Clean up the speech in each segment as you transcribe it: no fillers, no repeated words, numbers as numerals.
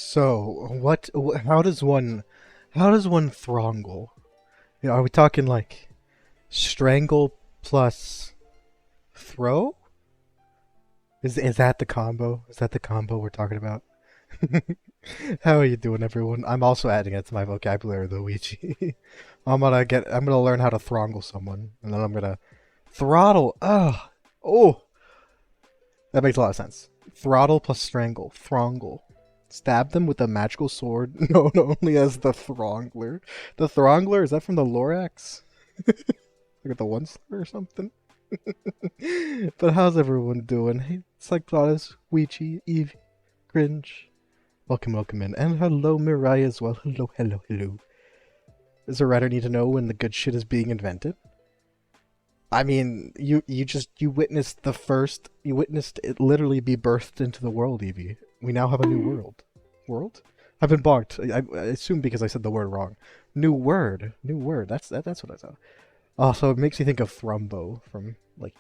So, how does one throngle? Are we talking like strangle plus throw? Is that the combo? Is that the combo we're talking about? How are you doing, everyone? I'm also adding it to my vocabulary, Luigi. I'm gonna learn how to throngle someone, and then I'm gonna throttle. Oh, that makes a lot of sense. Throttle plus strangle, throngle. Stab them with a magical sword, known only as the Throngler. The Throngler, is that from the Lorax? Like the One Slur or something? But how's everyone doing? Hey, Cyclotis, Ouija, Eve, Cringe. Welcome, welcome in. And hello, Mirai as well. Hello, hello, hello. Does a writer need to know when the good shit is being invented? I mean, you witnessed you witnessed it literally be birthed into the world, Evie. We now have a new world. World? I've been bonked. I assume because I said the word wrong. New word. New word. That's what I thought. Also, it makes me think of Thrumbo from, like,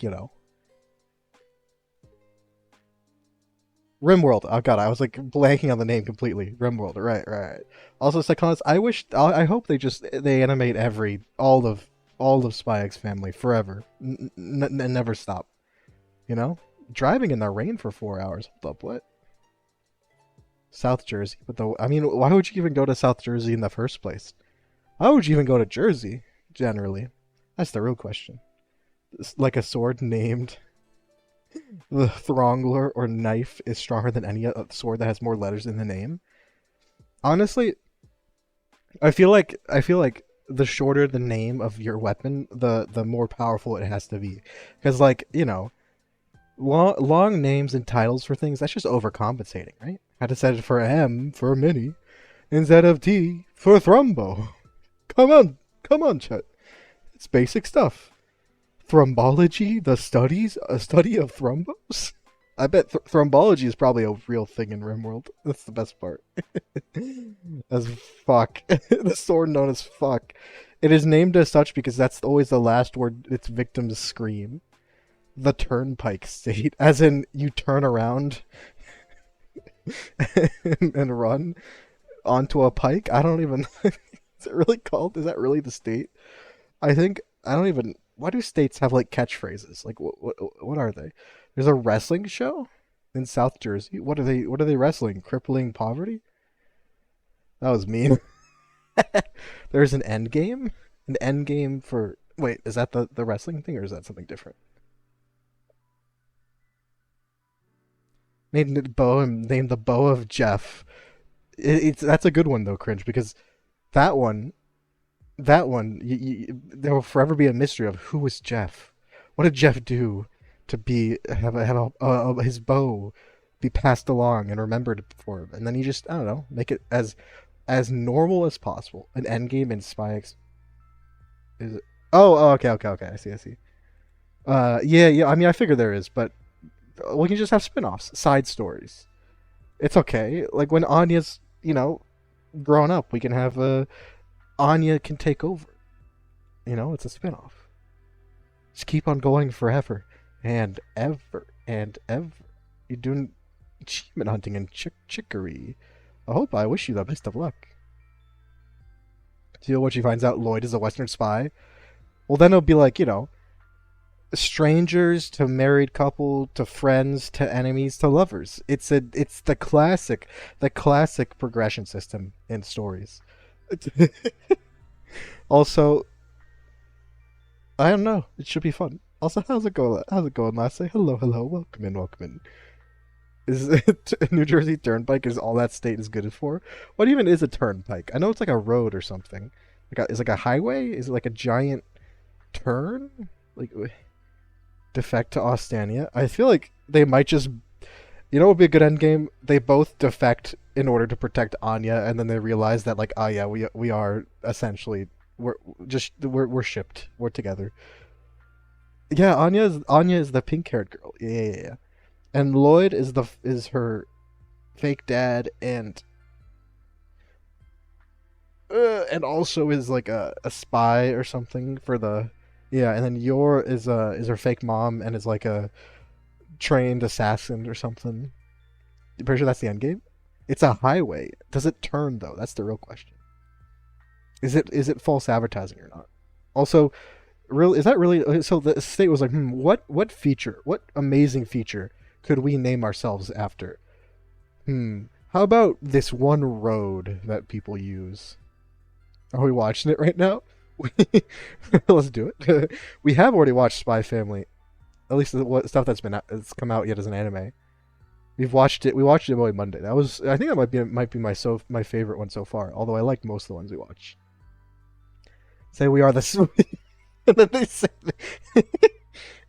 Rimworld. Oh god, I was like blanking on the name completely. Rimworld. Right, right. Also, Psychonauts. I hope they animate all of Spy X Family forever, and never stop. You know, driving in the rain for 4 hours. Hold up, what? South Jersey, I mean, why would you even go to South Jersey in the first place? Why would you even go to Jersey? Generally, that's the real question. It's like a sword named the Throngler or knife is stronger than any sword that has more letters in the name. Honestly, I feel like the shorter the name of your weapon, the more powerful it has to be. Because long names and titles for things, that's just overcompensating, right? Had to set it for M for mini instead of T for thrombo. Come on, Chet. It's basic stuff. Thrombology, a study of thrombos? I bet thrombology is probably a real thing in RimWorld. That's the best part. As fuck. The sword known as fuck. It is named as such because that's always the last word its victims scream. The turnpike state, as in you turn around and run onto a pike. I don't even. Is it really called? Is that really the state? I think I don't even. Why do states have like catchphrases? Like what are they? There's a wrestling show in South Jersey. What are they wrestling? Crippling poverty? That was mean. There's an end game. An end game for. Wait, is that the wrestling thing or is that something different? Named the bow of Jeff. That's a good one though, Cringe, because that one there will forever be a mystery of who was Jeff. What did Jeff do to have his bow be passed along and remembered for him? And then you just I don't know, make it as normal as possible. An endgame in Spy X is it? Okay. I see. Yeah. I mean, I figure there is, but we can just have spin-offs, side stories. It's okay. Like when Anya's, grown up, we can have Anya can take over. It's a spin-off. Just keep on going forever and ever and ever. You're doing achievement hunting and chicory. I wish you the best of luck. See what she finds out Lloyd is a Western spy? Well, then it'll be like, strangers to married couple to friends to enemies to lovers. It's the classic progression system in stories. Also, I don't know. It should be fun. Also, how's it going? How's it going, last? Say hello, hello, welcome in, welcome in. Is it New Jersey Turnpike is all that state is good for? What even is a turnpike? I know it's like a road or something. Is like a highway? Is it like a giant turn? Like defect to Ostania. I feel like they might just what would be a good end game? They both defect in order to protect Anya, and then they realize that like, oh yeah, we are essentially we're shipped. We're together. Yeah, Anya is the pink haired girl. Yeah. And Lloyd is her fake dad and also is like a spy or something for the yeah, and then Yor is her fake mom and is like a trained assassin or something. You pretty sure that's the end game? It's a highway. Does it turn though? That's the real question. Is it false advertising or not? Also, real is that really so? The state was like, what feature, what amazing feature could we name ourselves after? How about this one road that people use? Are we watching it right now? Let's do it. We have already watched Spy Family. At least what stuff that's come out yet as an anime. We've watched it. We watched it on Monday. That was, I think that might be my favorite one so far. Although I like most of the ones we watch. Say we are the and then they say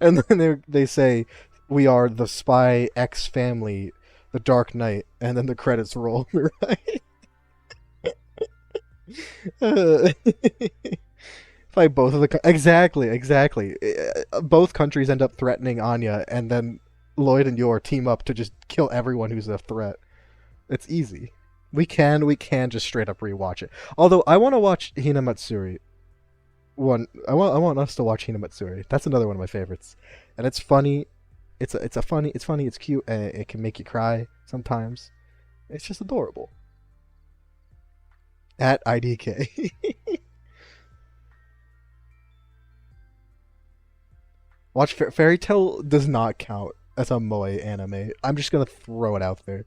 and then they say we are the Spy X family, the Dark Knight, and then the credits roll. Right? Fight both of the exactly. Both countries end up threatening Anya, and then Lloyd and Yor team up to just kill everyone who's a threat. It's easy. We can just straight up rewatch it. Although I want to watch Hinamatsuri. I want us to watch Hinamatsuri. That's another one of my favorites, and it's funny. It's funny. It's cute, and it can make you cry sometimes. It's just adorable. At IDK. Watch Fairy Tail does not count as a moe anime. I'm just gonna throw it out there.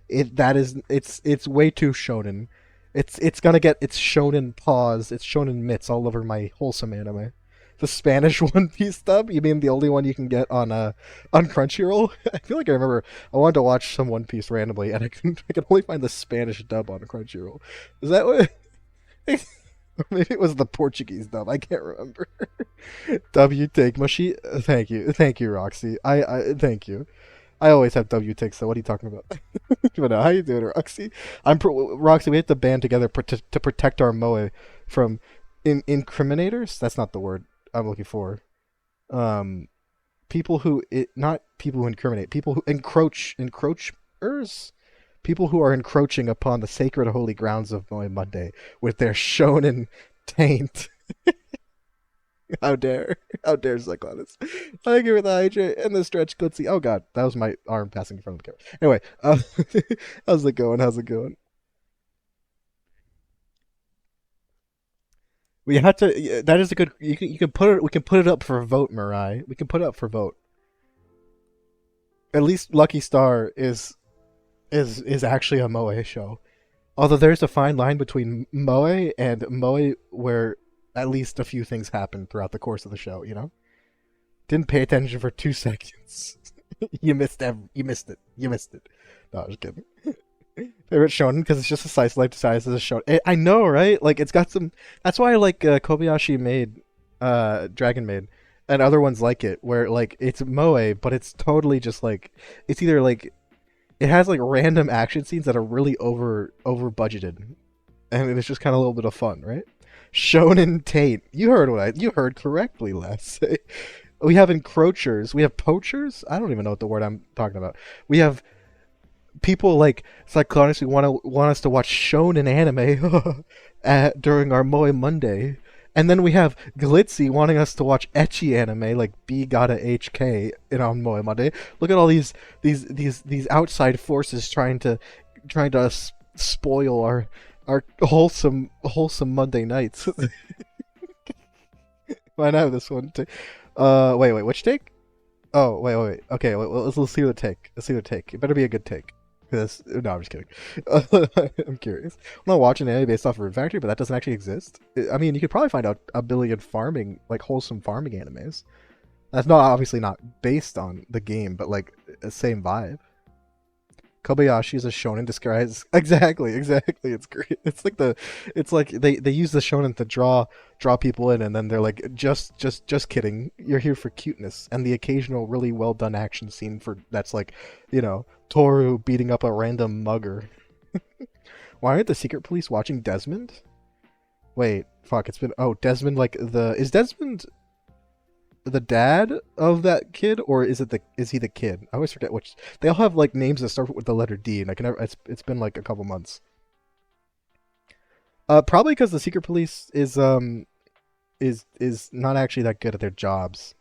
It's way too shonen. It's gonna get its shonen paws, its shonen mitts all over my wholesome anime. The Spanish One Piece dub? You mean the only one you can get on Crunchyroll? I feel like I remember I wanted to watch some One Piece randomly, and I could only find the Spanish dub on Crunchyroll. Is that what? Maybe it was the Portuguese dub. I can't remember. W take Mushi. Thank you, Roxy. I thank you. I always have W takes. So what are you talking about? But how you doing, Roxy? Roxy. We have to band together to protect our moe from incriminators. That's not the word I'm looking for. Um, not people who incriminate, people who encroachers, people who are encroaching upon the sacred holy grounds of Moe Monday with their shonen taint. How dare Cyclonus? I give it the hydrate and the stretch glitzy. Oh god, that was my arm passing in front of the camera. Anyway, how's it going? How's it going? We had to. That is a good. You can put it. We can put it up for a vote, Mirai. We can put it up for vote. At least Lucky Star is actually a moe show. Although there's a fine line between moe and moe where at least a few things happen throughout the course of the show. Didn't pay attention for 2 seconds. You missed it. You missed it. No, I was kidding. Favorite shonen because it's just a slice of life disguised as a shonen. I know, right? Like it's got some. That's why I like Kobayashi made, Dragon Maid, and other ones like it, where like it's moe, but it's totally just like it's either like it has like random action scenes that are really over budgeted, and it's just kind of a little bit of fun, right? Shonen taint. You heard correctly, Les. We have encroachers. We have poachers. I don't even know what the word I'm talking about. We have people like Cyclonus who want us to watch shonen anime during our Moe Monday, and then we have Glitzy wanting us to watch ecchi anime like B Gotta HK in on Moe Monday. Look at all these outside forces trying to spoil our wholesome Monday nights. Might have this one. Wait, which take? Oh, wait. Okay, let's see the take. Let's see the take. It better be a good take. No, I'm just kidding. I'm curious. I'm not watching anime based off of Rune Factory, but that doesn't actually exist. I mean, you could probably find out a billion wholesome farming animes. That's not obviously not based on the game, but like the same vibe. Kobayashi is a shonen disguise. Exactly. It's great. It's like they use the shonen to draw people in, and then they're like, just kidding. You're here for cuteness and the occasional really well done action scene that's like, Toru beating up a random mugger. Why aren't the secret police watching Desmond? Wait, fuck. Desmond is Desmond the dad of that kid, or is he the kid? I always forget which. They all have like names that start with the letter D, and I can never. It's been like a couple months. Probably because the secret police is not actually that good at their jobs,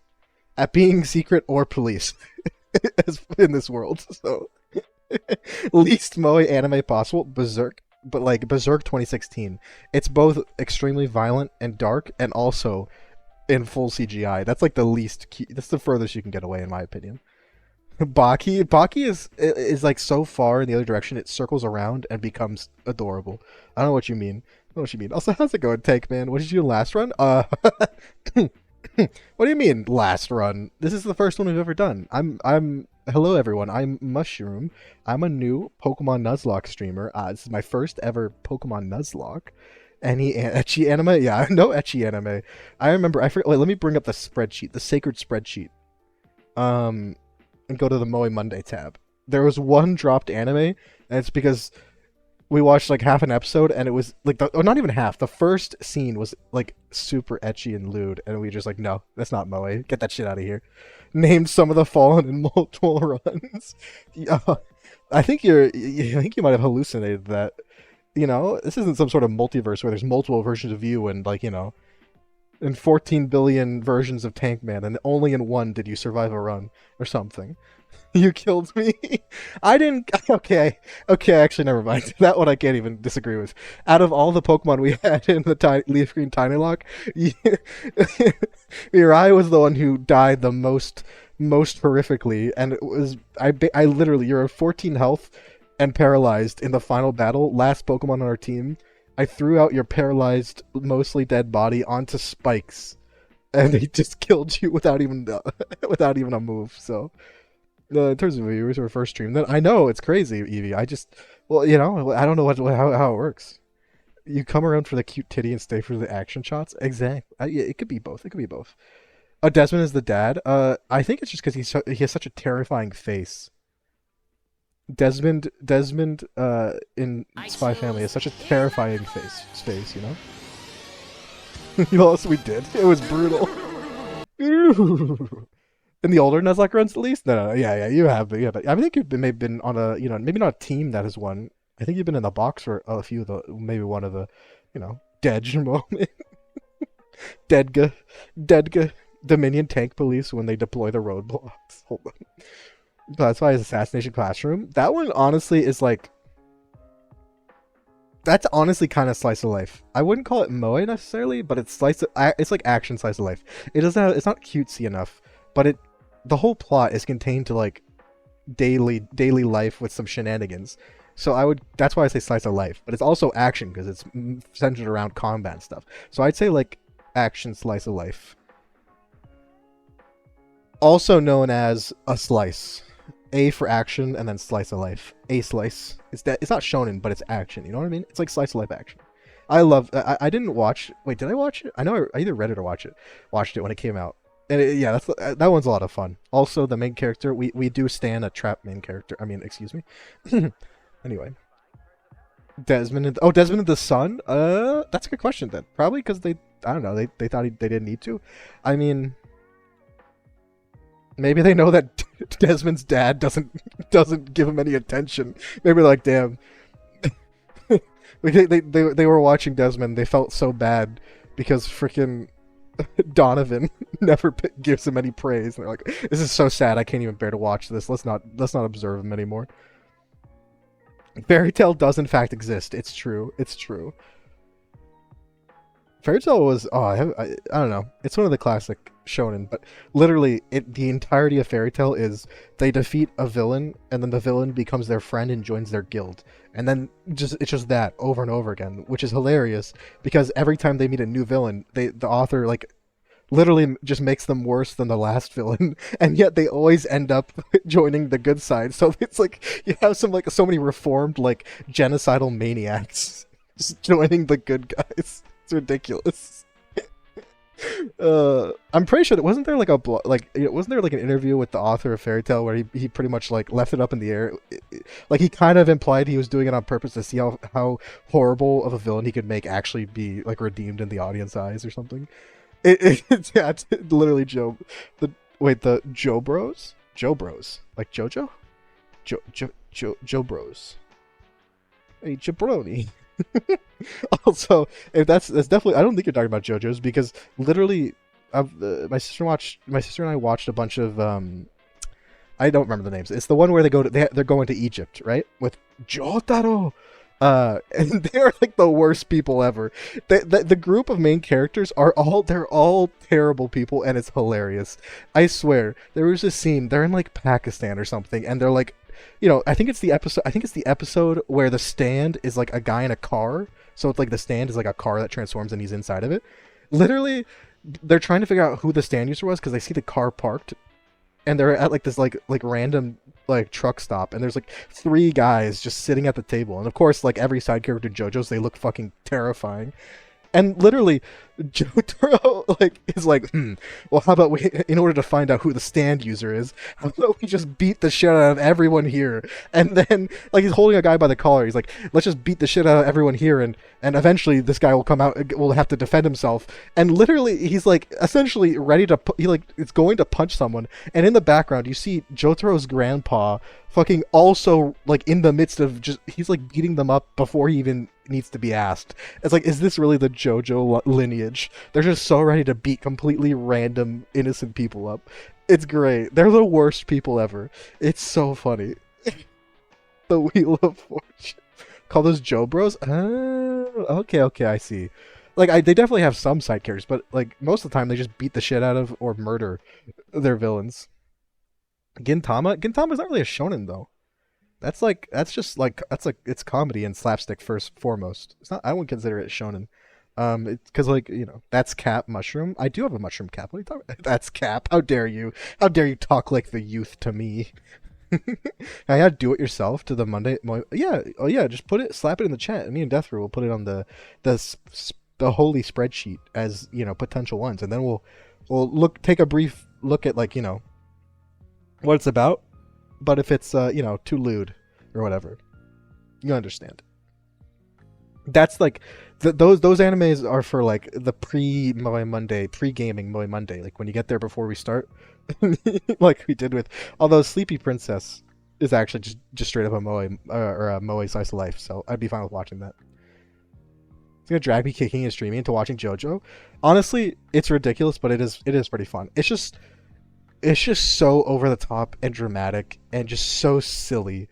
at being secret or police, in this world. So Least moe anime possible, Berserk, but like Berserk 2016. It's both extremely violent and dark, and also in full CGI. That's like the least. That's the furthest you can get away, in my opinion. Baki is like so far in the other direction. It circles around and becomes adorable. I don't know what you mean. I don't know what you mean. Also, how's it going, Tank Man? What did you do last run? What do you mean last run? This is the first one we've ever done. I'm hello everyone. I'm Mushroom. I'm a new Pokemon Nuzlocke streamer. This is my first ever Pokemon Nuzlocke. Any ecchi anime? Yeah, no ecchi anime. I remember. I forget. Wait, let me bring up the spreadsheet, the sacred spreadsheet. And go to the Moe Monday tab. There was one dropped anime, and it's because we watched like half an episode, and it was like not even half. The first scene was like super ecchi and lewd, and we just like, no, that's not Moe. Get that shit out of here. Named some of the fallen in multiple runs. Yeah, I think you might have hallucinated that. You know, this isn't some sort of multiverse where there's multiple versions of you and like, you know, and 14 billion versions of Tank Man, and only in one did you survive a run or something. You killed me. I didn't. Okay, actually, never mind. That one I can't even disagree with. Out of all the Pokemon we had in the Leaf Green Tiny Lock, Mirai was the one who died the most horrifically, and it was I literally, you're at 14 health and paralyzed in the final battle. Last Pokemon on our team. I threw out your paralyzed, mostly dead body onto spikes, and he just killed you without even a move. So, in terms of viewers or first stream, then I know it's crazy, Evie. Well, you know, I don't know how it works. You come around for the cute titty and stay for the action shots. Exactly. It could be both. It could be both. Desmond is the dad. I think it's just because he has such a terrifying face. Desmond, in Spy Family has such a terrifying face, you know? You know what else we did? It was brutal. In the older Nuzlocke runs, at least? No, yeah, you have. I think you've maybe been on a, you know, maybe not a team that has won. I think you've been in the box for a few of the, maybe one of the, you know, Dedge moment. Dedga, Dominion Tank Police when they deploy the roadblocks. Hold on. That's why his Assassination Classroom. That one honestly is like, that's honestly kind of slice of life. I wouldn't call it moe necessarily, but it's it's like action slice of life. It doesn't have, it's not cutesy enough, but the whole plot is contained to like daily life with some shenanigans. So that's why I say slice of life, but it's also action because it's centered around combat and stuff. So I'd say like action slice of life. Also known as a slice. A for action, and then slice of life. A slice. It's not shonen, but it's action. You know what I mean? It's like slice of life action. I didn't watch. Wait, did I watch it? I know I either read it or watched it when it came out. And yeah, that one's a lot of fun. Also, the main character, we do stand a trap main character. I mean, excuse me. Anyway, Desmond and the son. That's a good question then. Probably because I don't know. They thought they didn't need to. I mean. Maybe they know that Desmond's dad doesn't give him any attention. Maybe they're like, damn. they were watching Desmond. They felt so bad because freaking Donovan never gives him any praise. And they're like, this is so sad. I can't even bear to watch this. Let's not observe him anymore. Fairy Tail does in fact exist. It's true. Fairy Tail was I don't know. It's one of the classic shonen, but literally the entirety of Fairy Tail is they defeat a villain, and then the villain becomes their friend and joins their guild, and then it's just that over and over again, which is hilarious because every time they meet a new villain, the author like literally just makes them worse than the last villain, and yet they always end up joining the good side. So it's like you have so many reformed like genocidal maniacs just joining the good guys. It's ridiculous. I'm pretty sure that wasn't there like wasn't there like an interview with the author of Fairy Tail where he pretty much like left it up in the air, like he kind of implied he was doing it on purpose to see how horrible of a villain he could make actually be like redeemed in the audience eyes or something. It's literally Joe Bros like JoJo Joe Bros. Hey jabroni. Also, if that's definitely, I don't think you're talking about JoJo's because literally, my sister and I watched a bunch of I don't remember the names. It's the one where they're going to Egypt, right? With Jotaro. And they are like the worst people ever. The group of main characters they're all terrible people, and it's hilarious. I swear, there was a scene, they're in like Pakistan or something, and they're like, I think it's the episode where the stand is like a guy in a car. So it's like the stand is like a car that transforms and he's inside of it. Literally, they're trying to figure out who the stand user was because they see the car parked, and they're at like this like random like truck stop, and there's like three guys just sitting at the table, and of course like every side character in JoJo's, they look fucking terrifying. And literally, Jotaro like is like, well, how about we, in order to find out who the stand user is, how about we just beat the shit out of everyone here? And then like he's holding a guy by the collar. He's like, let's just beat the shit out of everyone here, and eventually this guy will come out, will have to defend himself. And literally, he's like essentially ready to he like it's going to punch someone. And in the background, you see Jotaro's grandpa fucking also like in the midst of he's like beating them up before he even needs to be asked. It's like, is this really the JoJo lineage? They're just so ready to beat completely random innocent people up. It's great. They're the worst people ever. It's so funny. The Wheel of Fortune. Call those Joe Bros? Okay, I see. Like, they definitely have some side characters, but like most of the time they just beat the shit out of or murder their villains. Gintama's not really a shonen though. It's comedy and slapstick first foremost. It's not. I wouldn't consider it shonen. It's because like that's Cap Mushroom. I do have a mushroom cap. What are you talking about? That's Cap. How dare you? How dare you talk like the youth to me? I had do it yourself to the Monday. Yeah. Oh yeah. Just slap it in the chat. Me and Deathrow will put it on the holy spreadsheet as potential ones, and then we'll take a brief look at like what it's about. But if it's too lewd or whatever, you understand. That's like those animes are for like the pre-Moe Monday, pre-gaming Moe Monday, like when you get there before we start, like we did with. Although Sleepy Princess is actually just straight up a Moe or a Moe slice of life, so I'd be fine with watching that. It's gonna drag me kicking and streaming into watching JoJo. Honestly, it's ridiculous, but it is pretty fun. It's just so over the top and dramatic and just so silly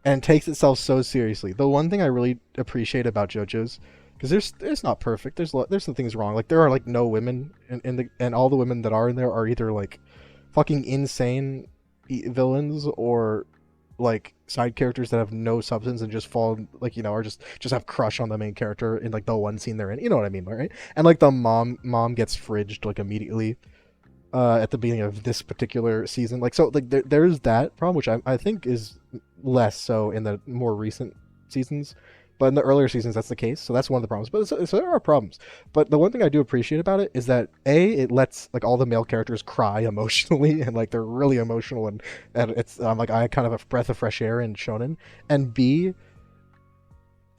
and takes itself so seriously. The one thing I really appreciate about JoJo's, because it's not perfect. There's some things wrong. Like there are like no women and all the women that are in there are either like fucking insane villains or like side characters that have no substance and just fall like or just have crush on the main character in like the one scene they're in. You know what I mean, right? And like the mom gets fridged like immediately. At the beginning of this particular season, like so, like there's that problem, which I think is less so in the more recent seasons, but in the earlier seasons that's the case. So that's one of the problems. But so there are problems. But the one thing I do appreciate about it is that it lets like all the male characters cry emotionally and like they're really emotional and it's like I kind of a breath of fresh air in shonen. And B,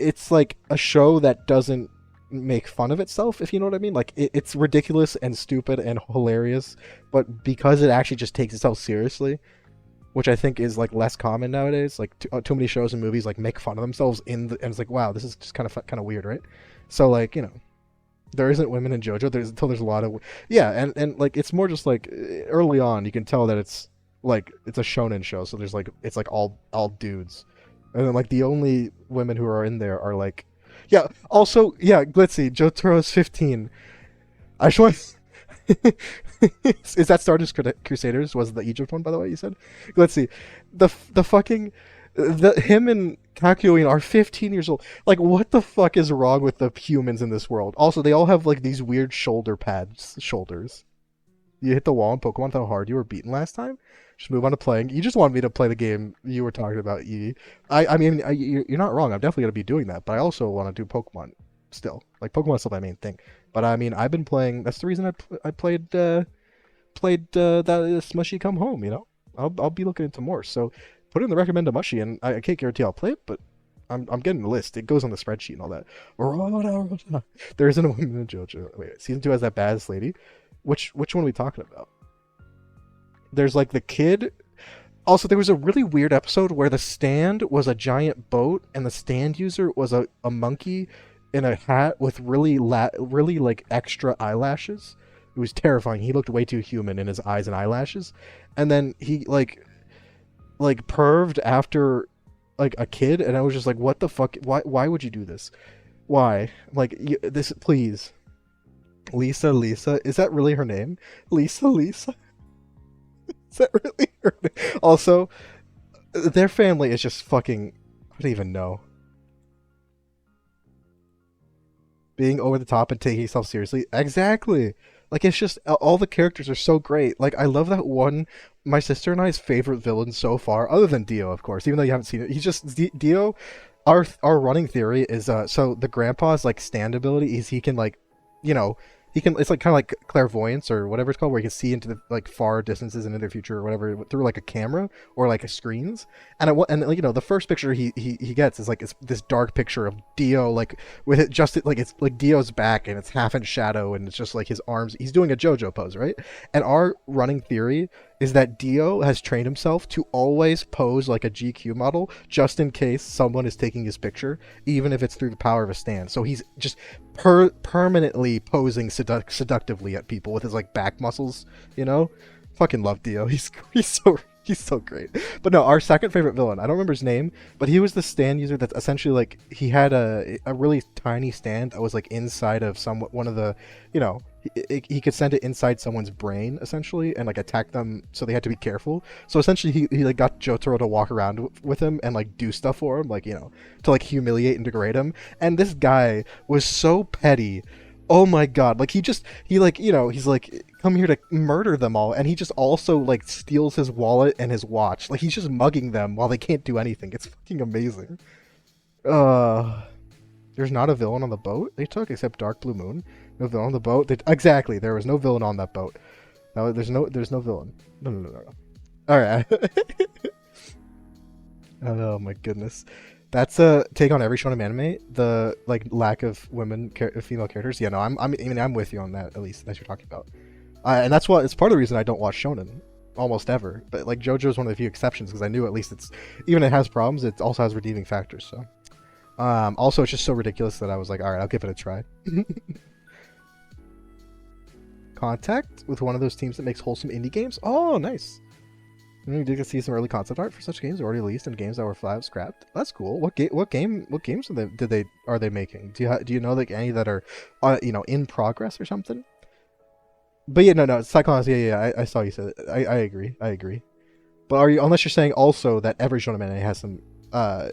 it's like a show that doesn't make fun of itself, if you know what I mean. Like it's ridiculous and stupid and hilarious, but because it actually just takes itself seriously, which I think is like less common nowadays. Like too many shows and movies like make fun of themselves and it's like, wow, this is just kind of weird, right? So like there isn't women in JoJo. There's a lot of and like it's more just like early on you can tell that it's like it's a shonen show, so there's like it's like all dudes, and then like the only women who are in there are like. Yeah, also, Glitzy, Jotaro's 15. I just want... Is that Stardust Crusaders? Was the Egypt one, by the way, you said? Glitzy, the fucking... him and Kakyoin are 15 years old. Like, what the fuck is wrong with the humans in this world? Also, they all have, like, these weird shoulder pads. Shoulders. You hit the wall in Pokemon how hard you were beaten last time? Just move on to playing. You just wanted me to play the game you were talking about, E. I mean, you're not wrong. I'm definitely going to be doing that. But I also want to do Pokemon still. Like, Pokemon's still my main thing. But, I mean, I've been playing... That's the reason I played that Smushy Come Home, I'll be looking into more. So, put in the recommend a Mushy, and I can't guarantee I'll play it, but I'm getting the list. It goes on the spreadsheet and all that. There isn't a woman in JoJo. Wait, Season 2 has that badass lady? Which one are we talking about? There's like the kid. Also, there was a really weird episode where the stand was a giant boat and the stand user was a monkey in a hat with really like extra eyelashes. It was terrifying. He looked way too human in his eyes and eyelashes. And then he like like perved after like a kid, and I was just like, what the fuck? Why would you do this? Why? Like this, please. Lisa, is that really her name? Lisa, is that really her name? Also, their family is just fucking. I don't even know. Being over the top and taking yourself seriously. Exactly. Like it's just all the characters are so great. Like I love that one. My sister and I's favorite villain so far, other than Dio, of course. Even though you haven't seen it, he's just Dio. Our running theory is so the grandpa's like stand ability is he can like, you know, he can it's like kind of like clairvoyance or whatever it's called where he can see into the like far distances and into the future or whatever through like a camera or like a screens. And like you know the first picture he gets is like it's this dark picture of Dio like with it just like it's like Dio's back and it's half in shadow and it's just like his arms he's doing a JoJo pose, right? And our running theory is that Dio has trained himself to always pose like a GQ model just in case someone is taking his picture, even if it's through the power of a stand. So he's just permanently posing seductively at people with his like back muscles, you know? Fucking love Dio. He's so great. But no, our second favorite villain, I don't remember his name, but he was the stand user that's essentially like he had a really tiny stand that was like inside of one of the, you know, he could send it inside someone's brain essentially and like attack them, so they had to be careful. So essentially he like got Jotaro to walk around with him and like do stuff for him, like, you know, to like humiliate and degrade him. And this guy was so petty. Oh my god, like he like, you know, he's like come here to murder them all, and he just also like steals his wallet and his watch. Like he's just mugging them while they can't do anything. It's fucking amazing. uh there's not a villain on the boat they took except Dark Blue Moon. No villain on the boat. Exactly, there was no villain on that boat. No, there's no villain. No. All right. Oh my goodness. That's a take on every shonen anime. The like lack of female characters. Yeah, no, I mean, I'm with you on that. At least that you're talking about. And that's what it's part of the reason I don't watch shonen almost ever. But like JoJo is one of the few exceptions because I knew at least it's even it has problems. It also has redeeming factors. So, also it's just so ridiculous that I was like, all right, I'll give it a try. Contact with one of those teams that makes wholesome indie games. Oh, nice. You did see some early concept art for such games already released and games that were flat scrapped. That's cool. What games are they making? Do you know like any that are, you know, in progress or something? But yeah, no, Psychonauts. Yeah. I saw you said it. I agree. But are you unless you're saying also that every shonen anime has some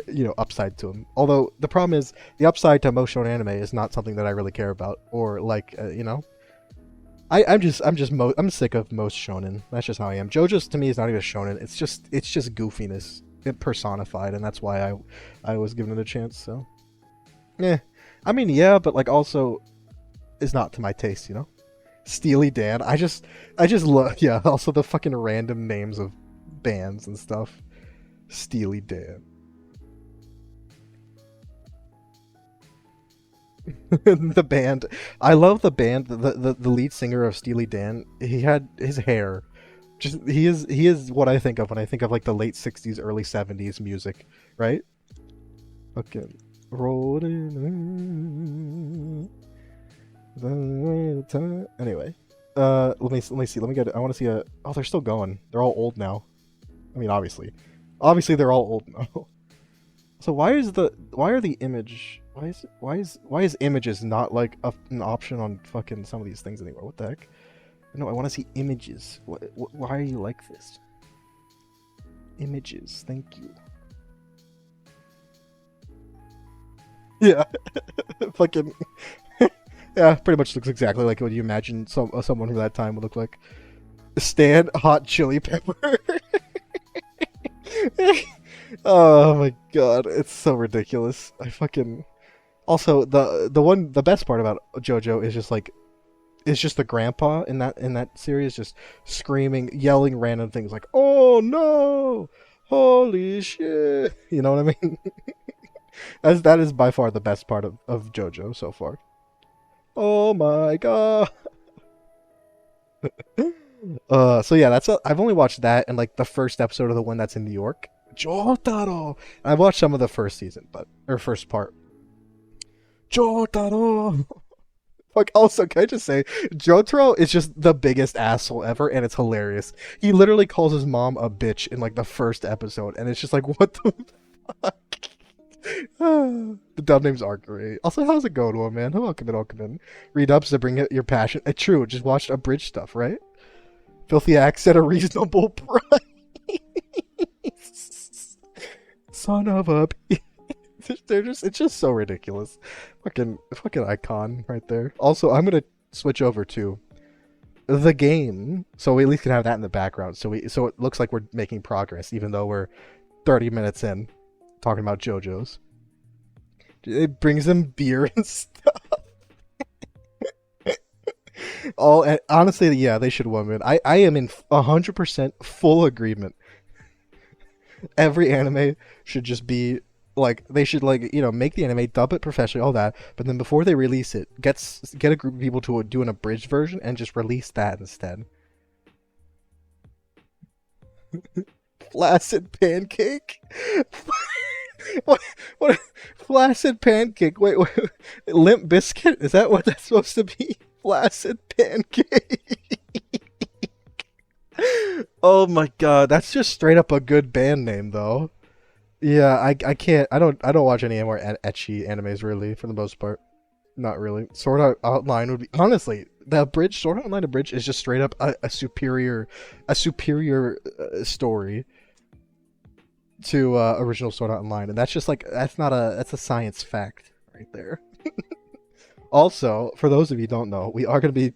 you know, upside to them? Although the problem is the upside to most shonen anime is not something that I really care about or like you know. I'm sick of most shonen. That's just how I am. JoJo's to me is not even a shonen. It's just goofiness personified, and that's why I was given it a chance. So, yeah, I mean, yeah, but like also is not to my taste, you know. Steely Dan. I just love, yeah. Also the fucking random names of bands and stuff. Steely Dan. The band, I love the band. The lead singer of Steely Dan, he had his hair just he is what I think of when I think of like the late 60s early 70s music, right? Okay, rolling anyway, let me see, let me get it. I want to see a, oh, they're still going, they're all old now. I mean, obviously they're all old now. So why are the image, why is images not like an option on fucking some of these things anymore? What the heck? No, I want to see images. Why are you like this? Images, thank you. Yeah, fucking yeah, pretty much looks exactly like what you imagine someone from that time would look like. Stan Hot Chili Pepper. Oh my god, it's so ridiculous. I fucking also the best part about JoJo is just like it's just the grandpa in that series just screaming, yelling random things like, "Oh no, holy shit!" You know what I mean? That is by far the best part of JoJo so far. Oh my god. So yeah, I've only watched that and like the first episode of the one that's in New York. Jotaro. I've watched some of the first season, or first part. Jotaro. Like, also, can I just say, Jotaro is just the biggest asshole ever, and it's hilarious. He literally calls his mom a bitch in like the first episode, and it's just like, what the fuck? The dub names are great. Also, how's it going, one man? Welcome in, welcome in. Read ups to bring it your passion. True, just watched abridged stuff, right? Filthy acts at a reasonable price. Son of a. It's just so ridiculous. Fucking icon right there. Also, I'm gonna switch over to the game, so we at least can have that in the background. So it looks like we're making progress, even though we're 30 minutes in talking about JoJo's. It brings them beer and stuff. Honestly, yeah, they should win. I am in 100% full agreement. Every anime should just be like, they should, like, you know, make the anime, dub it professionally, all that, but then before they release it, get a group of people to do an abridged version and just release that instead. Flaccid pancake. What? Flaccid pancake. Wait. Limp biscuit? Is that what that's supposed to be? Flaccid pancake. Oh my god, that's just straight up a good band name, though. Yeah, I can't. I don't watch any more ecchi animes really, for the most part. Not really. Sword Art Online would be, honestly, the bridge, Sword Art Online abridged is just straight up a superior story to original Sword Art Online, and that's just like, that's a science fact right there. Also, for those of you who don't know, we are going to be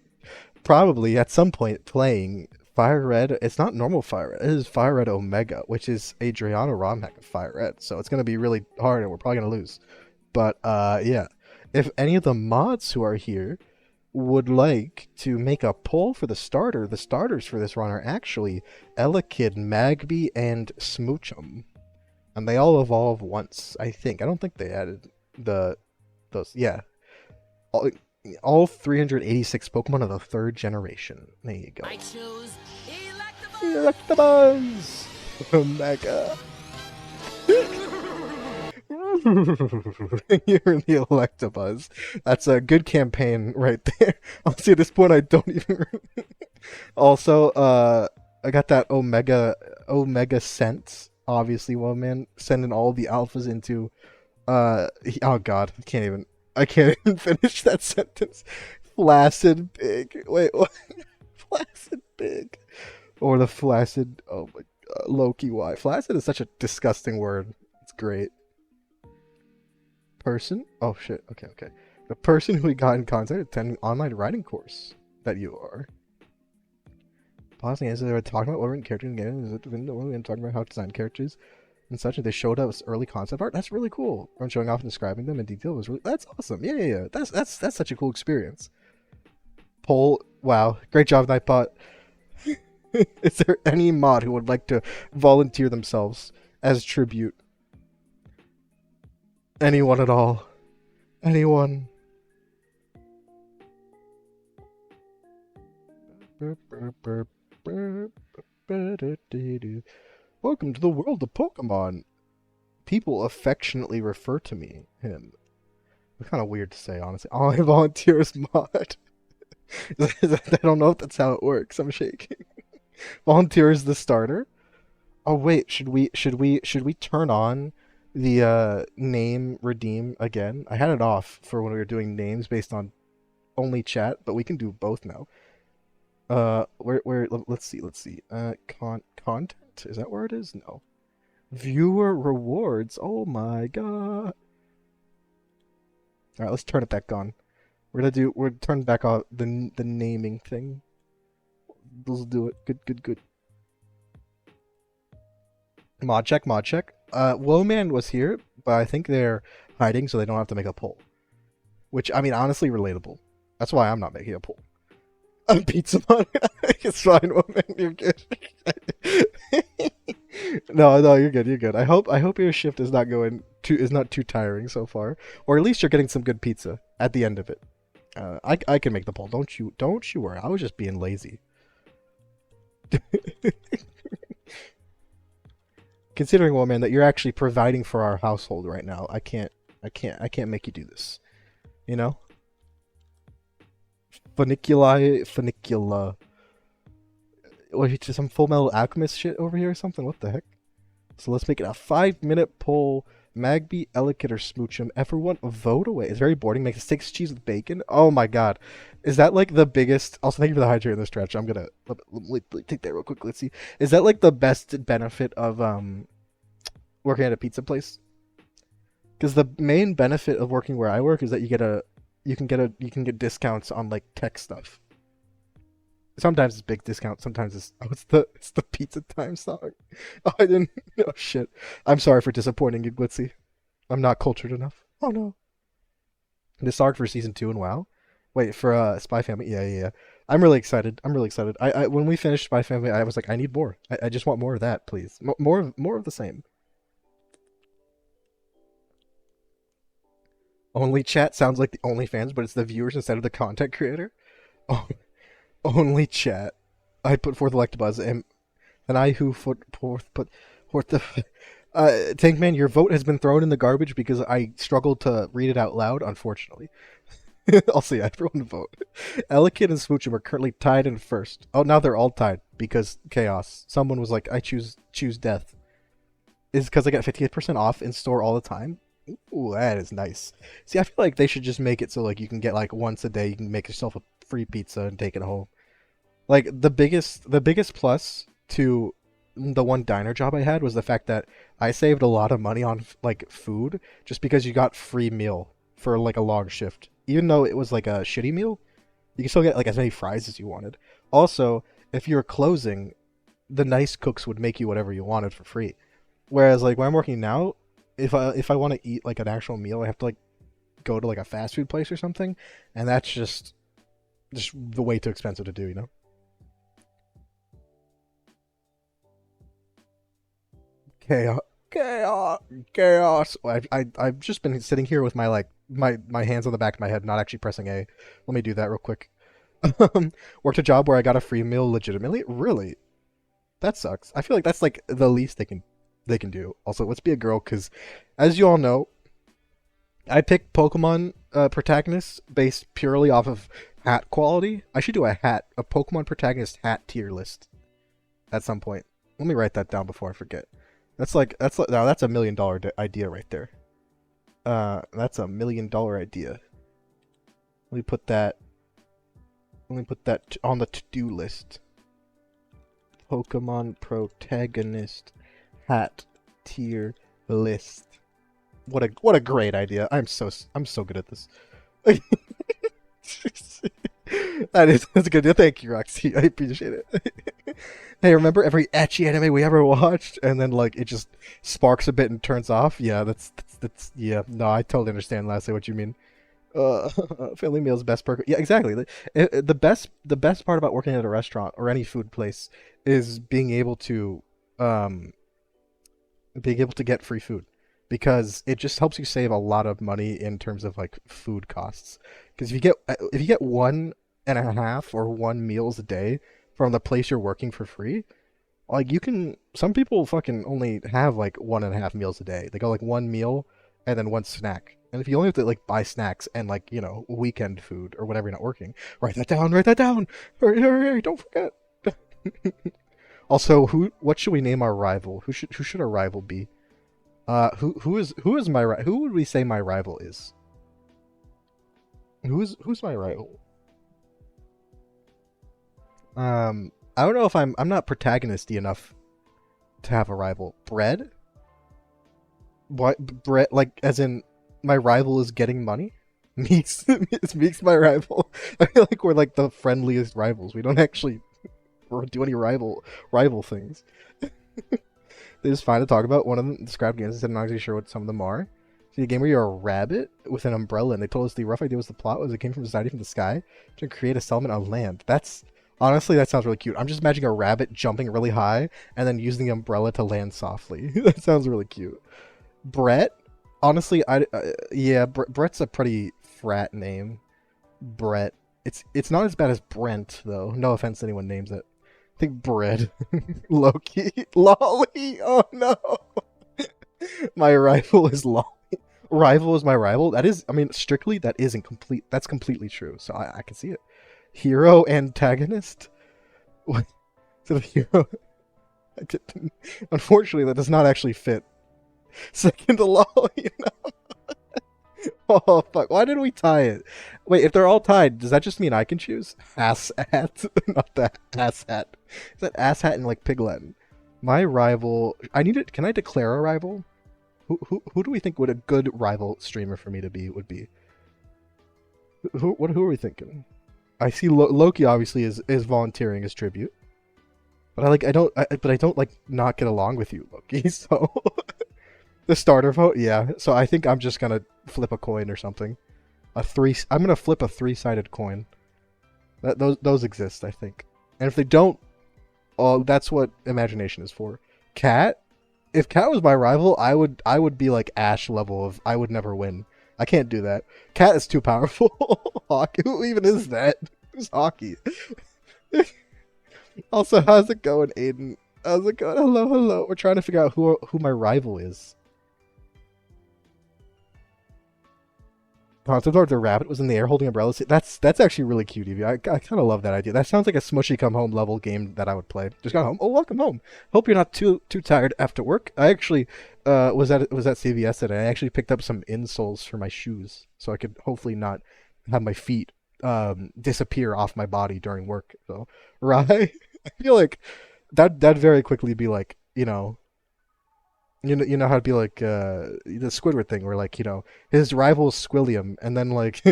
probably at some point playing Fire Red. It's not normal Fire Red. It is Fire Red Omega, which is Adriana Romhack of Fire Red. So it's going to be really hard, and we're probably going to lose. But yeah, if any of the mods who are here would like to make a poll for the starters for this run are actually Elekid, Magby, and Smoochum. And they all evolve once, I think. I don't think they added those. Yeah. All 386 Pokemon of the 3rd generation. There you go. I choose Electabuzz! Omega. You're the Electabuzz. That's a good campaign right there. Honestly, at this point, I don't even. Also, I got that Omega Sense. Obviously, one man sending all the alphas into. Oh god, I can't even finish that sentence. Flaccid pig. Wait, what? Flaccid pig. Or the flaccid. Oh my god. Loki, why? Flaccid is such a disgusting word. It's great. Person? Oh shit. Okay. The person who we got in contact attending online writing course that you are. Pausing as they were talking about what written characters in the game. Is it when talking about how to design characters and such, and they showed us early concept art. That's really cool. When showing off and describing them in detail was really, that's awesome. Yeah. That's such a cool experience. Poll. Wow. Great job, Nightbot. Is there any mod who would like to volunteer themselves as tribute? Anyone at all? Anyone? Welcome to the world of Pokemon. People affectionately refer to me, him. It's kind of weird to say, honestly. All I volunteer as mod. I don't know if that's how it works. I'm shaking. Volunteer is the starter. Oh wait, should we turn on the name redeem again? I had it off for when we were doing names based on only chat, but we can do both now. Let's see. Content? Is that where it is? No. Viewer rewards. Oh my god. Alright, let's turn it back on. We're turning back on the naming thing. Let's do it. Good. Mod check. Woman was here, but I think they're hiding so they don't have to make a poll. Which, I mean, honestly, relatable. That's why I'm not making a poll. Pizza Mon. It's fine, woman. You're good. No, you're good. I hope your shift is not too tiring so far, or at least you're getting some good pizza at the end of it. I can make the poll. Don't you worry. I was just being lazy. Considering, woman, that you're actually providing for our household right now, I can't make you do this. You know? Funicula. What, some Full Metal Alchemist shit over here or something? What the heck? So let's make it a 5-minute poll. Magby, Ellicott, or Smoochum. Everyone vote away. It's very boring. Make a 6 cheese with bacon. Oh my god. Is that like the biggest... Also, thank you for the hydrate in the stretch. I'm gonna... Let me take that real quick. Let's see. Is that like the best benefit of working at a pizza place? Because the main benefit of working where I work is that you can get discounts on like tech stuff. Sometimes it's big discount. Sometimes it's the pizza time song. Oh, I didn't. Oh shit. I'm sorry for disappointing you, Glitzy. I'm not cultured enough. Oh no. This arc for season 2 and WoW. Wait for Spy Family. Yeah. I'm really excited. I when we finished Spy Family, I was like, I need more. I just want more of that, please. More of the same. Only chat sounds like the only fans, but it's the viewers instead of the content creator. Oh, only chat. I put forth Electabuzz, and I who put the Tankman, your vote has been thrown in the garbage because I struggled to read it out loud, unfortunately. Also, yeah, everyone vote. Ellicott and Smoochum are currently tied in first. Oh, now they're all tied because chaos. Someone was like, I choose death. Is because I get 58% off in store all the time. Ooh, that is nice. See, I feel like they should just make it so like you can get like once a day you can make yourself a free pizza and take it home. Like the biggest plus to the one diner job I had was the fact that I saved a lot of money on like food just because you got free meal for like a long shift. Even though it was like a shitty meal, you can still get like as many fries as you wanted. Also, if you're closing, the nice cooks would make you whatever you wanted for free. Whereas like when I'm working now, if I want to eat like an actual meal, I have to like go to like a fast food place or something, and that's just way too expensive to do, you know? Chaos, chaos. I've just been sitting here with my like my hands on the back of my head, not actually pressing A. Let me do that real quick. Worked a job where I got a free meal legitimately. Really, that sucks. I feel like that's like the least they can do. Also, let's be a girl, because as you all know, I pick Pokemon protagonists based purely off of hat quality. I should do a Pokemon protagonist hat tier list at some point. Let me write that down before I forget. Now that's $1 million idea right there. That's $1 million idea. Let me put that. Let me put that on the to-do list. Pokemon protagonist hat tier list. What a great idea. I'm so good at this. That's a good idea. Thank you, Roxy. I appreciate it. Hey, remember every ecchi anime we ever watched, and then like it just sparks a bit and turns off? Yeah, that's yeah. No, I totally understand. Lastly, what you mean. Uh, family meals best perk. Yeah, exactly. The best part about working at a restaurant or any food place is being able to get free food, because it just helps you save a lot of money in terms of like food costs. Because if you get 1.5 or 1 meals a day from the place you're working for free, like you can, some people fucking only have like 1.5 meals a day. They go like 1 meal and then 1 snack. And if you only have to like buy snacks and like, weekend food or whatever, you're not working, write that down. Write that down. Hurry, don't forget. Also, what should we name our rival? Who should our rival be? Who would we say my rival is? Who's my rival? I don't know if I'm not protagonisty enough to have a rival. Bread? What bread? Like as in my rival is getting money? Meeks is Meeks my rival? I feel like we're like the friendliest rivals. We don't actually do any rival things. They just find to talk about. One of them described games and said, I'm not actually sure what some of them are. See, a game where you're a rabbit with an umbrella, and they told us the rough idea was the plot was it came from society from the sky to create a settlement on land. Honestly, that sounds really cute. I'm just imagining a rabbit jumping really high and then using the umbrella to land softly. That sounds really cute. Brett? Honestly, yeah, Brett's a pretty frat name. Brett. It's not as bad as Brent, though. No offense to anyone names it. I think bread. Loki. Lolly. Oh no. My rival is Lolly. Rival is my rival. That is, I mean, strictly that isn't complete. That's completely true. So I can see it. Hero antagonist? What? So the hero. Unfortunately, that does not actually fit. Second to law, you know? Oh, fuck. Why did we tie it? Wait, if they're all tied, does that just mean I can choose? Ass hat. Not that ass hat. Is that ass hat in like Pig Latin? My rival. I need it. Can I declare a rival? Who do we think would a good rival streamer for me to be would be? Who are we thinking? I see Loki obviously is volunteering as tribute, but I don't like not get along with you, Loki. So the starter vote, yeah. So I think I'm just gonna flip a coin or something. I'm gonna flip a 3-sided coin. Those exist, I think. And if they don't, oh, that's what imagination is for. Cat. If Cat was my rival, I would be like Ash level of I would never win. I can't do that. Cat is too powerful. Hockey. Who even is that? Who's Hockey? Also, how's it going, Aiden? How's it going? Hello, hello. We're trying to figure out who my rival is. Concept art, the rabbit was in the air holding umbrellas. That's actually really cute, Evie. I kind of love that idea. That sounds like a Smushy Come Home level game that I would play. Just got home. Oh, welcome home. Hope you're not too tired after work. I actually was at CVS today. I actually picked up some insoles for my shoes, so I could hopefully not have my feet disappear off my body during work. So, right? I feel like that very quickly be like, you know how to be like the Squidward thing, where like his rival is Squilliam, and then like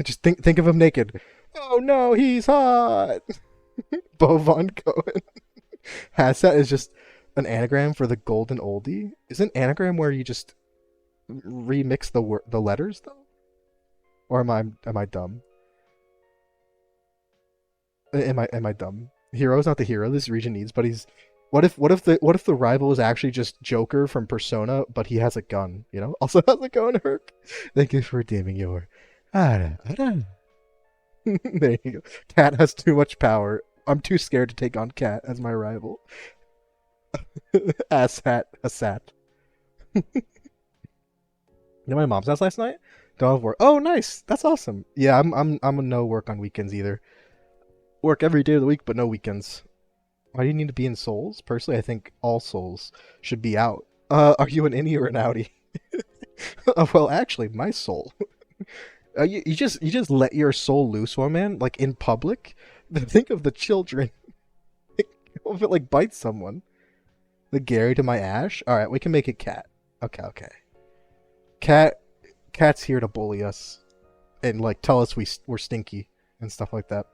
just think of him naked. Oh no, he's hot. Bo Von Cohen. Hassat is just an anagram for the golden oldie. Isn't anagram where you just remix the letters though? Or am I dumb? Am I dumb? Hero's not the hero this region needs, but he's. What if the rival is actually just Joker from Persona, but he has a gun? Also, how's it going, Herc? Thank you for redeeming your. There you go. Cat has too much power. I'm too scared to take on Cat as my rival. Assat. My mom's house last night. Don't have work. Oh, nice. That's awesome. Yeah, I'm a no work on weekends either. Work every day of the week, but no weekends. Why do you need to be in Souls? Personally, I think all Souls should be out. Are you an innie or an outie? Well, actually, my soul. You just let your soul loose, one man, like in public. Think of the children. What if it like bites someone? The Gary to my Ash. All right, we can make it Cat. Okay. Cat's here to bully us and like tell us we're stinky and stuff like that.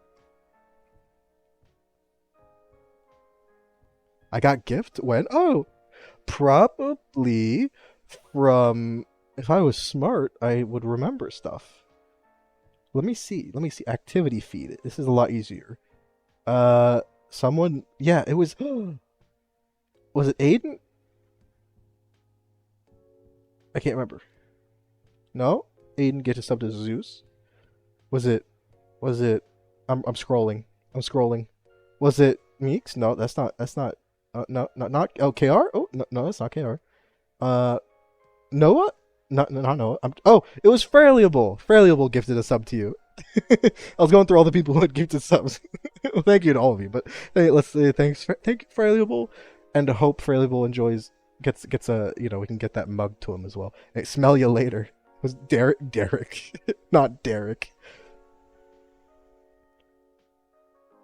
I got gift when? Oh, probably from. If I was smart, I would remember stuff. Let me see. Activity feed. This is a lot easier. Someone. Yeah, it was. Was it Aiden? I can't remember. No, Aiden get a sub to Zeus. Was it? I'm scrolling. Was it Meeks? No, that's not. No, not KR. Oh no, that's not KR. Noah? Not Noah. It was Fairlyable. Fairlyable gifted a sub to you. I was going through all the people who had gifted subs. Well, thank you to all of you. But hey, let's say thank you, Fairlyable, and I hope Fairlyable gets a we can get that mug to him as well. Hey, smell you later. It was Derek, not Derek.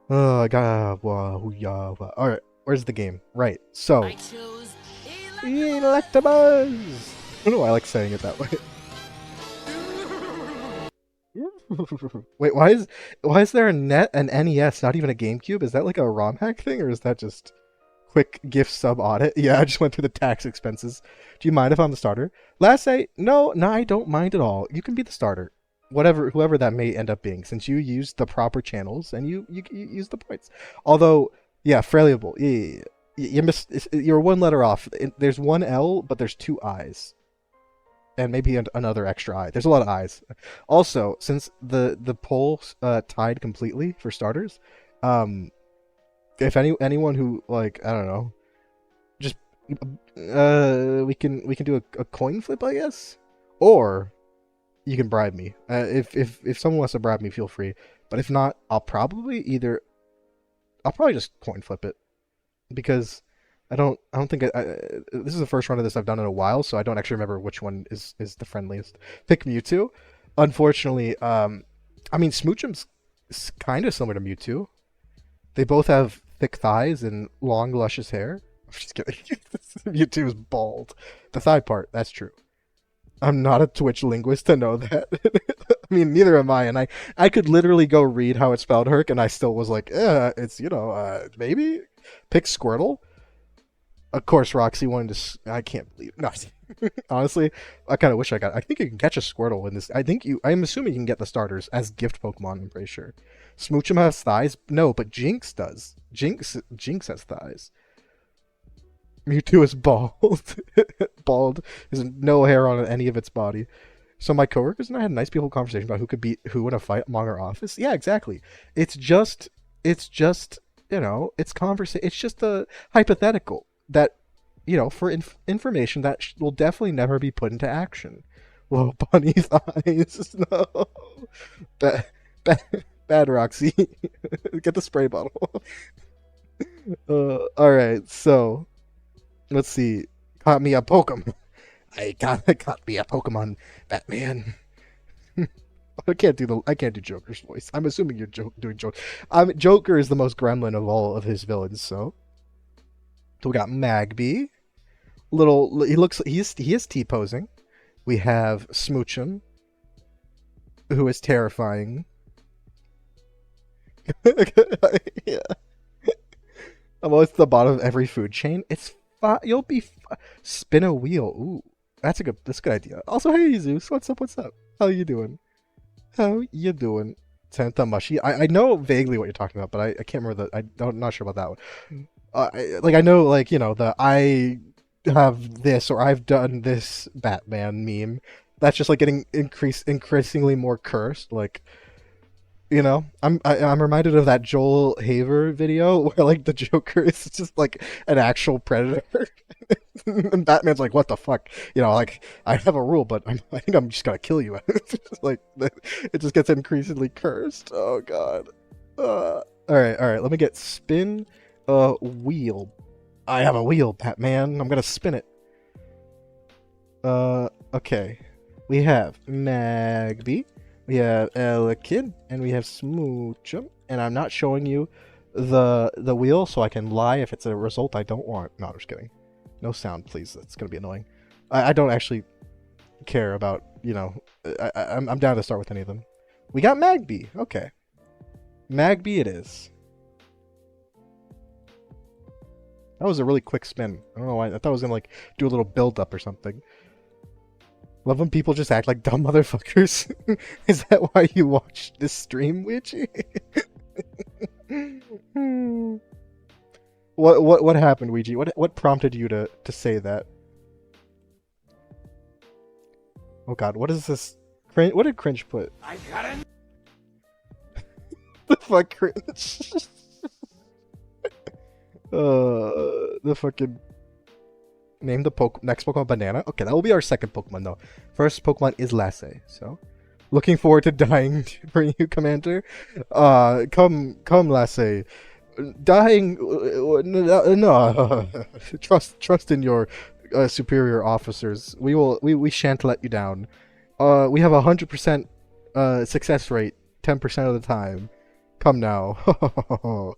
Oh, I got all right. Where's the game? Right. So, Electabuzz. I don't know why I like saying it that way. Wait, why is there an NES, not even a GameCube? Is that like a ROM hack thing, or is that just quick gift sub audit? Yeah, I just went through the tax expenses. Do you mind if I'm the starter? Last say, no, I don't mind at all. You can be the starter. Whoever that may end up being, since you used the proper channels and you use the points. Although, yeah, Fairlyable. Yeah. You missed. You're one letter off. There's one L, but there's two I's, and maybe another extra I. There's a lot of I's. Also, since the poll tied completely for starters, if anyone who like I don't know, just we can do a coin flip, I guess, or you can bribe me. If someone wants to bribe me, feel free. But if not, I'll probably just coin flip it because I don't think this is the first run of this I've done in a while, so I don't actually remember which one is the friendliest. Pick Mewtwo. Unfortunately, I mean Smoochum's kind of similar to Mewtwo. They both have thick thighs and long, luscious hair. I'm just kidding. Mewtwo is bald. The thigh part, that's true. I'm not a Twitch linguist to know that. I mean, neither am I, and I could literally go read how it's spelled Herc, and I still was like, it's, maybe? Pick Squirtle? Of course, Roxy wanted to. I can't believe. No, honestly, I kind of wish I got. I think you can catch a Squirtle in this. I'm assuming you can get the starters as gift Pokemon. I'm pretty sure. Smoochum has thighs. No, but Jinx does. Jinx has thighs. Mewtwo is bald. Bald. There's no hair on any of its body. So my coworkers and I had a nice beautiful conversation about who could beat who in a fight among our office. Yeah, exactly. It's just, it's conversation. It's just a hypothetical that, for information that will definitely never be put into action. Little bunny thighs. No. Bad, bad, bad Roxy. Get the spray bottle. All right, so let's see. Caught me a Pokemon. I got me a Pokemon, Batman. I can't do Joker's voice. I'm assuming you're doing Joker. Joker is the most gremlin of all of his villains. So we got Magby. He is T-posing. We have Smoochum, who is terrifying. Yeah. I'm always at the bottom of every food chain. It's you'll be spin a wheel. Ooh, that's a good idea. Also, hey Zeus, what's up? How you doing? Santa Mushy. I know vaguely what you're talking about, but I can't remember I'm not sure about that one. I know I have this or I've done this Batman meme. That's just like getting increasingly more cursed. Like, I'm reminded of that Joel Haver video where like the Joker is just like an actual predator, and Batman's like, "What the fuck?" Like I have a rule, but I think I'm just gonna kill you. Like it just gets increasingly cursed. Oh god. All right. Let me get spin a wheel. I have a wheel, Batman. I'm gonna spin it. Okay. We have Magby. We have Elekid, and we have Smoochum, and I'm not showing you the wheel so I can lie if it's a result I don't want. No, I'm just kidding. No sound, please. That's gonna be annoying. I don't actually care about, I'm down to start with any of them. We got Magby. Okay. Magby it is. That was a really quick spin. I don't know why. I thought I was gonna do a little build up or something. Love when people just act like dumb motherfuckers. Is that why you watch this stream, Ouija? What happened, Ouija? What prompted you to say that? Oh god, what is this? What did Cringe put? I got it. The fuck, Cringe? The fucking. Name the next Pokemon Banana. Okay, that will be our second Pokemon though. First Pokemon is Lasse. So, looking forward to dying for you, Commander. Come, Lasse. Dying. No. Trust in your superior officers. We shan't let you down. We have 100% success rate, 10% of the time. Come now.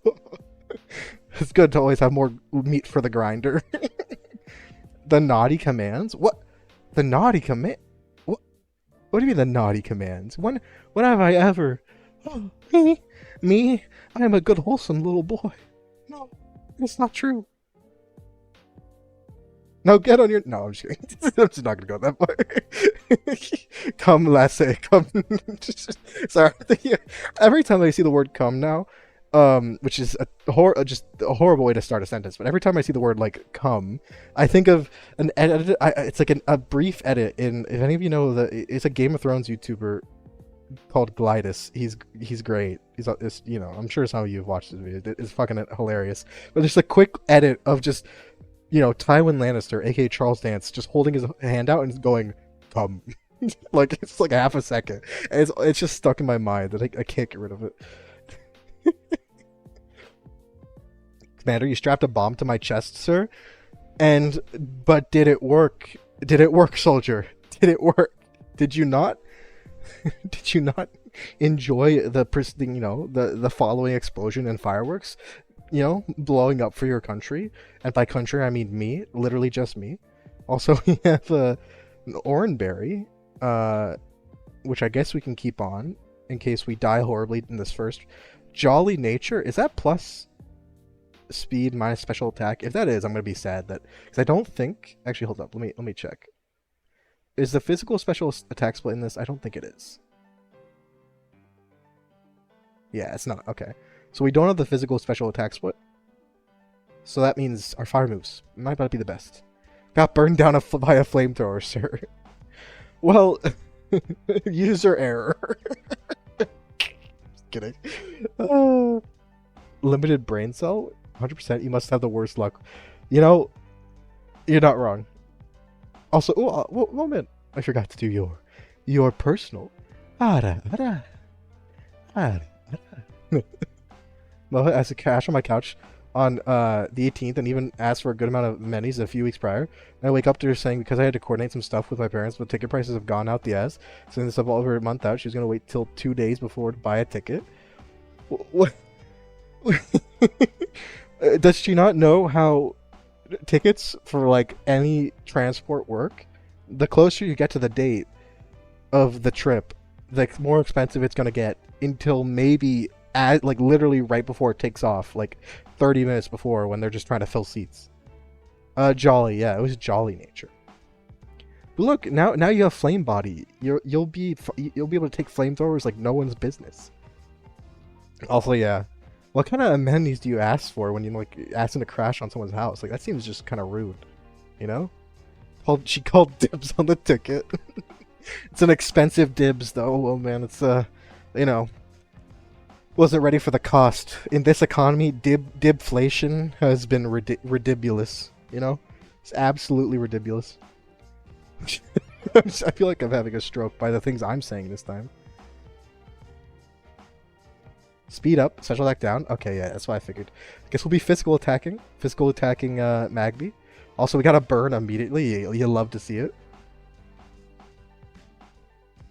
It's good to always have more meat for the grinder. The naughty commands? What? The naughty command? What do you mean the naughty commands? When have I ever? Oh, me? I am a good, wholesome little boy. No, it's not true. No, get on your. No, I'm just kidding. I'm just not gonna go that far. Come, Lasse. Come. Sorry. Every time I see the word "come" now, which is just a horrible way to start a sentence. But every time I see the word "come," I think of an edit. It's like a brief edit in. If any of you know it's a Game of Thrones YouTuber called Glidus. He's great. I'm sure some of you have watched this video. It's fucking hilarious. But there's a quick edit of just Tywin Lannister, aka Charles Dance, just holding his hand out and going "come." Like it's like half a second. And it's just stuck in my mind that I can't get rid of it. Commander, you strapped a bomb to my chest, sir. But did it work? Did it work, soldier? Did it work? Did you not? Did you not enjoy the following explosion and fireworks? Blowing up for your country, and by country I mean me, literally just me. Also, we have an Oranberry, which I guess we can keep on in case we die horribly in this first. Jolly Nature, is that plus speed minus special attack? If that is, I'm gonna be sad because I don't think. Actually, hold up. Let me check. Is the physical special attack split in this? I don't think it is. Yeah, it's not. Okay. So we don't have the physical special attack split. So that means our fire moves might not be the best. Got burned down by a flamethrower, sir. Well, user error. Just kidding. Limited brain cell? 100%. You must have the worst luck. You're not wrong. Also, moment. I forgot to do your personal. Well, as a cash on my couch on the 18th, and even asked for a good amount of minis a few weeks prior. And I wake up to her saying because I had to coordinate some stuff with my parents, but ticket prices have gone out the ass. Since this all over a month out, she's gonna wait till 2 days before to buy a ticket. What? Does she not know how tickets for like any transport work? The closer you get to the date of the trip, the more expensive it's gonna get until maybe literally right before it takes off, like 30 minutes before, when they're just trying to fill seats. Jolly, yeah, it was Jolly Nature. But look, now you have Flame Body. You'll be able to take flamethrowers like no one's business. Also, yeah, what kind of amenities do you ask for when you like asking to crash on someone's house? Like that seems just kind of rude, you know? She called dibs on the ticket. It's an expensive dibs though. Oh man, it's wasn't ready for the cost. In this economy, dibflation has been ridiculous. It's absolutely ridiculous. I feel like I'm having a stroke by the things I'm saying this time. Speed up, special attack down. Okay, yeah, that's what I figured. I guess we'll be physical attacking. Magby. Also, we gotta burn immediately. You'll love to see it.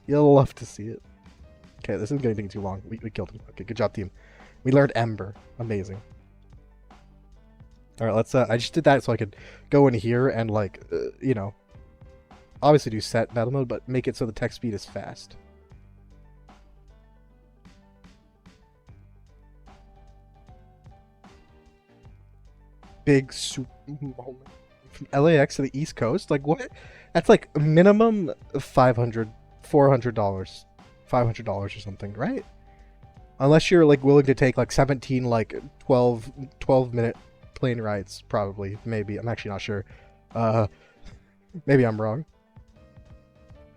You'll love to see it. Okay, this isn't getting too long. We killed him. Okay, good job, team. We learned Ember. Amazing. Alright, let's, I just did that so I could go in here and, like, obviously do set battle mode, but make it so the text speed is fast. Big super moment. From LAX to the East Coast? Like, what? That's, like, minimum $400. $500 or something, right? Unless you're like willing to take like 17 like 12 minute plane rides, probably, maybe. I'm actually not sure. Maybe I'm wrong.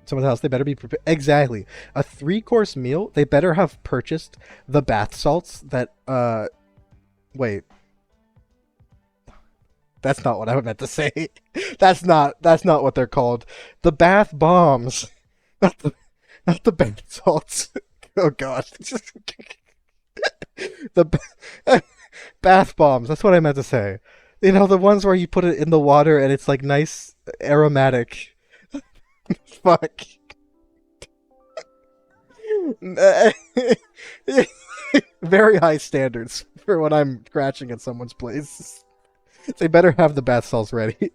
Someone else, they better be prepared. Exactly. A 3-course meal, they better have purchased the bath salts that wait. That's not what I meant to say. That's not what they're called. The bath bombs. Not the bath salts. Oh god. The bath bombs. That's what I meant to say. The ones where you put it in the water and it's like nice aromatic. Fuck. Very high standards for when I'm scratching at someone's place. They better have the bath salts ready.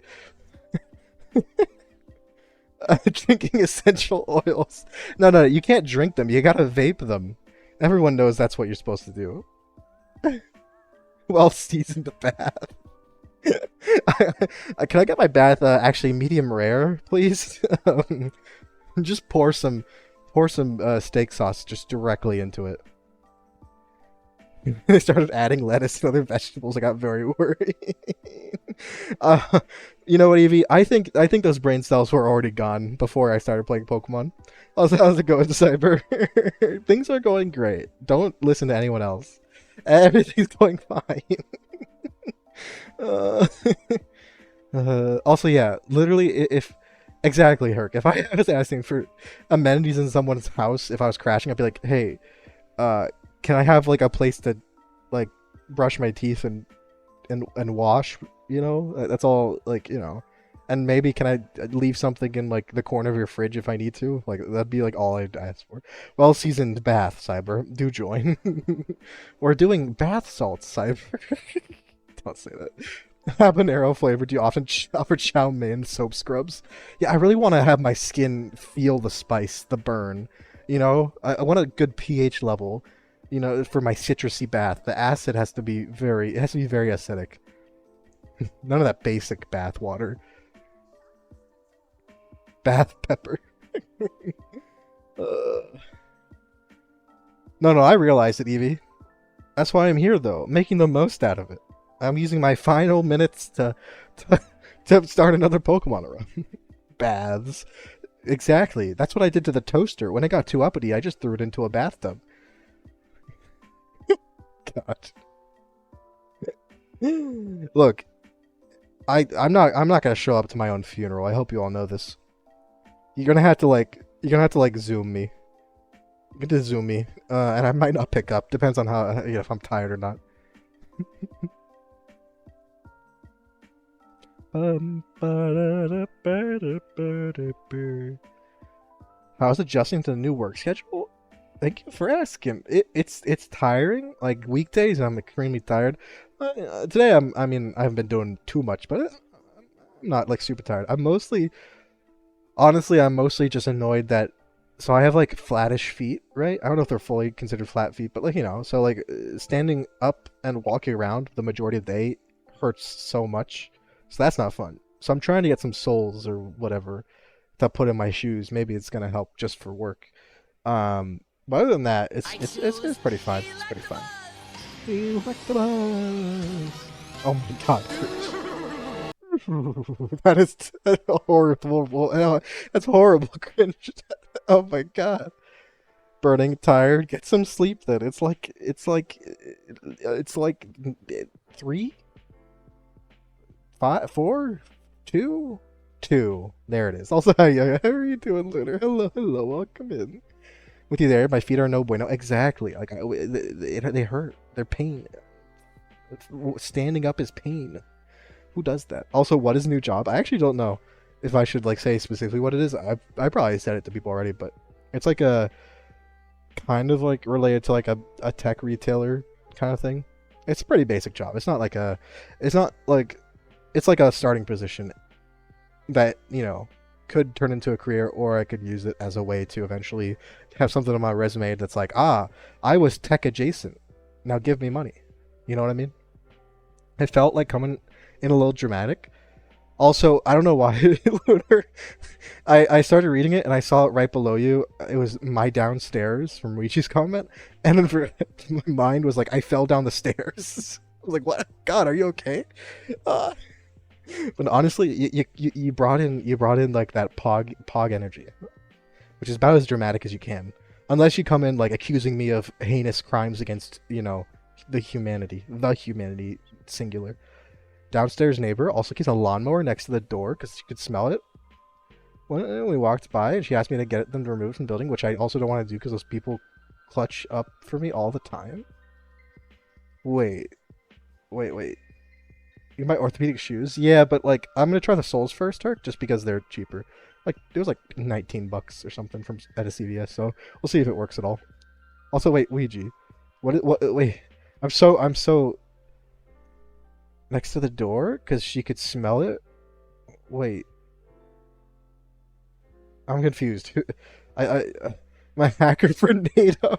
Drinking essential oils. No, you can't drink them. You gotta vape them. Everyone knows that's what you're supposed to do. Well seasoned bath. Can I get my bath actually medium rare, please? Just pour some steak sauce just directly into it. They started adding lettuce and other vegetables. I got very worried. You know what, Evie? I think those brain cells were already gone before I started playing Pokemon. How's it going, Cyber? Things are going great. Don't listen to anyone else. Everything's going fine. Also, yeah, literally, if Exactly, Herc. If I was asking for amenities in someone's house, if I was crashing, I'd be like, hey, uh, can I have like a place to like brush my teeth and wash? You know, that's all. Like, you know, and maybe can I leave something in like the corner of your fridge if I need to? Like that'd be like all I'd ask for. Well seasoned bath, Cyber. Do join. We're doing bath salts, Cyber. Don't say that. Habanero flavor. Do you often offer chow mein soap scrubs? Yeah, I really want to have my skin feel the spice, the burn. You know, I want a good pH level. You know, for my citrusy bath, the acid has to be very. It has to be very acidic. None of that basic bath water. Bath pepper. uh, no, no, I realize it, Evie. That's why I'm here, though, making the most out of it. I'm using my final minutes to, to start another Pokemon run. Baths. Exactly. That's what I did to the toaster. When it got too uppity, I just threw it into a bathtub. God. Look, I'm not gonna show up to my own funeral. I hope you all know this. You're gonna have to zoom me. You get to zoom me, and I might not pick up. Depends on how if I'm tired or not. How's adjusting to the new work schedule? Thank you for asking. It's tiring. Like weekdays, I'm extremely tired. Today, I mean, I haven't been doing too much, but I'm not like super tired. Honestly, I'm mostly just annoyed that. So I have like flattish feet, right? I don't know if they're fully considered flat feet, but like so like standing up and walking around the majority of the day hurts so much. So that's not fun. So I'm trying to get some soles or whatever to put in my shoes. Maybe it's gonna help just for work. But other than that, it's pretty fine. It's pretty fine. Oh my god. That is horrible. No, that's horrible cringe. Oh my god. Burning tired. Get some sleep then. It's like 3, 5, 4, 2, 2. There it is. Also, how are you doing, Lunar? Hello, hello. Welcome in. With you there, my feet are no bueno. Exactly. Like they hurt. They're pain. Standing up is pain. Who does that? Also, what is a new job? I actually don't know if I should like say specifically what it is. I probably said it to people already, but it's like a kind of like related to like a tech retailer kind of thing. It's a pretty basic job. It's not like it's like a starting position that could turn into a career, or I could use it as a way to eventually have something on my resume that's like, I was tech adjacent. Now give me money. You know what I mean? It felt like coming in a little dramatic. Also, I don't know why, Lunar. I started reading it and I saw it right below you. It was my downstairs from Richi's comment, and then my mind was like, I fell down the stairs. I was like, what? God, are you okay? But honestly, you brought in like that pog energy, which is about as dramatic as you can. Unless you come in like accusing me of heinous crimes against the humanity singular. Downstairs neighbor also keeps a lawnmower next to the door because she could smell it. When we walked by, and she asked me to get them to remove from the building, which I also don't want to do because those people clutch up for me all the time. Wait. You buy orthopedic shoes? Yeah, but like I'm gonna try the soles first, Turk, just because they're cheaper. Like it was like $19 or something from at a CVS, so we'll see if it works at all. Also, wait, Ouija, what? Wait, I'm so next to the door because she could smell it. Wait, I'm confused. I my hacker for NATO.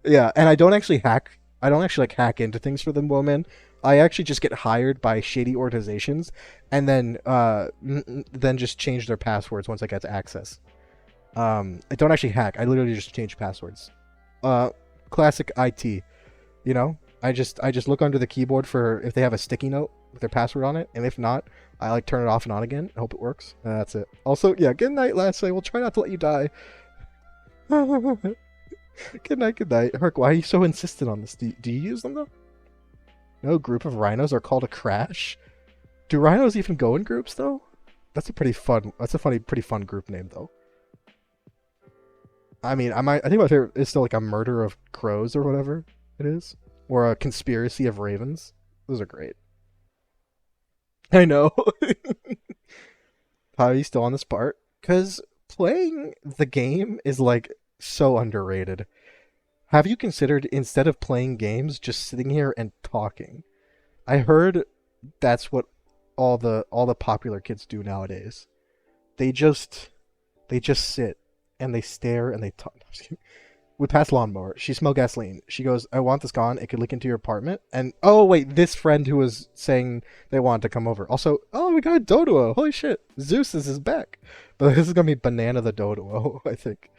Yeah, and I don't actually hack. I don't actually like hack into things for the woman. I actually just get hired by shady organizations, and then just change their passwords once I get to access. I don't actually hack. I literally just change passwords. Classic IT. I just look under the keyboard for if they have a sticky note with their password on it, and if not, I like turn it off and on again. I hope it works. That's it. Also, yeah, good night, Leslie. We'll try not to let you die. Good night, good night. Herc, why are you so insistent on this? Do you use them though? No group of rhinos are called a crash? Do rhinos even go in groups though? That's a pretty fun. That's a pretty fun group name though. I mean, I think my favorite is still like a murder of crows or whatever it is, or a conspiracy of ravens. Those are great. I know. How are you still on this part? Because playing the game is like so underrated. Have you considered instead of playing games, just sitting here and talking? I heard that's what all the popular kids do nowadays. They just they just sit and they stare and they talk. We passed lawnmower. She smelled gasoline. She goes, "I want this gone. It could leak into your apartment." And oh wait, this friend who was saying they wanted to come over. Also, oh, we got a dodo. Holy shit, Zeus is back. But this is gonna be Banana the dodo, I think.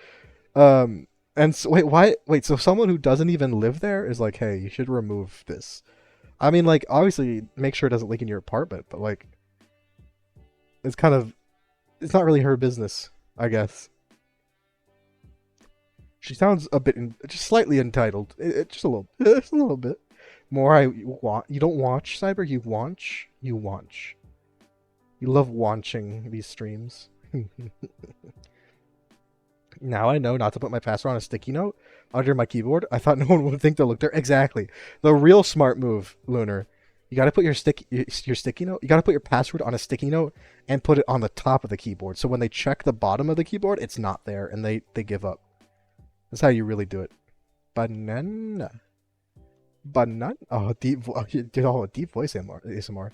And so, wait, why? Wait, so someone who doesn't even live there is like, hey, you should remove this. I mean, like, obviously, make sure it doesn't leak in your apartment, but like, it's kind of, it's not really her business, I guess. She sounds a bit, just slightly entitled. Just a little, just a little bit. More I want. You don't watch Cyber. You watch. You watch. You love watching these streams. Now I know not to put my password on a sticky note under my keyboard. I thought no one would think to look there. Exactly. The real smart move, Lunar. You got to put your sticky note. You got to put your password on a sticky note and put it on the top of the keyboard. So when they check the bottom of the keyboard, it's not there and they give up. That's how you really do it. Banana. Banana. Oh, deep voice ASMR.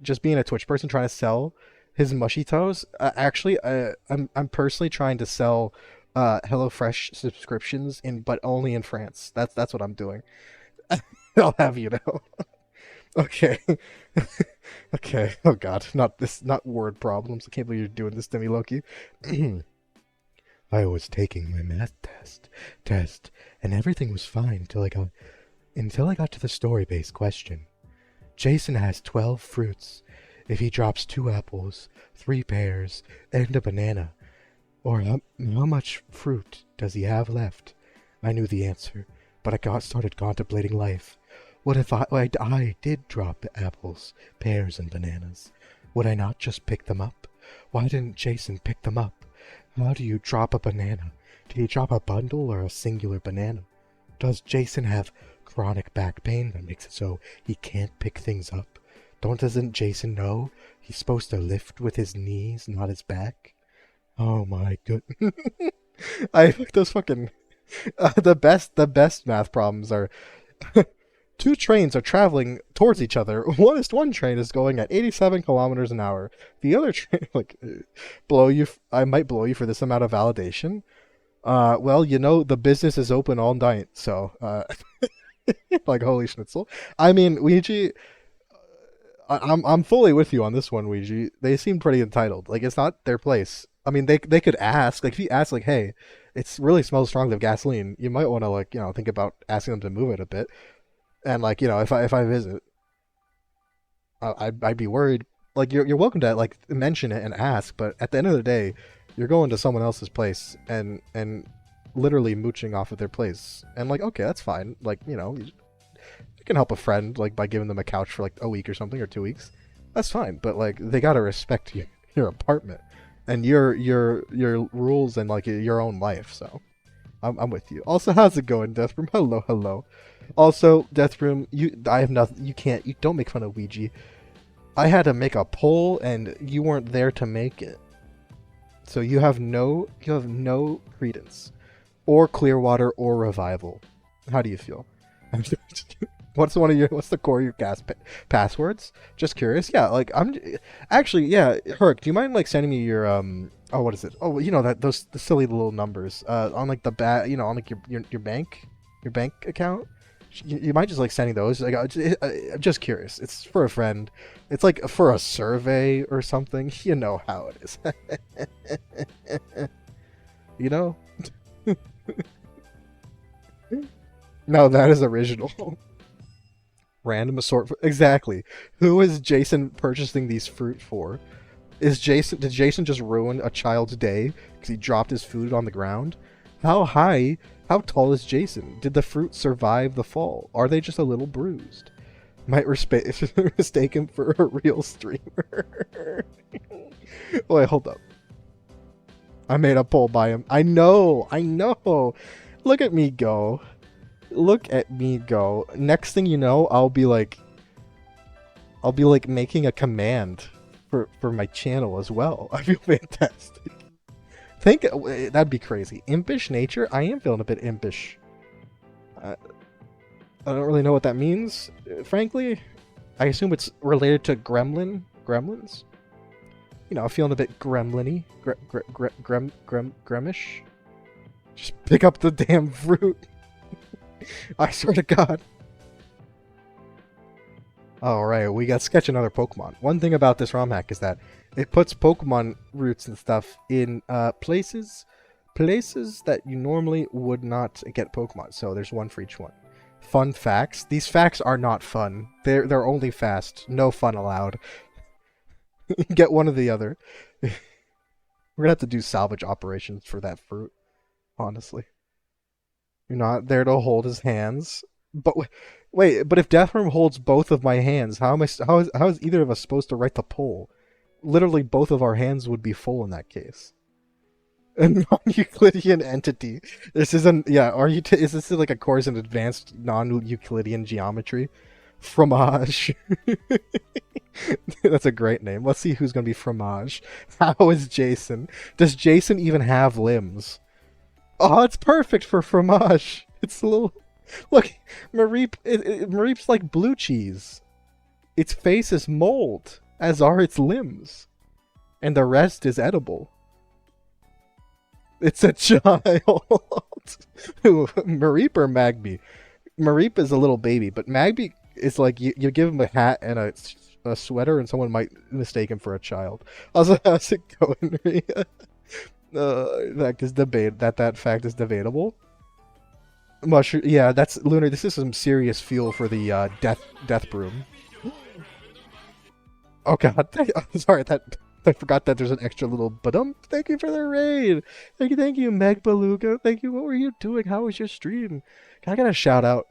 Just being a Twitch person trying to sell his mushy toes. I'm personally trying to sell HelloFresh subscriptions but only in France. That's what I'm doing. I'll have you know. Okay. Okay. Oh god, not word problems. I can't believe you're doing this to me, Loki. I was taking my math test, and everything was fine until I got to the story-based question. Jason has 12 fruits. If he drops 2 apples, 3 pears, and a banana, or how much fruit does he have left? I knew the answer, but I started contemplating life. What if I did drop apples, pears, and bananas? Would I not just pick them up? Why didn't Jason pick them up? How do you drop a banana? Did he drop a bundle or a singular banana? Does Jason have chronic back pain that makes it so he can't pick things up? Doesn't Jason know he's supposed to lift with his knees, not his back? Oh my good. I like those fucking the best math problems are 2 trains are traveling towards each other. One train is going at 87 kilometers an hour. The other train, like, I might blow you for this amount of validation. Well, you know, the business is open all night, so, like, holy schnitzel. I mean, Ouija, I'm fully with you on this one, Ouija. They seem pretty entitled. Like, it's not their place. I mean, they could ask, like, if you ask, like, hey, it really smells strongly of gasoline, you might want to, like, you know, think about asking them to move it a bit. And like, you know, if I visit, I'd be worried. Like you're welcome to like mention it and ask, but at the end of the day, you're going to someone else's place and literally mooching off of their place. And like, okay, that's fine. Like, you know, you can help a friend like by giving them a couch for like a week or something or 2 weeks. That's fine. But like, they gotta respect your apartment and your rules and like your own life. So I'm with you. Also, how's it going, Deathroom? Hello. Also, Deathroom, I have nothing. You don't make fun of Ouija. I had to make a poll, and you weren't there to make it, so you have no credence, or Clearwater or Revival. How do you feel? What's the core of your passwords? Just curious. Yeah, like yeah, Herc, do you mind like sending me your oh, what is it? Oh, you know the silly little numbers on like the you know, on like your bank account. You might just like sending those. Like, I'm just curious. It's for a friend. It's like for a survey or something. You know how it is. You know? No, that is original. Random assortment. Exactly. Who is Jason purchasing these fruit for? Did Jason just ruin a child's day because he dropped his food on the ground? How tall is Jason? Did the fruit survive the fall? Are they just a little bruised? Might mistake him for a real streamer. Wait, hold up. I made a poll by him. I know. Look at me go. Look at me go. Next thing you know, I'll be like making a command for my channel as well. I feel fantastic. That'd be crazy. Impish nature? I am feeling a bit impish. I don't really know what that means, frankly. I assume it's related to gremlins. You know, feeling a bit gremlin-y. Gremish. Just pick up the damn fruit. I swear to God. Alright, we got sketch another Pokemon. One thing about this ROM hack is that it puts Pokemon roots and stuff in places that you normally would not get Pokemon. So there's one for each one. Fun facts. These facts are not fun. They're only fast. No fun allowed. Get one or the other. We're gonna have to do salvage operations for that fruit. Honestly. You're not there to hold his hands. But wait, but if Deathworm holds both of my hands, how is either of us supposed to write the poll? Literally both of our hands would be full in that case. A non-Euclidean entity. This isn't, yeah, is this like a course in advanced non-Euclidean geometry? Fromage. That's a great name. Let's see who's gonna be Fromage. How is Jason? Does Jason even have limbs? Oh, it's perfect for Fromage. It's a little... Look, Mareep's like blue cheese. Its face is mold, as are its limbs. And the rest is edible. It's a child. Who, Mareep or Magby? Mareep is a little baby, but Magby is like, you give him a hat and a sweater and someone might mistake him for a child. How's it going, Maria? That fact is debatable. Mushroom, yeah, that's Lunar. This is some serious fuel for the death broom. Oh god, sorry, I forgot that there's an extra little badum. Thank you for the raid. Thank you, Meg Beluga. Thank you. What were you doing? How was your stream? Can I get a shout out?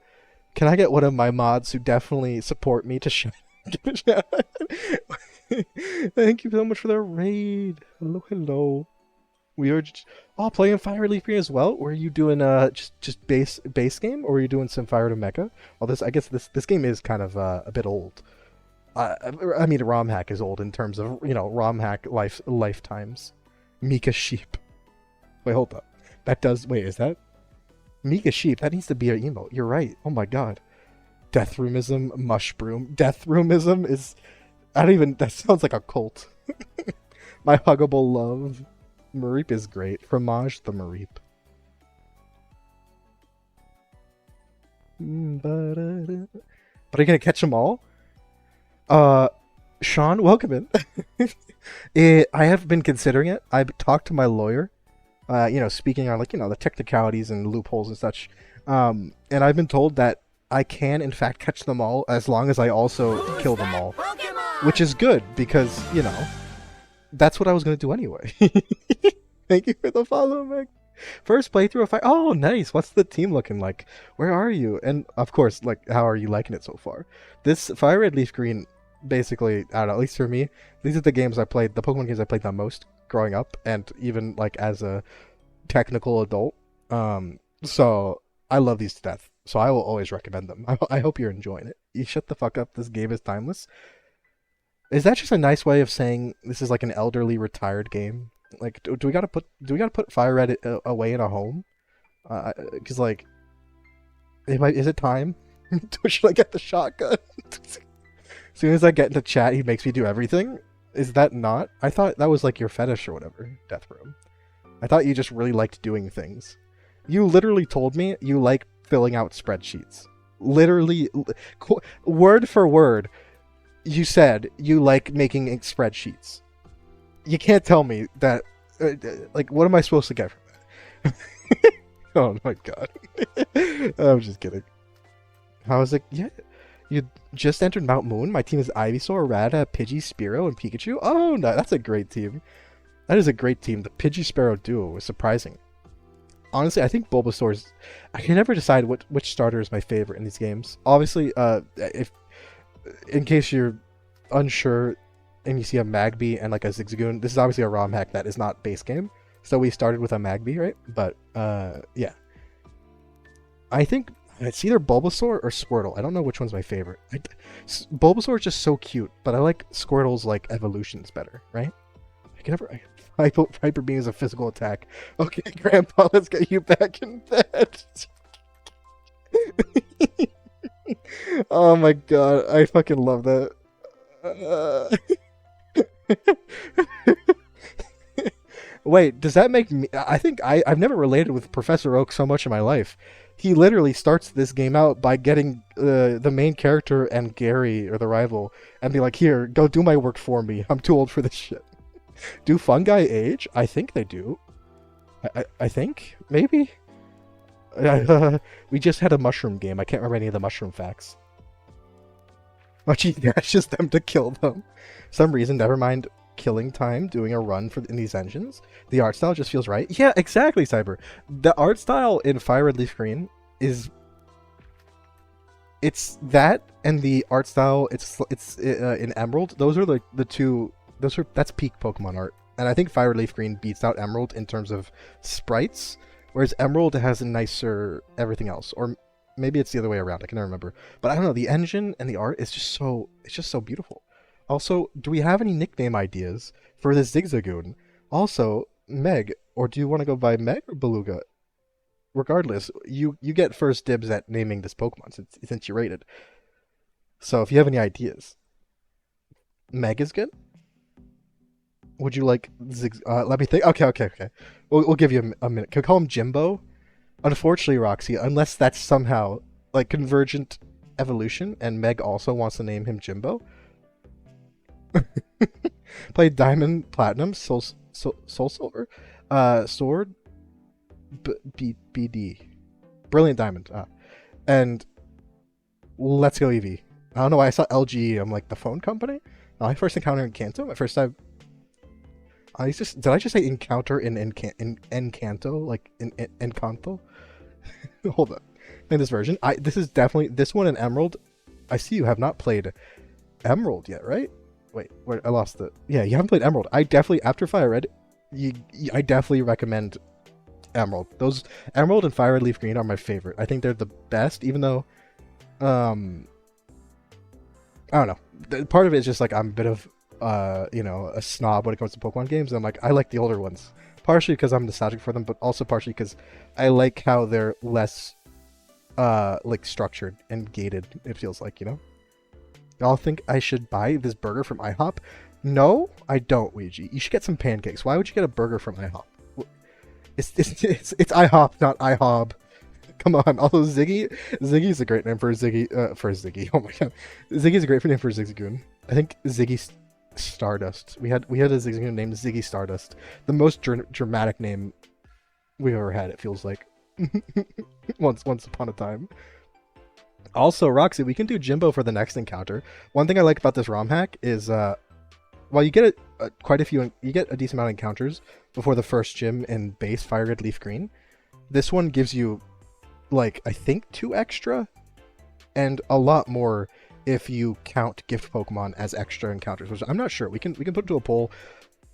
Can I get one of my mods who definitely support me to give a shout out? Thank you so much for the raid. Hello. We are just playing Fire Leaf Green as well. Were you doing just base game, or were you doing some Fire to Mecha? Well, I guess this game is kind of a bit old. I mean, ROM hack is old in terms of, you know, ROM hack lifetimes. Mika Sheep. Wait, hold up. Wait, is that Mika Sheep? That needs to be an emote. You're right. Oh my god. Deathroomism, Mushroom. Deathroomism is... that sounds like a cult. My huggable love. Mareep is great. Fromage the Mareep. But are you gonna catch them all? Sean, welcome in. I have been considering it. I've talked to my lawyer, you know, speaking on, like, you know, the technicalities and loopholes and such. And I've been told that I can, in fact, catch them all as long as I also kill them all. Which is good, because, you know, that's what I was going to do anyway. Thank you for the follow, Meg. First playthrough of Fire... Oh, nice. What's the team looking like? Where are you? And, of course, like, how are you liking it so far? This Fire Red Leaf Green, basically, I don't know, at least for me, these are the games I played, the Pokemon games I played the most growing up, and even, like, as a technical adult. So, I love these to death. So I will always recommend them. I hope you're enjoying it. You shut the fuck up. This game is timeless. Is that just a nice way of saying this is like an elderly retired game? Like, do we gotta put Fire Red away in a home? Because like, is it time? Should I get the shotgun? As soon as I get into chat, he makes me do everything. Is that not? I thought that was like your fetish or whatever, Deathroom. I thought you just really liked doing things. You literally told me you like filling out spreadsheets. Literally, word for word. You said you like making spreadsheets. You can't tell me that. Like, what am I supposed to get from that? Oh my god. I'm just kidding. How is it? Yeah. You just entered Mount Moon. My team is Ivysaur, Rada, Pidgey, Spearow, and Pikachu. Oh, no, that's a great team. That is a great team. The Pidgey-Spearow duo was surprising. Honestly, I think Bulbasaur's... I can never decide which starter is my favorite in these games. Obviously, if in case you're unsure, and you see a Magby and like a Zigzagoon. This is obviously a ROM hack that is not base game. So we started with a Magby, right? But yeah. I think it's either Bulbasaur or Squirtle. I don't know which one's my favorite. Bulbasaur is just so cute, but I like Squirtle's like evolutions better, right? I can never. Hyper Beam is a physical attack. Okay, Grandpa, let's get you back in bed. Oh my god, I fucking love that. Wait, does that make me... I think I've never related with Professor Oak so much in my life. He literally starts this game out by getting the main character and Gary, or the rival, and be like, here, go do my work for me. I'm too old for this shit. Do fungi age? I think they do. I think? Maybe? We just had a mushroom game. I can't remember any of the mushroom facts. Much dashes them to kill them. For some reason, never mind killing time, doing a run in these engines. The art style just feels right. Yeah, exactly, Cyber. The art style in Fire Red Leaf Green is... It's that, and the art style, it's in Emerald. Those are the two... That's peak Pokemon art. And I think Fire Red Leaf Green beats out Emerald in terms of sprites, whereas Emerald has a nicer everything else. Or maybe it's the other way around. I can never remember. But I don't know. The engine and the art is just so... It's just so beautiful. Also, do we have any nickname ideas for this Zigzagoon? Also, Meg, or do you want to go by Meg or Beluga? Regardless, you get first dibs at naming this Pokemon since you rated. So if you have any ideas. Meg is good? Would you like let me think. Okay. We'll give you a minute. Can we call him Jimbo? Unfortunately, Roxy, unless that's somehow like convergent evolution, and Meg also wants to name him Jimbo. Played Diamond, Platinum, Soul Silver, Sword, BD, Brilliant Diamond, and Let's Go Eevee. I don't know why I saw LG. I'm like the phone company. I first encountered in Kanto. My first time. Did I just say encounter in Encanto? Like in Encanto? Hold up. In this version, this is definitely this one in Emerald. I see you have not played Emerald yet, right? Wait, I lost it. Yeah, you haven't played Emerald. I definitely, after Fire Red, I definitely recommend Emerald. Those Emerald and Fire Red Leaf Green are my favorite. I think they're the best, even though, I don't know. Part of it is just like I'm a bit of, a snob when it comes to Pokemon games. And I'm like, I like the older ones. Partially because I'm nostalgic for them, but also partially because I like how they're less, like structured and gated. It feels like, Y'all think I should buy this burger from IHOP? No, I don't, Ouija. You should get some pancakes. Why would you get a burger from IHOP? It's IHOP, not IHOB. Come on. Also, Ziggy's a great name for Ziggy. Oh my god, Ziggy's a great name for Zigzagoon. I think Ziggy Stardust. We had a Zigzagoon named Ziggy Stardust. The most dramatic name we've ever had. It feels like once upon a time. Also, Roxy, we can do Jimbo for the next encounter. One thing I like about this ROM hack is, while you get you get a decent amount of encounters before the first gym in base Fire Red Leaf Green. This one gives you, like, I think 2 extra, and a lot more if you count gift Pokemon as extra encounters, which I'm not sure. We can put it to a poll,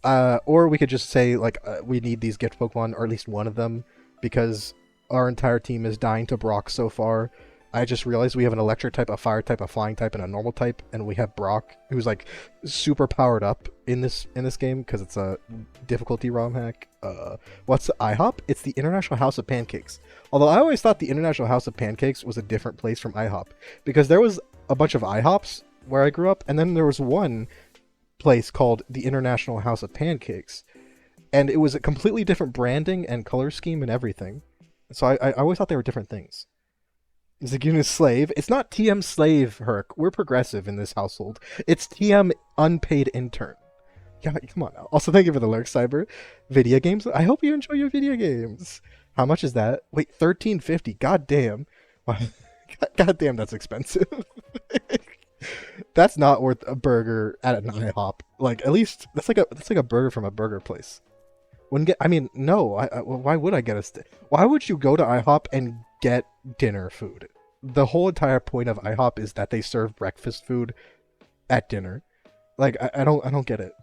or we could just say like we need these gift Pokemon, or at least one of them, because our entire team is dying to Brock so far. I just realized we have an electric type, a fire type, a flying type, and a normal type, and we have Brock, who's like super powered up in this game because it's a difficulty ROM hack. What's IHOP? It's the International House of Pancakes. Although I always thought the International House of Pancakes was a different place from IHOP, because there was a bunch of IHOPs where I grew up, and then there was one place called the International House of Pancakes, and it was a completely different branding and color scheme and everything. So I always thought they were different things. Zigzagoon is slave. It's not TM slave, Herc. We're progressive in this household. It's TM unpaid intern. Yeah, come on now. Also, thank you for the lurk, Cyber. Video games? I hope you enjoy your video games. How much is that? Wait, $13.50. God damn. God damn, that's expensive. That's not worth a burger at an IHOP. Like, at least that's like a burger from a burger place. Why would I get why would you go to IHOP and get dinner food? The whole entire point of IHOP is that they serve breakfast food at dinner. Like I don't get it.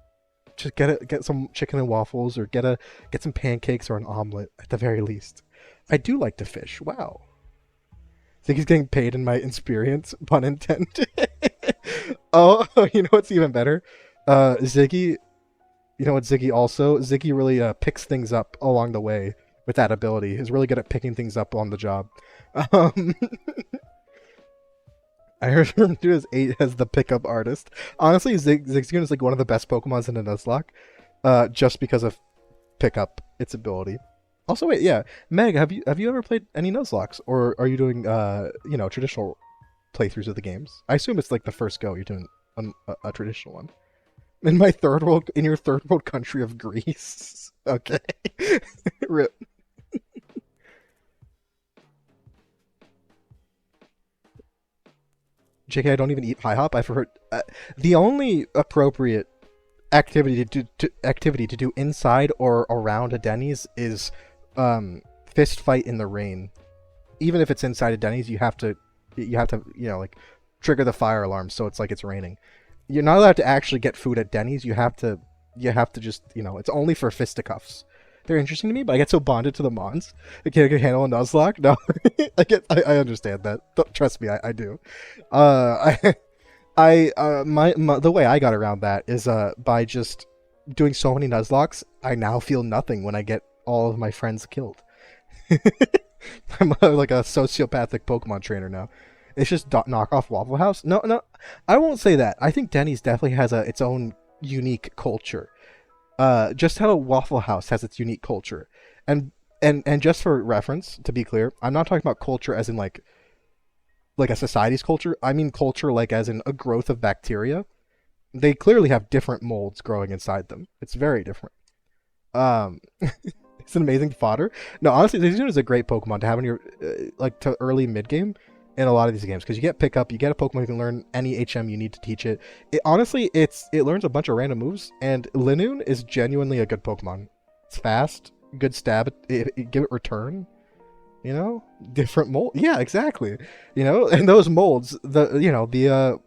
Just get some chicken and waffles, or get some pancakes or an omelet at the very least. I do like to fish. Wow. I think he's getting paid in my experience, pun intended. Oh, you know what's even better? Ziggy. You know what Ziggy also? Ziggy really picks things up along the way with that ability. He's really good at picking things up on the job. Um, I heard him do his 8 as the pickup artist. Honestly, Zigzagoon is like one of the best Pokemons in the Nuzlocke, just because of pickup its ability. Also, wait, yeah, Meg, have you ever played any Nuzlocks, or are you doing traditional playthroughs of the games? I assume it's like the first go. You're doing a traditional one. In your third world country of Greece. Okay. Rip. JK, I don't even eat high hop. I've heard the only appropriate activity to do inside or around a Denny's is fist fight in the rain. Even if it's inside a Denny's, you have to like trigger the fire alarm so it's like it's raining. You're not allowed to actually get food at Denny's. You have to just it's only for fisticuffs. They're interesting to me, but I get so bonded to the Mons. I can handle a Nuzlocke. No, I understand that. Trust me, I do. I my the way I got around that is by just doing so many Nuzlocks. I now feel nothing when I get all of my friends killed. I'm like a sociopathic Pokemon trainer now. It's just knock off Waffle House. No, no, I won't say that. I think Denny's definitely has its own unique culture. Just how Waffle House has its unique culture, and and just for reference, to be clear, I'm not talking about culture as in like a society's culture. I mean culture like as in a growth of bacteria. They clearly have different molds growing inside them. It's very different. It's an amazing fodder. No, honestly, Zigzagoon is a great Pokemon to have in your like to early mid game in a lot of these games because you get pickup, you get a Pokemon who can learn any HM you need to teach it. Honestly, it learns a bunch of random moves, and Linoon is genuinely a good Pokemon. It's fast, good stab, give it return. Different mold. Yeah, exactly. And those molds, the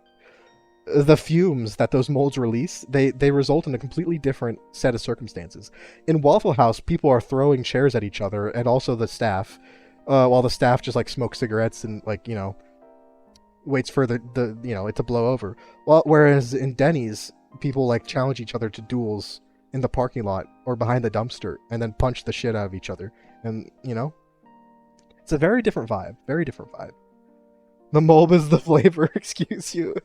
fumes that those molds release, they result in a completely different set of circumstances. In Waffle House, people are throwing chairs at each other, and also the staff, while the staff just like smokes cigarettes and waits for the it to blow over. Whereas in Denny's, people like challenge each other to duels in the parking lot or behind the dumpster, and then punch the shit out of each other. And it's a very different vibe. Very different vibe. The bulb is the flavor. Excuse you.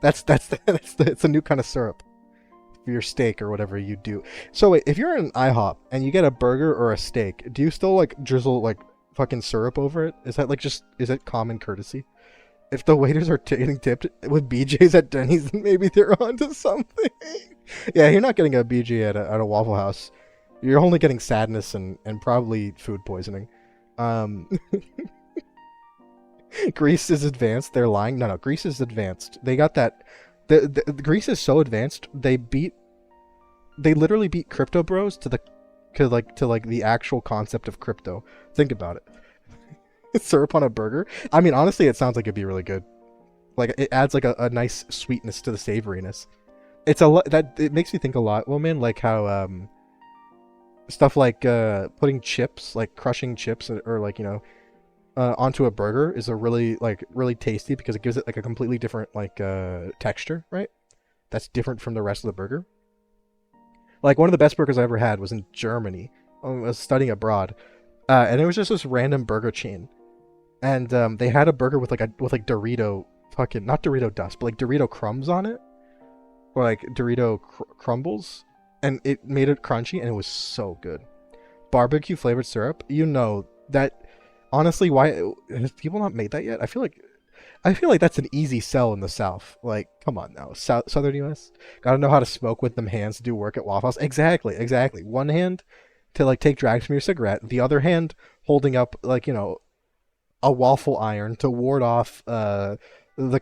It's a new kind of syrup for your steak or whatever you do. So wait, if you're in IHOP and you get a burger or a steak, do you still like drizzle like fucking syrup over it? Is that is it common courtesy? If the waiters are getting tipped with BJ's at Denny's, then maybe they're onto something. Yeah, you're not getting a BJ at a Waffle House. You're only getting sadness and probably food poisoning. Um, Greece is advanced. They're lying. No, Greece is advanced. They got that. The Greece is so advanced. They literally beat Crypto Bros to the actual concept of crypto. Think about it. Syrup on a burger. I mean, honestly, it sounds like it'd be really good. Like it adds like a nice sweetness to the savoriness. It's a lot that it makes me think a lot, woman, like how stuff like putting chips, like crushing chips, or onto a burger is a really tasty because it gives it like a completely different texture, right? That's different from the rest of the burger. Like one of the best burgers I ever had was in Germany. I was studying abroad, and it was just this random burger chain, and they had a burger with Dorito fucking not Dorito dust, but like Dorito crumbs on it, or like Dorito crumbles, and it made it crunchy, and it was so good. Barbecue flavored syrup, that. Honestly, why have people not made that yet? I feel like that's an easy sell in the South. Like, come on now, Southern U.S. Gotta know how to smoke with them hands to do work at Waffle House. Exactly. One hand to like take drags from your cigarette, the other hand holding up a waffle iron to ward off the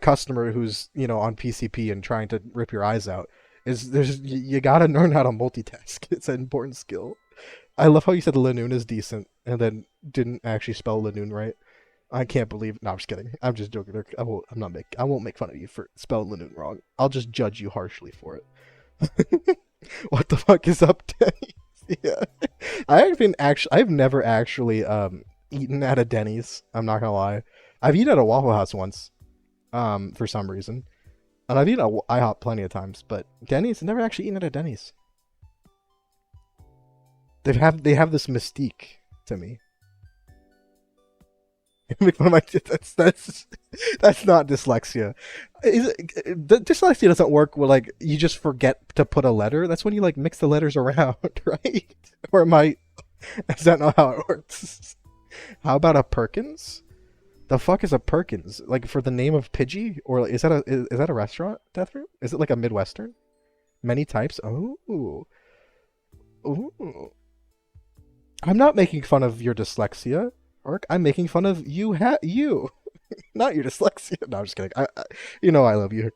customer who's on PCP and trying to rip your eyes out. You gotta learn how to multitask. It's an important skill. I love how you said Lanoon is decent and then didn't actually spell Lanoon right. I can't believe. No, I'm just kidding. I'm just joking. I won't make fun of you for spelling Lanoon wrong. I'll just judge you harshly for it. What the fuck is up, Denny's? Yeah, I've never actually eaten at a Denny's. I'm not gonna lie. I've eaten at a Waffle House once, for some reason, and I've eaten at IHOP plenty of times. But Denny's, I've never actually eaten at a Denny's. They have this mystique to me. Make fun of my that's not dyslexia. The dyslexia doesn't work where like you just forget to put a letter. That's when you like mix the letters around, right? Or am I? Is that not how it works? How about a Perkins? The fuck is a Perkins? Like for the name of Pidgey, or like, is that a restaurant? Deathroot? Is it like a Midwestern? Many types. Oh, ooh. I'm not making fun of your dyslexia. Orc, I'm making fun of you, you, not your dyslexia. No, I'm just kidding. You know I love you.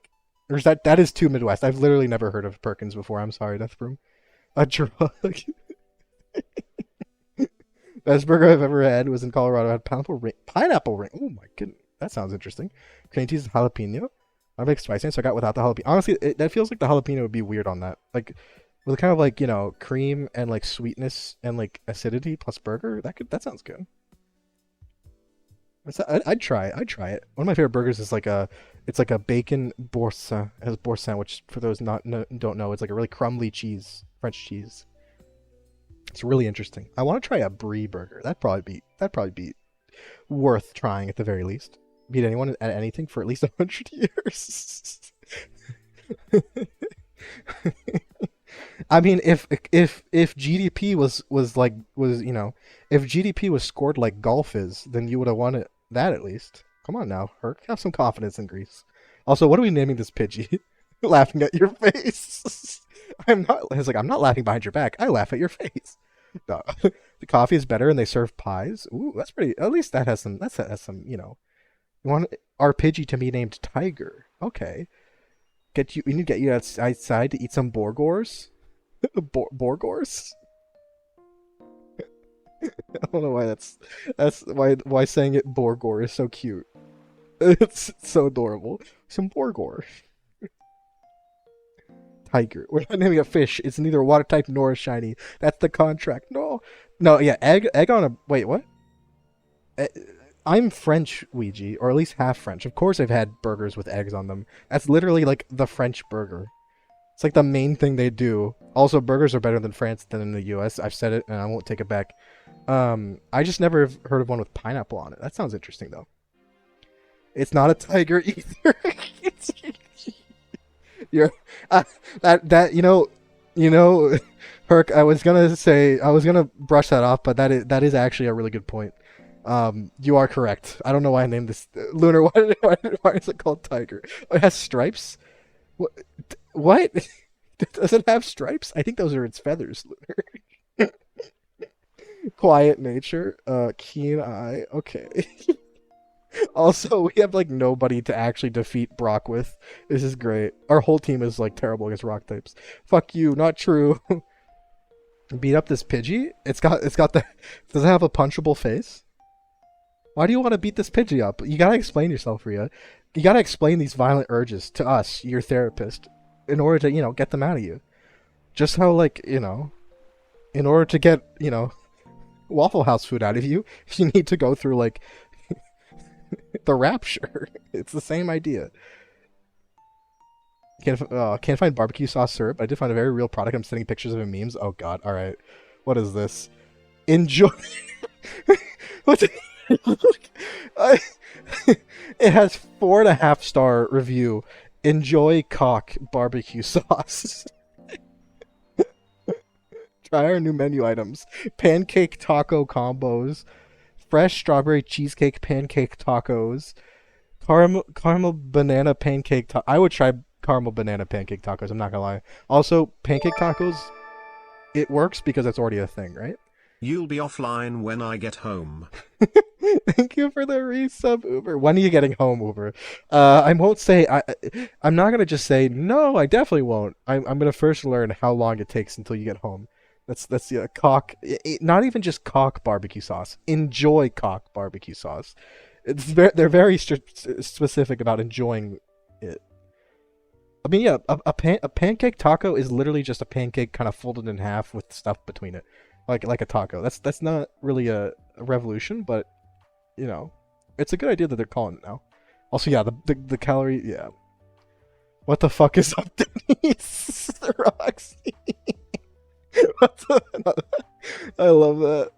Or is that is too Midwest. I've literally never heard of Perkins before. I'm sorry, Deathbroom. A drug. Best burger I've ever had was in Colorado. I had pineapple ring. Oh my goodness, that sounds interesting. Cream cheese and jalapeno. I make spicy, so I got without the jalapeno. Honestly, that feels like the jalapeno would be weird on that. Like with kind of like cream and like sweetness and like acidity plus burger. That sounds good. I'd try it. One of my favorite burgers is it's like a bacon boursin. It has boursin, which for those don't know, it's like a really crumbly cheese, French cheese. It's really interesting. I want to try a brie burger. That'd probably be worth trying at the very least. Beat anyone at anything for at least 100 years. I mean, if GDP was if GDP was scored like golf is, then you would have won it that at least. Come on now, Herc, have some confidence in Greece. Also, what are we naming this Pidgey? Laughing at your face. I'm not. It's like I'm not laughing behind your back. I laugh at your face. No. The coffee is better, and they serve pies. Ooh, that's pretty. At least that has some. That has some. You want our Pidgey to be named Tiger? Okay. We need to get you outside to eat some Borgors. Borgors. I don't know why that's why saying it Borgor is so cute. It's so adorable. Some Borgor. Tiger. We're not naming a fish. It's neither a water type nor a shiny. That's the contract. No, yeah. Egg on a wait. What? I'm French, Ouija, or at least half French. Of course, I've had burgers with eggs on them. That's literally like the French burger. It's like the main thing they do. Also, burgers are better than France than in the U.S. I've said it, and I won't take it back. I just never heard of one with pineapple on it. That sounds interesting, though. It's not a tiger either. You're Herc. I was gonna brush that off, but that is actually a really good point. You are correct. I don't know why I named this Lunar. Why is it called Tiger? Oh, it has stripes. What? Does it have stripes? I think those are its feathers, Lunar. Quiet nature, keen eye. Okay. Also, we have like nobody to actually defeat Brock with. This is great. Our whole team is like terrible against rock types. Fuck you. Not true. Beat up this Pidgey. It's got the. Does it have a punchable face? Why do you want to beat this Pidgey up? You gotta explain yourself, Rhea. You gotta explain these violent urges to us, your therapist, in order to, get them out of you. Just how, in order to get, Waffle House food out of you, you need to go through, the rapture. It's the same idea. Can't find barbecue sauce syrup. I did find a very real product. I'm sending pictures of in memes. Oh, God. All right. What is this? Enjoy. What's it? It has 4.5-star review. Enjoy cock barbecue sauce. Try our new menu items: pancake taco combos, fresh strawberry cheesecake pancake tacos, caramel banana pancake. I would try caramel banana pancake tacos. I'm not gonna lie. Also, pancake tacos, it works because it's already a thing, right? You'll be offline when I get home. Thank you for the resub, Uber. When are you getting home, Uber? I won't say. I'm not gonna just say no. I definitely won't. I'm gonna first learn how long it takes until you get home. That's cock. Not even just cock barbecue sauce. Enjoy cock barbecue sauce. they're very specific about enjoying it. I mean, yeah, a pancake taco is literally just a pancake kind of folded in half with stuff between it, like a taco. That's not really a revolution, but you know, it's a good idea that they're calling it now. Also, yeah, the calorie, yeah. What the fuck is up, Denise? Roxy. I love that.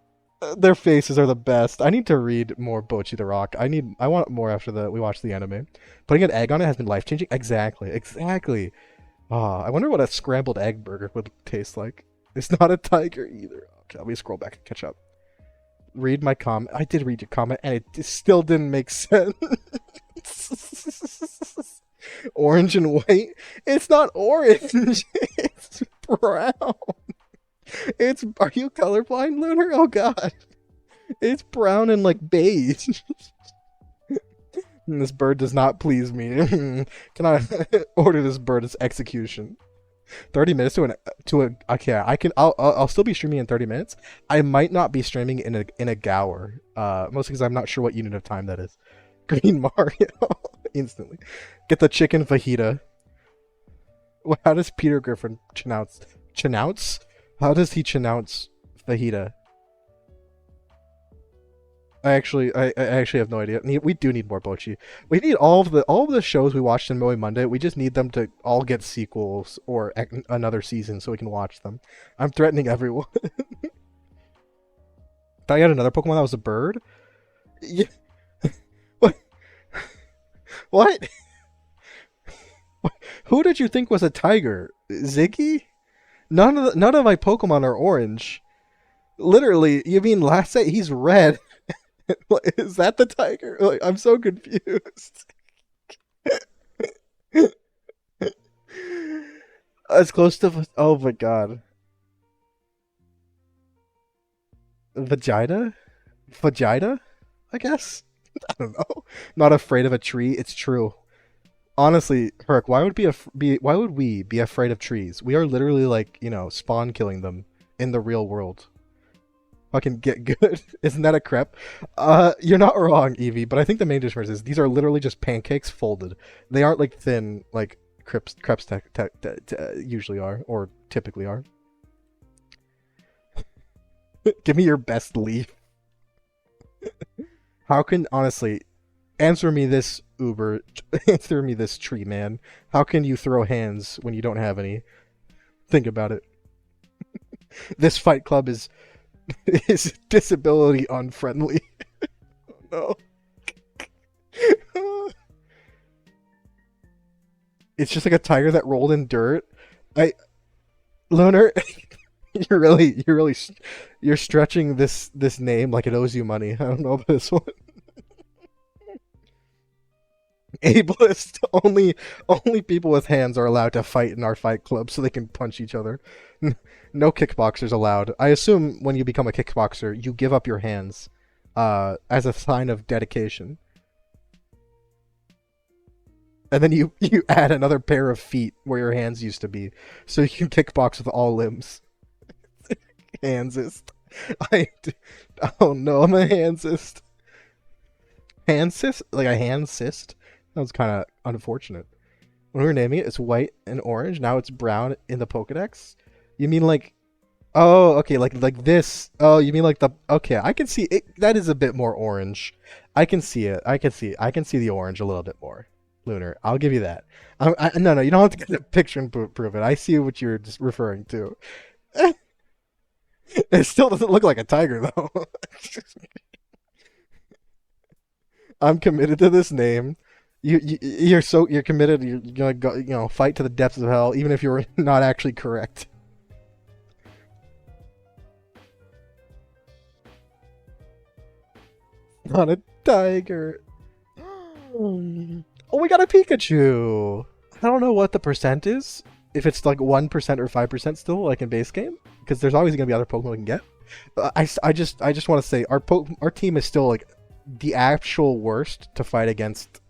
Their faces are the best. I need to read more Bochi the Rock. I want more after we watch the anime. Putting an egg on it has been life changing. Exactly, exactly. Ah, I wonder what a scrambled egg burger would taste like. It's not a tiger either. Okay, let me scroll back and catch up. Read my comment. I did read your comment, and it still didn't make sense. Orange and white. It's not orange. It's brown. It's. Are you colorblind, Lunar? Oh god. It's brown and like beige. This bird does not please me. Can I order this bird as execution? 30 minutes to a okay, I'll still be streaming in 30 minutes. I might not be streaming in a gour. Mostly because I'm not sure what unit of time that is. Green Mario instantly. Get the chicken fajita. How does Peter Griffin chinounce? How does he chinounce fajita? I actually have no idea. We do need more Bochi. We need all of the shows we watched in Moe Monday. We just need them to all get sequels or another season so we can watch them. I'm threatening everyone. Thought you had another Pokemon that was a bird? Yeah. What? What? Who did you think was a tiger? Ziggy? None of my Pokemon are orange. Literally, you mean Lassette? He's red. Is that the tiger? Like, I'm so confused. As close to. Oh my god. Vagina? Vagina? I guess? I don't know. Not afraid of a tree. It's true. Honestly, Herc, why would we be afraid of trees? We are literally like, spawn killing them in the real world. Fucking get good. Isn't that a crepe? You're not wrong, Evie, but I think the main difference is these are literally just pancakes folded. They aren't like thin like crepes usually are, or typically are. Give me your best leaf. How can, honestly, answer me this Uber, answer me this tree man. How can you throw hands when you don't have any? Think about it. This fight club is disability unfriendly. Oh, no. It's just like a tiger that rolled in dirt. Lunar, you're stretching this name like it owes you money. I don't know about this one. Ableist. Only people with hands are allowed to fight in our fight club so they can punch each other. No kickboxers allowed. I assume when you become a kickboxer, you give up your hands as a sign of dedication. And then you add another pair of feet where your hands used to be, so you can kickbox with all limbs. Handsist. Oh no, I'm a handsist. Handsist? Like a handsist? That was kind of unfortunate. When we were naming it, it's white and orange. Now it's brown in the Pokedex. You mean like, oh, okay, like this. Oh, you mean like the, okay, I can see it. That is a bit more orange. I can see it. I can see the orange a little bit more. Lunar, I'll give you that. No, you don't have to get a picture and prove it. I see what you're just referring to. It still doesn't look like a tiger though. I'm committed to this name. You're committed. You're gonna go, fight to the depths of hell, even if you're not actually correct. Not a tiger. Oh, we got a Pikachu. I don't know what the percent is. If it's like 1% or 5% still, like in base game, because there's always gonna be other Pokemon we can get. I just want to say our team is still like the actual worst to fight against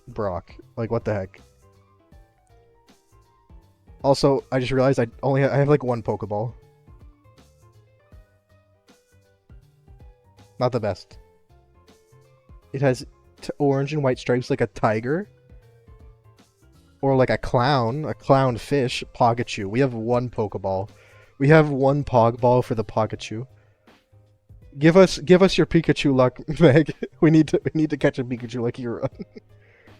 Brock. Like, what the heck? Also, I just realized I have like one Pokeball. Not the best. It has orange and white stripes like a tiger. Or like a clown fish, Pikachu. We have one Pokeball. We have one Pogball for the Pikachu. Give us your Pikachu luck, Meg. We need to catch a Pikachu like you run.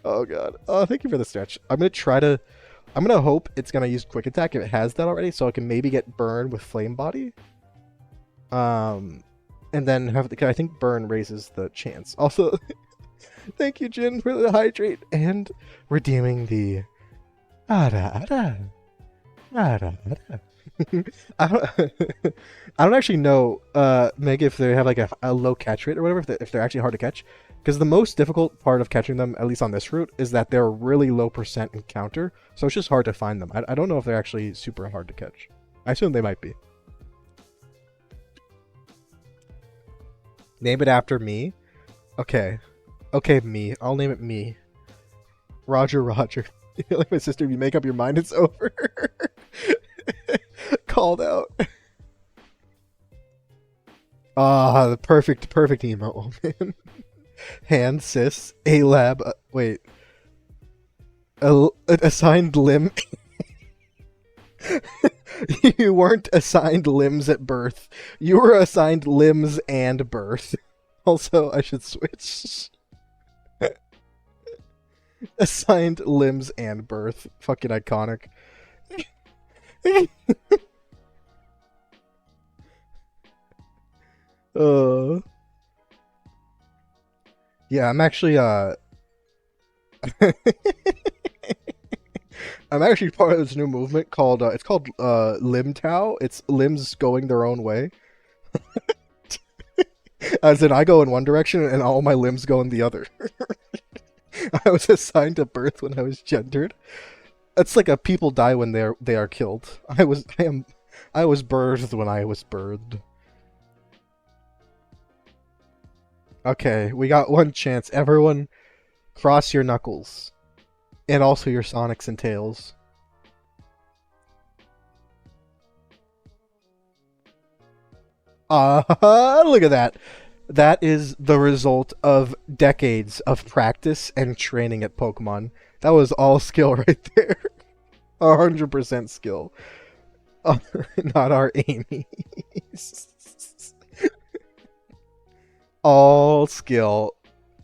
Oh god. Oh, thank you for the stretch. I'm gonna hope it's gonna use Quick Attack if it has that already, so I can maybe get Burn with Flame Body. And then I think Burn raises the chance. Also, thank you, Jin, for the hydrate and redeeming the Ada, ada, ada, ada. I don't, I don't actually know, Meg, if they have like a low catch rate or whatever, if they're actually hard to catch. Because the most difficult part of catching them, at least on this route, is that they're really low percent encounter, so it's just hard to find them. I don't know if they're actually super hard to catch. I assume they might be. Name it after me? Okay. Okay, me. I'll name it me. Roger, Roger. Like my sister, if you make up your mind, it's over. Called out. Ah, the perfect emo. Oh, man. Hand, sis, A-lab, wait. Assigned limb. You weren't assigned limbs at birth. You were assigned limbs and birth. Also, I should switch. Assigned limbs and birth. Fucking iconic. Yeah, I'm actually I'm actually part of this new movement called it's called Limb Tao. It's limbs going their own way. As in, I go in one direction and all my limbs go in the other. I was assigned to birth when I was gendered. It's like a people die when they are killed. I was birthed when I was birthed. Okay, we got one chance. Everyone, cross your knuckles. And also your Sonics and Tails. Look at that. That is the result of decades of practice and training at Pokemon. That was all skill right there. 100% skill. Not our Amy's. All skill.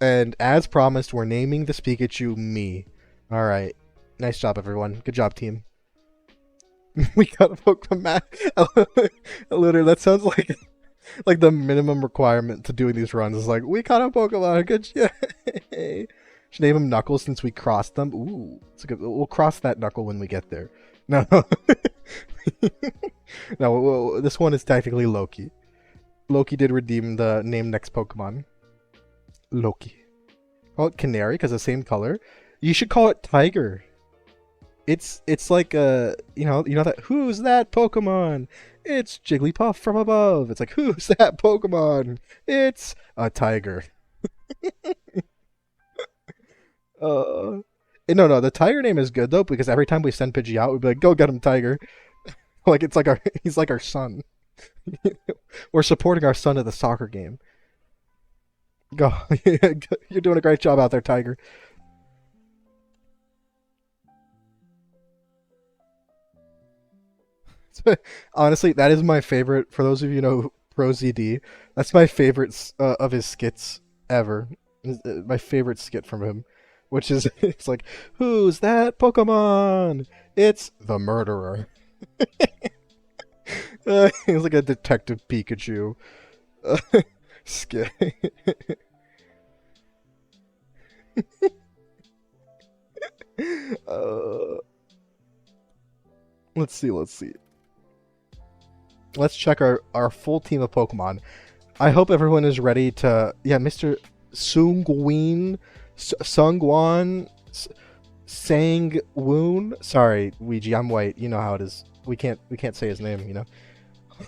And as promised, we're naming this Pikachu me. Alright. Nice job, everyone. Good job, team. We got a Pokemon match. Literally, that sounds like the minimum requirement to doing these runs is like, we caught a Pokemon. Good job. Should name him Knuckles since we crossed them. Ooh, it's a good. We'll cross that Knuckle when we get there. No. No, this one is technically Loki. Loki did redeem the name next Pokemon. Loki. Call it Canary because the same color. You should call it Tiger. It's like you know that who's that Pokemon? It's Jigglypuff from above. It's like who's that Pokemon? It's a tiger. No, the tiger name is good though because every time we send Pidgey out, we'd be like, go get him, Tiger. Like it's like he's like our son. We're supporting our son at the soccer game. Go, you're doing a great job out there, Tiger. Honestly, that is my favorite. For those of you who know Pro ZD, that's my favorite of his skits ever. My favorite skit from him, which is it's like, who's that Pokemon? It's the murderer. He's like a detective Pikachu. Skit. Let's see. Let's check our full team of Pokemon. I hope everyone is ready to... Yeah, Mr. Sungwon... Sangwoon... Sorry, Ouija, I'm white. You know how it is. We can't say his name, you know?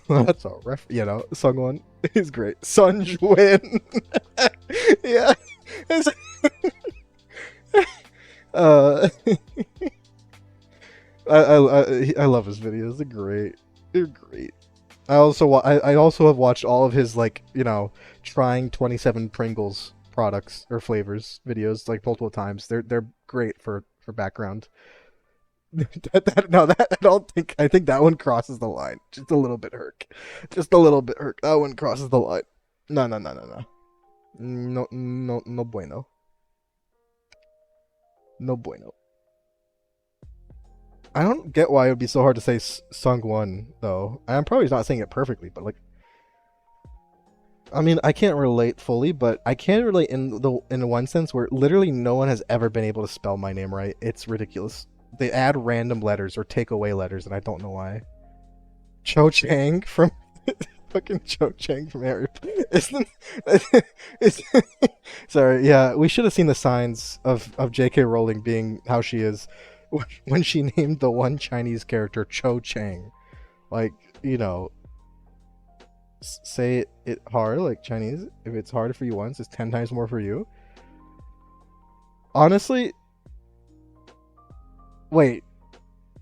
That's all ref... You know, Sungwon is great. Sunjwin! Yeah. I love his videos. They're great. They're great. I also have watched all of his, like, you know, trying 27 Pringles products or flavors videos like multiple times. They're great for background. No, that I think that one crosses the line. Just a little bit, Herc. Just a little bit, Herc. That one crosses the line. No, no, no, no, no. No, no, no bueno. No bueno. I don't get why it would be so hard to say Sung One though. I'm probably not saying it perfectly, but like, I mean, I can't relate fully, but I can relate in one sense where literally no one has ever been able to spell my name right. It's ridiculous. They add random letters or take away letters, and I don't know why. Cho Chang from fucking Cho Chang from Harry. Isn't is sorry? Yeah, we should have seen the signs of J.K. Rowling being how she is when she named the one Chinese character Cho Chang. Like, you know, say it hard like Chinese. If it's harder for you once, it's 10 times more for you. Honestly, wait.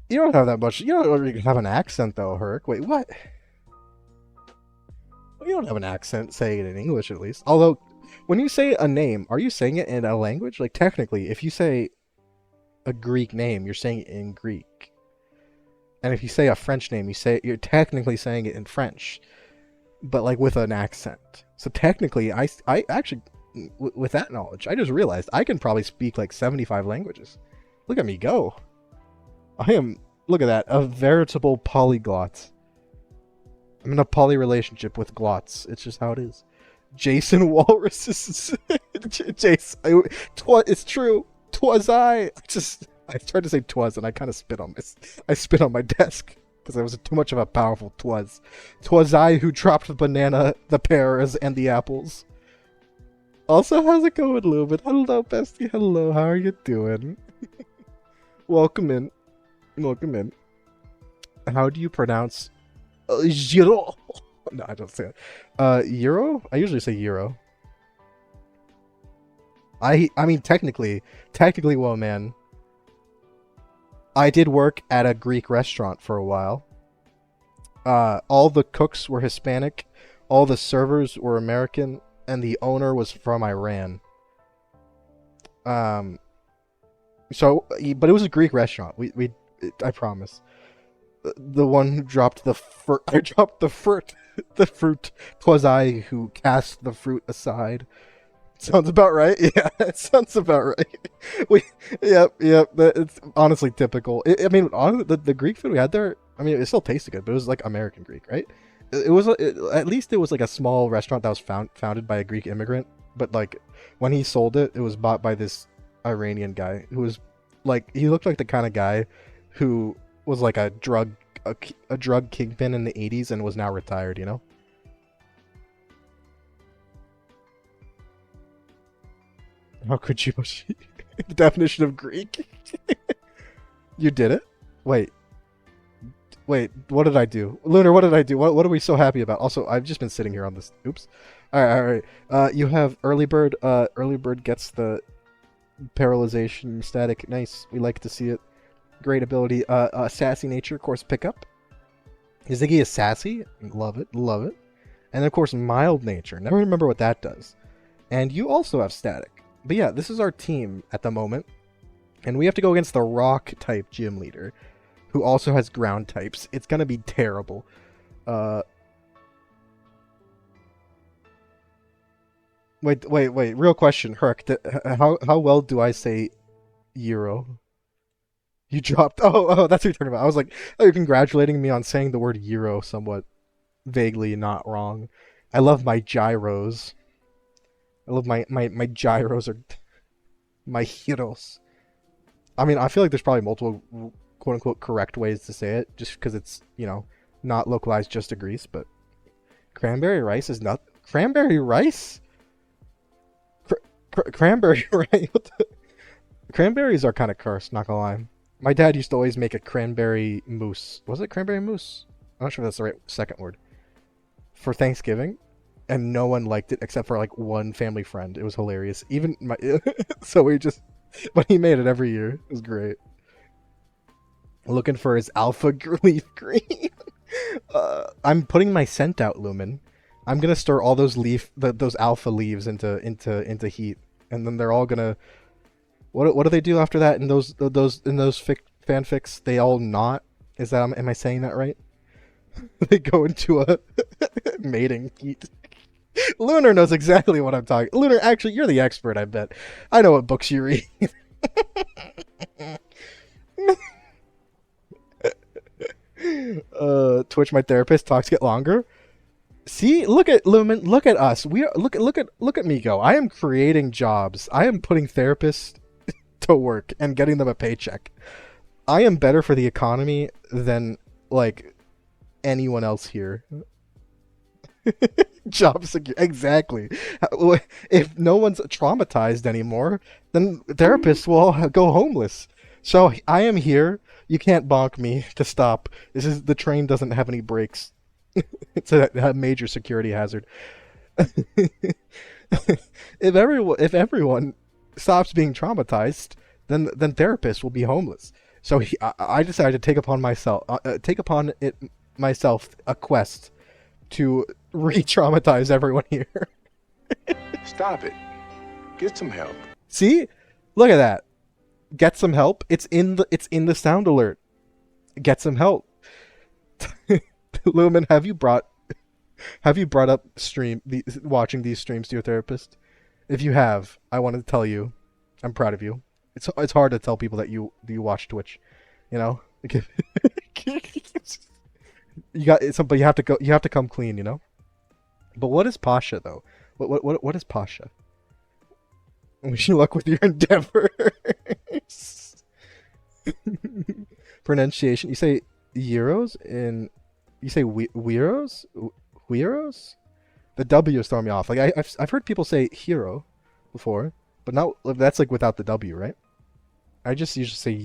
You don't have that much. You don't really have an accent though, Herc. Wait, what? You don't have an accent saying it in English at least. Although, when you say a name, are you saying it in a language? Like technically, if you say a Greek name, you're saying it in Greek. And if you say a French name, you're technically saying it in French, but like with an accent. So technically, I actually, with that knowledge, I just realized I can probably speak like 75 languages. Look at me go. I am, look at that, a veritable polyglot. I'm in a poly relationship with glots. It's just how it is. Jason Walrus is Jason. It's true. Twas I. I tried to say twas and I kind of spit on my desk because I was too much of a powerful twas. Twas I who dropped the banana, the pears, and the apples. Also, how's it going, Lubin? Hello, bestie. Hello. How are you doing? Welcome in. Welcome in. How do you pronounce Euro? No, I don't say it. Euro? I usually say Euro. I mean, technically, well, man. I did work at a Greek restaurant for a while. All the cooks were Hispanic, all the servers were American, and the owner was from Iran. So, but it was a Greek restaurant. I promise. The one who dropped the fruit. I dropped the fruit. The fruit. 'Twas I who cast the fruit aside. Sounds about right. Yeah, it sounds about right. Yep. It's honestly typical. I mean, the Greek food we had there. I mean, it still tasted good, but it was like American Greek, right? At least it was like a small restaurant that was founded by a Greek immigrant. But like, when he sold it, it was bought by this Iranian guy who was like, he looked like the kind of guy who was like a drug kingpin in the 80s and was now retired, you know? How could you? The definition of Greek? You did it? Wait, what did I do? Lunar, what did I do? What are we so happy about? Also, I've just been sitting here on this. Oops. Alright. You have early bird. Early bird gets the paralyzation static. Nice. We like to see it. Great ability. Sassy nature, of course, pickup. Ziggy is sassy. Love it. And of course, mild nature. Never remember what that does. And you also have static. But yeah, this is our team at the moment. And we have to go against the rock type gym leader, who also has ground types. It's gonna be terrible. Wait. Real question, Herc. How well do I say Euro? You dropped. Oh, that's what you're talking about. I was like, oh, you're congratulating me on saying the word Euro somewhat vaguely not wrong. I love my gyros. I love my gyros are my heroes. I mean, I feel like there's probably multiple quote unquote correct ways to say it, just because it's, you know, not localized just to Greece. But cranberry rice is not cranberry rice. Cranberry rice. Cranberries are kind of cursed. Not gonna lie. My dad used to always make a cranberry mousse. Was it cranberry mousse? I'm not sure if that's the right second word. For Thanksgiving, and no one liked it except for like one family friend. It was hilarious. Even my so we just, but he made it every year. It was great. Looking for his alpha leaf green. I'm putting my scent out, Lumen. I'm gonna stir all those those alpha leaves into heat, and then they're all gonna. What do they do after that in those fanfics? They all knot. Is that am I saying that right? They go into a mating heat. Lunar knows exactly what I'm talking. Lunar, actually, you're the expert. I bet. I know what books you read. Twitch, my therapist. Talks get longer. See, look at Lumen. Look at us. We are look at me go. I am creating jobs. I am putting therapists to work and getting them a paycheck. I am better for the economy than like anyone else here. Job secure, exactly. If no one's traumatized anymore, then therapists will all go homeless. So I am here. You can't bonk me to stop. The train doesn't have any brakes. It's a major security hazard. If everyone stops being traumatized, then therapists will be homeless. So I decided to take upon it myself a quest to re-traumatize everyone here. Stop it. Get some help. See, look at that. Get some help. It's in the sound alert. Get some help. Lumen, have you brought up watching these streams to your therapist? If you have, I want to tell you, I'm proud of you. It's hard to tell people that you watch Twitch, you know. You got some, but you have to come clean, you know. But what is Pasha though? What is Pasha? Wish you luck with your endeavors. Pronunciation. You say euros and you say weeros? Weeros? The W is throwing me off. Like I've heard people say hero before, but not that's like without the W, right? I just usually say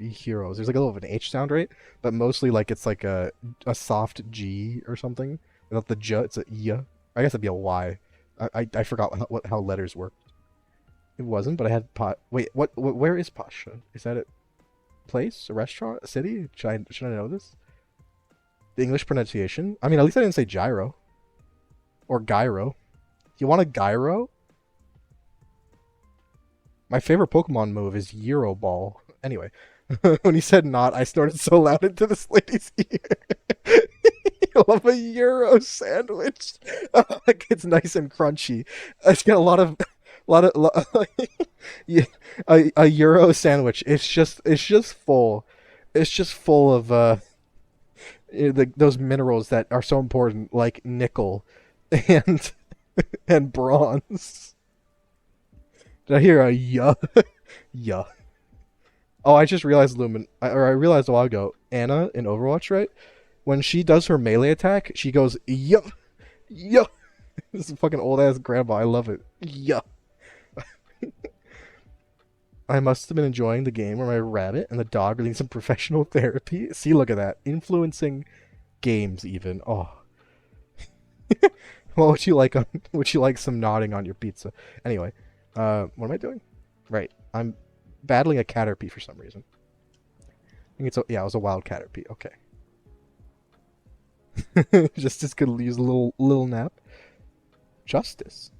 heroes. There's like a little of an H sound, right? But mostly like it's like a soft G or something. Without the J, it's a Y. I guess it'd be a Y. I forgot how letters work. It wasn't, but I had Wait, where is Pasha? Is that a place, a restaurant, a city? Should I know this? The English pronunciation. I mean, at least I didn't say gyro or gyro. You want a gyro? My favorite Pokemon move is Euro Ball. Anyway, when he said not, I snorted so loud into this lady's ear. I love a Euro sandwich. Like it's nice and crunchy. It's got a lot of yeah, a Euro sandwich. It's just full. It's just full of those minerals that are so important, like nickel and bronze. Did I hear a yeah? Yeah. Oh, I just realized, Lumen, I realized a while ago, Anna in Overwatch, right? When she does her melee attack, she goes, yeah, yeah. This is fucking old ass grandma. I love it. Yeah. I must have been enjoying the game where my rabbit and the dog are needing some professional therapy. See, look at that. Influencing games, even. Oh. What would you like would you like some nodding on your pizza? Anyway. What am I doing? Right. I'm battling a Caterpie for some reason. I think it was a wild Caterpie. Okay. Just could use a little nap. Justice.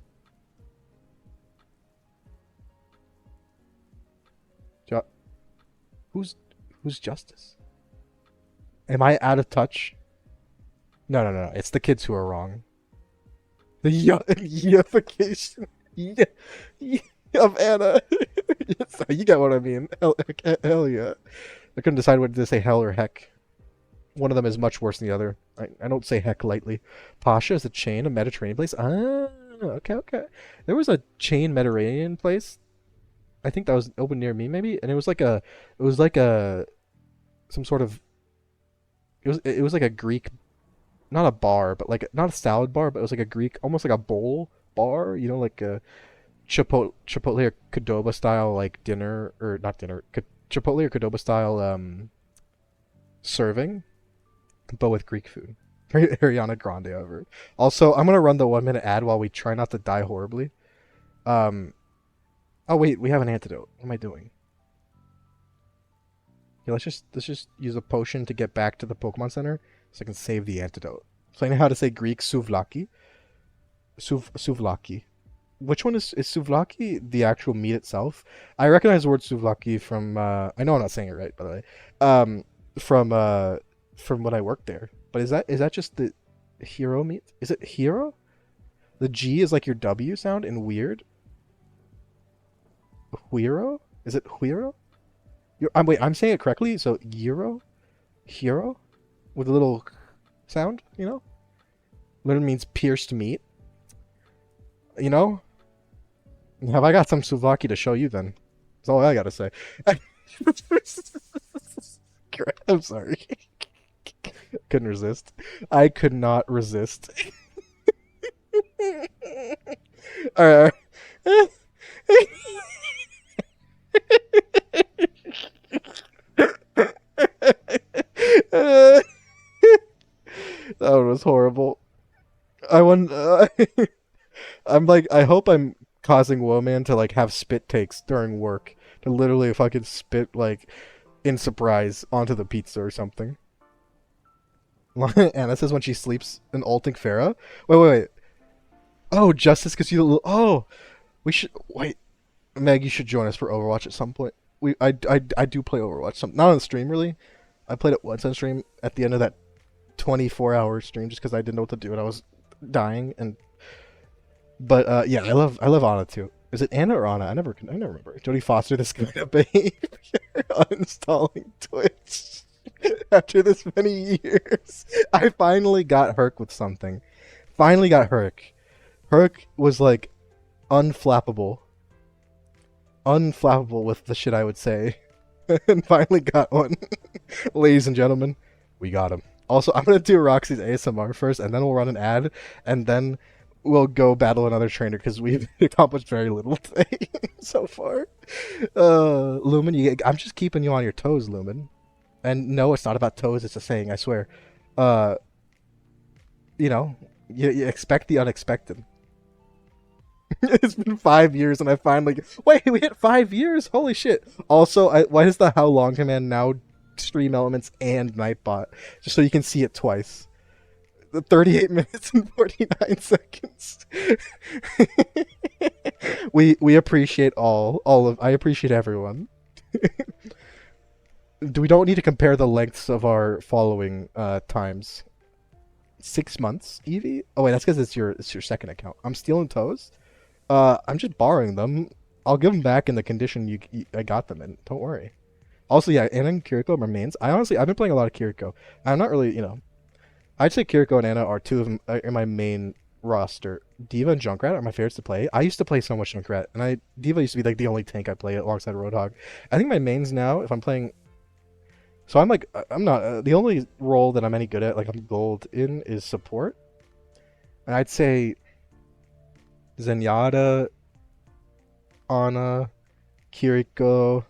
Who's Justice? Am I out of touch? No. It's the kids who are wrong. The yification. Yeah, of Anna. So you get what I mean. Hell yeah. I couldn't decide whether to say hell or heck. One of them is much worse than the other. I don't say heck lightly. Pasha is a chain, a Mediterranean place. Ah, okay. There was a chain Mediterranean place. I think that was open near me, maybe, and it was like some sort of. It was like a Greek, not a bar, but like not a salad bar, but it was like a Greek, almost like a bowl bar, you know, like a Chipotle or Qdoba style like dinner, or not dinner, Chipotle or Qdoba style serving, but with Greek food. Ariana Grande over. Also, I'm gonna run the 1 minute ad while we try not to die horribly. Oh wait, we have an antidote. What am I doing? Yeah, let's just use a potion to get back to the Pokemon Center so I can save the antidote. So I know how to say Greek souvlaki. Souvlaki. Which one is souvlaki? The actual meat itself. I recognize the word souvlaki from. I know I'm not saying it right, by the way. Um, from from when I worked there. But is that just the hero meat? Is it hero? The G is like your W sound in weird. Huiro? Is it huiro? Wait, I'm saying it correctly. So euro, hero, with a little sound. Literally means pierced meat. You know. Have I got some souvlaki to show you then? That's all I gotta say. I'm sorry. Couldn't resist. I could not resist. Alright. That one was horrible. I want. I'm like, I hope I'm causing Woman to like have spit takes during work to literally fucking spit like in surprise onto the pizza or something. Anna says when she sleeps an ulting Farah. Wait. Oh, Justice, because you. Oh, we should wait. Meg, you should join us for Overwatch at some point. I do play Overwatch. Not on stream really. I played it once on stream at the end of that 24-hour stream just because I didn't know what to do and I was dying. But yeah, I love Anna too. Is it Anna or Anna? I never remember. Jodie Foster, this kind of behavior, uninstalling Twitch after this many years. I finally got Herc with something. Finally got Herc. Herc was like unflappable with the shit I would say, and finally got one. Ladies and gentlemen, we got him. Also, I'm gonna do Roxy's ASMR first, and then we'll run an ad, and then we'll go battle another trainer because we've accomplished very little today so far. Lumen, I'm just keeping you on your toes, Lumen. And no, it's not about toes. It's a saying. I swear. Uh, you expect the unexpected. It's been 5 years, and I finally wait. We hit 5 years. Holy shit! Also, why does the how long command now stream elements and Nightbot just so you can see it twice? 38 minutes and 49 seconds. we appreciate all of. I appreciate everyone. We don't need to compare the lengths of our following times. 6 months, Evie. Oh wait, that's because it's your second account. I'm stealing toes. I'm just borrowing them. I'll give them back in the condition I got them in. Don't worry. Also, yeah, Anna and Kiriko are my mains. I've been playing a lot of Kiriko. I'm not really, I'd say Kiriko and Anna are two of them in my main roster. Diva and Junkrat are my favorites to play. I used to play so much Junkrat, and Diva used to be like the only tank I play alongside Roadhog. I think my mains now, if I'm playing, so I'm not the only role that I'm any good at. Like I'm gold in is support, and I'd say Zenyatta, Ana, Kiriko,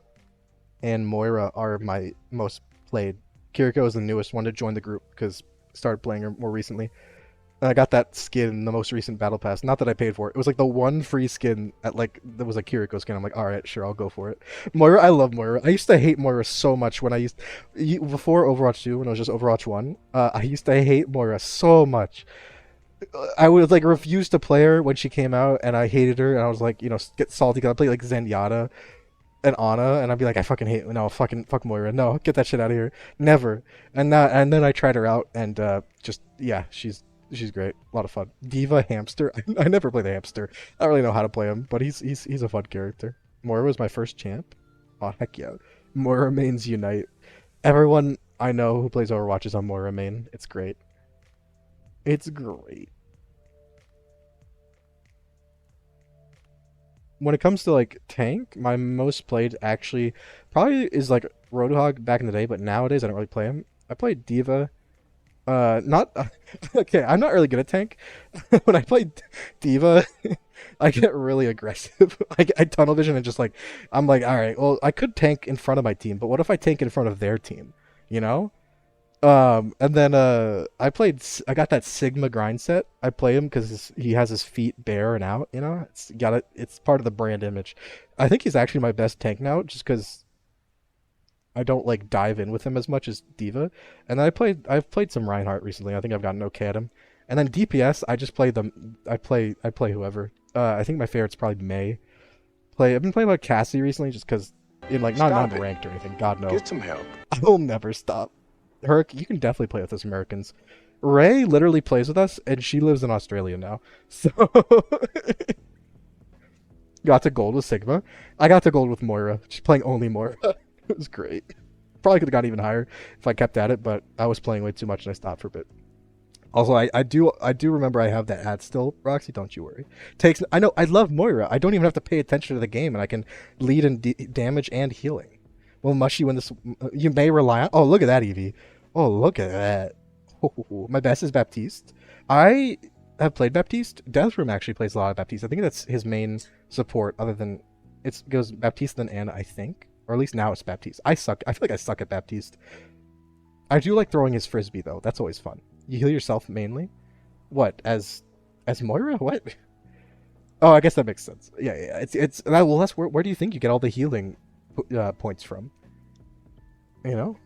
and Moira are my most played. Kiriko is the newest one to join the group because I started playing her more recently. And I got that skin in the most recent battle pass. Not that I paid for it. It was like the one free skin that was a Kiriko skin. I'm like, all right, sure, I'll go for it. Moira, I love Moira. I used to hate Moira so much when before Overwatch 2, when it was just Overwatch 1. I used to hate Moira so much. I would like refuse to play her when she came out, and I hated her, and I was like, get salty because I played like Zenyatta and Ana, and I'd be like, I fucking hate, no, fuck Moira, no, get that shit out of here, never. And then I tried her out, and yeah, she's great, a lot of fun. Diva Hamster, I never played the Hamster. I don't really know how to play him, but he's a fun character. Moira was my first champ. Oh heck yeah, Moira mains unite. Everyone I know who plays Overwatch is on Moira main. It's great. It's great. When it comes to like tank, my most played actually probably is like Roadhog back in the day, but nowadays I don't really play him. I played Diva. Not okay. I'm not really good at tank. When I play Diva, I get really aggressive. I tunnel vision and just like I'm like, all right, well, I could tank in front of my team, but what if I tank in front of their team? You know? And then I got that Sigma grind set. I play him because he has his feet bare and out. It's part of the brand image. I think he's actually my best tank now, just because I don't like dive in with him as much as Diva. And then I've played some Reinhardt recently. I think I've gotten okay at him. And then DPS, I just play them. I play whoever. I think my favorite's probably May. I've been playing like Cassie recently, just because in like not Stop it. ranked or anything. God no. Get some help. I will never stop. Herc, you can definitely play with us Americans. Ray literally plays with us, and she lives in Australia now. So got to gold with Sigma. I got to gold with Moira. She's playing only Moira. It was great. Probably could have got even higher if I kept at it, but I was playing way too much and I stopped for a bit. Also, I do remember I have that ad still, Roxy. Don't you worry. I know I love Moira. I don't even have to pay attention to the game, and I can lead in damage and healing. Will Mushy win this? You may rely on. Oh, look at that, Evie. Oh, look at that. Oh, my best is Baptiste. I have played Baptiste. Deathroom actually plays a lot of Baptiste. I think that's his main support. Other than it goes Baptiste then Anna, I think, or at least now it's Baptiste. I suck. I feel like I suck at Baptiste. I do like throwing his frisbee though. That's always fun. You heal yourself mainly? What, as Moira? What? Oh, I guess that makes sense. Yeah. It's well. That's where do you think you get all the healing points from? You know,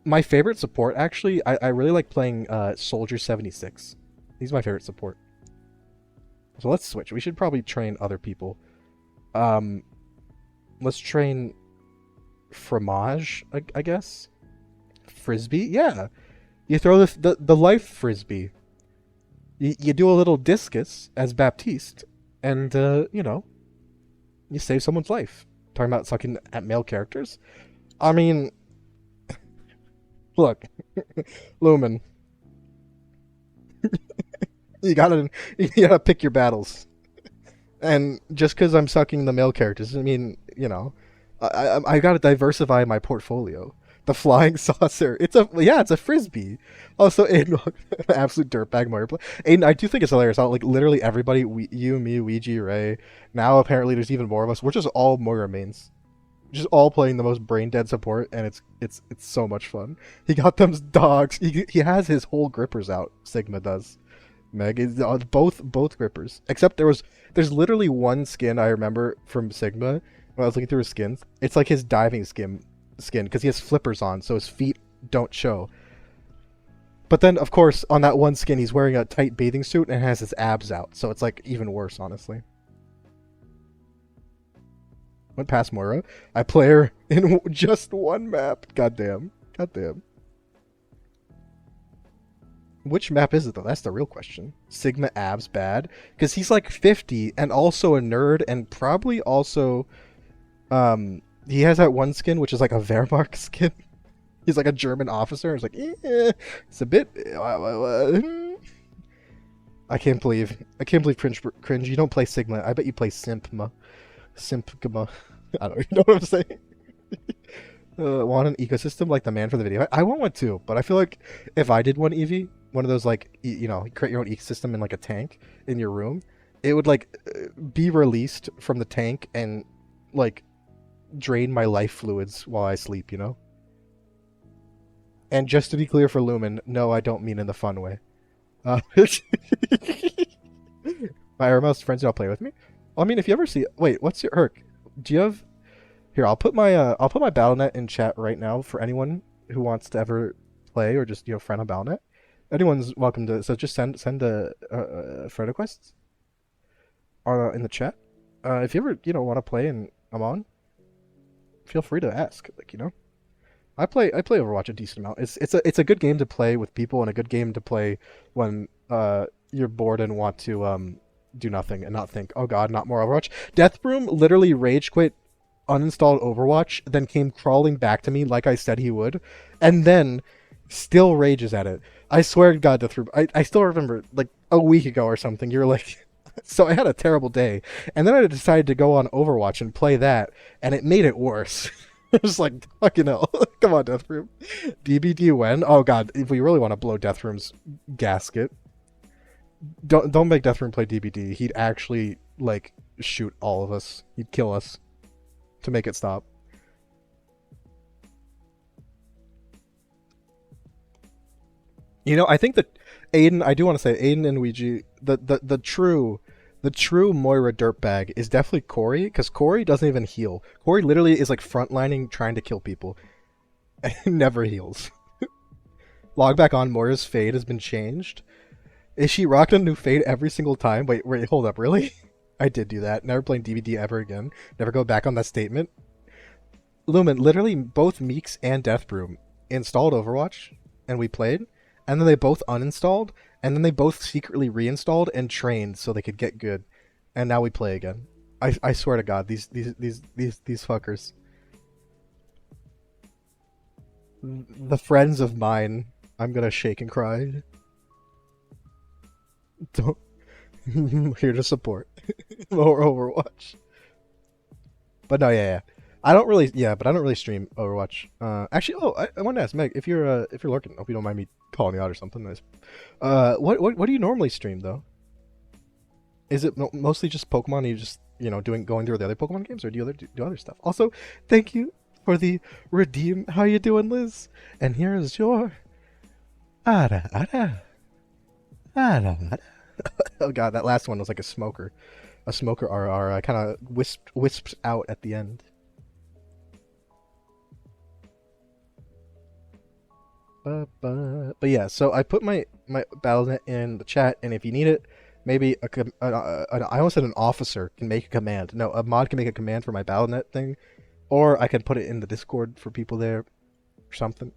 my favorite support actually. I really like playing Soldier 76. He's my favorite support. So let's switch. We should probably train other people. Let's train Fromage. I guess. Frisbee, yeah. You throw the life frisbee. You do a little discus as Baptiste, and you know, you save someone's life. Talking about sucking at male characters. I mean, look, Lumen. you gotta pick your battles. And just because I'm sucking the male characters doesn't mean, you know, I gotta diversify my portfolio. The flying saucer. It's a frisbee. Also, Aiden, absolute dirtbag Mario play. Aiden, I do think it's hilarious how like literally everybody, you, me, Ouija, Ray. Now apparently there's even more of us. We're just all Moira mains, just all playing the most brain dead support, and it's so much fun. He got them dogs. He has his whole grippers out. Sigma does. Meg is both grippers. Except there's literally one skin I remember from Sigma when I was looking through his skins. It's like his diving skin because he has flippers on, so his feet don't show. But then, of course, on that one skin, he's wearing a tight bathing suit and has his abs out, so it's like even worse, honestly. Went past Moira. I play her in just one map. Goddamn. Which map is it, though? That's the real question. Sigma abs bad? Because he's like 50 and also a nerd and probably also... he has that one skin, which is like a Wehrmacht skin. He's like a German officer. It's like, it's a bit... I can't believe cringe. You don't play Sigma. I bet you play Simpma. Simpgama. I don't even know what I'm saying. Want an ecosystem like the man for the video? I want one too, but I feel like if I did one, Eevee, one of those like, you know, create your own ecosystem in like a tank in your room, it would like be released from the tank and like drain my life fluids while I sleep, you know? And just to be clear for Lumen, no, I don't mean in the fun way. My Irmos friends who all play with me? Well, I mean, if you ever see... Wait, what's your... Herc, do you have... Here, I'll put my BattleNet in chat right now for anyone who wants to ever play or just, you know, friend on BattleNet. Anyone's welcome to... So just send a friend request in the chat. If you ever, you know, want to play and I'm on, feel free to ask. Like, you know, I play Overwatch a decent amount. It's a good game to play with people and a good game to play when you're bored and want to do nothing and not think, oh god, not more Overwatch. Deathroom literally rage quit, uninstalled Overwatch, then came crawling back to me like I said he would, and then still rages at it. I swear to god, Deathroom, I still remember like a week ago or something, you were like, so I had a terrible day, and then I decided to go on Overwatch and play that, and it made it worse. Just like, fucking hell. Come on, Deathroom. DBD when? Oh god, if we really want to blow Deathroom's gasket, don't make Deathroom play DBD. He'd actually, like, shoot all of us. He'd kill us to make it stop. You know, I think that Aiden, I do want to say, Aiden and Ouija, the true Moira dirtbag is definitely Corey, because Corey doesn't even heal. Corey literally is like frontlining trying to kill people. It never heals. Log back on. Moira's fade has been changed. Is she rocking a new fade every single time? Wait, hold up, really? I did do that. Never playing DVD ever again. Never go back on that statement. Lumen, literally both Meeks and Deathbroom installed Overwatch, and we played, and then they both uninstalled, and then they both secretly reinstalled and trained so they could get good, and now we play again. I swear to God, these fuckers. The friends of mine. I'm gonna shake and cry. Don't. Here to support more Overwatch. But no, yeah. I don't really stream Overwatch. Actually, I wanted to ask Meg if you're lurking. Hope you don't mind me calling you out or something. Nice. What do you normally stream though? Is it mostly just Pokemon? And you just going through the other Pokemon games, or do you do other stuff? Also, thank you for the redeem. How you doing, Liz? And here is your ada. Oh god, that last one was like a smoker RR. Kind of wisps out at the end. But yeah, so I put my Battle.net in the chat, and if you need it, maybe I almost said an officer can make a command. No, a mod can make a command for my Battle.net thing, or I can put it in the Discord for people there, or something.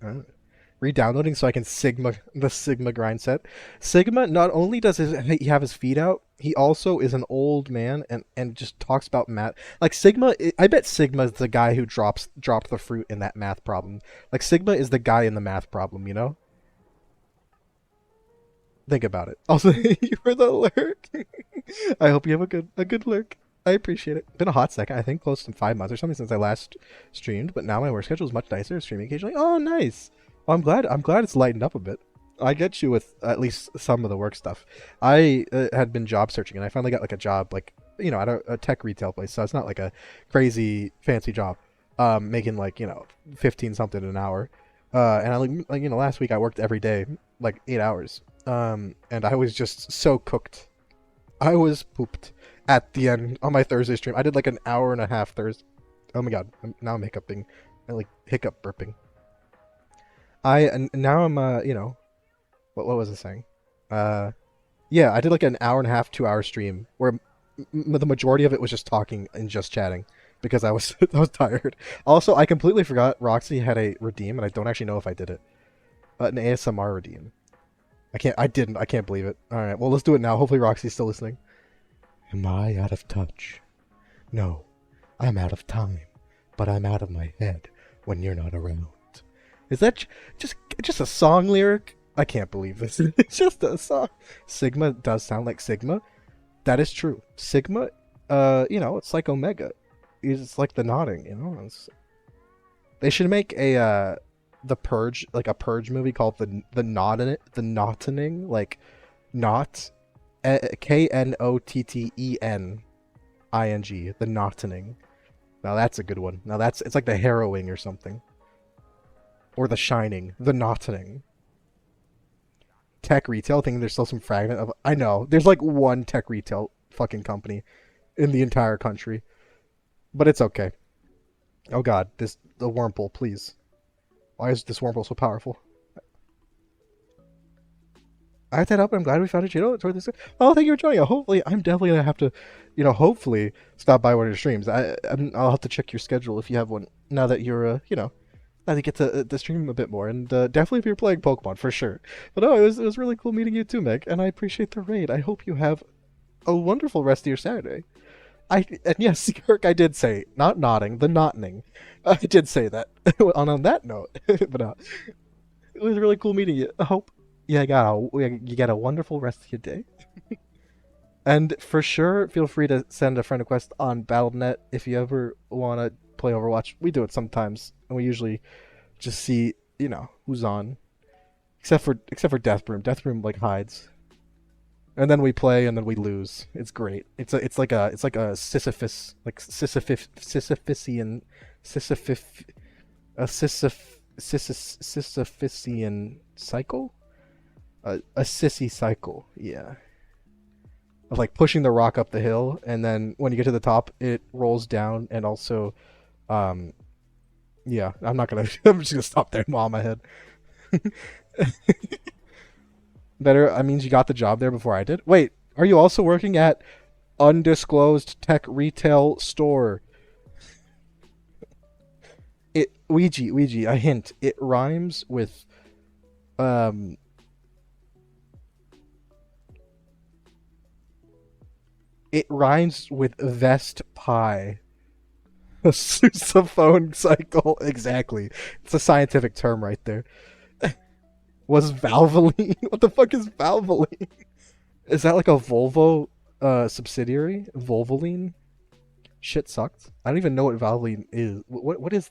Re-downloading so I can the Sigma grind set. Sigma, not only does he have his feet out, he also is an old man and just talks about math. Like Sigma, I bet Sigma is the guy who dropped the fruit in that math problem. Like Sigma is the guy in the math problem, you know? Think about it. Also, you were the lurk. I hope you have a good lurk. I appreciate it. It's been a hot second, I think close to 5 months or something since I last streamed, but now my work schedule is much nicer, streaming occasionally. Oh, nice. Well, I'm glad it's lightened up a bit. I get you with at least some of the work stuff. I had been job searching, and I finally got like a job, like at a tech retail place. So it's not like a crazy fancy job, making like 15 something an hour. And I last week I worked every day like 8 hours. And I was just so cooked. I was pooped at the end on my Thursday stream. I did like an hour and a half Thursday. Oh my god! Now I'm hiccuping, like hiccup burping. Now I'm what was I saying? Yeah, I did like an hour and a half, 2 hour stream where the majority of it was just talking and just chatting because I was I was tired. Also, I completely forgot Roxy had a redeem, and I don't actually know if I did it. An ASMR redeem. I can't believe it. All right, well let's do it now. Hopefully Roxy's still listening. Am I out of touch? No, I'm out of time, but I'm out of my head when you're not around. Is that just a song lyric? I can't believe this. It's just a song. Sigma does sound like Sigma. That is true. Sigma, it's like Omega. It's like the nodding, They should make the Purge, like a Purge movie called the Knottening, like not KNOTTENING, the Knottening. Now that's a good one. Now it's like the Harrowing or something. Or the Shining, the Knottening. Tech retail, thinking there's still some fragment of. I know there's like one tech retail fucking company in the entire country, but it's okay. Oh god, the Wurmple, please. Why is this Wurmple so powerful? I had that up, and I'm glad we found a channel toward this. Oh, thank you for joining. Hopefully, I'm definitely gonna have to, hopefully stop by one of your streams. I'll have to check your schedule if you have one now that you're, now to get to stream a bit more, and definitely if you're playing Pokemon for sure. But no, it was really cool meeting you too, Meg, and I appreciate the raid. I hope you have a wonderful rest of your Saturday. And yes, Kirk, I did say not nodding, the knotting. I did say that. on that note, but it was really cool meeting you. I hope you get a wonderful rest of your day. And for sure, feel free to send a friend request on Battle.net if you ever want to play Overwatch. We do it sometimes, and we usually just see, who's on. Except for Deathbroom. Deathbroom like hides. And then we play, and then we lose. It's great. It's like a Sisyphus, like Sisyphusian cycle. A sissy cycle, yeah. Of like pushing the rock up the hill, and then when you get to the top, it rolls down, and also, Yeah, I'm not gonna. I'm just gonna stop there and nod my head. Better. I mean, you got the job there before I did. Wait, are you also working at undisclosed tech retail store? Ouija. A hint. It rhymes with um. It rhymes with vest pie. A sousaphone cycle. Exactly. It's a scientific term right there. Was Valvoline? What the fuck is Valvoline? Is that like a Volvo subsidiary? Volvoline? Shit sucked. I don't even know what Valvoline is. What is?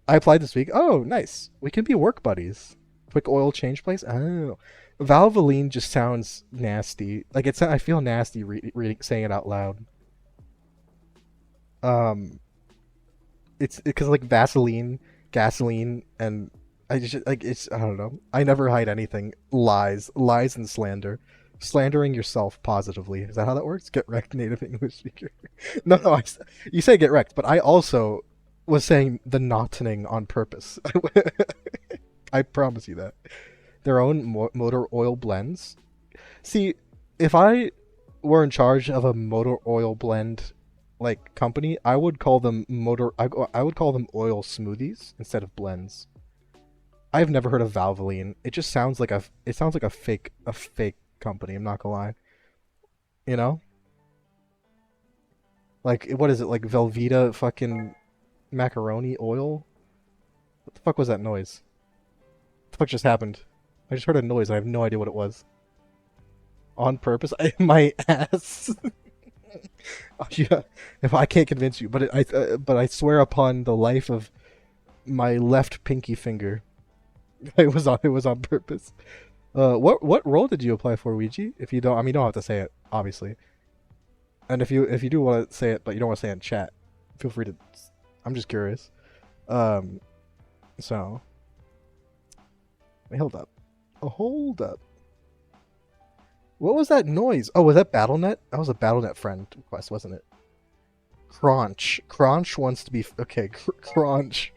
I applied this week. Oh, nice. We can be work buddies. Quick oil change place. Oh, Valvoline just sounds nasty. Like it's. I feel nasty reading saying it out loud. Um, it's because like Vaseline, gasoline, and I just like it's. I don't know. I never hide anything. Lies, and slander. Slandering yourself positively. Is that how that works? Get wrecked, native English speaker. No. You say get wrecked, but I also was saying the notting on purpose. I promise you that. Their own motor oil blends. See, if I were in charge of a motor oil blend like company, I would call them I would call them oil smoothies instead of blends. I've never heard of Valvoline. It just sounds like a fake company, I'm not gonna lie. You know? Like what is it, like Velveeta fucking macaroni oil? What the fuck was that noise? What the fuck just happened? I just heard a noise. I have no idea what it was. On purpose? My ass. Oh, yeah. If I can't convince you, but I swear upon the life of my left pinky finger, it was on purpose. What role did you apply for, Ouija? If you don't, I mean, you don't have to say it, obviously. And if you do want to say it, but you don't want to say it in chat, feel free to. I'm just curious. Um, so, wait, hold up. Oh, hold up. What was that noise? Oh, was that BattleNet? That was a BattleNet friend request, wasn't it? Crunch. Crunch wants to be okay. Crunch.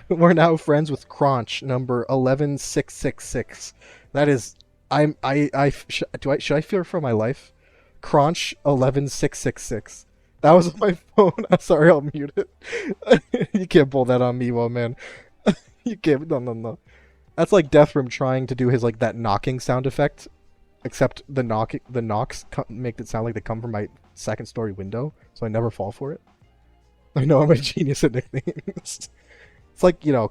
We're now friends with Crunch number 11666. That is, should I fear for my life? Crunch 11666. That was on my phone. I'm sorry, I'll mute it. You can't pull that on me, well, man. You can't. No. That's like Death from trying to do his like that knocking sound effect, except the knocks make it sound like they come from my second story window, so I never fall for it. I know I'm a genius at nicknames. It's like, you know,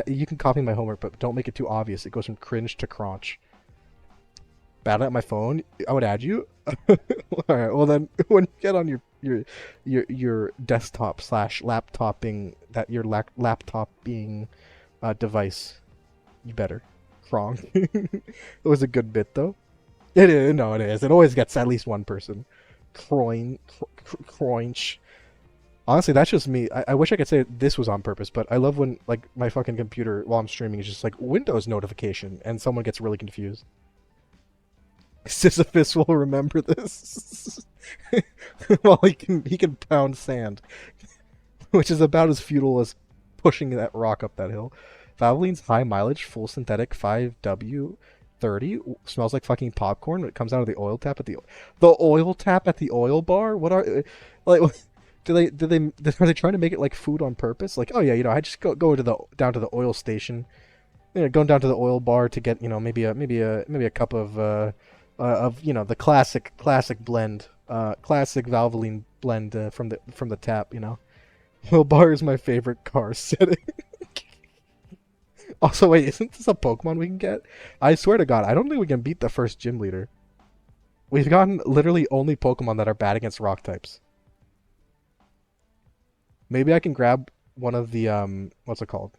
you can copy my homework, but don't make it too obvious. It goes from cringe to crunch. Bad at my phone. I would add you. All right. Well then, when you get on your desktop slash laptoping laptoping device, you better. Wrong. It was a good bit though. It is. No, it is. It always gets at least one person. Crunch. Honestly, that's just me. I wish I could say this was on purpose, but I love when like my fucking computer while I'm streaming is just like Windows notification, and someone gets really confused. Sisyphus will remember this. Well, he can pound sand, which is about as futile as pushing that rock up that hill. Valvoline's high mileage, full synthetic 5W30 smells like fucking popcorn when it comes out of the oil tap at the oil tap at the oil bar. What are like? Are they trying to make it like food on purpose? Like, oh yeah, you know, I just go to the down to the oil station, you know, going down to the oil bar to get, you know, maybe a cup of, you know, the classic blend, classic Valvoline blend from the tap, you know. Oil bar is my favorite car setting. Also, wait, isn't this a Pokemon we can get? I swear to God, I don't think we can beat the first gym leader. We've gotten literally only Pokemon that are bad against rock types. Maybe I can grab one of the what's it called?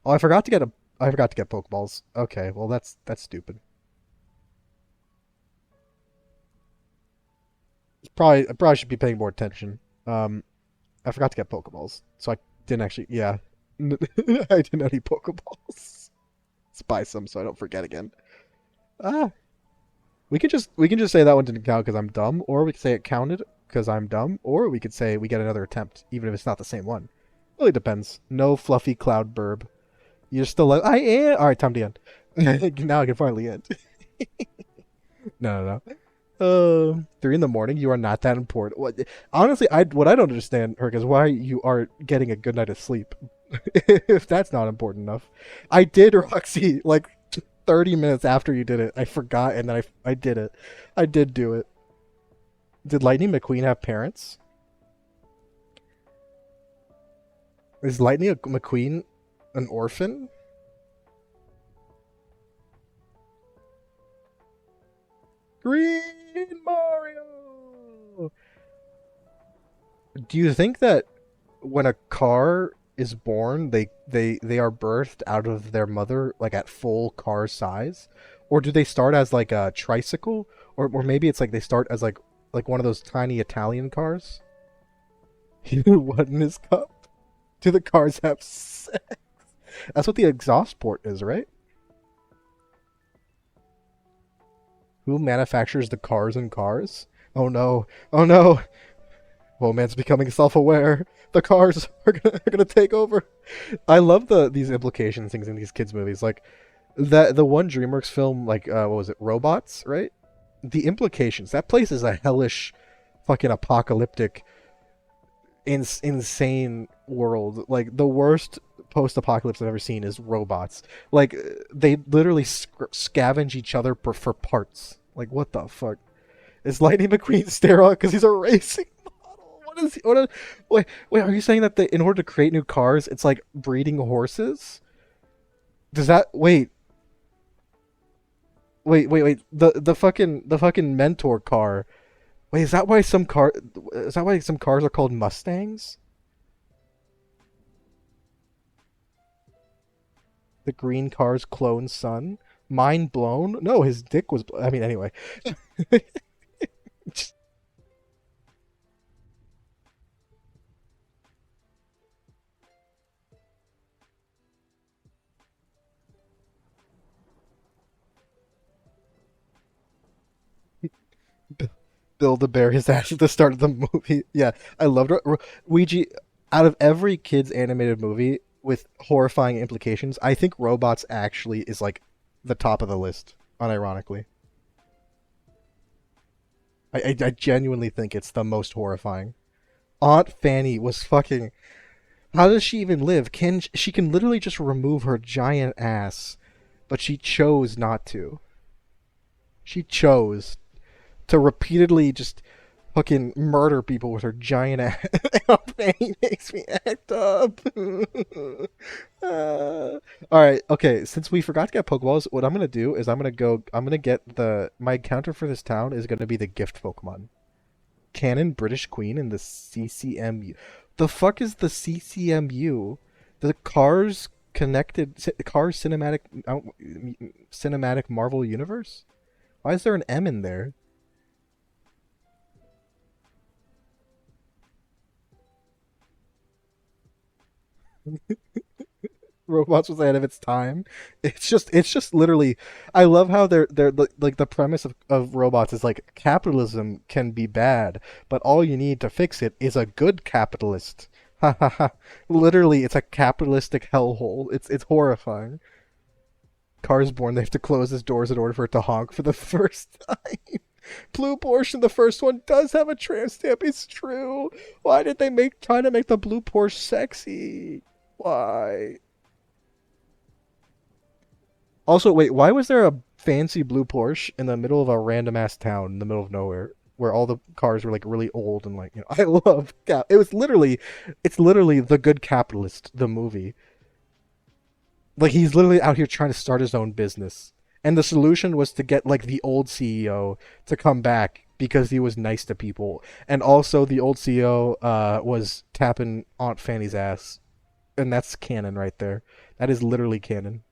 Oh, I forgot to get Pokeballs. Okay, well that's stupid. I probably should be paying more attention. I forgot to get Pokeballs, so I didn't actually. Yeah, I didn't have any Pokeballs. Let's buy some so I don't forget again. Ah, We can just say that one didn't count because I'm dumb, or we could say it counted because I'm dumb, or we could say we get another attempt, even if it's not the same one. Really depends. No fluffy cloud burb. You're still like I am. All right, time to end. Now I can finally end. No, no, no. 3 in the morning. You are not that important. Honestly, what I don't understand, Herc, is why you aren't getting a good night of sleep. If that's not important enough, I did Roxy like 30 minutes after you did it. I forgot, and then I did it. I did do it. Did Lightning McQueen have parents? Is Lightning McQueen an orphan? Green Mario! Do you think that when a car is born, they are birthed out of their mother like at full car size, or do they start as like a tricycle, or maybe it's like they start as like one of those tiny Italian cars? What in his cup? Do the cars have sex? That's what the exhaust port is, right? Who manufactures the cars in cars? Oh no! Oh no! Oh man's becoming self-aware. The cars are gonna take over. I love these implications things in these kids movies, like that the one DreamWorks film, like what was it, Robots, right? The implications. That place is a hellish, fucking apocalyptic, insane world. Like the worst post-apocalypse I've ever seen is Robots. Like they literally scavenge each other for parts. Like what the fuck? Is Lightning McQueen sterile because he's a racing model? What is he? Wait, are you saying that in order to create new cars, it's like breeding horses? Does that wait? The fucking mentor car. Wait, is that why some cars are called Mustangs? The green car's clone son? Mind blown? No, his dick was. I mean, anyway. Bill the Bear his ass at the start of the movie. Yeah, I loved Ouija. Out of every kids animated movie with horrifying implications, I think Robots actually is like the top of the list. Unironically, I genuinely think it's the most horrifying. Aunt Fanny was fucking. How does she even live? She can literally just remove her giant ass, but she chose not to. She chose to repeatedly just fucking murder people with her giant ass. Fanny makes me act up. All right, okay. Since we forgot to get Pokeballs, what I'm gonna do is I'm gonna get my counter for this town is gonna be the gift Pokemon. Canon British Queen in the CCMU. The fuck is the CCMU? The Cars Cinematic Marvel Universe? Why is there an M in there? Robots was ahead of its time. It's just literally. I love how they're like the premise of Robots is like capitalism can be bad, but all you need to fix it is a good capitalist. Ha ha ha. Literally, it's a capitalistic hellhole. It's horrifying. Cars born, they have to close his doors in order for it to honk for the first time. Blue Porsche, the first one, does have a tramp stamp. It's true. Why did they try to make the blue Porsche sexy? Why? Also, wait, why was there a fancy blue Porsche in the middle of a random ass town in the middle of nowhere where all the cars were like really old and like, I love it was literally it's literally The Good Capitalist, the movie. Like he's literally out here trying to start his own business. And the solution was to get like the old CEO to come back because he was nice to people. And also the old CEO was tapping Aunt Fanny's ass. And that's canon right there. That is literally canon.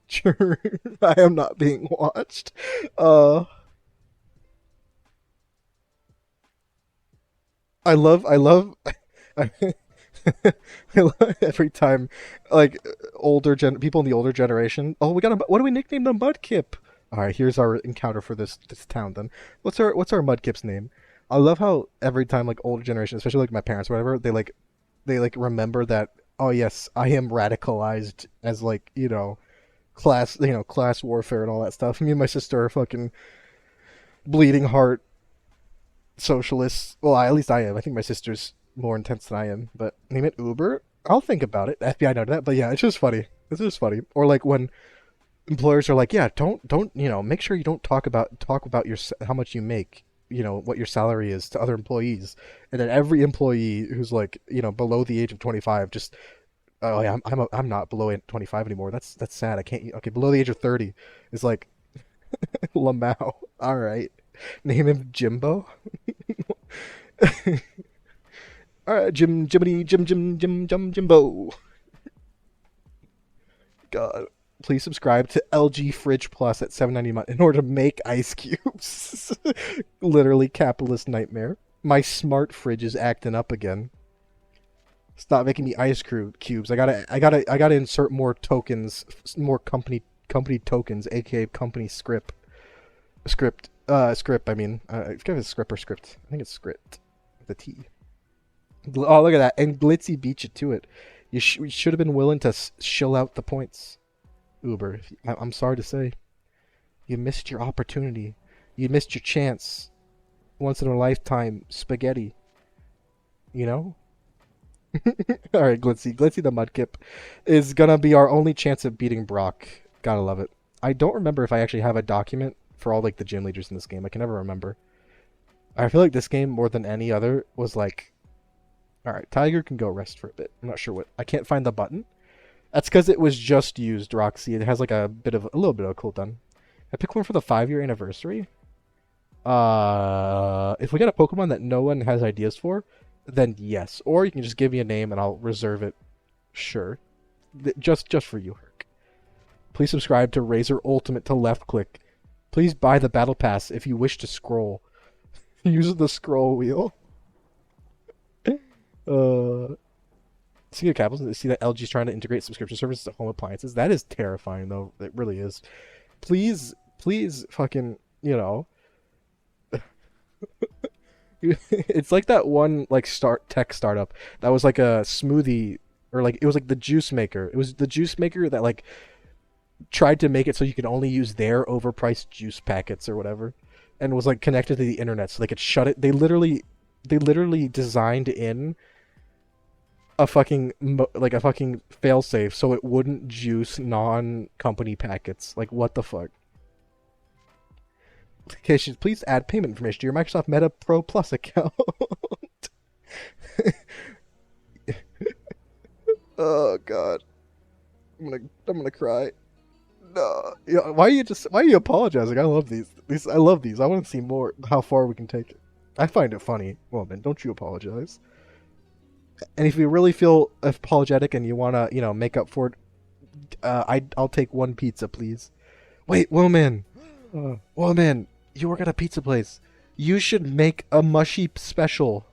Sure, I am not being watched. Uh, I love, I, love every time, like people in the older generation. Oh, what do we nickname them? Mudkip. All right, here's our encounter for this town. Then, what's our Mudkip's name? I love how every time like older generation, especially like my parents, or whatever, they remember that. Oh yes, I am radicalized as like class warfare and all that stuff. Me and my sister are fucking bleeding heart socialists. Well, at least I am. I think my sister's more intense than I am. But name it Uber. I'll think about it. FBI noted that. But yeah, it's just funny. It's just funny. Or like when employers are like, yeah, don't make sure you don't talk about your how much you make, what your salary is to other employees, and then every employee who's like below the age of 25 just oh yeah I'm not below 25 anymore. That's sad. I can't. Okay, below the age of 30 is like Lamau. All right, name him Jimbo. All right, Jimbo. God. Please subscribe to LG Fridge Plus at $7.90 a month in order to make ice cubes. Literally capitalist nightmare. My smart fridge is acting up again. Stop making me cubes. I gotta insert more tokens, more company tokens, aka company script. I mean, I forget if it's script or script. I think it's script. The T. Oh, look at that! And Glitzy beat you to it. You should have been willing to shill out the points. Uber, I'm sorry to say, you missed your opportunity. You missed your chance. Once in a lifetime spaghetti. You know? Alright, Glitzy the Mudkip is gonna be our only chance of beating Brock. Gotta love it. I don't remember if I actually have a document for all like the gym leaders in this game. I can never remember. I feel like this game, more than any other, was like, alright, Tiger can go rest for a bit. I'm not sure what. I can't find the button. That's because it was just used, Roxy. It has like a little bit of a cooldown. I pick one for the 5-year anniversary. If we get a Pokemon that no one has ideas for, then yes. Or you can just give me a name and I'll reserve it. Sure. Just for you, Herc. Please subscribe to Razor Ultimate to left click. Please buy the Battle Pass if you wish to scroll. Use the scroll wheel. Speaking of capitals, see that LG's trying to integrate subscription services to home appliances. That is terrifying, though. It really is. Please, fucking, it's like that one like tech startup that was like a smoothie, or like it was like the juice maker. It was the juice maker that like tried to make it so you could only use their overpriced juice packets or whatever, and was like connected to the internet so they could shut it. They literally designed in a fucking failsafe so it wouldn't juice non-company packets. Like, what the fuck? Applications, please add payment information to your Microsoft Meta Pro Plus account. Oh god, I'm gonna cry. No, yeah, why are you apologizing? I love these. I love these. I want to see more. How far we can take it. I find it funny. Well, then, don't you apologize. And if you really feel apologetic and you want to, make up for it, I'll take one pizza, please. Wait, Willman. Willman, you work at a pizza place. You should make a mushy special.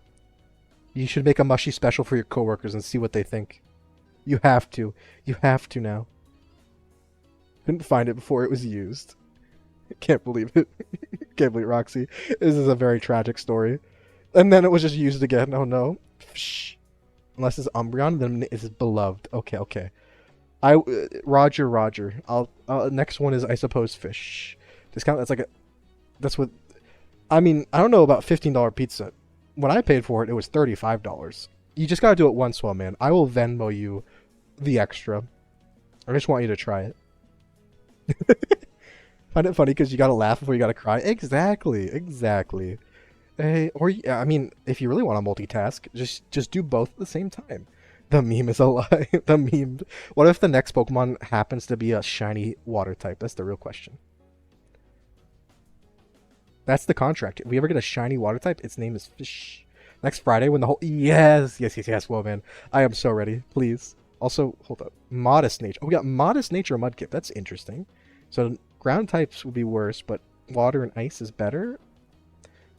You should make a mushy special for your coworkers and see what they think. You have to. You have to now. Couldn't find it before it was used. Can't believe it. Can't believe it, Roxy. This is a very tragic story. And then it was just used again. Oh no. Shh. Unless it's Umbreon, then it's beloved. Okay. Roger. I'll next one is, I suppose, fish. Discount. That's what. I mean, I don't know about $15 pizza. When I paid for it, it was $35. You just gotta do it once, well, man. I will Venmo you the extra. I just want you to try it. Find it funny because you gotta laugh before you gotta cry. Exactly. Hey, or I mean, if you really want to multitask, just do both at the same time. The meme is a lie. The meme. What if the next Pokemon happens to be a shiny water type? That's the real question. That's the contract. If we ever get a shiny water type, its name is Fish. Next Friday, when the whole yes. Whoa, man, I am so ready. Please. Also, hold up. Modest nature. Oh, we got modest nature Mudkip. That's interesting. So ground types would be worse, but water and ice is better.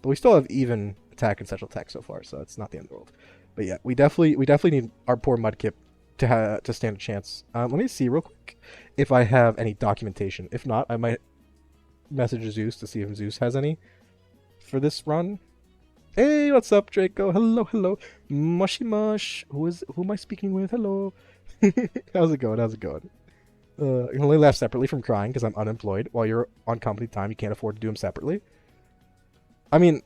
But we still have even attack and central attack so far, so it's not the end of the world. But yeah, we definitely need our poor Mudkip to stand a chance. Let me see real quick if I have any documentation. If not, I might message Zeus to see if Zeus has any for this run. Hey, what's up, Draco? Hello, hello. Mushy mush. Who am I speaking with? Hello. How's it going? How's it going? You can only laugh separately from crying because I'm unemployed. While you're on company time, you can't afford to do them separately. I mean,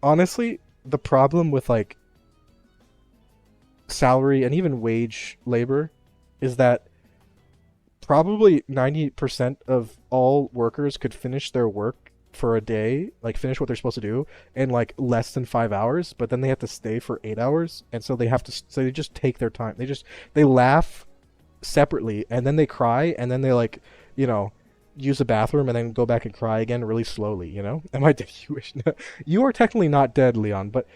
honestly, the problem with like salary and even wage labor is that probably 90% of all workers could finish their work for a day, like finish what they're supposed to do in like less than 5 hours, but then they have to stay for 8 hours, and so they just take their time. They laugh separately, and then they cry, and then they like, use the bathroom and then go back and cry again really slowly. Am I dead? You are technically not dead, Leon, but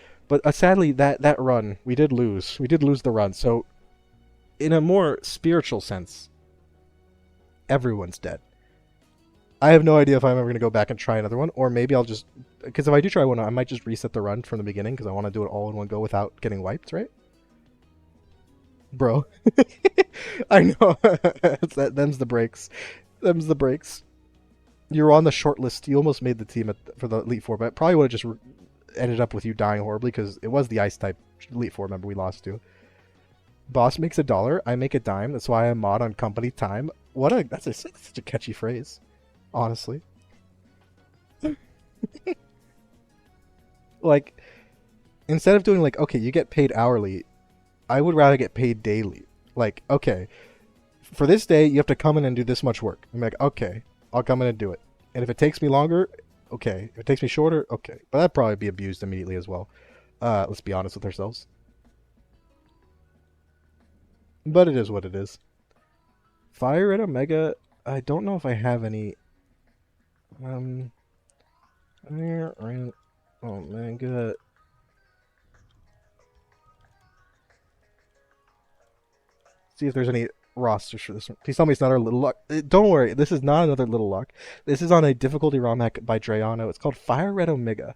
sadly that run we did lose the run. So in a more spiritual sense, everyone's dead. I have no idea if I'm ever going to go back and try another one, or maybe I'll just, because if I do try one, I might just reset the run from the beginning because I want to do it all in one go without getting wiped, right? Bro. I know. Them's the breaks. Them's the breaks. You were on the short list. You almost made the team for the Elite Four, but it probably would have just ended up with you dying horribly because it was the Ice type Elite Four member we lost to. Boss makes $1, I make a dime. That's why I mod on company time. That's such a catchy phrase, honestly. Like, instead of doing like, okay, you get paid hourly, I would rather get paid daily. Like, okay, for this day, you have to come in and do this much work. I'm like, okay, I'll come in and do it. And if it takes me longer, okay. If it takes me shorter, okay. But that'd probably be abused immediately as well. Let's be honest with ourselves. But it is what it is. Fire at Omega, I don't know if I have any. Omega. See if there's any rosters for this one. Please tell me it's not our little luck. Don't worry, this is not another little luck. This is on a difficulty ROM hack by Drayano. It's called Fire Red Omega.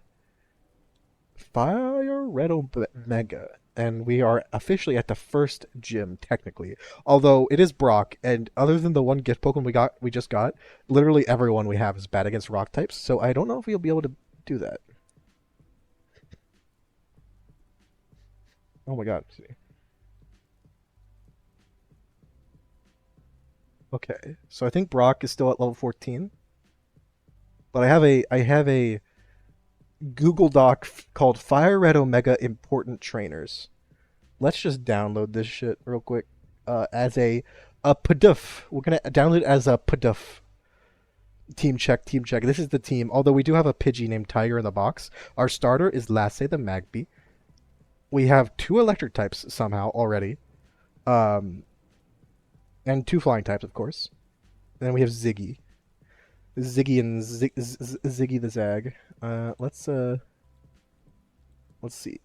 Fire Red Omega. And we are officially at the first gym, technically. Although it is Brock, and other than the one gift Pokemon we just got, literally everyone we have is bad against rock types, so I don't know if we'll be able to do that. Oh my god. See. Okay, so I think Brock is still at level 14. But I have a Google Doc called Fire Red Omega Important Trainers. Let's just download this shit real quick as a PDF. We're going to download it as a PDF. Team check. This is the team. Although we do have a Pidgey named Tiger in the box. Our starter is Lasse the Magpie. We have 2 electric types somehow already. And 2 flying types, of course. And then we have Ziggy. Ziggy and Ziggy the Zag. Let's see.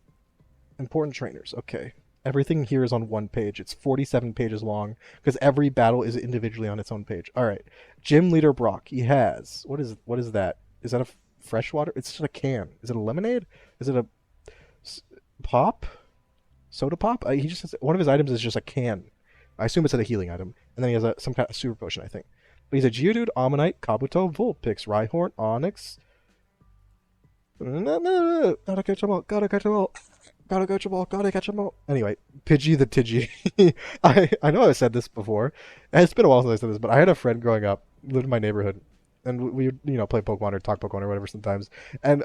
Important trainers. Okay. Everything here is on one page. It's 47 pages long because every battle is individually on its own page. All right. Gym leader Brock. He has what is that? Is that a freshwater? It's just a can. Is it a lemonade? Is it a pop? Soda pop? He just has, one of his items is just a can. I assume it's a healing item, and then he has some kind of super potion, I think. But he's a Geodude, Ammonite, Kabuto, Vulpix, Rhyhorn, Onix. Gotta catch them all. Gotta catch them all. Gotta catch them all. Gotta catch them all. Anyway, Pidgey the Tidgey. I know I've said this before. It's been a while since I said this, but I had a friend growing up, lived in my neighborhood, and we would play Pokemon or talk Pokemon or whatever sometimes. And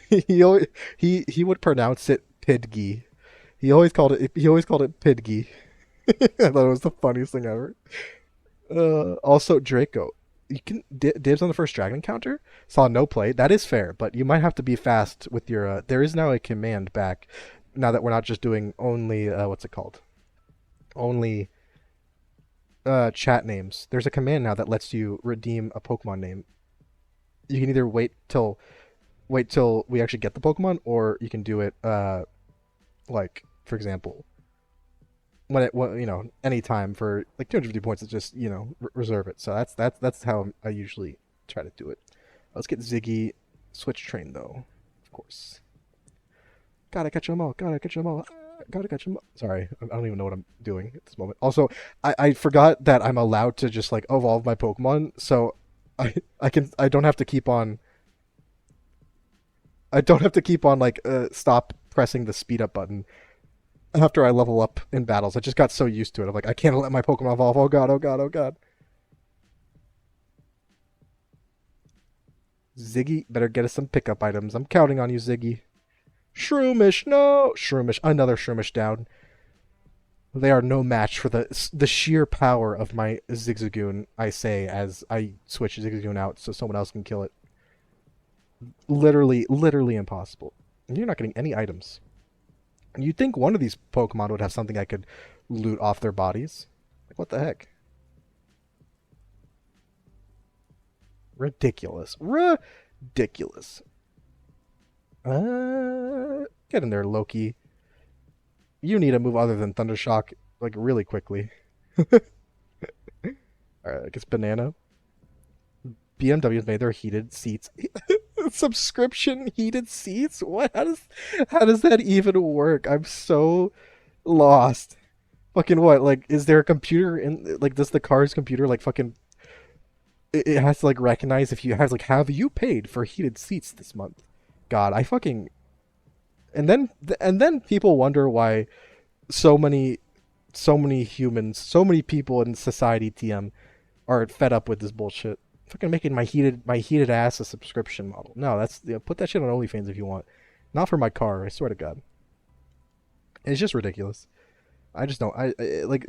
he would pronounce it Pidgey. He always called it Pidgey. I thought it was the funniest thing ever. Also, Draco. You can dibs on the first dragon encounter. Saw no play. That is fair, but you might have to be fast with your. There is now a command back. Now that we're not just doing only what's it called? Only chat names. There's a command now that lets you redeem a Pokemon name. You can either wait till we actually get the Pokemon, or you can do it like, for example, any time for like 250 points, it's just reserve it. So that's how I usually try to do it. Let's get Ziggy switch train though, of course. Gotta catch them all. Gotta catch them all. Gotta catch them all. Sorry, I don't even know what I'm doing at this moment. Also, I forgot that I'm allowed to just like evolve my Pokemon. So I don't have to keep on. I don't have to keep on like stop pressing the speed up button after I level up in battles. I just got so used to it. I'm like, I can't let my Pokemon evolve. Oh god, oh god, oh god. Ziggy, better get us some pickup items. I'm counting on you, Ziggy. Shroomish, no! Shroomish, another Shroomish down. They are no match for the sheer power of my Zigzagoon, I say, as I switch Zigzagoon out so someone else can kill it. Literally impossible. And you're not getting any items. And you'd think one of these Pokemon would have something I could loot off their bodies. Like, what the heck? Ridiculous. Ridiculous. Get in there, Loki. You need a move other than Thundershock, like, really quickly. Alright, I guess Banana. BMW's made their heated seats. Subscription heated seats? What? How does that even work? I'm so lost. Fucking what? Like, is there a computer in, like, does the car's computer, like, fucking, it has to, like, recognize if you have you paid for heated seats this month? God, I fucking, and then people wonder why so many humans, so many people in society, TM, are fed up with this bullshit. Fucking making my heated ass a subscription model. No, that's, put that shit on OnlyFans if you want. Not for my car, I swear to God. It's just ridiculous. I just don't. I like,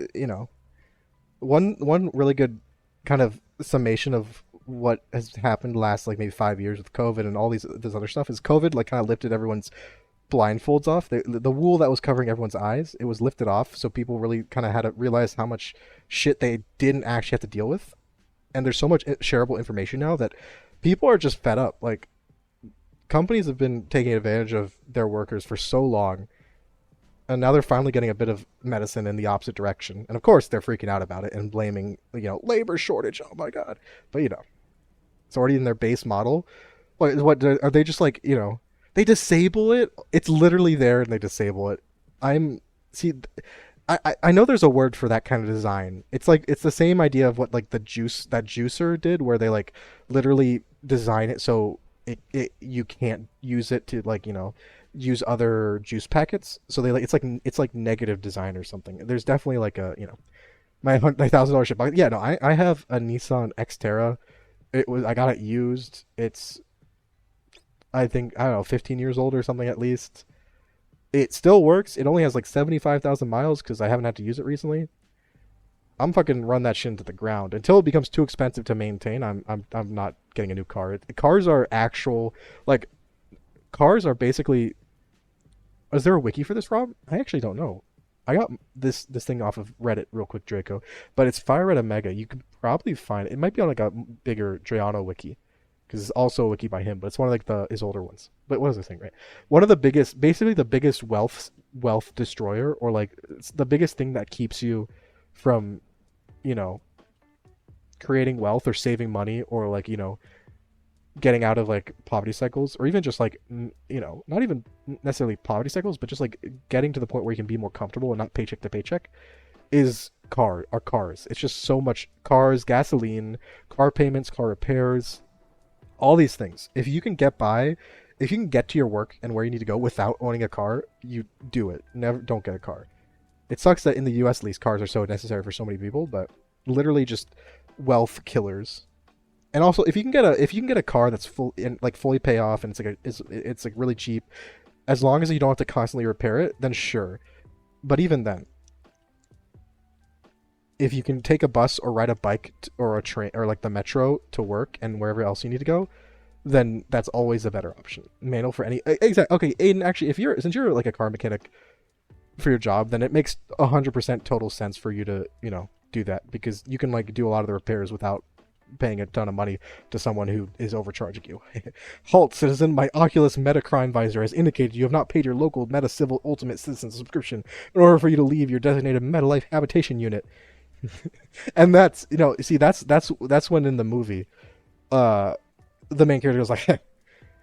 one really good kind of summation of what has happened last, like, maybe 5 years with COVID and all this other stuff is COVID, like, kind of lifted everyone's blindfolds off. The wool that was covering everyone's eyes, it was lifted off, so people really kind of had to realize how much shit they didn't actually have to deal with. And there's so much shareable information now that people are just fed up. Like, companies have been taking advantage of their workers for so long, and now they're finally getting a bit of medicine in the opposite direction. And of course, they're freaking out about it and blaming, labor shortage. Oh my god! But it's already in their base model. What are they just like? They disable it. It's literally there, and they disable it. I know there's a word for that kind of design. It's like, it's the same idea of what, like, that juicer did, where they, like, literally design it so you can't use it to, like, use other juice packets. So they, like, it's like negative design or something. There's definitely like a, my $1,000 ship. Yeah, no, I have a Nissan Xterra. I got it used. It's, I think, I don't know, 15 years old or something at least. It still works. It only has like 75,000 miles because I haven't had to use it recently. I'm fucking run that shit into the ground until it becomes too expensive to maintain. I'm not getting a new car. Cars are actual, like, cars are basically. Is there a wiki for this, Rob? I actually don't know. I got this thing off of Reddit real quick, Draco, but it's Fire Red Omega. You could probably find it. It might be on like a bigger Drayano wiki, because it's also a wiki by him, but it's one of like his older ones. But what is the thing, right? One of the biggest, basically the biggest wealth destroyer, or like it's the biggest thing that keeps you from, creating wealth or saving money, or like, getting out of like poverty cycles, or even just like, not even necessarily poverty cycles, but just like getting to the point where you can be more comfortable and not paycheck to paycheck, is cars. It's just so much cars, gasoline, car payments, car repairs, all these things. If you can get to your work and where you need to go without owning a car, you do it. Don't get a car. It sucks that in the US at least cars are so necessary for so many people, but literally just wealth killers. And also, if you can get a car that's fully pay off, and it's like really cheap, as long as you don't have to constantly repair it, then sure. But even then, if you can take a bus or ride a bike or a train or like the metro to work and wherever else you need to go, then that's always a better option. Manual for any exactly. Okay, Aiden, actually, since you're like a car mechanic for your job, then it makes 100% total sense for you to do that, because you can like do a lot of the repairs without paying a ton of money to someone who is overcharging you. Halt, citizen, my Oculus Meta Crime Visor has indicated you have not paid your local Meta Civil Ultimate Citizen subscription in order for you to leave your designated Meta Life habitation unit. And that's, see, that's when in the movie, the main character goes like,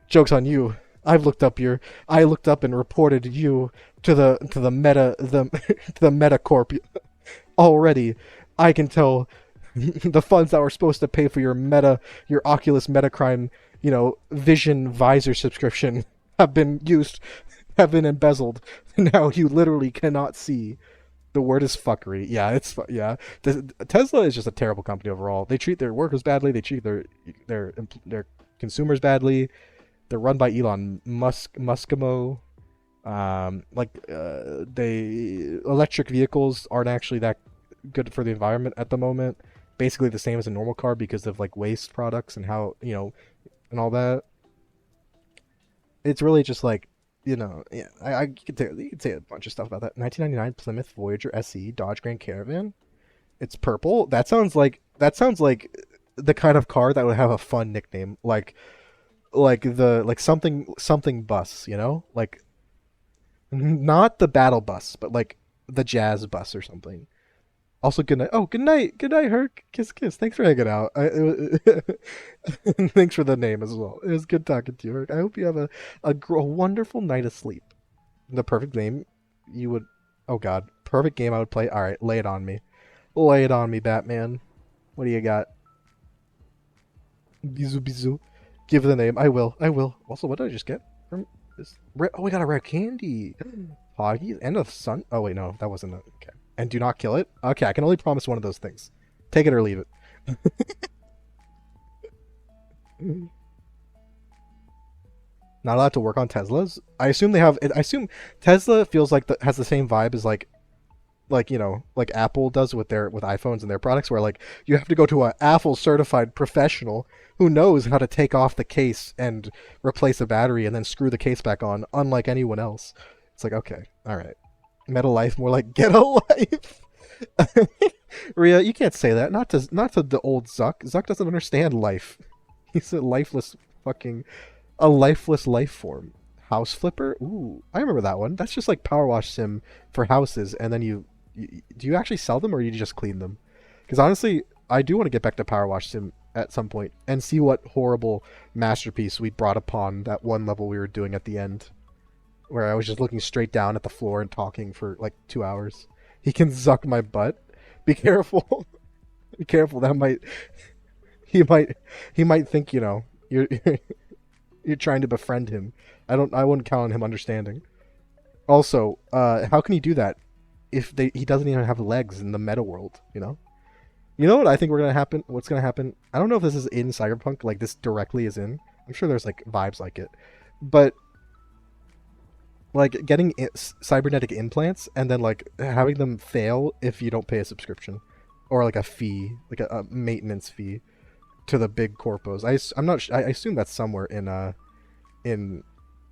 joke's on you. I looked up and reported you to the Meta Corp. Already, I can tell The funds that were supposed to pay for your Oculus Metacrine, Vision visor subscription have been embezzled. Now you literally cannot see. The word is fuckery. Yeah, yeah. Tesla is just a terrible company overall. They treat their workers badly. They treat their consumers badly. They're run by Elon Muskamo. They electric vehicles aren't actually that good for the environment at the moment. Basically the same as a normal car because of like waste products and how and all that. It's really just like yeah. You could say a bunch of stuff about that. 1999 Plymouth Voyager SE Dodge Grand Caravan. It's purple. That sounds like the kind of car that would have a fun nickname, like something bus, like not the battle bus, but like the jazz bus or something. Also, good night. Oh, good night, Herc. Kiss, kiss. Thanks for hanging out. Thanks for the name as well. It was good talking to you, Herc. I hope you have a wonderful night of sleep. The perfect game you would. Oh God, perfect game I would play. All right, lay it on me. Lay it on me, Batman. What do you got? Bisou, bisou. Give the name. I will. I will. Also, what did I just get from this? Oh, we got a rare candy. Hoggies and a sun. Oh wait, no, that wasn't it. Okay. And do not kill it. Okay, I can only promise one of those things. Take it or leave it. Not allowed to work on Teslas. I assume they have. I assume Tesla feels like has the same vibe as like Apple does with iPhones and their products, where like you have to go to a Apple certified professional who knows how to take off the case and replace a battery and then screw the case back on, unlike anyone else. It's like, okay, all right, Meta Life, more like get a life. Rhea, you can't say that. Not to the old Zuck. Zuck doesn't understand life. He's a lifeless life form. House flipper. Ooh, I remember that one. That's just like Power Wash Sim for houses, and then do you actually sell them or you just clean them? Because honestly, I do want to get back to Power Wash Sim at some point and see what horrible masterpiece we brought upon that one level we were doing at the end, where I was just looking straight down at the floor and talking for like 2 hours. He can zuck my butt. Be careful. Be careful. That might he might think you're you're trying to befriend him. I wouldn't count on him understanding. Also, how can he do that if he doesn't even have legs in the meta world, You know what I think what's gonna happen? I don't know if this is in Cyberpunk, like this directly is in. I'm sure there's like vibes like it. But like getting cybernetic implants and then like having them fail if you don't pay a subscription or like a fee, like a maintenance fee to the big corpos. I'm not. I assume that's somewhere in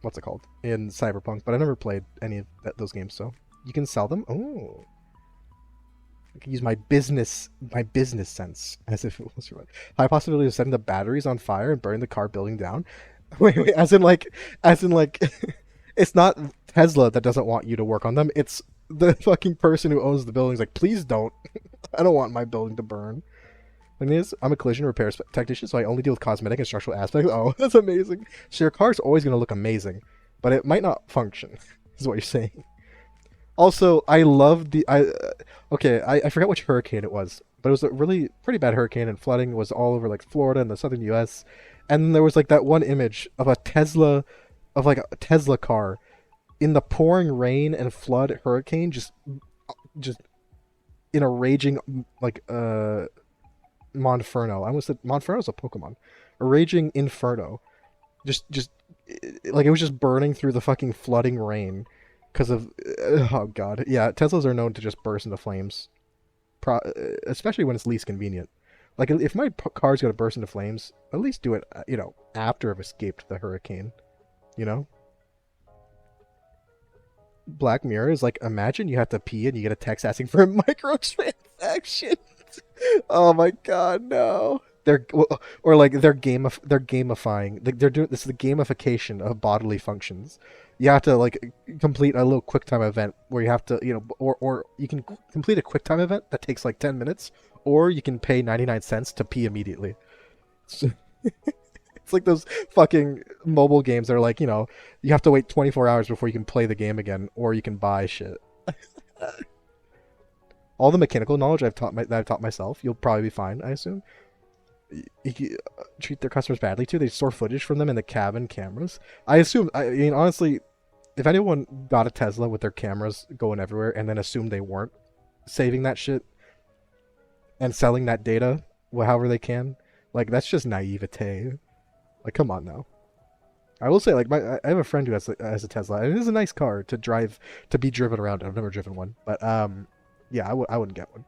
what's it called, in Cyberpunk, but I never played any of those games, so you can sell them. Oh, I can use my business sense as if it was right. High possibility of setting the batteries on fire and burning the car building down. Wait, as in like it's not Tesla that doesn't want you to work on them. It's the fucking person who owns the building's like, please don't. I don't want my building to burn. Thing is, I'm a collision repair technician, so I only deal with cosmetic and structural aspects. Oh, that's amazing. So your car's always going to look amazing, but it might not function, is what you're saying. Also, I love I forgot which hurricane it was, but it was a really pretty bad hurricane, and flooding was all over like Florida and the southern U.S. And then there was like that one image of a Tesla car in the pouring rain and flood hurricane, just in a raging like Monferno. I almost said Monferno's a Pokemon. A raging inferno. Just like it was just burning through the fucking flooding rain because of oh god. Yeah, Teslas are known to just burst into flames. Especially when it's least convenient. Like if my car's going to burst into flames, at least do it, after I've escaped the hurricane, Black Mirror is like, imagine you have to pee and you get a text asking for a microtransaction. Oh my god, no. They're gamifying. They're doing this is the gamification of bodily functions. You have to like complete a little QuickTime event where you have to, or you can complete a QuickTime event that takes like 10 minutes, or you can pay 99 cents to pee immediately. It's like those fucking mobile games that are like, you have to wait 24 hours before you can play the game again, or you can buy shit. all the mechanical knowledge that I've taught myself, you'll probably be fine, I assume. Treat their customers badly too. They store footage from them in the cabin cameras. I mean, honestly, if anyone got a Tesla with their cameras going everywhere and then assumed they weren't saving that shit and selling that data however they can, like, that's just naivete. Like, come on now. I will say, like, I have a friend who has a Tesla, and it is a nice car to drive, to be driven around. I've never driven one, but yeah, I wouldn't get one.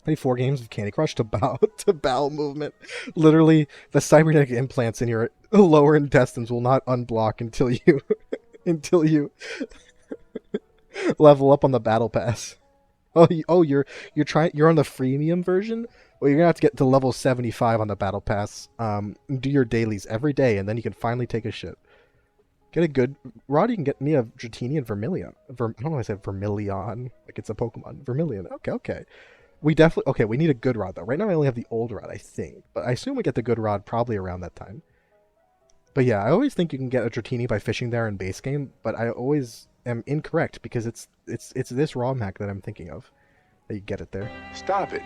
Play 4 games of Candy Crush to bowel movement. Literally, the cybernetic implants in your lower intestines will not unblock until you until you level up on the battle pass. You're on the freemium version. Well, you're gonna have to get to level 75 on the battle pass. Do your dailies every day, and then you can finally take a shit. Get a good Rod. You can get me a Dratini and Vermilion. I don't know why I said Vermilion, like it's a Pokemon. Vermilion. Okay. We need a good Rod though. Right now I only have the old Rod, I think, but I assume we get the good Rod probably around that time. But yeah, I always think you can get a Dratini by fishing there in base game, but I always am incorrect because it's this ROM hack that I'm thinking of that you get it there. Stop it.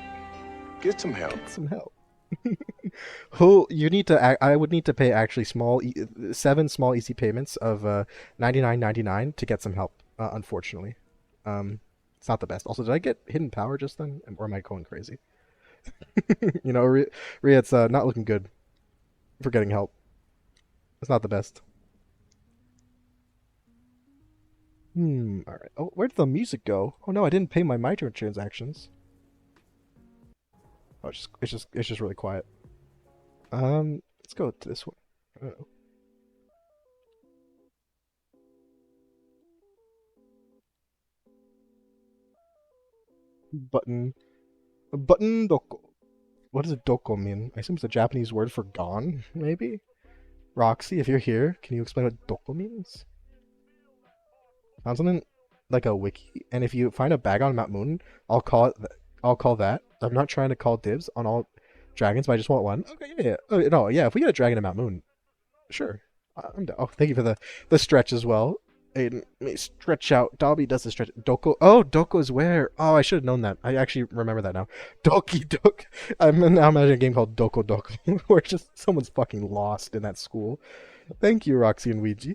Get some help. Get some help. I would need to pay actually 7 small easy payments of $99.99 to get some help. Unfortunately, it's not the best. Also, did I get hidden power just then, or am I going crazy? You know, Rhea, it's not looking good for getting help. It's not the best. All right. Oh, where did the music go? Oh no, I didn't pay my microtransactions. Oh, it's just really quiet. Let's go to this one. I don't know. Button doko. What does doko mean? I assume it's a Japanese word for gone, maybe? Roxy, if you're here, can you explain what doko means? Found something like a wiki, and if you find a bag on Mount Moon, I'll call that. I'm not trying to call dibs on all dragons, but I just want one. Okay, yeah. Oh, no, yeah, if we get a dragon in Mount Moon, sure. I'm down. Oh, thank you for the stretch as well. Aiden, let me stretch out. Dobby does the stretch. Doko. Oh, Doko is where? Oh, I should have known that. I actually remember that now. Doki Dok. I'm now imagining a game called Doko Doko, where just someone's fucking lost in that school. Thank you, Roxy and Ouija.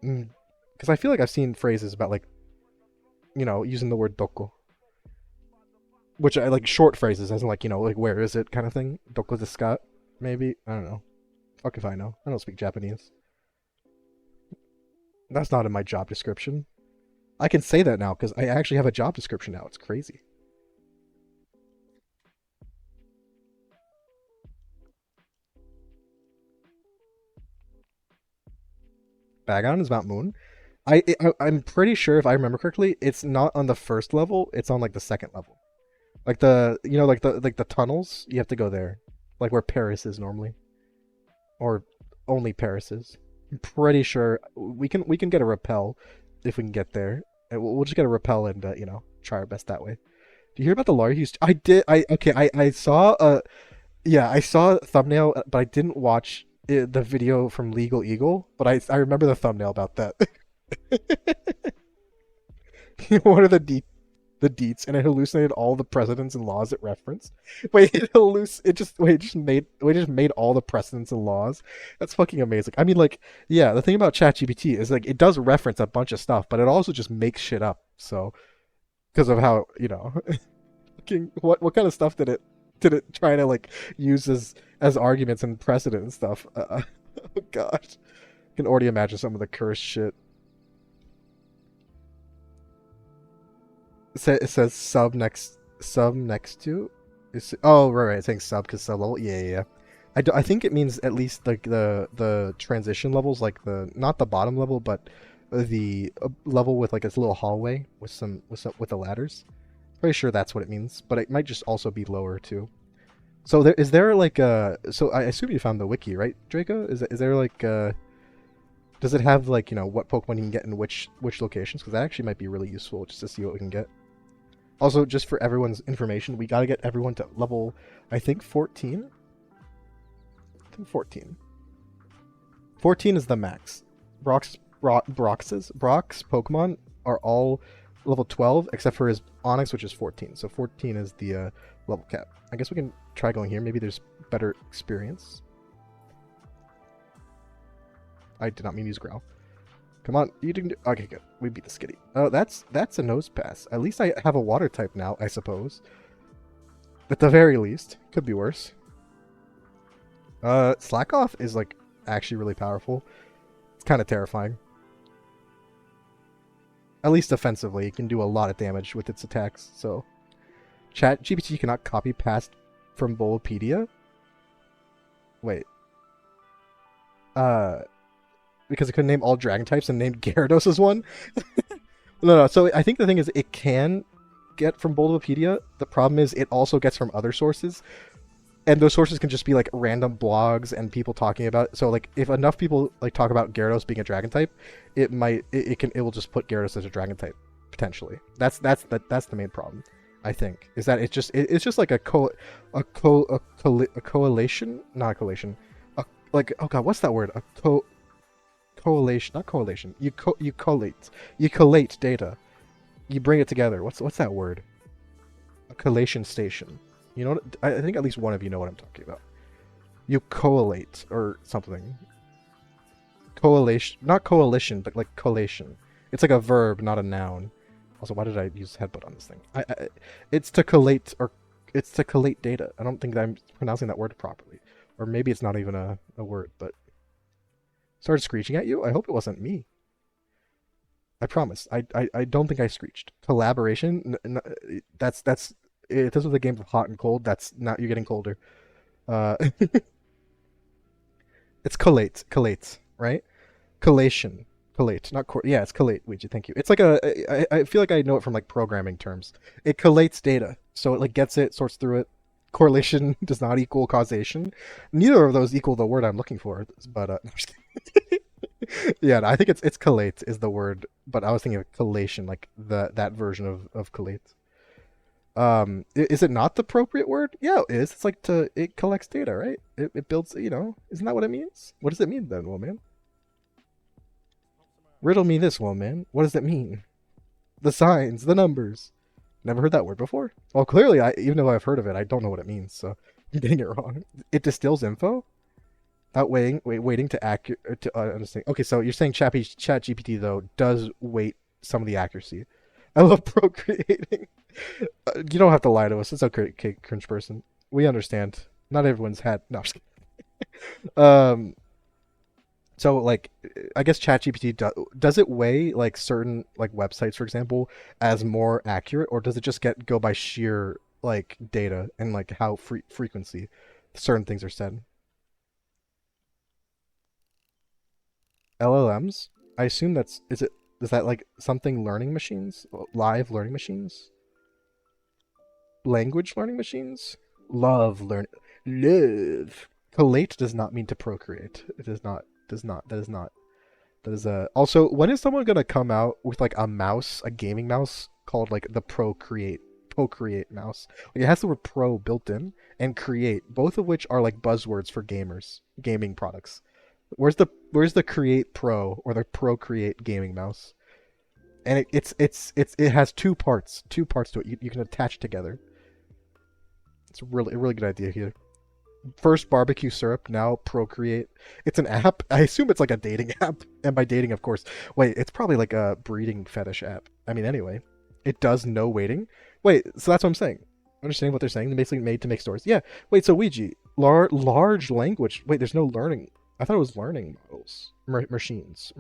Because I feel like I've seen phrases about, like, you know, using the word Doko. Which I like short phrases, as in, like, you know, like, where is it kind of thing. Doko desu ka? Maybe? I don't know. Fuck if I know. I don't speak Japanese. That's not in my job description. I can say that now because I actually have a job description now. It's crazy. Bagon is Mount Moon. I'm pretty sure if I remember correctly, it's not on the first level. It's on like the second level. Like the tunnels. You have to go there, like where Paris is normally, or only Paris is. I'm pretty sure we can get a repel if we can get there. And we'll just get a repel and you know, try our best that way. Do you hear about the lawyer? I did. I saw I saw a thumbnail, but I didn't watch the video from Legal Eagle. But I remember the thumbnail about that. What are the deets? And it hallucinated all the precedents and laws it referenced. It just made all the precedents and laws. That's fucking amazing. I mean, like, yeah, the thing about ChatGPT is, like, it does reference a bunch of stuff, but it also just makes shit up. So, because of how, you know, what kind of stuff did it try to, like, use as arguments and precedent and stuff? Oh gosh, I can already imagine some of the cursed shit. It says sub next to. Oh, right. It's saying sub because sub level. Yeah. I think it means at least like the transition levels, like not the bottom level, but the level with like this little hallway with the ladders. Pretty sure that's what it means, but it might just also be lower too. So is there like so I assume you found the wiki, right, Draco? Is there like does it have, like, you know, what Pokemon you can get in which locations? Because that actually might be really useful just to see what we can get. Also, just for everyone's information, we gotta get everyone to level, I think, 14? I think 14. 14 is the max. Brock's Pokemon are all level 12, except for his Onyx, which is 14. So 14 is the level cap. I guess we can try going here. Maybe there's better experience. I did not mean to use Growl. Come on, you didn't. Okay, good. We beat the Skitty. Oh, that's a nose pass. At least I have a water type now, I suppose. At the very least, could be worse. Slack off is like actually really powerful. It's kind of terrifying. At least offensively, it can do a lot of damage with its attacks. So, Chat GPT cannot copy past from Bulbapedia. Wait. Because it couldn't name all dragon types and named Gyarados as one? No. So I think the thing is it can get from Bulbapedia. The problem is it also gets from other sources. And those sources can just be like random blogs and people talking about it. So like if enough people like talk about Gyarados being a dragon type, it will just put Gyarados as a dragon type potentially. That's the main problem, I think. Is that it's just like a coalition, not a coalition. Like, oh god, what's that word? Correlation, not correlation. You collate data. You bring it together. What's that word? A collation station. You know what? I think at least one of you know what I'm talking about. You collate or something. Coalition, not coalition, but like collation. It's like a verb, not a noun. Also, why did I use headbutt on this thing? It's to collate data. I don't think that I'm pronouncing that word properly, or maybe it's not even a word, but. Started screeching at you? I hope it wasn't me. I promise. I don't think I screeched. Collaboration? That's if this was a game of hot and cold, that's not you getting colder. It's collate, right? Collation. Collate, not yeah, it's collate, Ouija, thank you. It's like I feel like I know it from like programming terms. It collates data. So it like gets it, sorts through it. Correlation does not equal causation. Neither of those equal the word I'm looking for, but I'm just kidding. Yeah, no, I think it's collate is the word, but I was thinking of collation, like that version of collate. Is it not the appropriate word? Yeah, it is. It's like it collects data, right? It builds, isn't that what it means? What does it mean then, woman? Riddle me this, woman. What does it mean? The signs, the numbers. Never heard that word before. Well, clearly, even though I've heard of it, I don't know what it means, so I'm getting it wrong. It distills info? Waiting to understand. Okay, so you're saying ChatGPT though does weight some of the accuracy. I love procreating. You don't have to lie to us. It's okay, cringe person. We understand. Not everyone's had. No, I'm just kidding. So like, I guess ChatGPT does it weigh like certain like websites, for example, as more accurate, or does it just go by sheer like data and like how frequency certain things are said? LLMs? I assume is that like something learning machines? Live learning machines? Language learning machines? Love. Collate does not mean to procreate. It that is also, when is someone gonna come out with like a gaming mouse called like the Procreate mouse? Like it has the word pro built in and create, both of which are like buzzwords for gaming products. Where's the Create Pro or the Procreate gaming mouse? And it has two parts to it. You can attach together. It's a really good idea here. First barbecue syrup, now Procreate. It's an app. I assume it's like a dating app, and by dating, of course. Wait, it's probably like a breeding fetish app. I mean, anyway, it does no waiting. Wait, so that's what I'm saying. Understanding what they're saying, they're basically made to make stories. Yeah. Wait, so Ouija, large language. Wait, there's no learning. I thought it was learning models. Machines.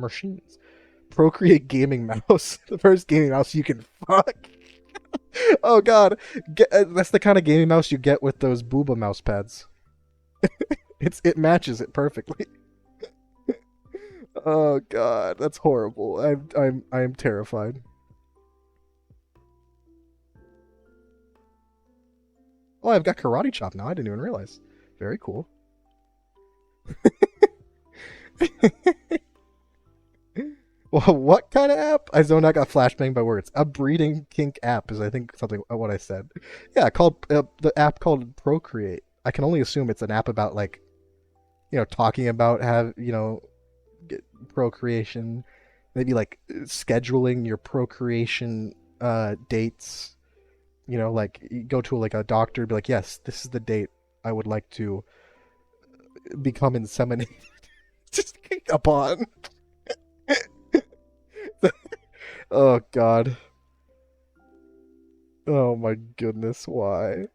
Procreate gaming mouse. The first gaming mouse you can fuck. Oh god. That's the kind of gaming mouse you get with those booba mouse pads. It matches it perfectly. Oh god, that's horrible. I'm terrified. Oh, I've got karate chop now. I didn't even realize. Very cool. Well, what kind of app? I zoned out, got flashbanged by words. A breeding kink app is, I think, something what I said. Yeah, called the app called Procreate. I can only assume it's an app about like, talking about procreation, maybe like scheduling your procreation dates. You know, like you go to like a doctor, be like, yes, this is the date I would like to become inseminated. Just upon. Oh God. Oh my goodness. Why?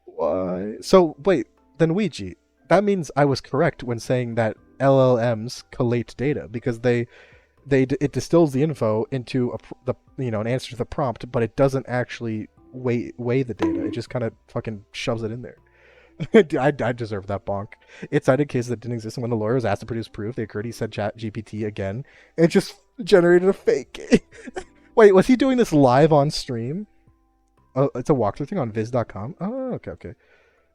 Why? So wait, then Ouija. That means I was correct when saying that LLMs collate data because it distills the info into an answer to the prompt, but it doesn't actually weigh the data. It just kind of fucking shoves it in there. I deserve that bonk. It cited cases that didn't exist, and when the lawyer was asked to produce proof, they occurred. He said Chat GPT again. It just generated a fake. Wait, was he doing this live on stream? Oh, it's a walkthrough thing on Viz.com. Oh, okay.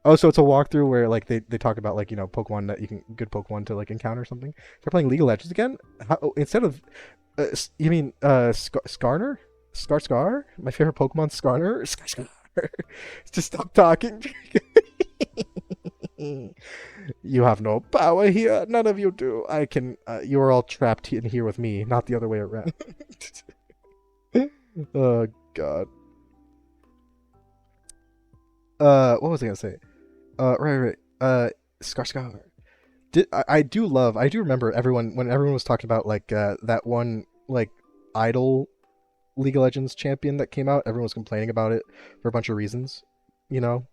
Oh, so it's a walkthrough where like they talk about like Pokemon that you can good Pokemon to like encounter or something. They're playing League of Legends again. Instead of you mean Skarner? Scar? My favorite Pokemon, Skarner. Scar. Just stop talking. You have no power here. None of you do. I can. You are all trapped in here with me, not the other way around. Oh God. What was I gonna say? Right. Scar. I do remember when everyone was talking about like that one like idol League of Legends champion that came out. Everyone was complaining about it for a bunch of reasons, you know.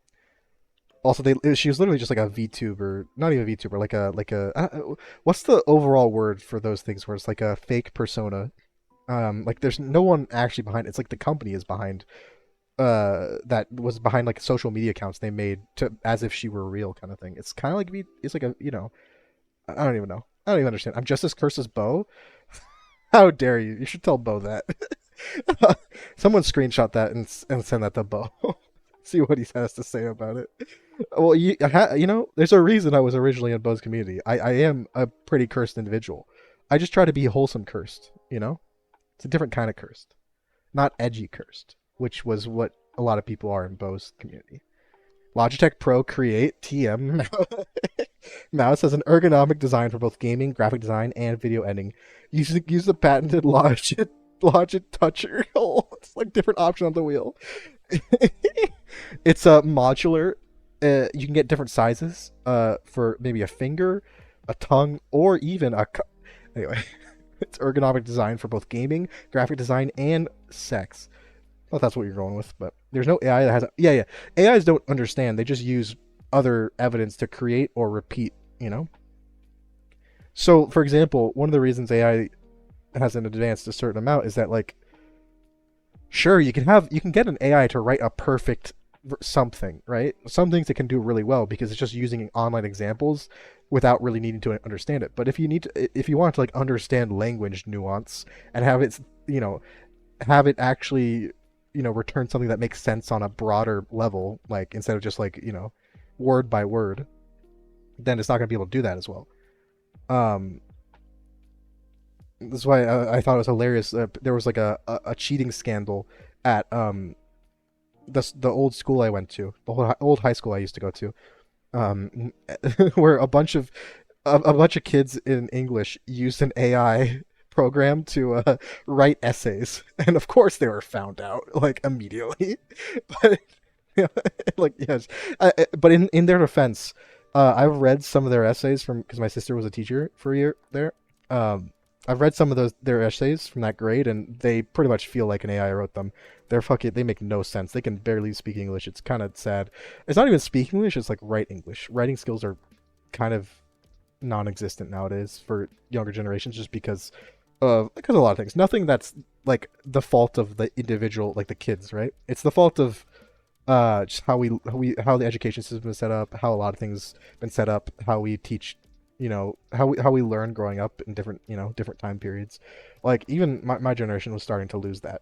Also, she was literally just like a VTuber, not even a VTuber, like a what's the overall word for those things where it's like a fake persona. Like there's no one actually behind it. It's like the company is behind that was behind like social media accounts they made to as if she were real kind of thing. It's kind of like it's like a I don't even know. I don't even understand. I'm just as cursed as Bo. How dare you? You should tell Bo that. Someone screenshot that and send that to Bo. See what he has to say about it. Well, there's a reason I was originally in Bo's community. I am a pretty cursed individual. I just try to be wholesome cursed, It's a different kind of cursed. Not edgy cursed, which was what a lot of people are in Bo's community. Logitech Pro Create TM mouse has an ergonomic design for both gaming, graphic design, and video editing. Use the patented Logitech Toucher. It's like different option on the wheel. It's a modular. You can get different sizes for maybe a finger, a tongue, or even anyway. It's ergonomic design for both gaming, graphic design, and sex. Well, that's what you're going with, but there's no AI that has yeah. AIs don't understand. They just use other evidence to create or repeat, So, for example, one of the reasons AI hasn't advanced a certain amount is that, like, sure, you can get an AI to write a perfect something, right? Some things it can do really well because it's just using online examples without really needing to understand it. But if you want to like understand language nuance and have it, actually, return something that makes sense on a broader level, like instead of just like, word by word, then it's not going to be able to do that as well. This is why I thought it was hilarious. There was like a cheating scandal at the old school I went to, the old high school I used to go to, where a bunch of kids in English used an AI program to write essays, and of course they were found out like immediately. But like yes, but in their defense, I've read some of their essays because my sister was a teacher for a year there. I've read some of their essays from that grade, and they pretty much feel like an AI wrote them. They make no sense. They can barely speak English. It's kind of sad. It's not even speak English, it's like write English. Writing skills are kind of non-existent nowadays for younger generations just because of a lot of things. Nothing that's like the fault of the individual, like the kids, right? It's the fault of just how the education system is set up, how a lot of things been set up, how we teach, how we learn growing up in different time periods. Like even my generation was starting to lose that,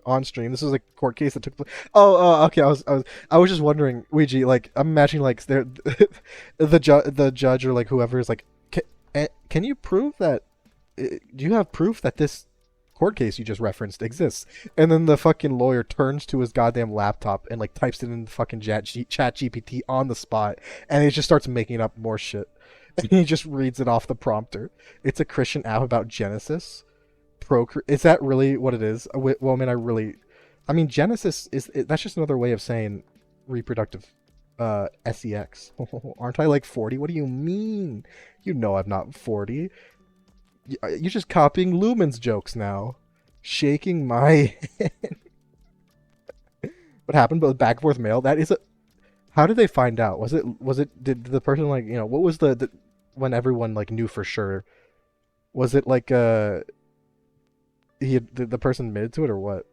on stream. This is a court case that took place. Oh, okay. I was just wondering, Ouija. Like, I'm imagining like they're the judge or like whoever is like, can you prove that? Do you have proof that this court case you just referenced exists? And then the fucking lawyer turns to his goddamn laptop and like types it in the fucking chat GPT on the spot, and he just starts making up more shit. And he just reads it off the prompter. It's a Christian app about Genesis. Is that really what it is? Well, I mean, I mean, Genesis that's just another way of saying reproductive sex. Aren't I like 40? What do you mean? You know I'm not 40. You're just copying Lumen's jokes now. Shaking my head. What happened? But back and forth mail. That is a. How did they find out? Did the person like, what was the when everyone like knew for sure? Was it like the person admitted to it or what?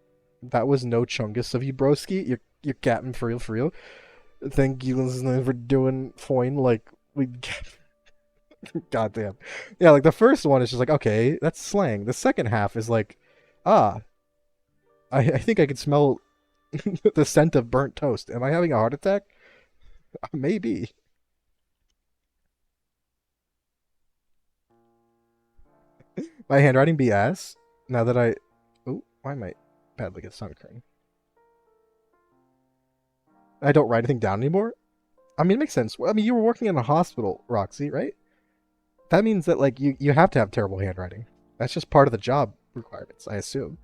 That was no chungus of you, broski. You're capping for real. Thank you, listener, for doing fine. Like we, goddamn, yeah. Like the first one is just like, okay, that's slang. The second half is like, I think I can smell the scent of burnt toast. Am I having a heart attack? Maybe. My handwriting BS. Now that why am I badly get sunkern? I don't write anything down anymore. I mean, it makes sense. I mean, you were working in a hospital, Roxy, right? That means that like you have to have terrible handwriting. That's just part of the job requirements, I assume.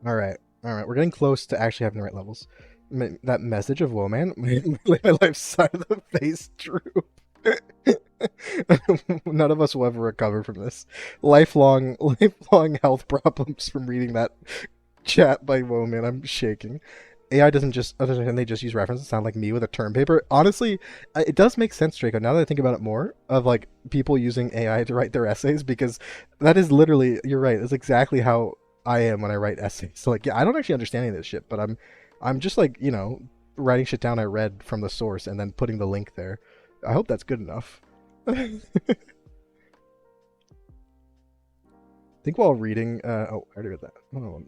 All right. We're getting close to actually having the right levels. That message of woe, man. My left side of the face droop. None of us will ever recover from this. Lifelong health problems from reading that chat by woe, man. I'm shaking. AI doesn't just, other than they just use references sound like me with a term paper. Honestly, it does make sense, Draco, now that I think about it more, of like people using AI to write their essays, because that is literally, you're right, it's exactly how I am when I write essays. So like, yeah, I don't actually understand any of this shit, but I'm just like, writing shit down I read from the source and then putting the link there. I hope that's good enough. I think while reading, I already read that. Oh.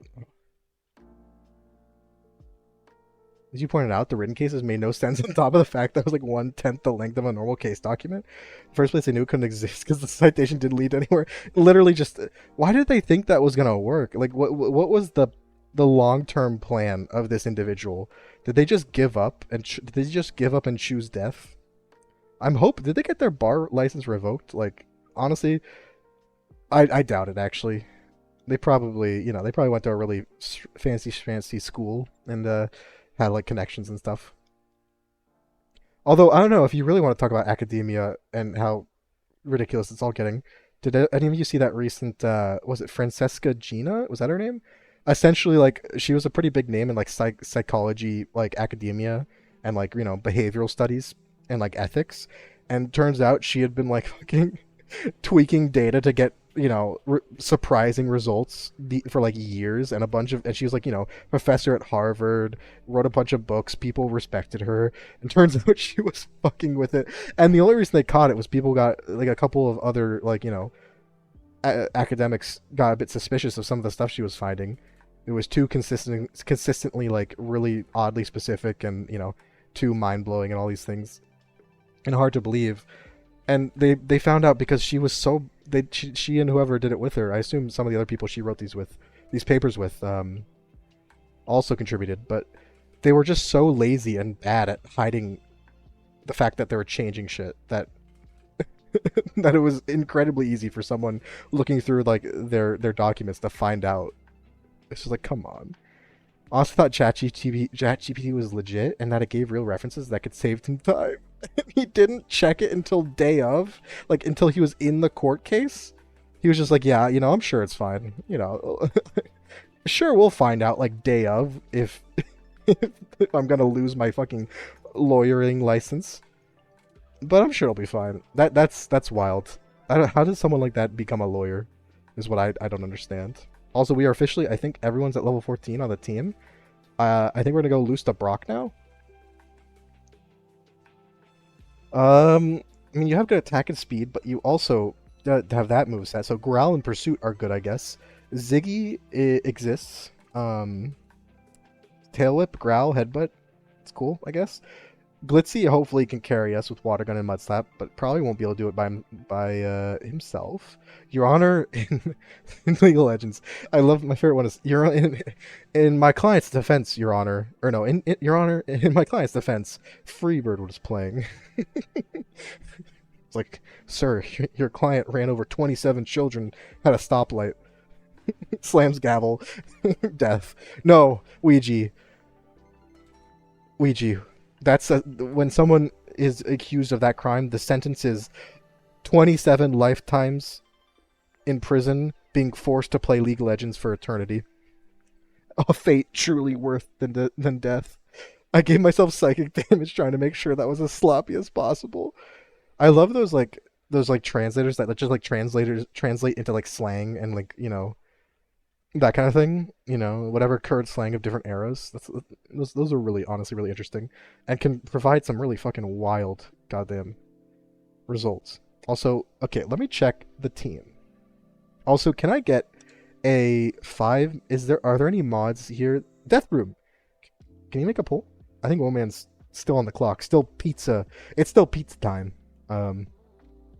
As you pointed out, the written cases made no sense on top of the fact that it was like 1/10 the length of a normal case document. First place, they knew it couldn't exist because the citation didn't lead anywhere. Literally, just why did they think that was gonna work? Like, what was the long-term plan of this individual? Did they just give up and choose death? Did they get their bar license revoked? Like, honestly, I doubt it. Actually, they probably went to a really fancy school and had like connections and stuff. Although I don't know if you really want to talk about academia and how ridiculous it's all getting. Did any of you see that recent? Was it Francesca Gina? Was that her name? Essentially, like she was a pretty big name in like psychology, like academia, and like behavioral studies and like ethics. And turns out she had been like fucking tweaking data to get surprising results for like years, and and she was like professor at Harvard, wrote a bunch of books, people respected her, and turns out she was fucking with it. And the only reason they caught it was people got like a couple of other like academics got a bit suspicious of some of the stuff she was finding. It was too consistently like really oddly specific, and too mind-blowing and all these things, and hard to believe. And they found out because she was so she and whoever did it with her, I assume some of the other people she wrote these papers with also contributed, but they were just so lazy and bad at hiding the fact that they were changing shit that that it was incredibly easy for someone looking through like their documents to find out. It's just like, come on. I also thought ChatGPT was legit and that it gave real references that could save him time. He didn't check it until day of, like until he was in the court case. He was just like, yeah, I'm sure it's fine. Sure, we'll find out like day of if if I'm gonna lose my fucking lawyering license. But I'm sure it'll be fine. That's wild. How does someone like that become a lawyer? Is what I don't understand. Also, we are officially, I think everyone's at level 14 on the team. I think we're gonna go loose to Brock now. I mean, you have good attack and speed, but you also have that moveset. So Growl and Pursuit are good, I guess. Ziggy exists. Tail Whip, Growl, Headbutt. It's cool, I guess. Glitzy hopefully can carry us with Water Gun and Mud Slap, but probably won't be able to do it by himself. Your Honor, in League of Legends, I love my favorite one is in my client's defense, Your Honor, or no, in Your Honor, in my client's defense, Freebird was playing. It's like, sir, your client ran over 27 children at a stoplight. Slams gavel, death. No, Ouija. Ouija. When someone is accused of that crime, the sentence is 27 lifetimes in prison, being forced to play League of Legends for eternity. A fate truly worse than death. I gave myself psychic damage trying to make sure that was as sloppy as possible. I love those translators that just like translators translate into like slang and like that kind of thing, whatever current slang of different eras. Those are really, honestly, really interesting, and can provide some really fucking wild, goddamn results. Also, okay, let me check the team. Also, can I get a 5? Are there any mods here? Death Room. Can you make a poll? I think Woman's still on the clock. Still pizza. It's still pizza time.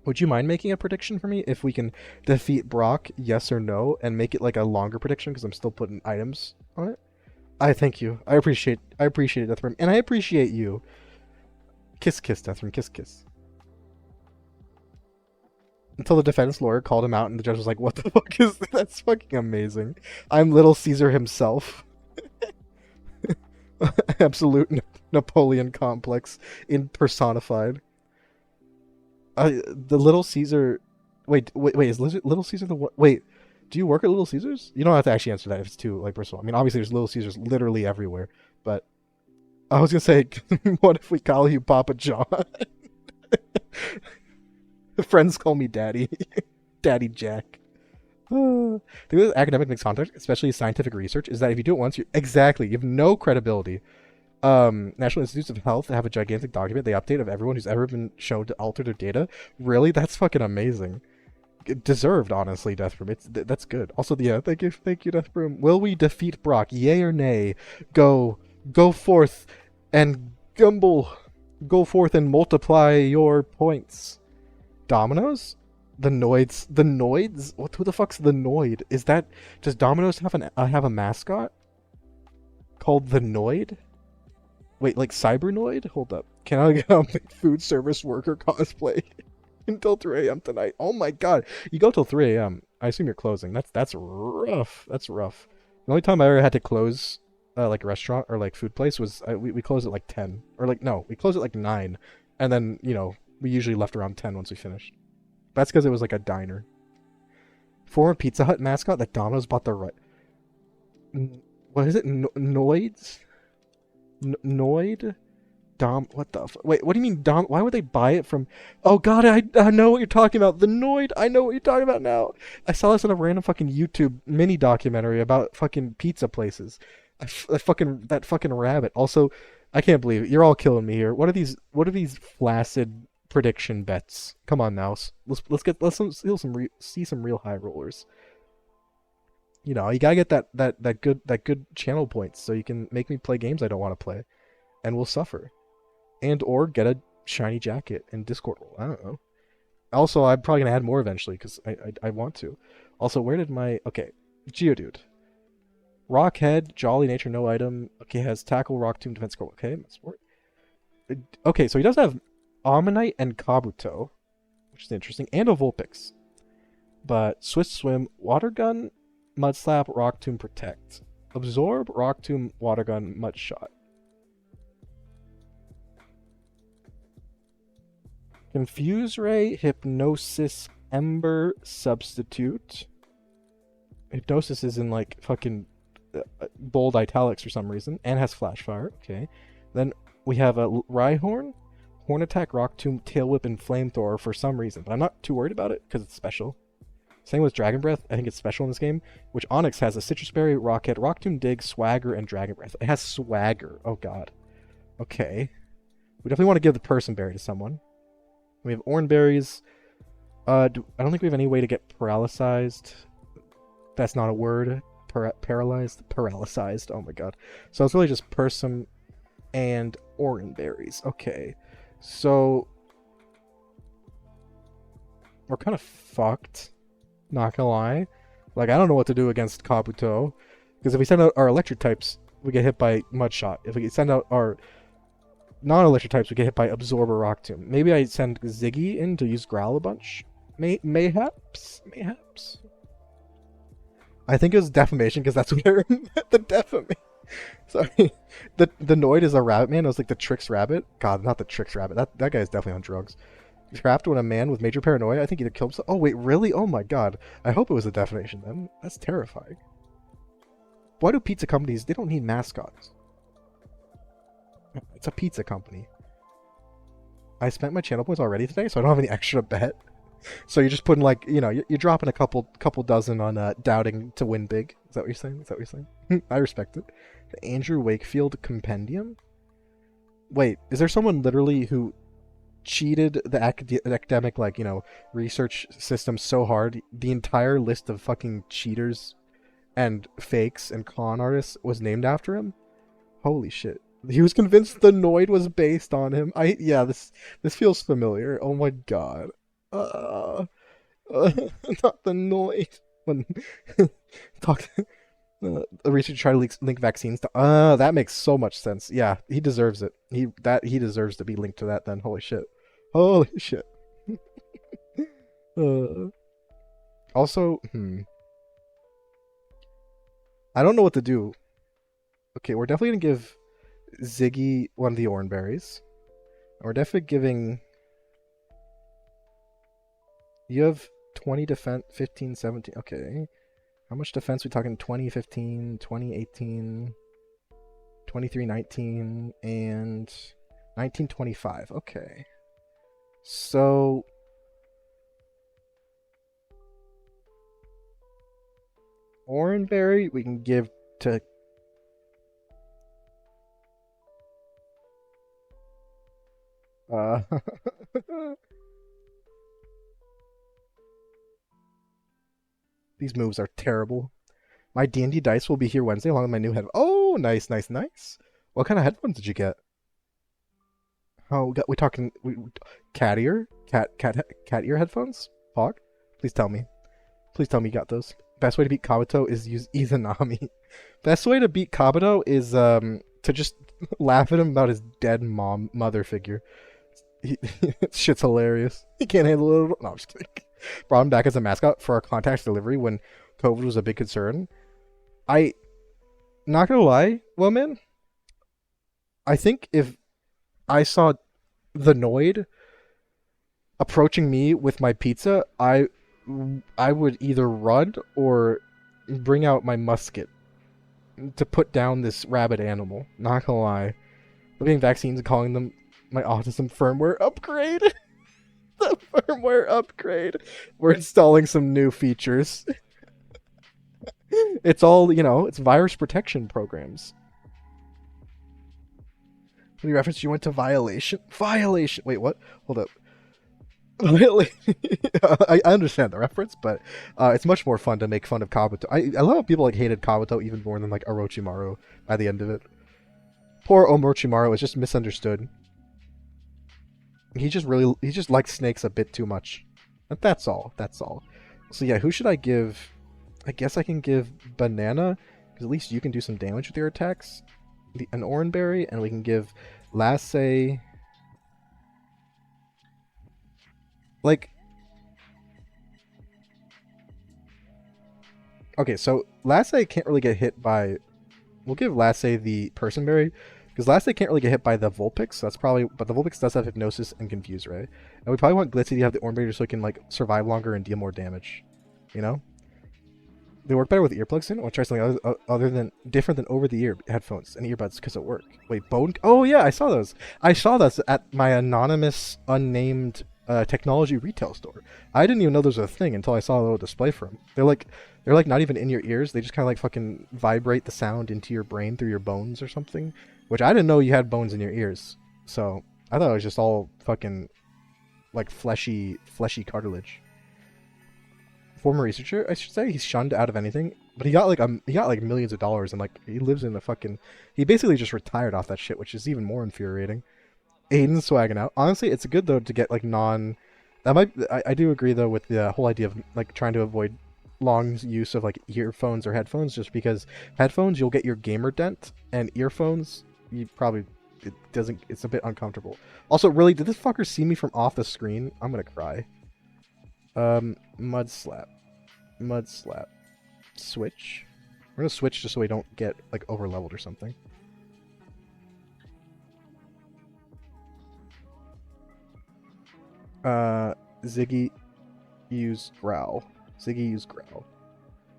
Would you mind making a prediction for me if we can defeat Brock, yes or no, and make it like a longer prediction because I'm still putting items on it? I thank you. I appreciate it, Deathroom, and I appreciate you. Kiss, kiss, Deathroom, kiss, kiss. Until the defense lawyer called him out, and the judge was like, "What the fuck is that?" That's fucking amazing. I'm Little Caesar himself. Absolute Napoleon complex in personified. The Little Caesar. Wait. Is Little Caesar the what? Wait, do you work at Little Caesars? You don't have to actually answer that if it's too like personal. I mean, obviously there's Little Caesars literally everywhere, but I was gonna say, what if we call you Papa John? Friends call me Daddy, Daddy Jack. The thing with academic misconduct, especially scientific research, is that if you do it once, you have no credibility. National Institutes of Health have a gigantic document they update of everyone who's ever been shown to alter their data. Really, that's fucking amazing. Deserved, honestly, Deathroom. That's good. Also, thank you, Deathroom. Will we defeat Brock? Yay or nay? Go forth and gumble. Go forth and multiply your points. Dominoes? The Noids? Who the fuck's the Noid? Does Domino's have a mascot called the Noid? Wait, like Cybernoid? Hold up. Can I get a food service worker cosplay until 3 a.m. tonight? Oh my god. You go till 3 a.m. I assume you're closing. That's rough. That's rough. The only time I ever had to close like a restaurant or like food place was we closed at like 10. Or like, no, we closed at like 9. And then, we usually left around 10 once we finished. That's because it was like a diner. Former Pizza Hut mascot that Domino's bought the right. What is it? Noids? Noid? What the wait, what do you mean why would they buy it from? Oh god, I know what you're talking about. The Noid, I know what you're talking about now. I saw this on a random fucking YouTube mini documentary about fucking pizza places. That fucking rabbit. Also, I can't believe it. You're all killing me here. What are these flaccid prediction bets? Come on now. Let's see some real high rollers. You gotta get that good channel points so you can make me play games I don't want to play, and we'll suffer, and or get a shiny jacket in Discord roll. I don't know. Also, I'm probably gonna add more eventually because I want to. Also, where did Geodude, Rockhead, Jolly Nature, no item. Okay, has Tackle, Rock Tomb, Defense Scroll. Okay, sport. Okay, so he does have Ammonite and Kabuto, which is interesting, and a Vulpix. But Swift Swim, Water Gun, Mud Slap, Rock Tomb, Protect. Absorb, Rock Tomb, Water Gun, Mud Shot. Confuse Ray, Hypnosis, Ember, Substitute. Hypnosis is in like fucking bold italics for some reason, and has Flash Fire. Okay. Then we have a Rhyhorn, Horn Attack, Rock Tomb, Tail Whip, and Flamethrower for some reason, but I'm not too worried about it because it's special. Same with Dragon Breath. I think it's special in this game, which Onyx has a Citrus Berry, Rocket, Rock Tomb, Dig, Swagger, and Dragon Breath. It has Swagger. Oh god. Okay. We definitely want to give the Person Berry to someone. We have Oran Berries. I don't think we have any way to get Paralyzed. That's not a word. Paralyzed? Paralyzed. Oh my god. So it's really just Person and orange berries. Okay, so we're kind of fucked. Not gonna lie. Like, I don't know what to do against Kabuto. Because if we send out our electric types, we get hit by Mudshot. If we send out our non-electric types, we get hit by Absorber Rock Tomb. Maybe I send Ziggy in to use Growl a bunch? Mayhaps? Mayhaps? I think it was Defamation, because that's what I remember. The Defamation. Sorry. The Noid is a rabbit man. It was like the Trix rabbit. God, not the Trix rabbit. That guy is definitely on drugs. Trapped when a man with major paranoia, I think, either killed himself. Oh, wait, really? Oh my god. I hope it was a Defamation then. That's terrifying. Why do pizza companies, they don't need mascots? It's a pizza company. I spent my channel points already today, so I don't have any extra to bet. So you're just putting, like, you know, you're dropping a couple dozen on doubting to win big. Is that what you're saying? Is that what you're saying? I respect it. The Andrew Wakefield Compendium? Wait, is there someone literally who cheated the academic, like, you know, research system so hard, the entire list of fucking cheaters and fakes and con artists was named after him? Holy shit. He was convinced the Noid was based on him. Yeah, this feels familiar. Oh my god. Not the Noid. When talk a researcher try to link vaccines to that makes so much sense. Yeah, he deserves it. He deserves to be linked to that then. Holy shit. Holy shit. Also, I don't know what to do. Okay, we're definitely gonna give Ziggy one of the orange berries. We're definitely giving... You have 20 defense, 15, 17. Okay. How much defense? We talking 20, 15, 20, 18, 23, 19, and 19, 25. Okay. So... Orange berry we can give to... These moves are terrible. My D&D dice will be here Wednesday along with my new head. Oh, nice, nice, nice. What kind of headphones did you get? Oh, we talking cat ear? Cat ear headphones? Fog? Please tell me. Please tell me you got those. Best way to beat Kabuto is use Izanami. Best way to beat Kabuto is to just laugh at him about his dead mother figure. Shit's hilarious. He can't handle it. No, I'm just kidding. Brought him back as a mascot for our contacts delivery when COVID was a big concern. Not gonna lie, well, man, I think if I saw the Noid approaching me with my pizza, I would either run or bring out my musket to put down this rabid animal. Not gonna lie. Looking at vaccines and calling them my autism firmware upgrade. The firmware upgrade. We're installing some new features. It's all, you know, it's virus protection programs. When you reference you went to violation? Violation. Wait, what? Hold up. I understand the reference, but it's much more fun to make fun of Kabuto. I love how people like hated Kabuto even more than like Orochimaru by the end of it. Poor Orochimaru is just misunderstood. He just likes snakes a bit too much. But that's all. That's all. So yeah, who should I give? I guess I can give Banana, because at least you can do some damage with your attacks. An Orange Berry, and we can give Lasse. Like, okay, so Lasse can't really get hit by... We'll give Lasse the Person Berry, because Lasse can't really get hit by the Vulpix, so that's probably... But the Vulpix does have Hypnosis and Confuse, right? And we probably want Glitzy to have the Orange Berry so it can, like, survive longer and deal more damage. You know? They work better with earplugs in, or try something different than over-the-ear headphones and earbuds because it work. Wait, Bone... Oh, yeah, I saw those. I saw those at my anonymous, unnamed... technology retail store. I didn't even know there was a thing until I saw a little display for them. They're like not even in your ears. They just kind of like fucking vibrate the sound into your brain through your bones or something. Which I didn't know you had bones in your ears. So I thought it was just all fucking like fleshy cartilage. Former researcher, I should say. He's shunned out of anything. But he got like millions of dollars, and like he lives in the fucking. He basically just retired off that shit, which is even more infuriating. Aiden's swagging out. Honestly, it's good though to get like non. That might. I do agree though with the whole idea of like trying to avoid long use of like earphones or headphones, just because headphones you'll get your gamer dent, and earphones you probably it doesn't. It's a bit uncomfortable. Also, really, did this fucker see me from off the screen? I'm gonna cry. Mud slap, mud slap, switch. We're gonna switch just so we don't get like over leveled or something. Ziggy use growl. Ziggy use growl.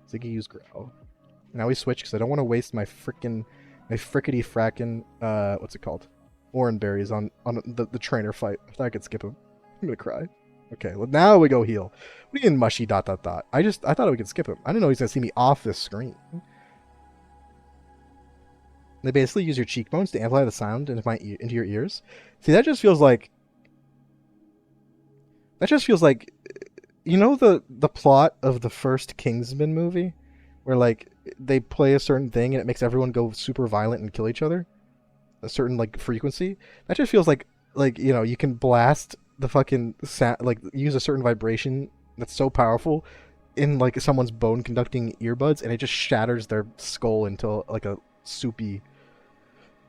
Ziggy use growl. Now we switch because I don't want to waste my frickety frackin' what's it called? Oran berries on the trainer fight. I thought I could skip him. I'm gonna cry. Okay, well now we go heal. What do you mean mushy dot dot dot? I thought we could skip him. I didn't know he's gonna see me off this screen. They basically use your cheekbones to amplify the sound into your ears. See, that just feels like you know the plot of the first Kingsman movie where like they play a certain thing and it makes everyone go super violent and kill each other, a certain like frequency. That just feels like you know, you can blast the fucking sound, like use a certain vibration that's so powerful in like someone's bone conducting earbuds, and it just shatters their skull into like a soupy.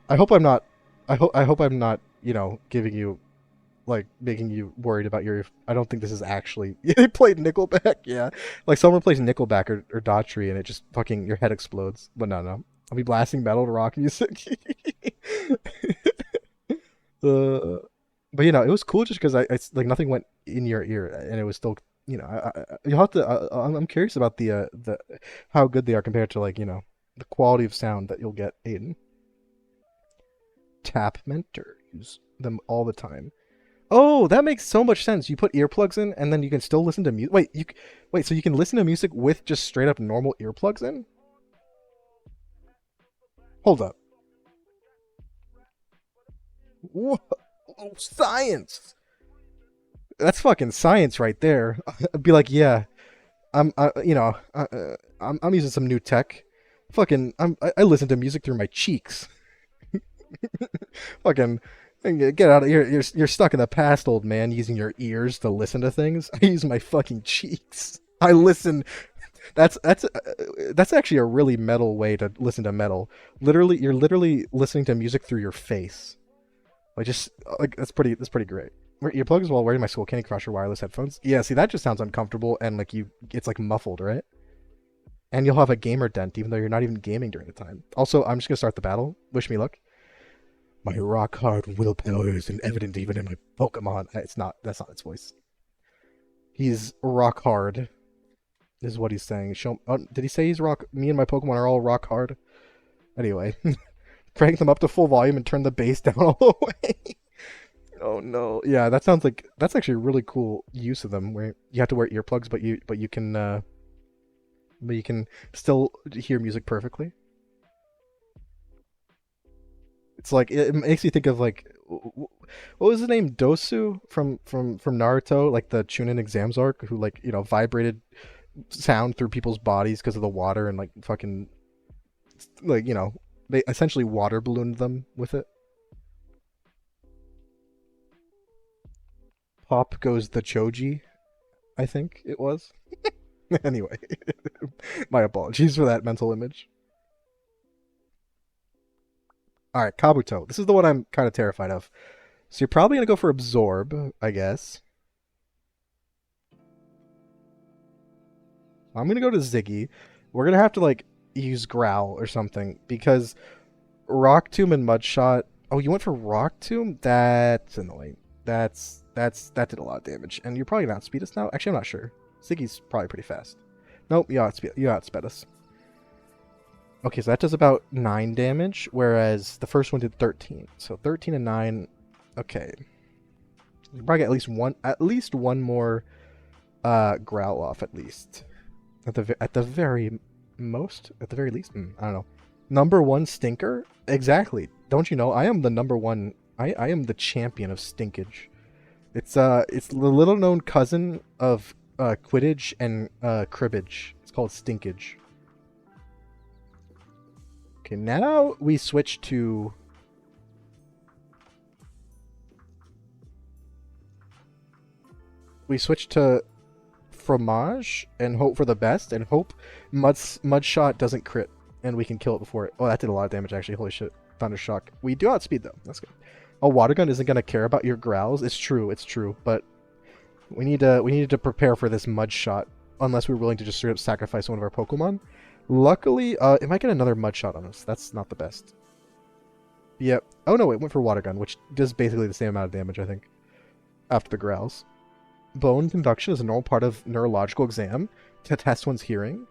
I hope I'm not. I hope I'm not. You know, giving you like making you worried about your. I don't think this is actually. They played Nickelback, yeah. Like someone plays Nickelback or Daughtry, and it just fucking your head explodes. But no. I'll be blasting metal to rock music. But you know, it was cool just because I like nothing went in your ear, and it was still, you know, you'll have to. I'm curious about the how good they are compared to like, you know, the quality of sound that you'll get. Aiden. Tap mentor, use them all the time. Oh, that makes so much sense. You put earplugs in, and then you can still listen to music. Wait, so you can listen to music with just straight up normal earplugs in? Hold up. Whoa, science. That's fucking science right there. I'd be like, yeah, you know, I'm using some new tech. Fucking, I listen to music through my cheeks. Fucking, get out of here. You're stuck in the past, old man, using your ears to listen to things. I use my fucking cheeks. I listen. That's actually a really metal way to listen to metal. Literally, you're literally listening to music through your face. Like just like that's pretty great. Earplugs while wearing my Skull Candy Crusher wireless headphones. Yeah, see that just sounds uncomfortable and like it's like muffled, right? And you'll have a gamer dent even though you're not even gaming during the time. Also, I'm just gonna start the battle. Wish me luck. My rock hard willpower is evident even in my Pokemon. It's not. That's not its voice. He's rock hard, is what he's saying. Did he say he's rock? Me and my Pokemon are all rock hard. Anyway, crank them up to full volume and turn the bass down all the way. Oh no. Yeah, that sounds like that's actually a really cool use of them. Where you have to wear earplugs, but you can still hear music perfectly. It's like it makes you think of like what was his name, Dosu from Naruto, like the Chunin exams arc, who like, you know, vibrated sound through people's bodies because of the water and like fucking like, you know, they essentially water ballooned them with it. Pop goes the Choji, I think it was. Anyway, my apologies for that mental image. All right, Kabuto. This is the one I'm kind of terrified of. So you're probably gonna go for Absorb, I guess. I'm gonna go to Ziggy. We're gonna have to like use Growl or something because Rock Tomb and Mudshot. Oh, you went for Rock Tomb? That's annoying. That did a lot of damage, and you're probably gonna outspeed us now. Actually, I'm not sure. Ziggy's probably pretty fast. Nope, you outsped us. Okay, so that does about 9 damage, whereas the first one did 13. So 13 and 9. Okay, you probably get at least one more Growl off at least. At the very least. I don't know. Number 1 stinker? Exactly. Don't you know? I am the number 1. I am the champion of stinkage. It's the little known cousin of Quidditch and cribbage. It's called stinkage. Okay, now we switch to... We switch to Fromage and hope for the best, and hope Mudshot doesn't crit, and we can kill it before it... Oh, that did a lot of damage, actually. Holy shit. Thundershock. We do outspeed, though. That's good. A water gun isn't going to care about your growls. It's true, but we need to prepare for this Mudshot, unless we're willing to just straight up sacrifice one of our Pokemon. Luckily, it might get another Mudshot on us. That's not the best. Yep. Oh no, it went for Water Gun, which does basically the same amount of damage, I think, after the growls. Bone conduction is a normal part of neurological exam to test one's hearing.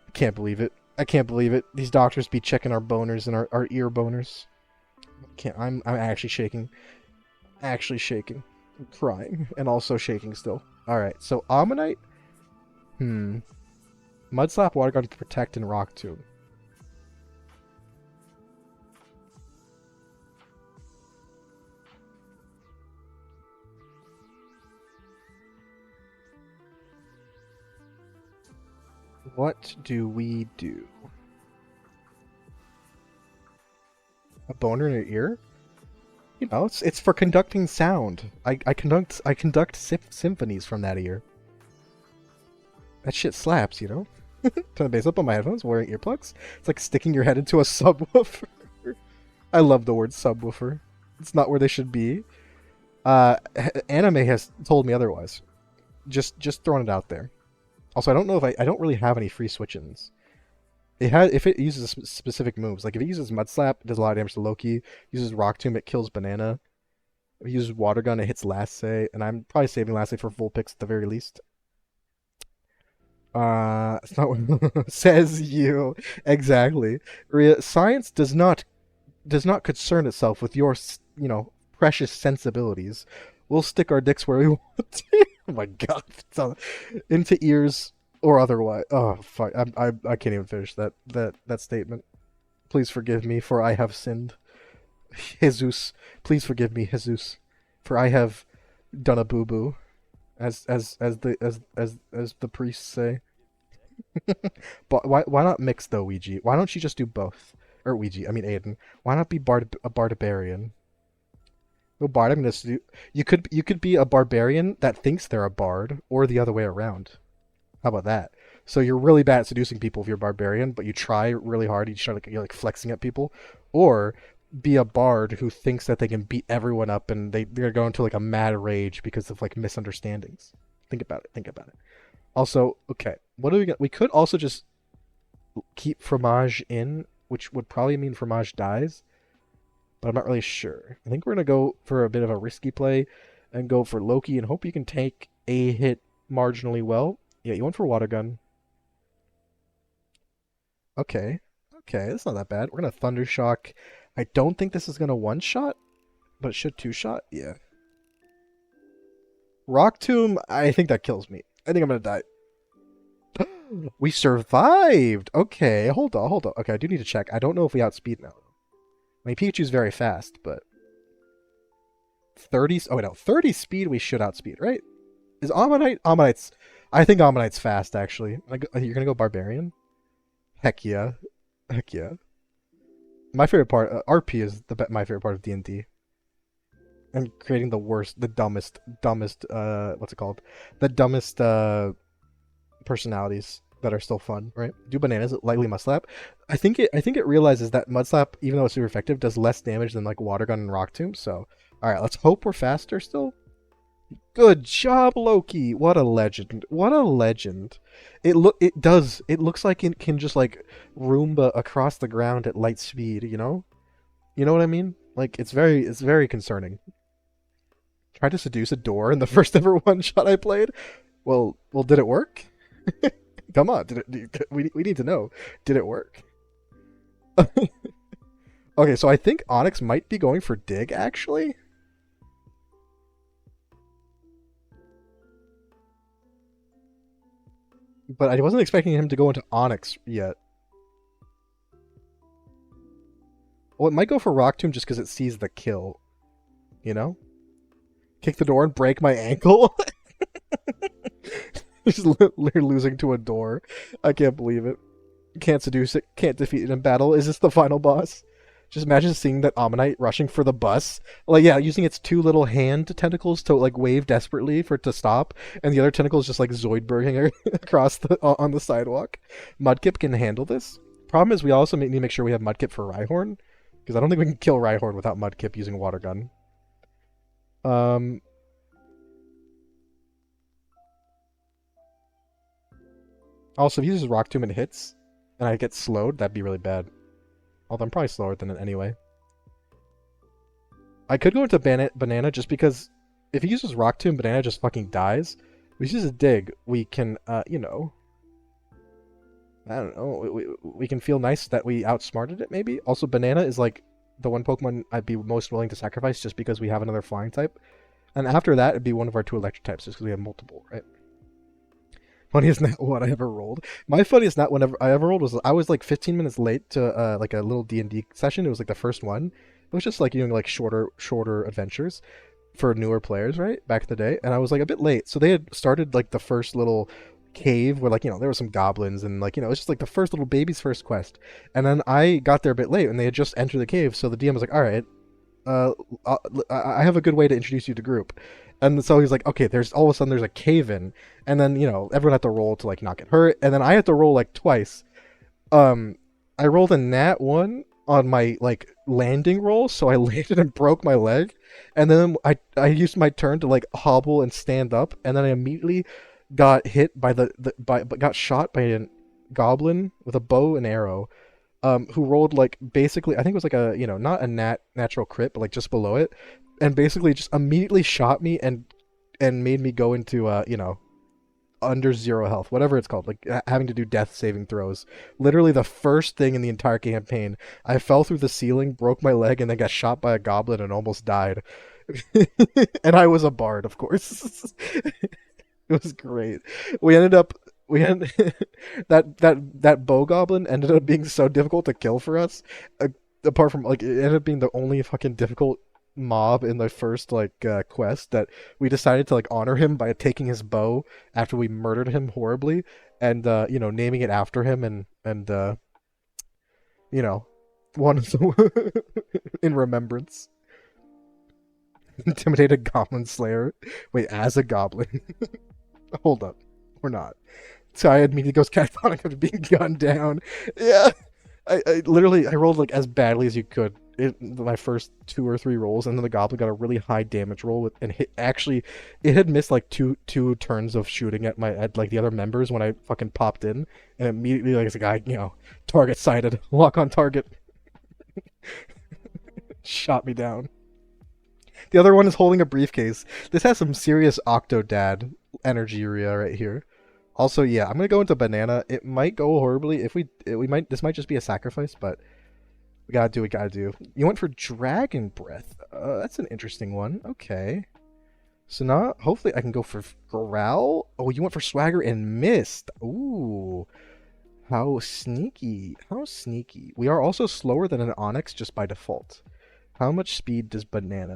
I can't believe it. I can't believe it. These doctors be checking our boners and our ear boners. I'm actually shaking. Actually shaking. I'm crying. And also shaking still. Alright, so Ammonite. Mudslap, Water Gun to protect, and Rock Tomb. What do we do? A boner in your ear? You know, it's for conducting sound. I conduct symphonies from that ear. That shit slaps, you know? Turn the bass up on my headphones, wearing earplugs. It's like sticking your head into a subwoofer. I love the word subwoofer. It's not where they should be. Anime has told me otherwise. Just throwing it out there. Also, I don't know if I don't really have any free switch-ins. If it uses specific moves, like if it uses Mud Slap, it does a lot of damage to Loki. Uses Rock Tomb, it kills Banana. If it uses Water Gun, it hits Last Say, and I'm probably saving Last Say for full picks at the very least. It's not what says you exactly. Science does not concern itself with your, precious sensibilities. We'll stick our dicks where we want to. Oh my god. Into ears or otherwise. Oh fuck. I can't even finish that statement. Please forgive me, for I have sinned. Jesus, please forgive me, Jesus, for I have done a boo boo, as the priests say. But why not mix though, Ouija? Why don't you just do both? Or Ouija, I mean Aiden. Why not be a barbarian? No bard. I'm gonna do. You could be a barbarian that thinks they're a bard, or the other way around. How about that? So you're really bad at seducing people if you're a barbarian, but you try really hard. You're like flexing at people, or be a bard who thinks that they can beat everyone up, and they're going into like a mad rage because of like misunderstandings. Think about it. Think about it. Also, okay, what do we got? We could also just keep Fromage in, which would probably mean Fromage dies. But I'm not really sure. I think we're going to go for a bit of a risky play and go for Loki and hope you can take a hit marginally well. Yeah, you went for Water Gun. Okay. Okay, that's not that bad. We're going to Thundershock. I don't think this is going to one-shot, but it should two-shot. Yeah. Rock Tomb, I think that kills me. I think I'm going to die. We survived! Okay, hold on. Okay, I do need to check. I don't know if we outspeed now. I mean, Pikachu's very fast, but 30. Oh no, 30 speed. We should outspeed, right? Is Ammonite? Ammonite's. I think Ammonite's fast. Actually, you're gonna go Barbarian. Heck yeah, heck yeah. My favorite part, RP is my favorite part of D&D. And creating the worst, the dumbest. What's it called? The dumbest personalities that are still fun, right? Do Bananas lightly Mudslap. I think it realizes that Mudslap, even though it's super effective, does less damage than like Water Gun and Rock Tomb. So, all right, let's hope we're faster still. Good job, Loki. What a legend. What a legend. It looks like it can just like Roomba across the ground at light speed, you know? You know what I mean? Like it's very concerning. Tried to seduce a door in the first ever one shot I played. Well, did it work? Come on, we need to know. Did it work? Okay, so I think Onyx might be going for Dig, actually. But I wasn't expecting him to go into Onyx yet. Well, it might go for Rock Tomb just because it sees the kill. You know? Kick the door and break my ankle? Just literally losing to a door. I can't believe it. Can't seduce it. Can't defeat it in battle. Is this the final boss? Just imagine seeing that Ammonite rushing for the bus. Like, yeah, using its two little hand tentacles to, like, wave desperately for it to stop, and the other tentacles just, like, Zoidberging her across on the sidewalk. Mudkip can handle this. Problem is, we also need to make sure we have Mudkip for Rhyhorn, because I don't think we can kill Rhyhorn without Mudkip using Water Gun. Also, if he uses Rock Tomb and hits, and I get slowed, that'd be really bad. Although I'm probably slower than it anyway. I could go into Banana just because if he uses Rock Tomb, Banana just fucking dies. If he uses Dig, we can, you know... I don't know, we can feel nice that we outsmarted it, maybe? Also, Banana is, like, the one Pokemon I'd be most willing to sacrifice just because we have another Flying type. And after that, it'd be one of our two Electric types, just because we have multiple, right? Funniest net what I ever rolled. My funniest net whenever I ever rolled was I was like 15 minutes late to like a little D&D session. It was like the first one. It was just like doing like shorter adventures for newer players, right? Back in the day. And I was like a bit late. So they had started like the first little cave where, like, you know, there were some goblins and, like, you know, it's just like the first little baby's first quest. And then I got there a bit late and they had just entered the cave. So the DM was like, all right, I have a good way to introduce you to group. And so he's like, okay, there's all of a sudden there's a cave in, and then, you know, everyone had to roll to like not get hurt, and then I had to roll like twice. I rolled a nat 1 on my like landing roll, so I landed and broke my leg, and then I used my turn to like hobble and stand up, and then I immediately got hit by got shot by a goblin with a bow and arrow, who rolled like basically I think it was like a, you know, not a natural crit, but like just below it, and basically just immediately shot me and made me go into you know, under 0 health, whatever it's called, like having to do death saving throws. Literally the first thing in the entire campaign. I fell through the ceiling, broke my leg, and then got shot by a goblin and almost died. And I was a bard, of course. It was great. We ended up that bow goblin ended up being so difficult to kill for us. Apart from, like, it ended up being the only fucking difficult mob in the first like quest, that we decided to like honor him by taking his bow after we murdered him horribly, and you know, naming it after him, and you know, one in remembrance. Intimidated goblin slayer. Wait, as a goblin. Hold up, we're not. So I immediately goes catatonic after being gunned down. Yeah, I literally I rolled like as badly as you could my first 2 or 3 rolls, and then the goblin got a really high damage roll and hit. Actually, it had missed like two turns of shooting at like the other members when I fucking popped in, and immediately like, as a guy, you know, target sighted, lock on target, shot me down. The other one is holding a briefcase. This has some serious Octodad energy right here. Also, yeah, I'm gonna go into Banana. It might go horribly if we might. This might just be a sacrifice, but we gotta do what we gotta do. You went for Dragon Breath. That's an interesting one. Okay. So now, hopefully I can go for Growl. Oh, you went for Swagger and missed. Ooh. How sneaky. How sneaky. We are also slower than an Onyx just by default. How much speed does Banana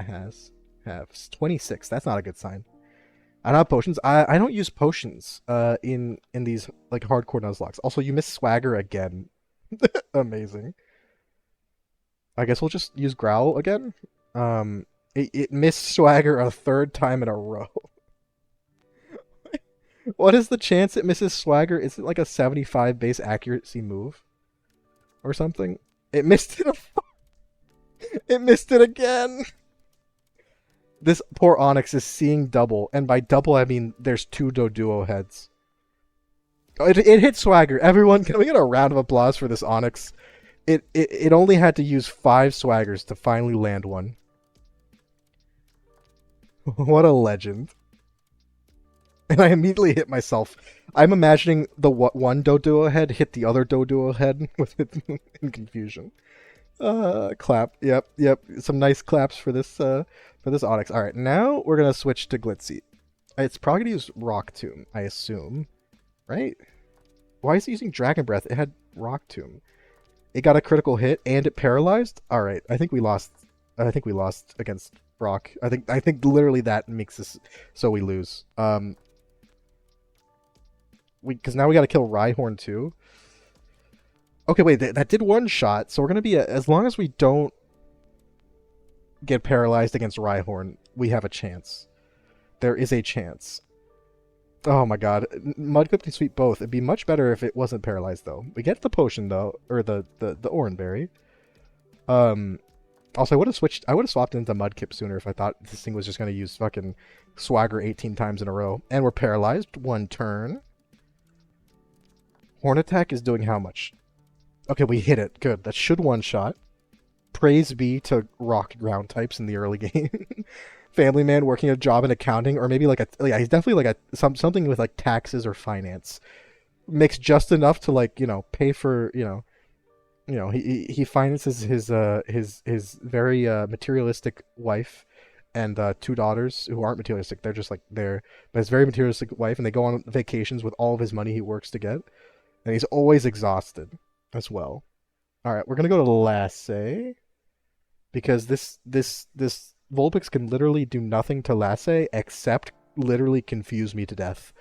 has? Have 26. That's not a good sign. I don't have potions. I don't use potions in these like hardcore Nuzlocks. Also, you missed Swagger again. Amazing. I guess we'll just use Growl again. It missed Swagger a 3rd time in a row. What is the chance it misses Swagger? Is it like a 75 base accuracy move or something? It missed it. It missed it again. This poor Onyx is seeing double, and by double I mean there's 2 Doduo heads. Oh, it hit Swagger. Everyone, can we get a round of applause for this Onyx? It only had to use 5 Swaggers to finally land one. What a legend. And I immediately hit myself. I'm imagining the one Doduo head hit the other Doduo head with it in confusion. Clap. Yep. Some nice claps for this Onyx. All right, now we're gonna switch to Glitzy. It's probably gonna use Rock Tomb, I assume, right? Why is it using Dragon Breath? It had Rock Tomb. It got a critical hit and it paralyzed. All right, I think we lost. I think we lost against Rock. I think literally that makes this so we lose. because now we got to kill Rhyhorn too. Okay, wait, that did one shot, so we're gonna be as long as we don't get paralyzed against Rhyhorn, we have a chance. There is a chance. Oh my god, Mudkip can sweep both. It'd be much better if it wasn't paralyzed though. We get the potion though, or the Oranberry. Also, I would have swapped into Mudkip sooner if I thought this thing was just gonna use fucking Swagger 18 times in a row. And we're paralyzed. One turn. Horn attack is doing how much? Okay, we hit it. Good. That should one-shot. Praise be to rock ground types in the early game. Family man working a job in accounting, or maybe yeah, he's definitely like something with like taxes or finance. Makes just enough to like, pay for, he finances his very materialistic wife and two daughters who aren't materialistic. They're just like there, but his very materialistic wife, and they go on vacations with all of his money he works to get, and he's always exhausted as well. All right, we're gonna go to Lasse because this Vulpix can literally do nothing to Lasse except literally confuse me to death.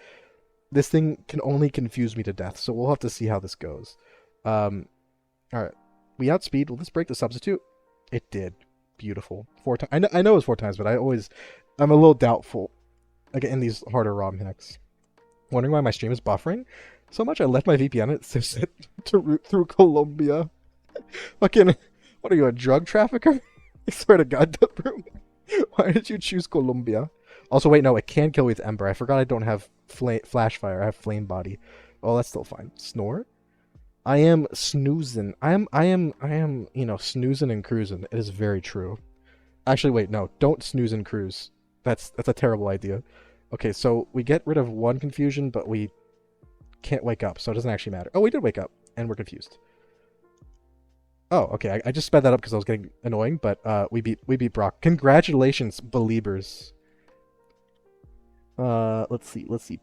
This thing can only confuse me to death, so we'll have to see how this goes. All right, we outspeed. Will this break the substitute? It did. Beautiful. 4 times. I know it's 4 times, but I'm a little doubtful. Again, in these harder ROM hacks. Wondering why my stream is buffering so much. I left my VPN and it's set to route through Colombia. Fucking, what are you, a drug trafficker? I swear to God, Dubroom. Why did you choose Colombia? Also, wait, no, it can kill with Ember. I forgot I don't have Flash Fire. I have Flame Body. Oh, that's still fine. Snore? I am snoozing. I am, snoozing and cruising. It is very true. Actually, wait, no. Don't snooze and cruise. That's a terrible idea. Okay, so we get rid of one confusion, but we can't wake up, so it doesn't actually matter. Oh, we did wake up, and we're confused. Oh, okay. I just sped that up because I was getting annoying, but we beat Brock. Congratulations, Beliebers. Let's see.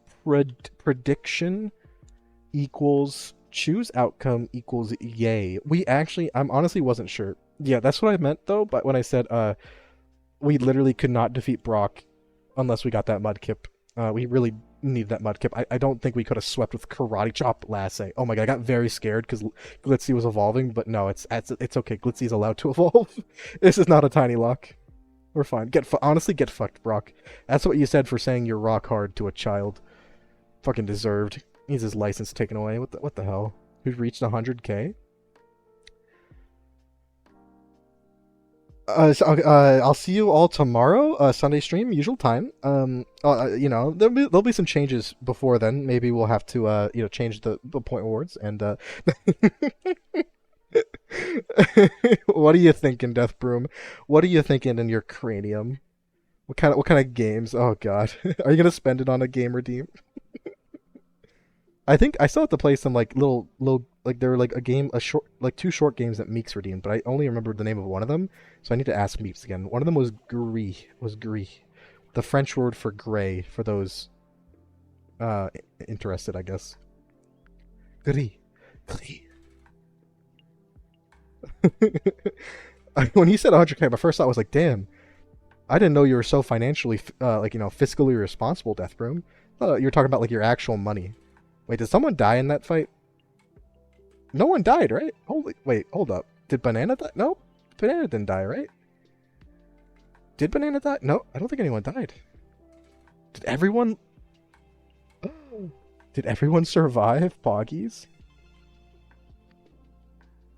Prediction equals choose outcome equals yay. I'm honestly wasn't sure. Yeah, that's what I meant though. But when I said we literally could not defeat Brock unless we got that Mudkip. We really need that Mudkip. I don't think we could have swept with Karate Chop Lasse. Oh my god, I got very scared because Glitzy was evolving, but no, it's okay. Glitzy's allowed to evolve. This is not a tiny lock. We're fine. Honestly, get fucked, Brock. That's what you said for saying you're rock hard to a child. Fucking deserved. Needs his license taken away. What the hell? Who's reached 100K? I'll see you all tomorrow. Sunday stream, usual time. There'll be some changes before then. Maybe we'll have to change the point awards and What are you thinking, Death Broom? What are you thinking in your cranium? What kind of games? Oh god. Are you gonna spend it on a game redeem? I think I still have to play some like little like there were like two short games that Meeks redeemed, but I only remember the name of one of them, so I need to ask Meeks again. One of them was gris, the French word for gray for those interested, I guess. Gris. When he said 100K, my first thought was like, damn, I didn't know you were so financially fiscally responsible, Death Broom. You were talking about like your actual money. Wait, did someone die in that fight? No one died, right? Hold up. Did Banana die? No, Banana didn't die, right? Did Banana die? No, I don't think anyone died. Did everyone... Did everyone survive, Poggies?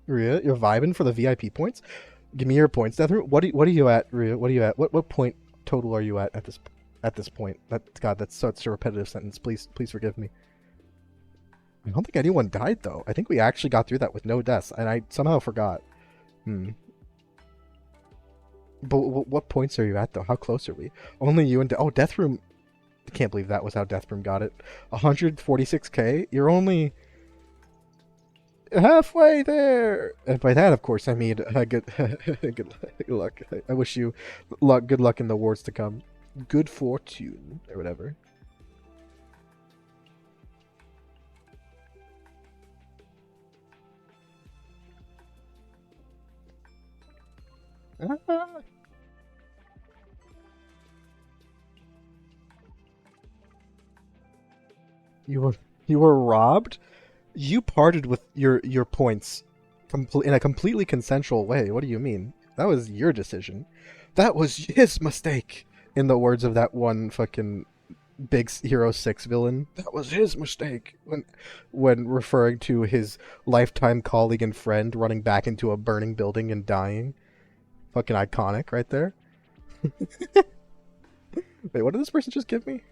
Rhea, you're vibing for the VIP points? Give me your points, Deathroot. What are you at, Rhea? What are you at? What point total are you at this point? That's such a repetitive sentence. Please forgive me. I don't think anyone died, though. I think we actually got through that with no deaths, and I somehow forgot. But what points are you at, though? How close are we? Only you and... Oh, Deathroom... I can't believe that was how Deathroom got it. 146K? You're only... halfway there! And by that, of course, I mean good luck. I wish you good luck in the wars to come. Good fortune, or whatever. You You were robbed? You parted with your points in a completely consensual way. What do you mean? That was your decision. That was his mistake. In the words of that one fucking Big Hero 6 villain, that was his mistake when referring to his lifetime colleague and friend running back into a burning building and dying. Fucking iconic right there. Wait, what did this person just give me?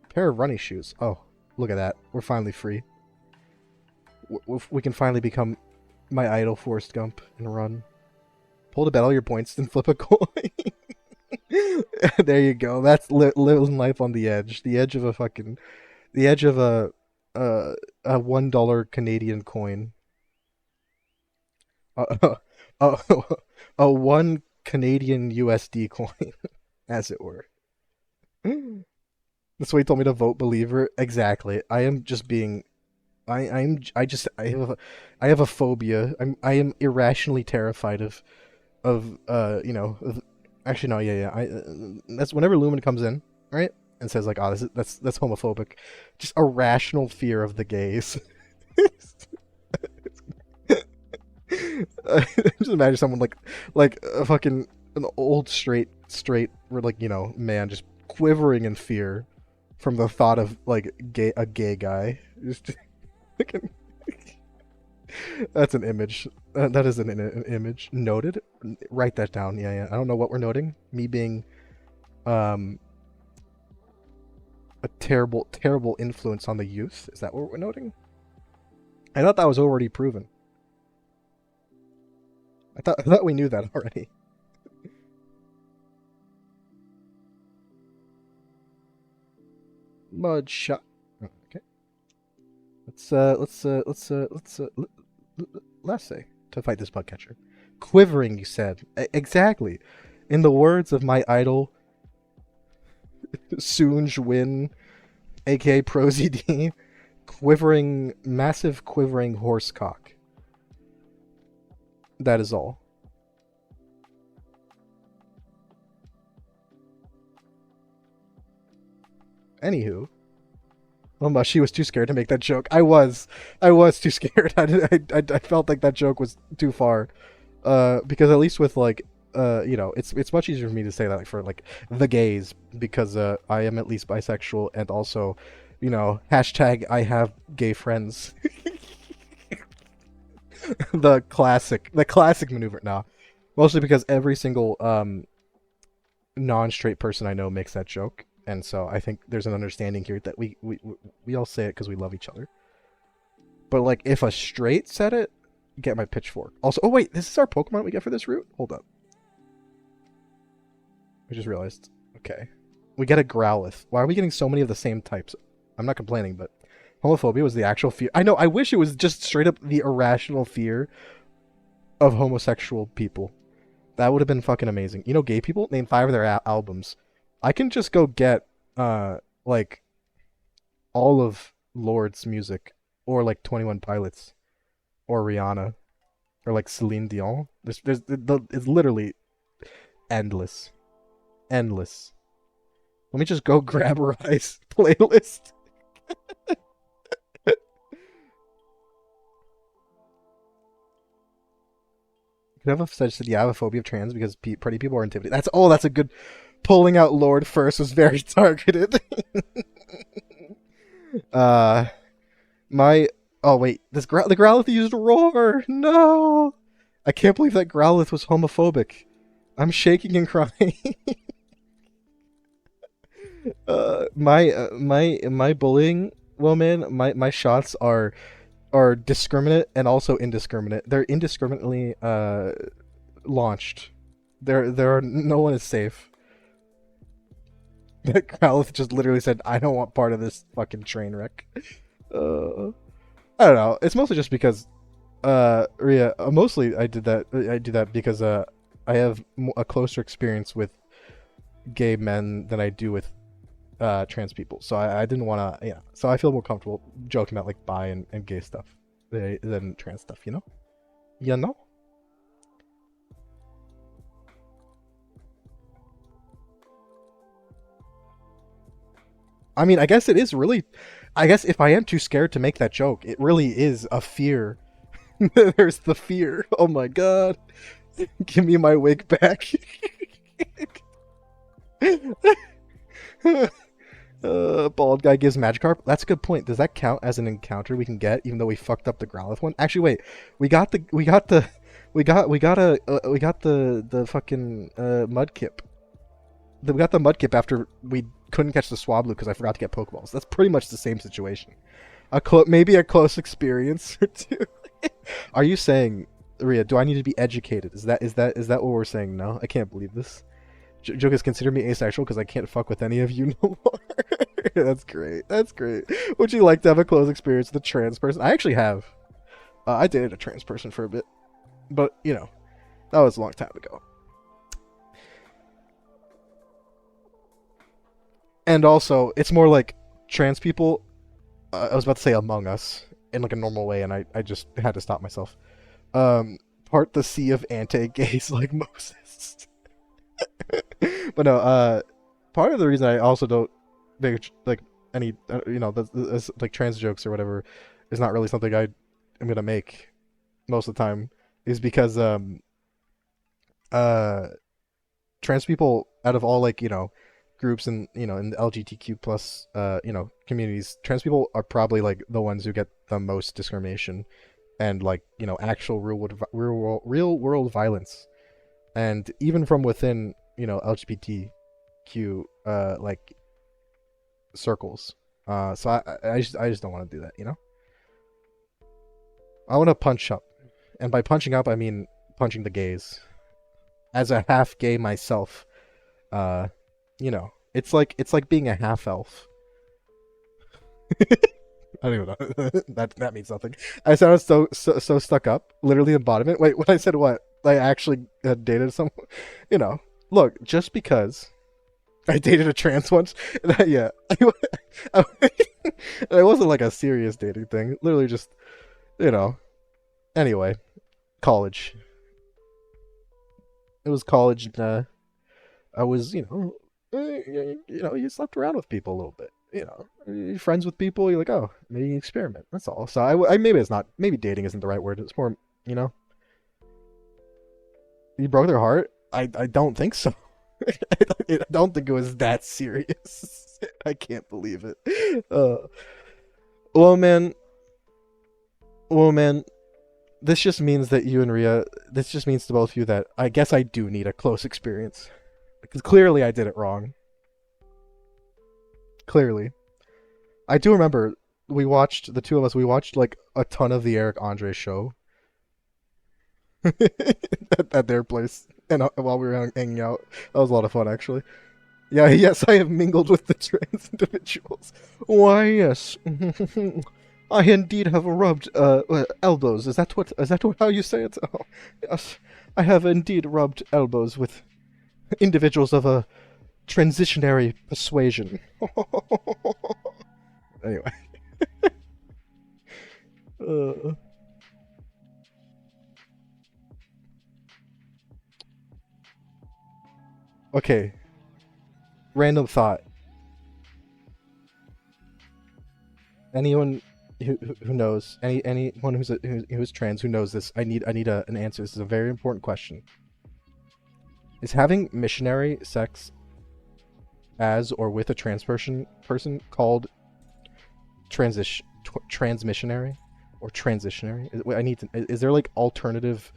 A pair of running shoes. Oh, look at that. We're finally free. We can finally become my idol, Forrest Gump, and run. Pull to bet all your points, then flip a coin. There you go. That's living life on the edge. The edge of a fucking... The edge of a $1 Canadian coin. Uh, a 1 Canadian USD coin, as it were. That's why he told me to vote believer. Exactly. I am just being... I have a phobia. I am irrationally terrified of actually no, yeah. That's whenever Lumen comes in, right? And says like, "Oh, that's homophobic." Just a rational fear of the gays. Just imagine someone like a fucking an old straight man just quivering in fear from the thought of like a gay guy. Just that's an image. That is an image. Noted. Write that down. Yeah. I don't know what we're noting. Me being a terrible influence on the youth. Is that what we're noting? I thought that was already proven. I thought we knew that already. Mud shot. Okay. Let's say to fight this bug catcher. Quivering, you said. Exactly. In the words of my idol, Soonj Win, aka ProZD, massive quivering horse cock. That is all. Anywho. Oh, she was too scared to make that joke. I was too scared. I felt like that joke was too far. Because at least with like, it's much easier for me to say that like for like the gays because I am at least bisexual and also, hashtag I have gay friends. the classic maneuver. Now, mostly because every single non-straight person I know makes that joke. And so I think there's an understanding here that we all say it because we love each other. But like if a straight said it, get my pitchfork. Also, oh wait, this is our Pokemon we get for this route? Hold up. I just realized. Okay. We get a Growlithe. Why are we getting so many of the same types? I'm not complaining, but homophobia was the actual fear. I know, I wish it was just straight up the irrational fear of homosexual people. That would have been fucking amazing. Gay people? Name 5 of their albums. I can just go get, like, all of Lord's music, or like 21 Pilots, or Rihanna, or like Celine Dion. It's literally endless. Endless. Let me just go grab Rise playlist. Could have said, yeah, I have a phobia of trans because pretty people are intimidated. That's a good... Pulling out Lord first was very targeted. Oh wait, the Growlithe used Roar. No, I can't believe that Growlithe was homophobic. I'm shaking and crying. My bullying, woman, my shots are discriminate and also indiscriminate. They're indiscriminately launched. No one is safe. That Growlithe just literally said, "I don't want part of this fucking train wreck." I don't know. It's mostly just because, Ria. Mostly, I do that because I have a closer experience with gay men than I do with trans people. So I didn't want to. Yeah. So I feel more comfortable joking about like bi and gay stuff than trans stuff. You know. You know. I mean, I guess it is really... I guess if I am too scared to make that joke, it really is a fear. There's the fear. Oh my god. Give me my wig back. Bald guy gives Magikarp. That's a good point. Does that count as an encounter we can get, even though we fucked up the Growlithe one? Actually, wait. We got the fucking Mudkip. We got the Mudkip after we couldn't catch the Swablu because I forgot to get Pokeballs. That's pretty much the same situation. Maybe a close experience or two. Are you saying, Ria? Do I need to be educated? Is that what we're saying? No, I can't believe this. Jokas, consider me asexual because I can't fuck with any of you no more. That's great. That's great. Would you like to have a close experience with a trans person? I actually have. I dated a trans person for a bit, but you know, that was a long time ago. And also, it's more like trans people. I was about to say Among Us in like a normal way, and I just had to stop myself. Part the sea of anti-gays like Moses. But no, part of the reason I also don't make like any like trans jokes or whatever is not really something I am gonna make most of the time is because trans people out of all like groups and in the LGBTQ plus communities, trans people are probably like the ones who get the most discrimination and like actual real world violence, and even from within LGBTQ like circles. So I just don't want to do that. I want to punch up, and by punching up I mean punching the gays. As a half gay myself, it's like being a half elf. I don't even know. that means nothing. I sounded so stuck up. Literally embodiment. Wait, when I said what? I actually dated someone. Look, just because I dated a trans once, yeah, it wasn't like a serious dating thing. Literally just, Anyway, college. It was college, and I was, you slept around with people a little bit. You're friends with people. You're like, oh, maybe experiment. That's all. So maybe it's not. Maybe dating isn't the right word. It's more, you broke their heart. I don't think so. I don't think it was that serious. I can't believe it. Well, man. This just means that you and Ria. This just means to both of you that I guess I do need a close experience, because clearly I did it wrong. Clearly, I do remember the two of us. We watched like a ton of the Eric Andre show at their place, and while we were hanging out, that was a lot of fun actually. Yeah, yes, I have mingled with the trans individuals. Why, yes. I indeed have rubbed elbows. Is that how you say it? Oh, yes, I have indeed rubbed elbows with individuals of a transitionary persuasion. Anyway. Okay. Random thought. Anyone who knows, anyone who's trans who knows this, I need an answer. This is a very important question. Is having missionary sex as or with a trans person called transmissionary or transitionary? I need to. Is there like alternative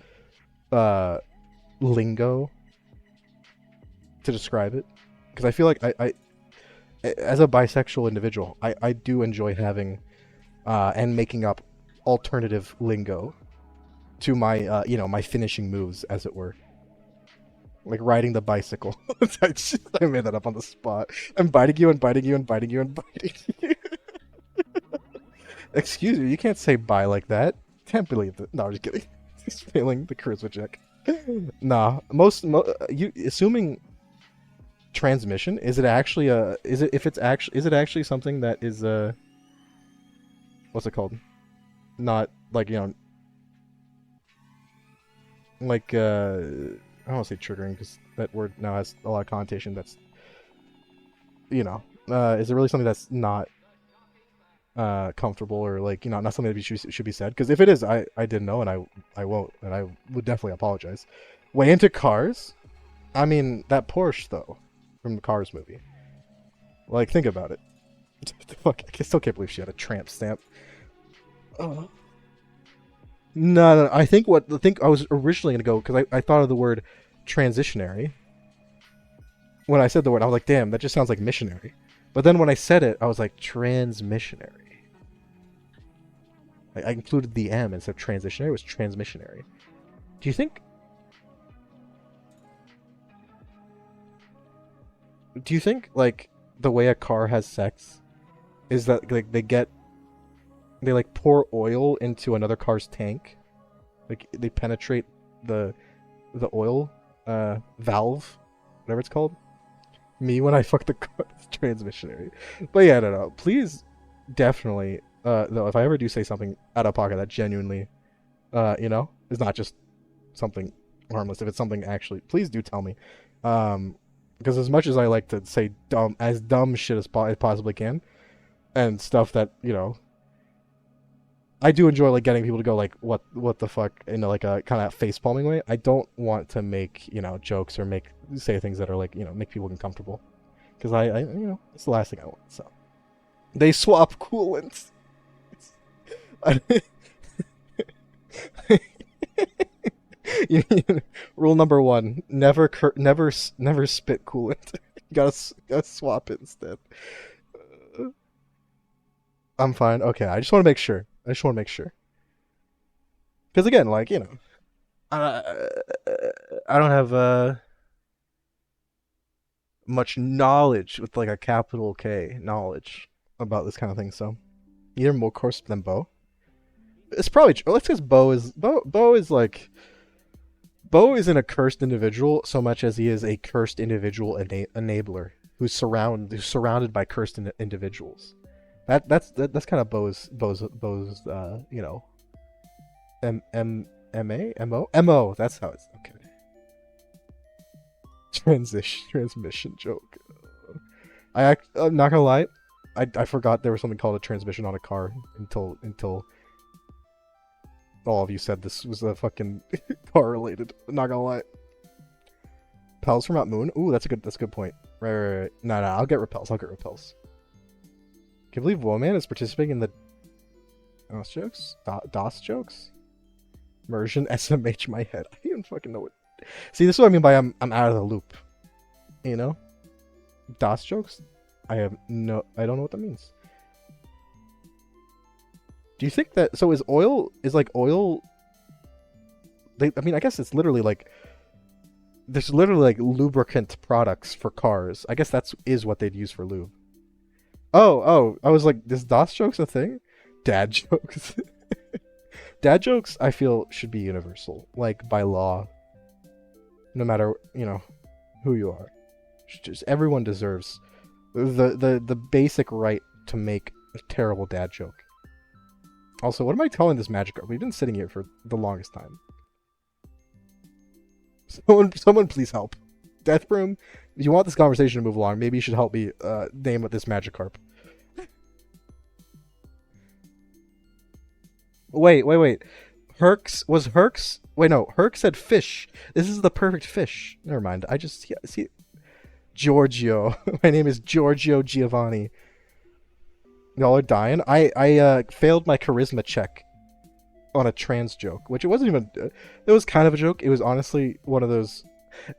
lingo to describe it? Because I feel like I as a bisexual individual, I do enjoy having and making up alternative lingo to my my finishing moves, as it were. Like riding the bicycle. I made that up on the spot. I'm biting you and biting you and biting you and biting you. Excuse me, you can't say bye like that. Can't believe that. No, I'm just kidding. He's failing the charisma check. Nah, you assuming transmission, is it actually is it actually something that is what's it called? Not like like I don't want to say triggering because that word now has a lot of connotation. That's is it really something that's not comfortable or like, you know, not something that should be said. Because if it is, I didn't know, and I won't, and I would definitely apologize. Way into cars. I mean, that Porsche though, from the Cars movie. Like, think about it. Fuck, I still can't believe she had a tramp stamp. Oh. No, I think I was originally gonna go because I thought of the word transitionary. When I said the word, I was like, damn, that just sounds like missionary. But then when I said it, I was like, transmissionary. I included the M instead of transitionary. It was transmissionary. Do you think? Do you think like the way a car has sex is that like they like pour oil into another car's tank, like they penetrate the oil valve, whatever it's called. Me when I fuck the car, transmissionary. But yeah, I don't know. Please, definitely, though, if I ever do say something out of pocket that genuinely, you know, is not just something harmless. If it's something actually, please do tell me. Because as much as I like to say dumb shit as I possibly can, and stuff that, you know, I do enjoy like getting people to go like what the fuck in like a kind of face palming way. I don't want to make, you know, jokes or say things that are like, you know, make people uncomfortable, because I you know, it's the last thing I want. So they swap coolants. Rule number 1: never spit coolant. You gotta swap it instead. I'm fine. Okay, I just want to make sure. Because again, like, you know, uh, I don't have much knowledge with like a capital K knowledge about this kind of thing. So you're more course than Bo. It's probably let's guess Bo is like Bo isn't a cursed individual so much as he is a cursed individual enabler who's surrounded by cursed individuals. That's kind of Bo's you know, mo. That's how it's okay. Transmission joke. I'm not gonna lie, I forgot there was something called a transmission on a car until all of you said this was a fucking car related. Not gonna lie. Repels from Mount Moon. Ooh, that's a good point. Right. No, I'll get repels. Can you believe Woman is participating in the DOS jokes? DOS jokes? Immersion SMH my head. I don't even fucking know what. See, this is what I mean by I'm out of the loop. You know? DOS jokes? I don't know what that means. Do you think that is oil I mean, I guess it's literally like there's literally like lubricant products for cars. I guess is what they'd use for lube. Oh, I was like, is DOS jokes a thing? Dad jokes. Dad jokes, I feel, should be universal, like by law. No matter, you know, who you are. Just everyone deserves the basic right to make a terrible dad joke. Also, what am I calling this magic card? We've been sitting here for the longest time. Someone please help. Death Broom, if you want this conversation to move along, maybe you should help me name this Magikarp. Wait. Herx? Wait, no. Herc said fish. This is the perfect fish. Never mind. I just see Giorgio. My name is Giorgio Giovanni. Y'all are dying. I failed my charisma check on a trans joke, which it wasn't even. It was kind of a joke. It was honestly one of those.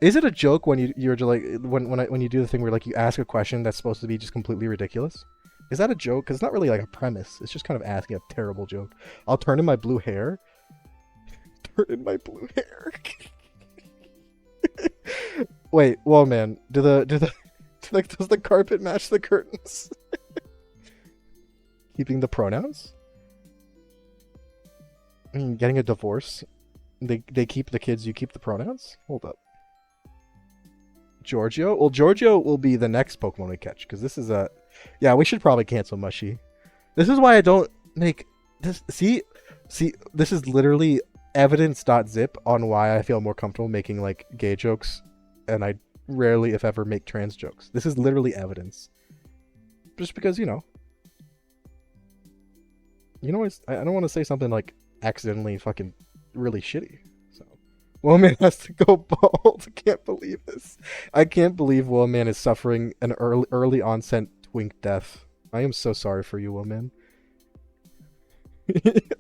Is it a joke when you're just like when you do the thing where like you ask a question that's supposed to be just completely ridiculous? Is that a joke? Because it's not really like a premise. It's just kind of asking a terrible joke. I'll turn in my blue hair. Wait, whoa, man. Does the carpet match the curtains? Keeping the pronouns? I mean, getting a divorce. They keep the kids, you keep the pronouns? Hold up. Giorgio? Well, Giorgio will be the next Pokemon we catch, because this is a... Yeah, we should probably cancel Mushy. This is why I don't make... this. See, this is literally evidence.zip on why I feel more comfortable making, like, gay jokes, and I rarely, if ever, make trans jokes. This is literally evidence. Just because, you know... You know, I don't want to say something like accidentally fucking really shitty. So, Woman has to go bald. I can't believe this. I can't believe Woman is suffering an early onset twink death. I am so sorry for you, Woman.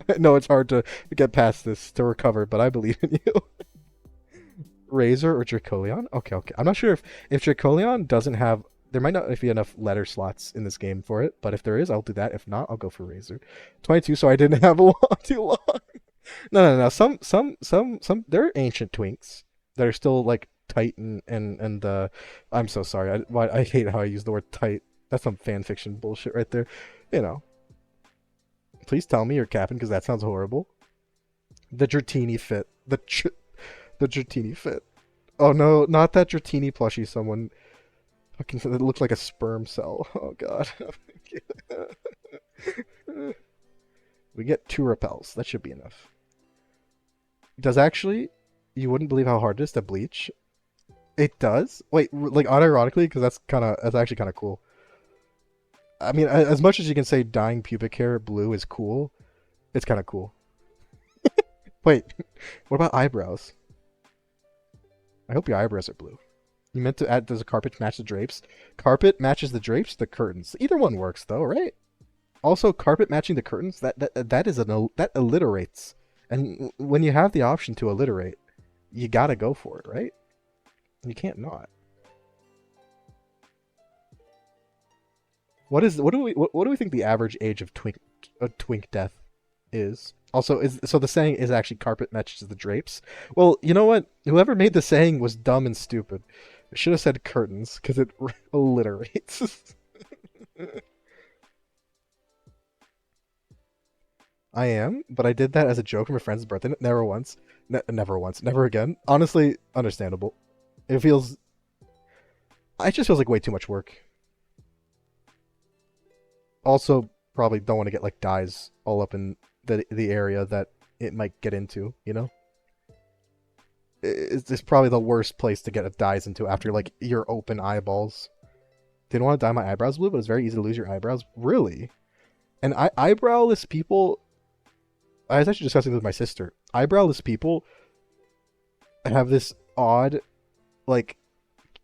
I know it's hard to get past this, to recover, but I believe in you. Razor or Dracolion? Okay, okay. I'm not sure if Dracolion doesn't have. There might not be enough letter slots in this game for it, but if there is, I'll do that. If not, I'll go for Razor. 22, so I didn't have a long too long. No. Some. There are ancient twinks that are still like tight and. I'm so sorry. I hate how I use the word tight. That's some fan fiction bullshit right there. You know. Please tell me you're capping because that sounds horrible. The Dratini fit. The Dratini fit. Oh no, not that Dratini plushie. Someone fucking said it looked like a sperm cell. Oh god. We get 2 repels. That should be enough. Does actually, you wouldn't believe how hard it is to bleach. It does. Wait, like unironically, because that's actually kind of cool. I mean, as much as you can say dyeing pubic hair blue is cool, it's kind of cool. Wait, what about eyebrows? I hope your eyebrows are blue. You meant to add, does a carpet match the drapes? Carpet matches the drapes, the curtains. Either one works though, right? Also, carpet matching the curtains, that alliterates. And when you have the option to alliterate, you gotta go for it, right? You can't not. What do we think the average age of twink death is? Also, so the saying is actually carpet matches the drapes. Well, you know what? Whoever made the saying was dumb and stupid. It should have said curtains because it alliterates. I am, but I did that as a joke for my friend's birthday. Never once. Never once. Never again. Honestly, understandable. It feels. It just feels like way too much work. Also, probably don't want to get like dyes all up in the area that it might get into, you know? It's probably the worst place to get dyes into after like your open eyeballs. Didn't want to dye my eyebrows blue, but it's very easy to lose your eyebrows. Really? And eyebrowless people, I was actually discussing this with my sister. Eyebrowless people have this odd, like,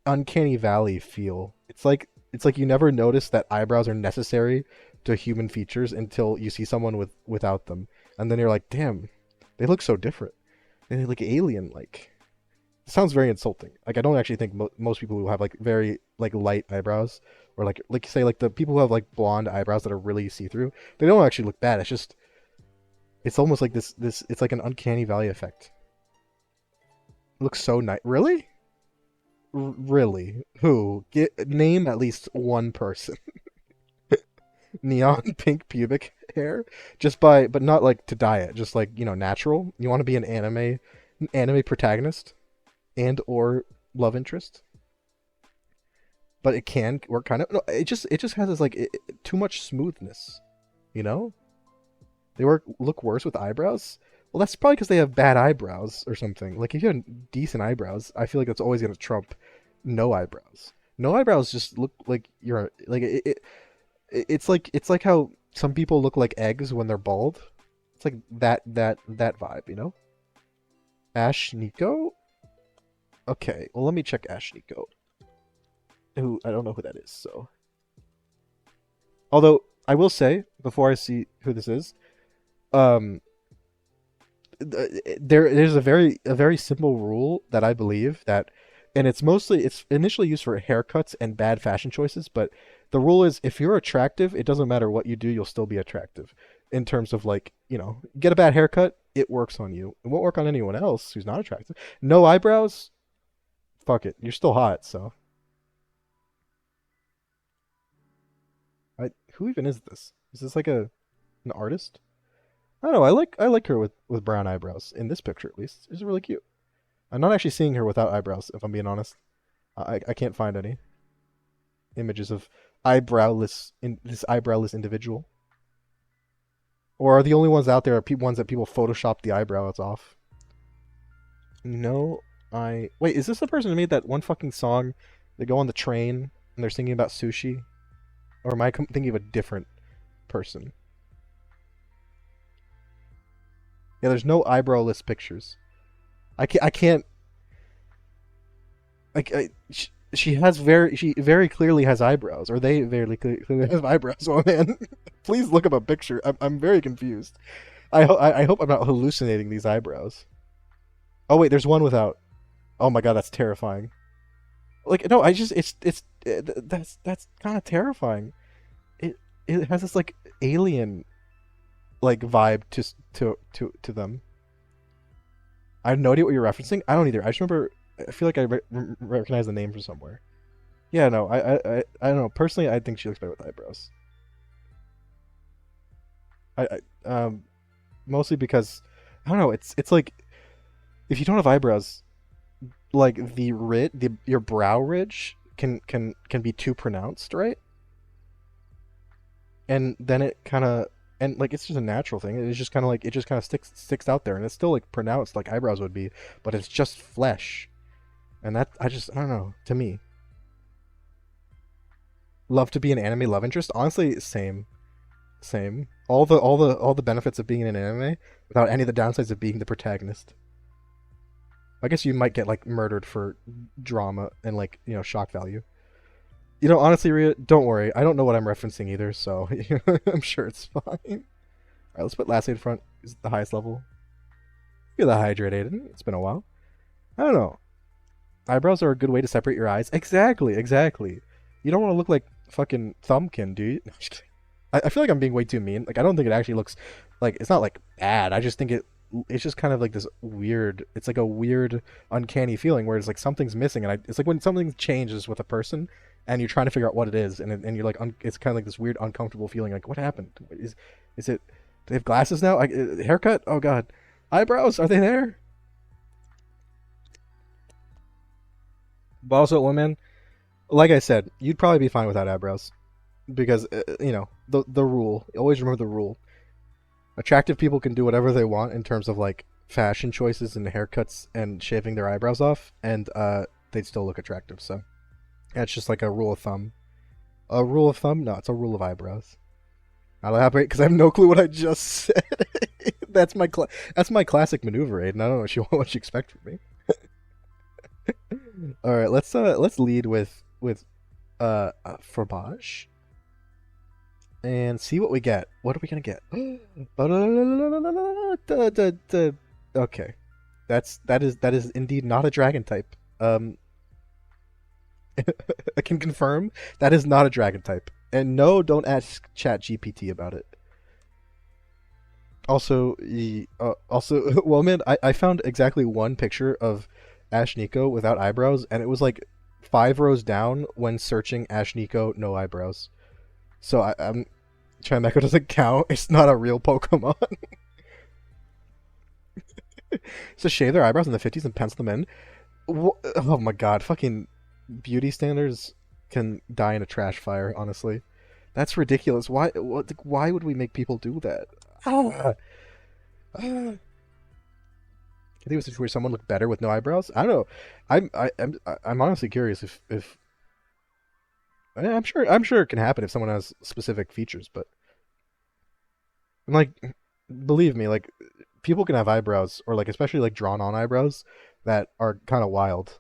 uncanny valley feel. It's like you never notice that eyebrows are necessary to human features until you see someone without them, and then you're like, damn, they look so different. They look alien-like. It sounds very insulting. Like, I don't actually think most people who have like very like light eyebrows, or like say like the people who have like blonde eyebrows that are really see-through, they don't actually look bad. It's just, it's almost like this. It's like an uncanny valley effect. It looks so nice. Really? Really? Who? Name at least one person. Neon pink pubic hair, but not like to dye it, just like, you know, natural. You want to be an anime protagonist and or love interest, but it can work kind of. No, it just has this like too much smoothness, you know. They look worse with eyebrows. Well, that's probably because they have bad eyebrows or something. Like if you have decent eyebrows, I feel like that's always gonna trump no eyebrows. No eyebrows just look like you're like it's like how some people look like eggs when they're bald. It's like that vibe, you know? Ash Nico? Okay, well let me check Ash Nico. Who, I don't know who that is, so. Although I will say before I see who this is, there's a very simple rule that I believe that, and it's initially used for haircuts and bad fashion choices, but the rule is if you're attractive, it doesn't matter what you do, you'll still be attractive. In terms of like, you know, get a bad haircut, it works on you. It won't work on anyone else who's not attractive. No eyebrows, fuck it, you're still hot. So, who even is this? Is this like an artist? I don't know. I like her with brown eyebrows in this picture at least. She's really cute. I'm not actually seeing her without eyebrows, if I'm being honest. I can't find any images of this eyebrowless individual. Or are the only ones out there ones that people Photoshop the eyebrows off? No, wait. Is this the person who made that one fucking song? They go on the train and they're singing about sushi, or am I thinking of a different person? Yeah, there's no eyebrowless pictures. I can't. Like, she very clearly has eyebrows, or they very clearly have eyebrows. Oh man, please look up a picture. I'm very confused. I hope I'm not hallucinating these eyebrows. Oh wait, there's one without. Oh my god, that's terrifying. Like no, I just that's kind of terrifying. It has this like alien like vibe to them. I have no idea what you're referencing. I don't either. I just remember. I feel like I recognize the name from somewhere. Yeah, no, I don't know. Personally, I think she looks better with eyebrows. I mostly because I don't know. It's like if you don't have eyebrows, like the your brow ridge can be too pronounced, right? And then it kind of and like it's just a natural thing. It's just kind of like it just kind of sticks out there, and it's still like pronounced like eyebrows would be, but it's just flesh, and that I don't know. To me, love to be an anime love interest. Honestly, same. All the benefits of being in an anime without any of the downsides of being the protagonist. I guess you might get like murdered for drama and like shock value. Honestly, Ria, don't worry. I don't know what I'm referencing either, so I'm sure it's fine. All right, let's put last in front. Is the highest level. You're the hydrated. It's been a while. I don't know. Eyebrows are a good way to separate your eyes. Exactly. You don't want to look like fucking Thumbkin, do you? No, just kidding. I feel like I'm being way too mean. Like I don't think it actually looks like it's not like bad. I just think it's just kind of like this weird. It's like a weird, uncanny feeling where it's like something's missing, and it's like when something changes with a person, and you're trying to figure out what it is, and you're like, it's kind of like this weird, uncomfortable feeling. Like what happened? Is it? Do they have glasses now? Haircut? Oh god, eyebrows? Are they there? But also, women, like I said, you'd probably be fine without eyebrows because the rule. Always remember the rule. Attractive people can do whatever they want in terms of like fashion choices and haircuts and shaving their eyebrows off, and they'd still look attractive. So that's just like a rule of thumb. A rule of thumb? No, it's a rule of eyebrows. I'll elaborate because I have no clue what I just said. That's my classic maneuver, Aiden. I don't know what you expect from me. All right, let's lead with fromage and see what we get. What are we gonna get? Okay, that is indeed not a dragon type. I can confirm that is not a dragon type. And no, don't ask Chat GPT about it. Also, well, man, I found exactly one picture of Ash Nico without eyebrows, and it was like 5 rows down when searching Ash Nico no eyebrows. So I'm Chimecho doesn't count. It's not a real Pokemon. So shave their eyebrows in the 50s and pencil them in. Oh my god, fucking beauty standards can die in a trash fire. Honestly, that's ridiculous. Why would we make people do that? Ah. I think it was where someone looked better with no eyebrows. I don't know. I'm honestly curious if I'm sure it can happen if someone has specific features, but like believe me, like people can have eyebrows or like especially like drawn on eyebrows that are kind of wild.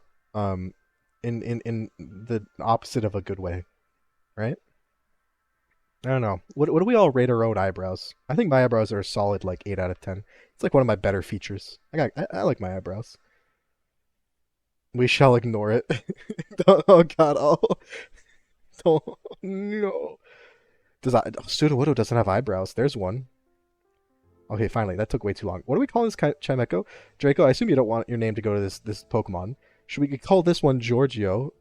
In the opposite of a good way, right? I don't know. What do we all rate our own eyebrows? I think my eyebrows are a solid like 8 out of 10. It's like one of my better features. I like my eyebrows. We shall ignore it. Oh God! Oh, don't, no. Sudowoodo doesn't have eyebrows. There's one. Okay, finally. That took way too long. What do we call this Chimecho? Draco, I assume you don't want your name to go to this Pokemon. Should we call this one Giorgio?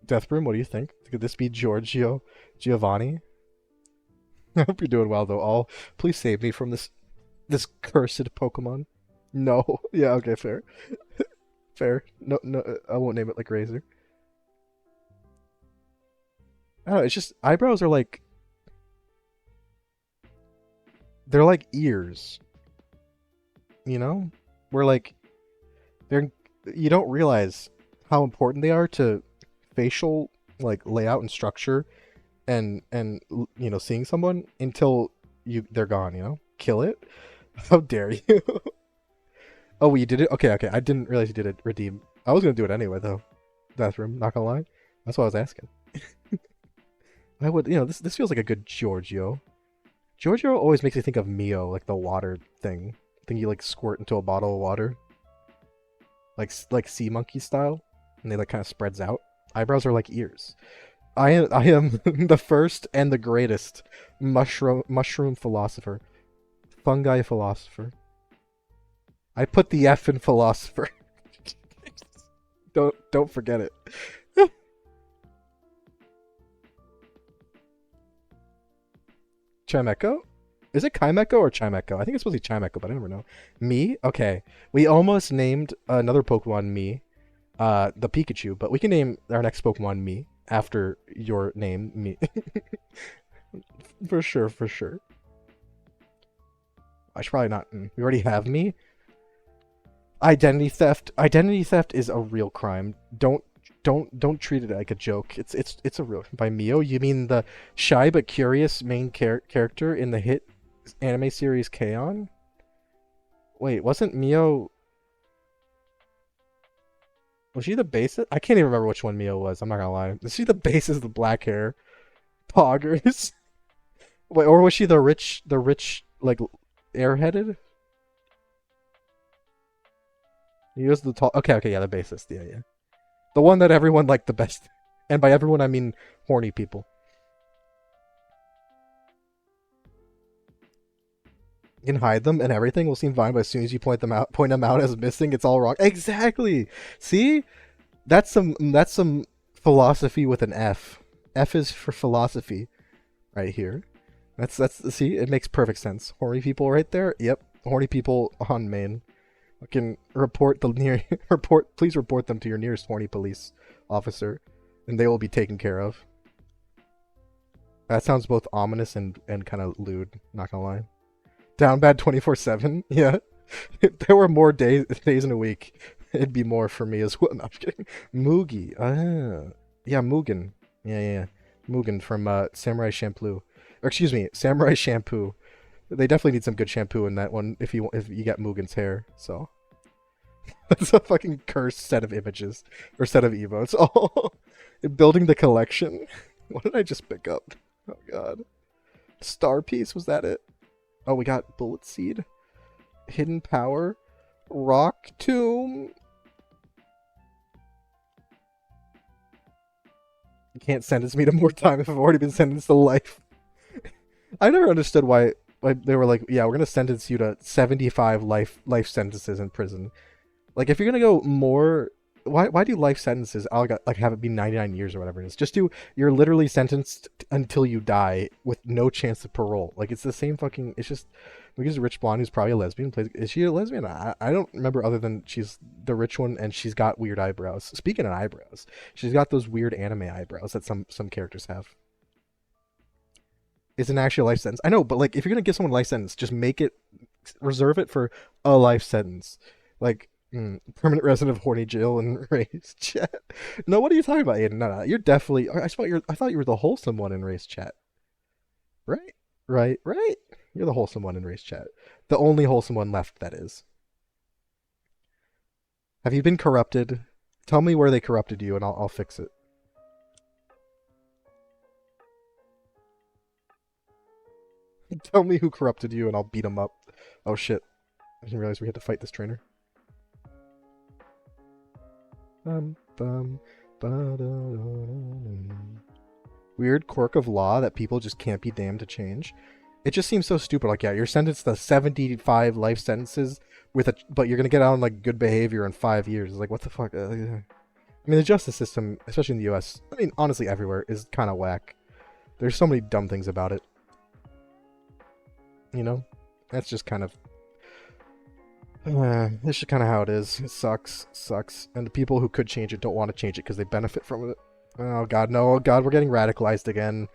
Deathbrim, what do you think? Could this be Giorgio Giovanni? I hope you're doing well though. All please save me from this cursed Pokemon. No. Yeah, okay, fair. Fair. No, I won't name it like Razor. I don't know, it's just eyebrows are like they're like ears. You know? Where like they're you don't realize how important they are to facial like layout and structure and seeing someone until they're gone, kill it. How dare you? Oh, you did it? Okay, okay. I didn't realize you did it. Redeem. I was gonna do it anyway, though. Bathroom. Not gonna lie. That's what I was asking. I would, this feels like a good Giorgio. Giorgio always makes me think of Mio, like the water thing you like squirt into a bottle of water, like sea monkey style, and they like kind of spreads out. Eyebrows are like ears. I am the first and the greatest mushroom philosopher, fungi philosopher. I put the F in philosopher. Don't forget it. Chimecho? Is it Chimecho or Chimecho? I think it's supposed to be Chimecho, but I never know. Me? Okay. We almost named another Pokemon Me, the Pikachu, but we can name our next Pokemon Me after your name, Me. For sure, for sure. I should probably not. We already have Me. Identity theft. Identity theft is a real crime. Don't treat it like a joke. It's a real. By Mio, you mean the shy but curious main character in the hit anime series K-On? Wait, wasn't Mio? Was she the basis? I can't even remember which one Mio was. I'm not gonna lie. Was she the basis? The black hair, poggers. Wait, or was she the rich like airheaded? He was the tall. Okay, okay, yeah, the bassist. Yeah, yeah. The one that everyone liked the best. And by everyone, I mean horny people. You can hide them and everything will seem fine, but as soon as you point them out as missing, it's all wrong. Exactly. See, that's some philosophy with an F. F is for philosophy, right here. That's see, it makes perfect sense. Horny people right there. Yep, horny people on main. I can report the near report. Please report them to your nearest horny police officer, and they will be taken care of. That sounds both ominous and kind of lewd. Not gonna lie. Down bad 24/7. Yeah, if there were more days in a week, it'd be more for me as well. No, I'm kidding. Mugi. Yeah, Mugen. Yeah, yeah, yeah. Mugen from Samurai Shampoo. Or excuse me, Samurai Shampoo. They definitely need some good shampoo in that one if you get Mugen's hair. So that's a fucking cursed set of images or set of emotes. Oh, building the collection. What did I just pick up? Oh god, Star Piece, was that it? Oh, we got Bullet Seed, Hidden Power, Rock Tomb. You can't sentence me to more time if I've already been sentenced to life. I never understood why they were like, yeah, we're gonna sentence you to 75 life sentences in prison. Like, if you're gonna go more, why do life sentences? I'll like have it be 99 years or whatever it is. Just do, you're literally sentenced until you die with no chance of parole. Like, it's the same fucking. It's just because Rich Blonde, who's probably a lesbian, plays. Is she a lesbian? I don't remember other than she's the rich one and she's got weird eyebrows. Speaking of eyebrows, she's got those weird anime eyebrows that some characters have. It's an actual life sentence. I know, but like, if you're gonna give someone a life sentence, just make it, reserve it for a life sentence. Like, permanent resident of horny jail and race chat. No, what are you talking about, Aiden? No, you're definitely. I thought you were the wholesome one in race chat. Right, right. You're the wholesome one in race chat. The only wholesome one left, that is. Have you been corrupted? Tell me where they corrupted you, and I'll fix it. Tell me who corrupted you, and I'll beat him up. Oh shit! I didn't realize we had to fight this trainer. Weird quirk of law that people just can't be damned to change. It just seems so stupid. Like, yeah, you're sentenced to 75 life sentences but you're gonna get out on like good behavior in 5 years. It's like, what the fuck? I mean, the justice system, especially in the U.S., I mean, honestly, everywhere, is kind of whack. There's so many dumb things about it. You know, that's just kind of. This is kind of how it is. It sucks, and the people who could change it don't want to change it because they benefit from it. Oh god, no! Oh god, we're getting radicalized again.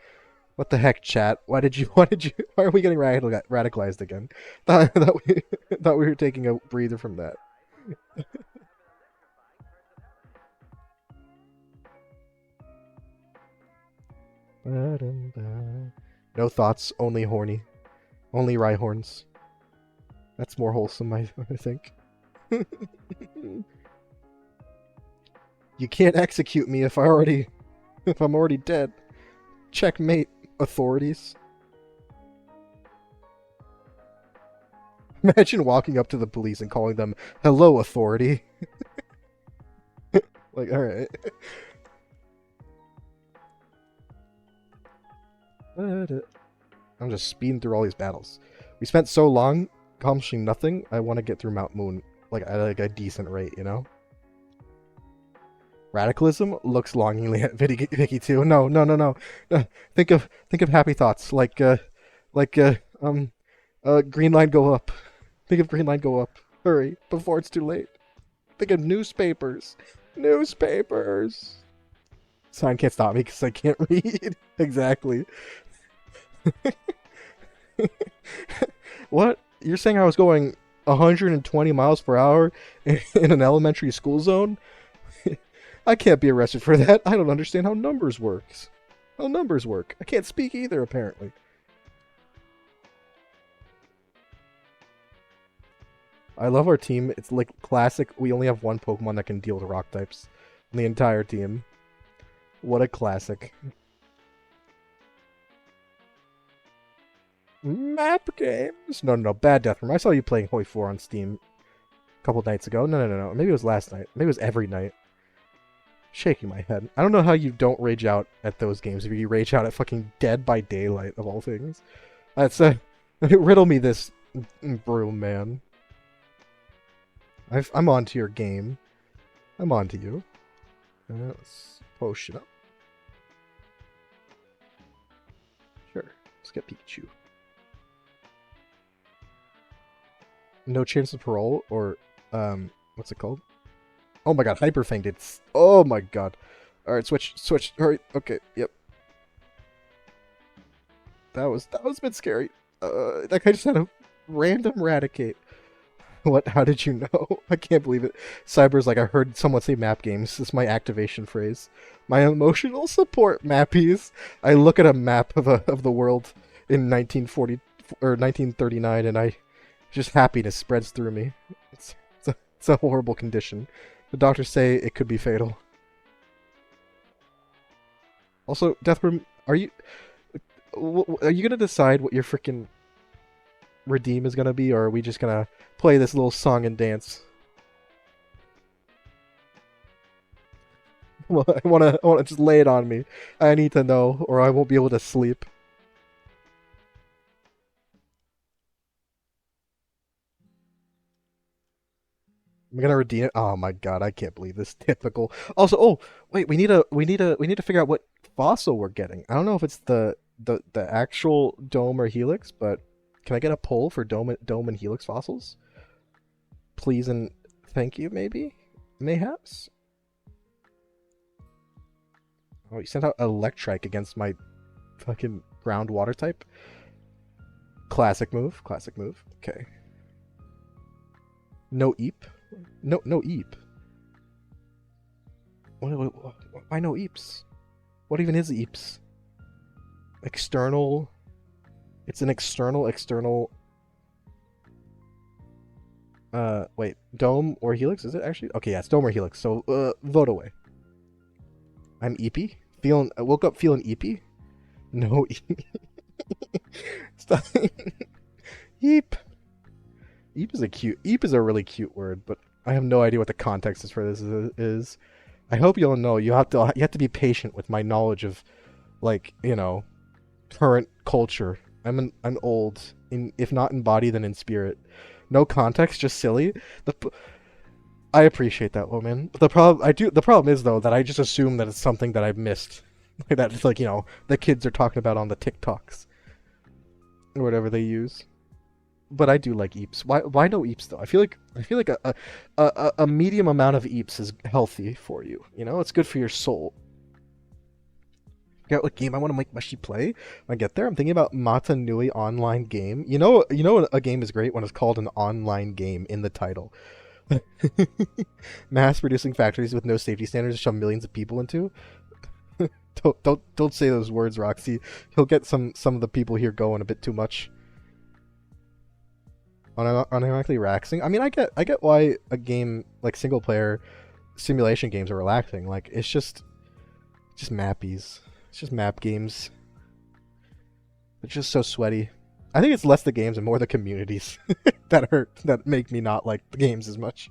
What the heck, chat? Why are we getting radicalized again? Thought we were taking a breather from that. No thoughts, only horny. Only Rhyhorns. That's more wholesome, I think. You can't execute me if I'm already dead. Checkmate, authorities. Imagine walking up to the police and calling them, "Hello, authority." Like, alright. I'm just speeding through all these battles. We spent so long accomplishing nothing, I want to get through Mount Moon like at like a decent rate, you know? Radicalism looks longingly at Vicky too. No, no, no, no. Think of happy thoughts like green line go up. Think of green line go up. Hurry before it's too late. Think of newspapers. Newspapers. Sign can't stop me because I can't read. Exactly. What? You're saying I was going 120 miles per hour in an elementary school zone? I can't be arrested for that. I don't understand how numbers works. How numbers work. I can't speak either, apparently. I love our team. It's like classic. We only have one Pokemon that can deal with rock types in the entire team. What a classic. Map games? No, no, no. Bad Death Room. I saw you playing Hoi 4 on Steam a couple nights ago. No, no, no, no. Maybe it was last night. Maybe it was every night. Shaking my head. I don't know how you don't rage out at those games if you rage out at fucking Dead by Daylight, of all things. That's riddle me this, broom man. I'm onto your game. I'm onto you. Let's potion up. Sure. Let's get Pikachu. No chance of parole, or what's it called? Oh my god, Hyper Fang did. Oh my god. Alright, switch. Hurry. Okay, yep. That was a bit scary. That guy just had a random Raticate. What? How did you know? I can't believe it. Cyber's like, I heard someone say map games. This is my activation phrase. My emotional support mappies. I look at a map of the world in 1940 or 1939, and just happiness spreads through me. It's a horrible condition. The doctors say it could be fatal. Also, Deathroom, are you gonna decide what your freaking redeem is gonna be, or are we just gonna play this little song and dance? Well, I wanna just lay it on me. I need to know, or I won't be able to sleep. I'm gonna redeem it. Oh my god, I can't believe this. Typical. Also, oh wait, we need to figure out what fossil we're getting. I don't know if it's the actual Dome or Helix, but can I get a poll for Dome and Helix fossils? Please and thank you, maybe? Mayhaps? Oh, you sent out Electrike against my fucking ground water type? Classic move. Okay. No Eep? No Eep. Why no Eeps? What even is Eeps? External... It's an external... wait. Dome or Helix, is it actually? Okay, yeah, it's Dome or Helix, so, vote away. I'm Eepy? I woke up feeling Eepy? No Eep. Stop. Eep. Eep is a really cute word, but I have no idea what the context is for this is. I hope you'll know. You have to be patient with my knowledge of, like, you know, current culture. I'm old, if not in body, then in spirit. No context, just silly. I appreciate that, woman. The problem is though that I just assume that it's something that I've missed, that it's like, you know, the kids are talking about on the TikToks or whatever they use. But I do like Eeps. Why no Eeps though? I feel like a medium amount of Eeps is healthy for you. You know, it's good for your soul. Forget what game I want to make Mushy play. When I get there, I'm thinking about Mata Nui online game. You know, a game is great when it's called an online game in the title. Mass-producing factories with no safety standards to shove millions of people into. Don't say those words, Roxy. He'll get some of the people here going a bit too much. unironically relaxing. I mean, I get why a game like single player simulation games are relaxing. Like it's just mappies. It's just map games. It's just so sweaty. I think it's less the games and more the communities that make me not like the games as much.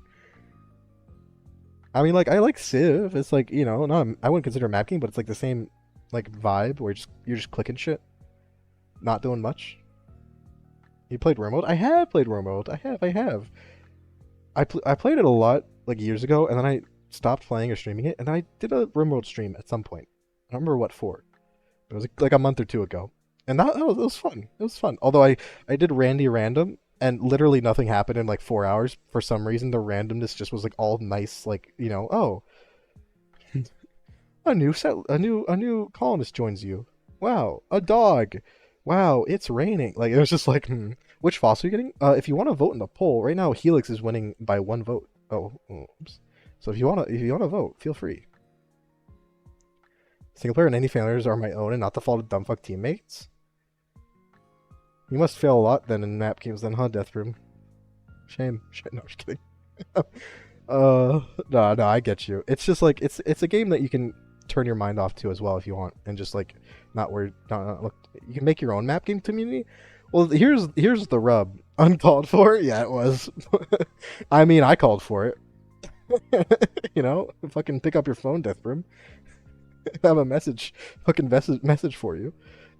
I mean, like I like Civ. It's like not I wouldn't consider a map game, but it's like the same like vibe where you're just clicking shit, not doing much. You played Wormworld? I have played Wormworld. I have. I played it a lot like years ago, and then I stopped playing or streaming it, and I did a Wormworld stream at some point. I don't remember what for. It was like a month or two ago, and it was fun. It was fun. Although I did Randy Random, and literally nothing happened in like 4 hours. For some reason, the randomness just was like all nice, like oh, a new colonist joins you. Wow, a dog. Wow, it's raining. Like it was just like, which fossil are you getting? If you want to vote in the poll, right now Helix is winning by 1 vote. Oh, oops. So if you wanna vote, feel free. Single player and any failures are my own and not the fault of dumbfuck teammates. You must fail a lot then in map games then, huh, Death Room? Shame. No, I'm just kidding. No, I get you. It's just like it's a game that you can turn your mind off to as well if you want, and just like not worry. Not look. You can make your own map game community. Well, here's the rub. Uncalled for? Yeah, it was. I mean, I called for it. Fucking pick up your phone, Death Room. Have a message for you.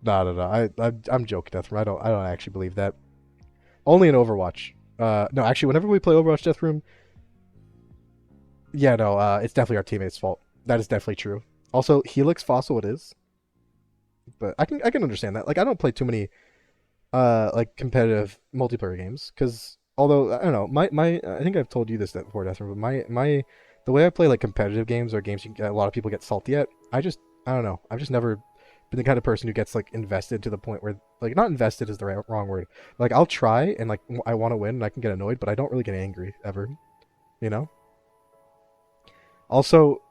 No. I'm joking, Death Room. I don't actually believe that. Only in Overwatch. No, actually, whenever we play Overwatch, Death Room. Yeah, no, it's definitely our teammates' fault. That is definitely true. Also, Helix Fossil it is. But I can understand that. Like I don't play too many like competitive multiplayer games because although I don't know, my I think I've told you this before, Death Room, but my the way I play like competitive games or games a lot of people get salty at, I don't know. I've just never been the kind of person who gets like invested to the point where like not invested is the wrong word. Like I'll try and like I want to win and I can get annoyed, but I don't really get angry ever. You know? Also,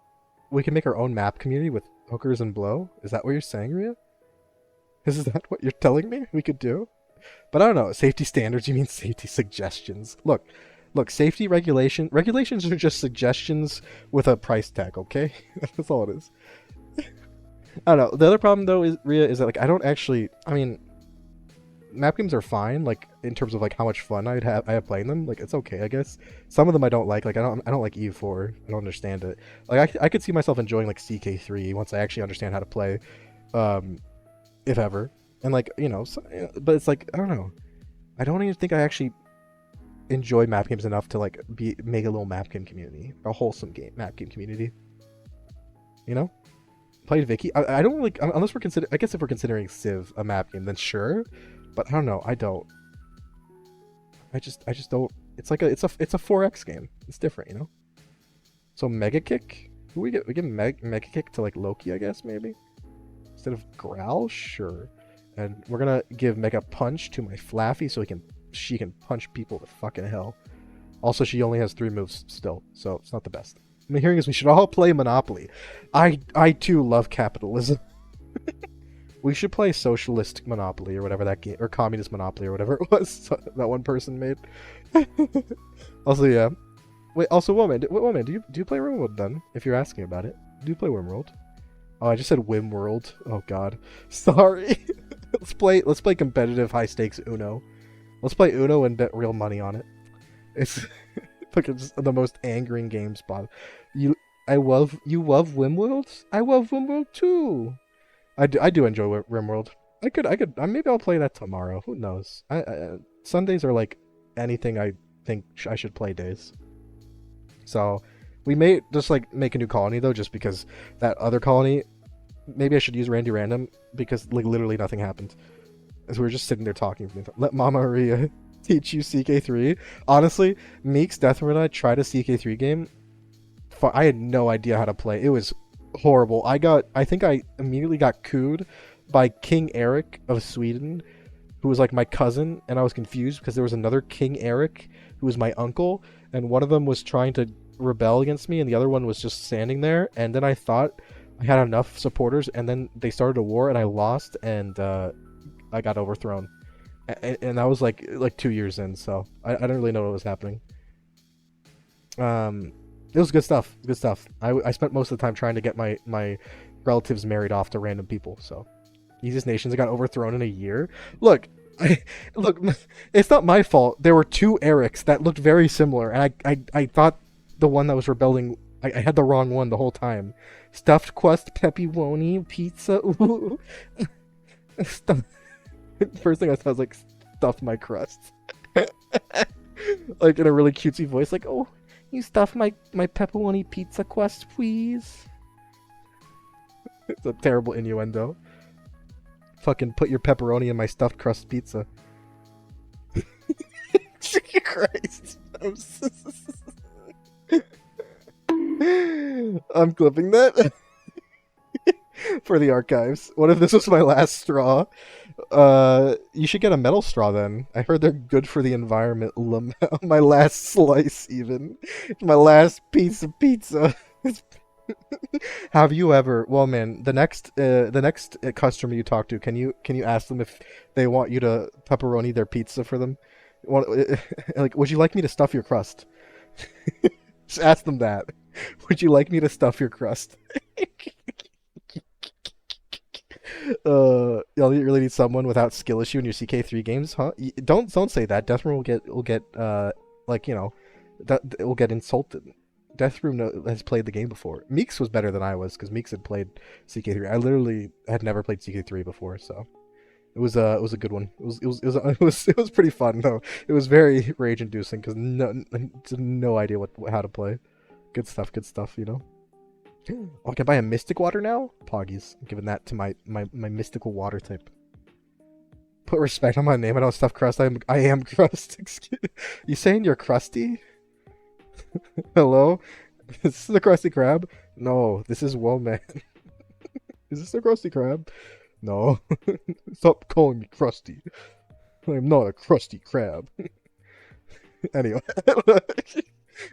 we can make our own map community with hookers and blow. Is that what you're saying, Ria? Is that what you're telling me we could do? But I don't know. Safety standards, you mean safety suggestions. Look, regulations are just suggestions with a price tag, okay? That's all it is. I don't know. The other problem though is Ria is that like I don't actually map games are fine, like in terms of like how much fun I have playing them. Like it's okay, I guess. Some of them I don't like. Like I don't like EU4. I don't understand it. Like I could see myself enjoying like CK3 once I actually understand how to play, if ever. And like but it's like I don't know. I don't even think I actually enjoy map games enough to like make a little map game community, a wholesome map game community. You know, played Vicky. I don't really unless we're considering. I guess if we're considering Civ a map game, then sure. But I don't know. I don't. I just don't. It's like it's a 4X game. It's different, you know. So Mega Kick. Who we get? We give Mega Kick to like Loki, I guess maybe instead of Growl. Sure. And we're gonna give Mega Punch to my Flaffy so she can punch people to fucking hell. Also, she only has 3 moves still, so it's not the best. My hearing is we should all play Monopoly. I too love capitalism. We should play Socialist Monopoly or whatever that game, or Communist Monopoly or whatever it was that one person made. Also, yeah. Wait, also, Woman, do you play Wormworld then? If you're asking about it, do you play Wormworld? Oh, I just said Wimworld. Oh God, sorry. Let's play competitive high stakes Uno. Let's play Uno and bet real money on it. It's like it's the most angering game spot. You love Wimworld? I love Wimworld too. I do enjoy RimWorld. I could maybe I'll play that tomorrow. Who knows? Sundays are like anything I think I should play days. So we may just like make a new colony though, just because that other colony. Maybe I should use Randy Random because like literally nothing happened. As we were just sitting there talking. Let Mama Maria teach you CK3. Honestly, Meek's Death Room and I tried a CK3 game. I had no idea how to play. It was horrible. I think I immediately got cooed by King Eric of Sweden, who was like my cousin, and I was confused because there was another King Eric who was my uncle, and one of them was trying to rebel against me and the other one was just standing there, and then I thought I had enough supporters, and then they started a war and I lost, and I got overthrown. and I was like 2 years in, so I didn't really know what was happening. It was good stuff. Good stuff. I spent most of the time trying to get my relatives married off to random people. So easiest nations got overthrown in a year. Look, look, it's not my fault. There were two Erics that looked very similar, and I thought the one that was rebelling. I had the wrong one the whole time. Stuffed crust pepperoni pizza. Ooh. First thing I thought was like stuff my crust, like in a really cutesy voice, like, oh, you stuff my pepperoni pizza crust, please. It's a terrible innuendo. Fucking put your pepperoni in my stuffed crust pizza. Christ. I'm clipping that for the archives. What if this was my last straw? You should get a metal straw then. I heard they're good for the environment. My last slice, even. My last piece of pizza. Have you ever? Well, man, the next customer you talk to, can you ask them if they want you to pepperoni their pizza for them? Like, would you like me to stuff your crust? Just ask them that. Would you like me to stuff your crust? Y'all really need someone without skill issue in your CK3 games, huh? Don't say that. Deathroom will get like, you know, that it will get insulted. Deathroom has played the game before. Meeks was better than I was because Meeks had played CK3. I literally had never played CK3 before, so it was a good one. It was pretty fun though. It was very rage inducing because no idea how to play. Good stuff, you know. Oh, I can buy a mystic water now? Poggies. I'm giving that to my mystical water type. Put respect on my name. I don't stuff crust. I am crust. Excuse. You saying you're crusty? Hello? Is this the Krusty Krab? No, this is Woman. Is this the Krusty Krab? No. Stop calling me crusty. I'm not a crusty crab. Anyway.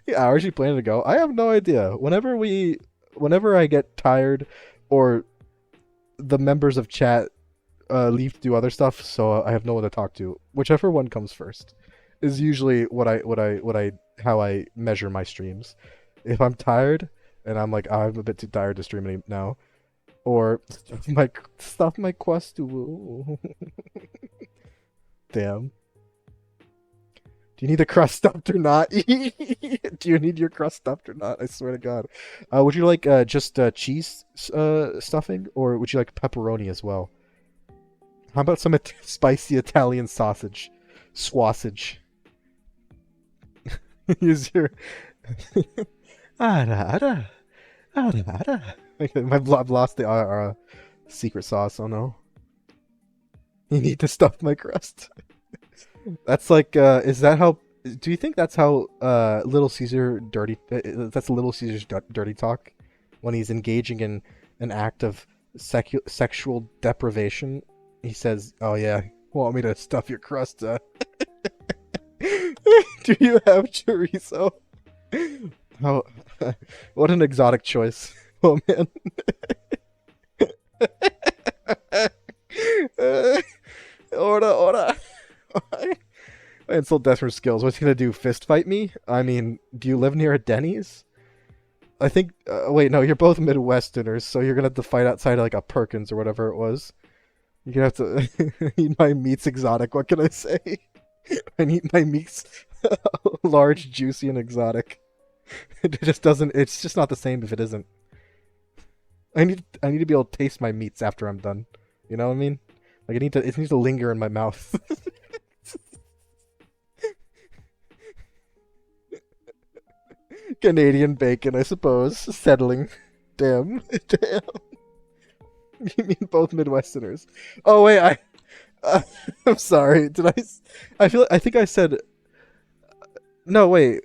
The hours you plan to go? I have no idea. Whenever I get tired or the members of chat leave to do other stuff, so I have no one to talk to. Whichever one comes first is usually how I measure my streams. If I'm tired and I'm like, I'm a bit too tired to stream any now, or stuff my quest to damn. Do you need the crust stuffed or not? Do you need your crust stuffed or not? I swear to God. Would you like just cheese stuffing, or would you like pepperoni as well? How about some spicy Italian sausage? Swasage. Use your... I've lost the secret sauce. Oh no. You need to stuff my crust. That's like, is that how... Do you think that's how Little Caesar that's Little Caesar's dirty talk? When he's engaging in an act of sexual deprivation, he says, oh yeah, want me to stuff your crust, Do you have chorizo? How... What an exotic choice. Oh man. Ora. I insult Deathroom skills. What's he gonna do? Fist fight me? I mean, do you live near a Denny's? I think. Wait, no, you're both Midwesterners, so you're gonna have to fight outside of, like, a Perkins or whatever it was. You're gonna have to eat my meat's exotic. What can I say? I need my meat's large, juicy, and exotic. It just doesn't. It's just not the same if it isn't. I need to be able to taste my meats after I'm done. You know what I mean? Like, it needs to linger in my mouth. Canadian bacon, I suppose. Settling. Damn. You mean both Midwesterners? Oh wait, I'm sorry. Did I think I said... No, wait.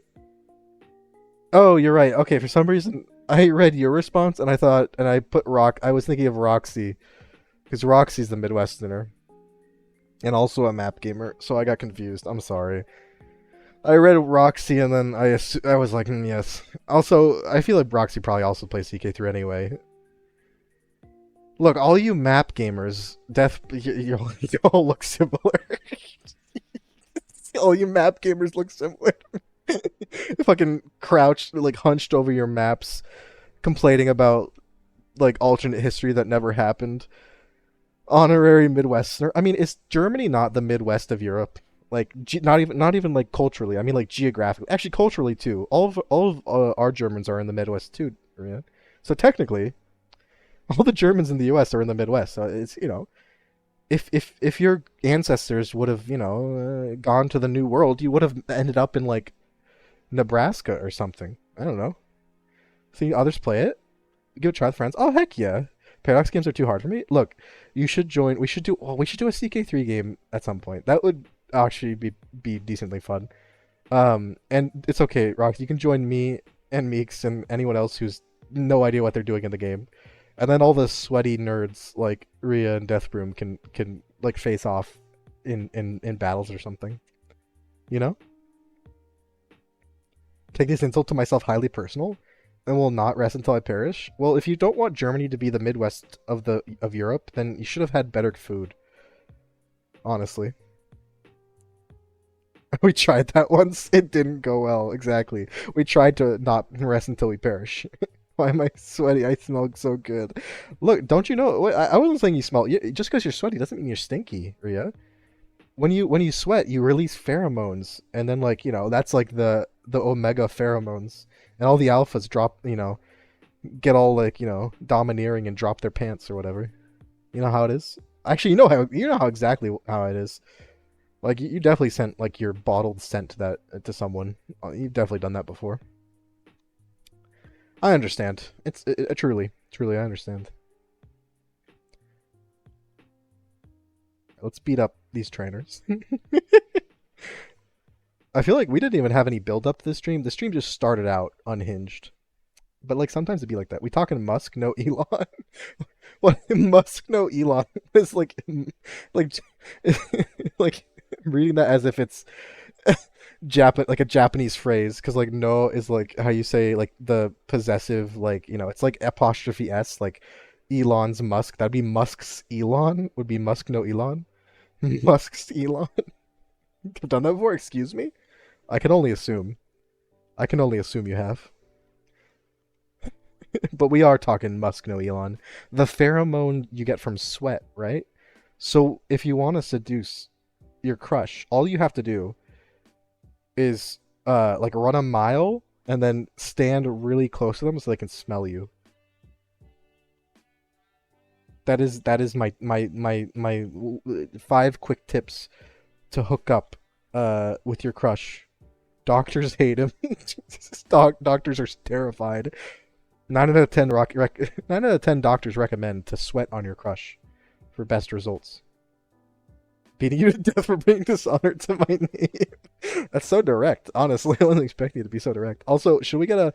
Oh, you're right. Okay, for some reason, I read your response, and I put I was thinking of Roxy. Because Roxy's the Midwesterner. And also a map gamer, so I got confused. I'm sorry. I read Roxy, and then I was like, yes. Also, I feel like Roxy probably also plays CK3 anyway. Look, all you map gamers, you all look similar. All you map gamers look similar. Fucking crouched, like hunched over your maps, complaining about like alternate history that never happened. Honorary Midwesterner. I mean, is Germany not the Midwest of Europe? Like, not even like culturally. I mean, like geographically. Actually, culturally too. All of our Germans are in the Midwest too. Yeah. So technically, all the Germans in the U.S. are in the Midwest. So it's if your ancestors would have gone to the New World, you would have ended up in like Nebraska or something. I don't know. See others play it. Give it a try with friends. Oh heck yeah! Paradox games are too hard for me. Look, you should join. We should do a CK3 game at some point. That would actually be decently fun. And it's okay, Rox. You can join me and Meeks and anyone else who's no idea what they're doing in the game, and then all the sweaty nerds like Rhea and Deathbroom can like face off in battles or something. You know, take this insult to myself highly personal, and will not rest until I perish. Well, if you don't want Germany to be the Midwest of Europe, then you should have had better food. Honestly. We tried that once. It didn't go well. Exactly. We tried to not rest until we perish. Why am I sweaty? I smell so good. Look, don't you know? I wasn't saying you smell. Just because you're sweaty doesn't mean you're stinky, Ria. When you sweat, you release pheromones, and then like that's like the omega pheromones, and all the alphas drop. Get all like domineering and drop their pants or whatever. You know how it is. Actually, you know how exactly how it is. Like you definitely sent like your bottled scent to that to someone. You've definitely done that before. I understand. Truly I understand. Let's beat up these trainers. I feel like we didn't even have any build up to this stream. The stream just started out unhinged. But like sometimes it'd be like that. We talking Musk, no Elon. What Musk, no Elon? It's like, like reading that as if it's like a Japanese phrase, because like no is like how you say like the possessive, like it's like apostrophe s, like Elon's Musk. That'd be Musk's Elon. Would be Musk, no Elon. Musk's Elon. I've done that before. Excuse me. I can only assume. I can only assume you have. But we are talking Musk, no Elon. The pheromone you get from sweat, right? So if you want to seduce your crush, all you have to do is like run a mile and then stand really close to them so they can smell you. That is my 5 quick tips to hook up with your crush. Doctors hate him. Doctors are terrified. 9 out of 10 doctors recommend to sweat on your crush for best results. Beating you to death for bringing dishonor to my name. That's so direct. Honestly, I wasn't expecting it to be so direct. Also, should we get a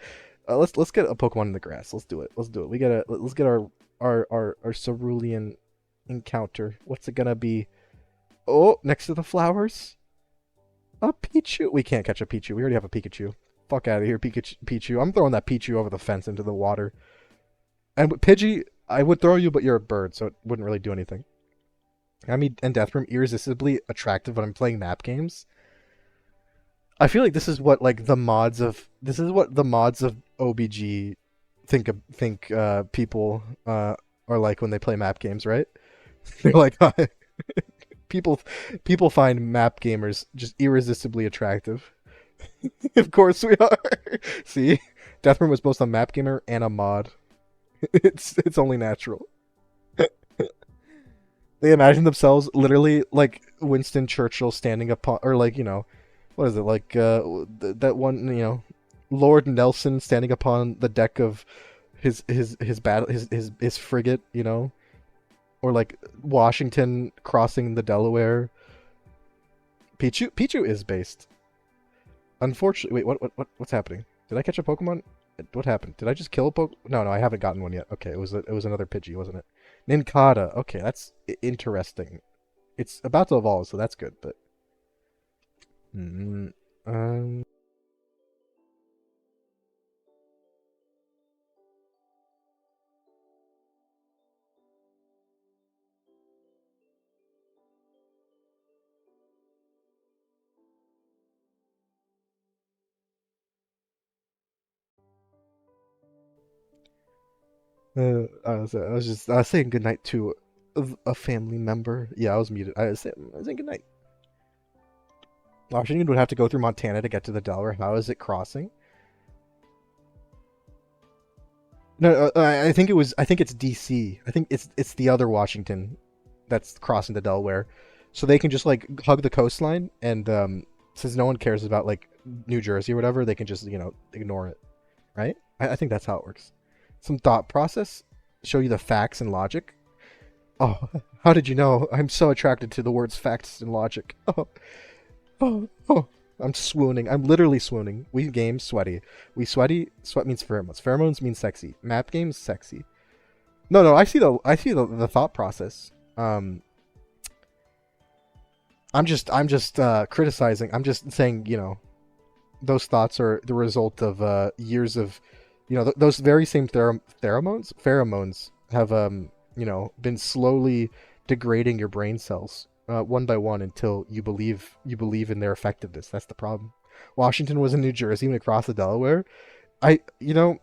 let's get a Pokemon in the grass. Let's do it. Let's do it. Let's get our cerulean encounter. What's it gonna be? Oh, next to the flowers. A Pichu. We can't catch a Pichu. We already have a Pikachu. Fuck out of here, Pichu. I'm throwing that Pichu over the fence into the water. And with Pidgey, I would throw you, but you're a bird, so it wouldn't really do anything. I mean, and Deathroom irresistibly attractive when I'm playing map games. I feel like this is what the mods of OBG think people are like when they play map games, right? They're like people people find map gamers just irresistibly attractive. Of course we are. See, Deathroom was both a map gamer and a mod. It's only natural. They imagine themselves literally like Winston Churchill standing upon, or like what is it like that one Lord Nelson standing upon the deck of his battle his frigate, or like Washington crossing the Delaware. Pichu is based. Unfortunately, wait, what's happening? Did I catch a Pokemon? What happened? Did I just kill a Pokemon? No, I haven't gotten one yet. Okay, it was another Pidgey, wasn't it? Nincada. Okay, that's interesting. It's about to evolve, so that's good. But mm, um, I was saying goodnight to a family member. Yeah, I was muted. I was saying goodnight. Washington would have to go through Montana to get to the Delaware. How is it crossing? No, I think it was. I think it's D.C. I think it's the other Washington that's crossing the Delaware, so they can just like hug the coastline, and since no one cares about like New Jersey or whatever, they can just ignore it, right? I think that's how it works. Some thought process, show you the facts and logic. Oh, how did you know? I'm so attracted to the words facts and logic. Oh, oh. I'm swooning. I'm literally swooning. We game sweaty. We sweaty. Sweat means pheromones. Pheromones means sexy. Map games sexy. No. I see the thought process. I'm just criticizing. I'm just saying. Those thoughts are the result of years of, those very same pheromones have been slowly degrading your brain cells one by one until you believe in their effectiveness. That's the problem. Washington was in New Jersey when it crossed the Delaware. I you know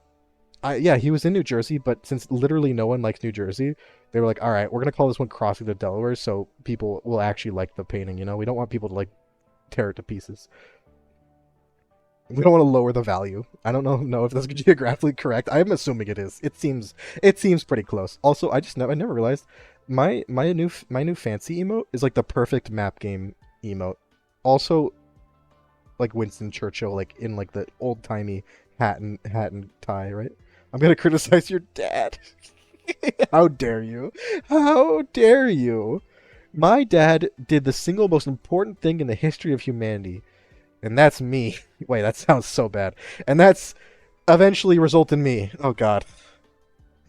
yeah, he was in New Jersey, but since literally no one likes New Jersey, they were like, all right, we're gonna call this one crossing the Delaware, so people will actually like the painting. We don't want people to like tear it to pieces. We don't want to lower the value. I don't know if that's geographically correct. I'm assuming it is. It seems pretty close. Also, I never realized my new fancy emote is like the perfect map game emote. Also, like Winston Churchill, like in like the old timey hat and tie, right? I'm gonna criticize your dad. How dare you? How dare you? My dad did the single most important thing in the history of humanity, and that's me. Wait, that sounds so bad. And that's eventually result in me. Oh God,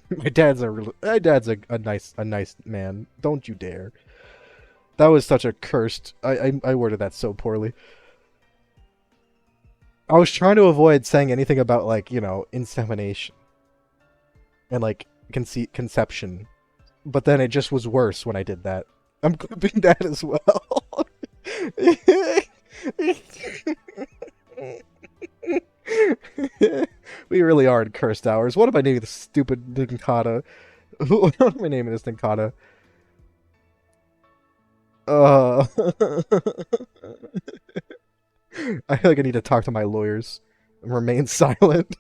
my dad's a nice man. Don't you dare. That was such a cursed. I worded that so poorly. I was trying to avoid saying anything about like insemination and like conception, but then it just was worse when I did that. I'm clipping that as well. We really are in cursed hours. What am I naming this stupid Ninkata? What am I naming this Ninkata? Uh, I feel like I need to talk to my lawyers and remain silent.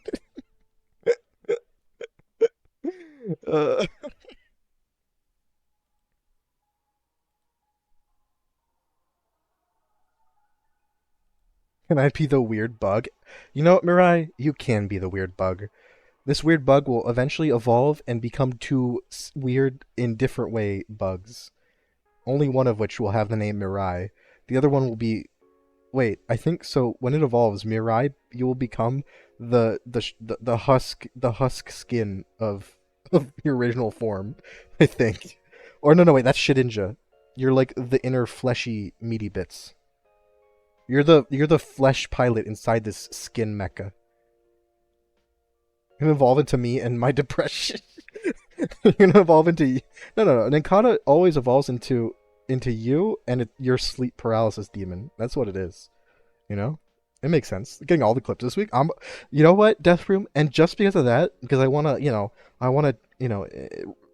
uh, can I be the weird bug? You know what, Mirai? You can be the weird bug. This weird bug will eventually evolve and become two weird in different way bugs. Only one of which will have the name Mirai. The other one will be. Wait, I think so. When it evolves, Mirai, you will become the husk skin of your original form. I think, or no, wait, that's Shedinja. You're like the inner fleshy meaty bits. You're the flesh pilot inside this skin mecha. You're gonna evolve into me and my depression. You're gonna evolve into no. Ninkata always evolves into you and your sleep paralysis demon. That's what it is. You know, it makes sense. Getting all the clips this week. You know what, Death Room, and just because of that, because I wanna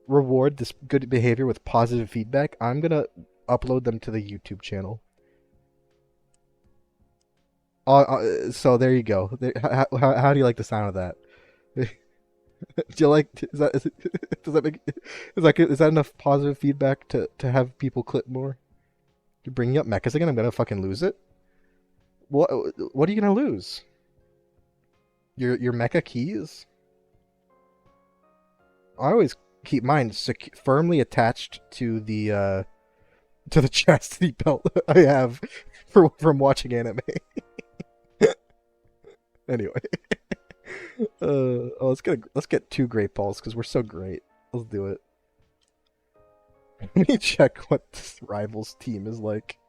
reward this good behavior with positive feedback. I'm gonna upload them to the YouTube channel. So there you go. How do you like the sound of that? Do you like? Does that make? Is that enough positive feedback to have people clip more? You're bringing up mechas again. I'm gonna fucking lose it. What are you gonna lose? Your mecha keys? I always keep mine firmly attached to the chastity belt I have from watching anime. Anyway, let's get two great balls because we're so great. Let's do it. Let me check what this rivals team is like.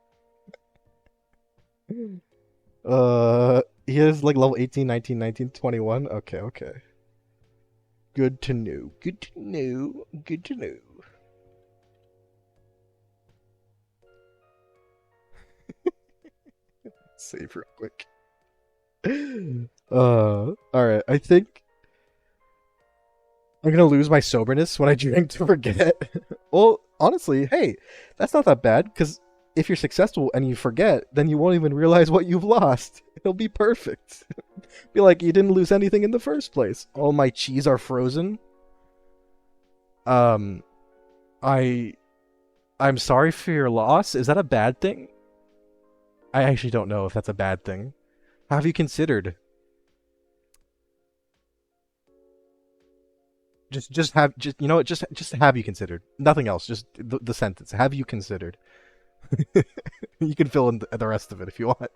He is like level 18, 19, 19, 21. Okay, okay. Good to know. Good to know. Good to know. Save real quick. All right. I think I'm gonna lose my soberness when I drink to forget. Well, honestly, hey, that's not that bad, because if you're successful and you forget, then you won't even realize what you've lost. It'll be perfect. Be like you didn't lose anything in the first place. All my cheese are frozen. Um, I'm sorry for your loss. Is that a bad thing? I actually don't know if that's a bad thing. Have you considered? Just you know what? Just have you considered? Nothing else. Just the sentence. Have you considered? You can fill in the rest of it if you want.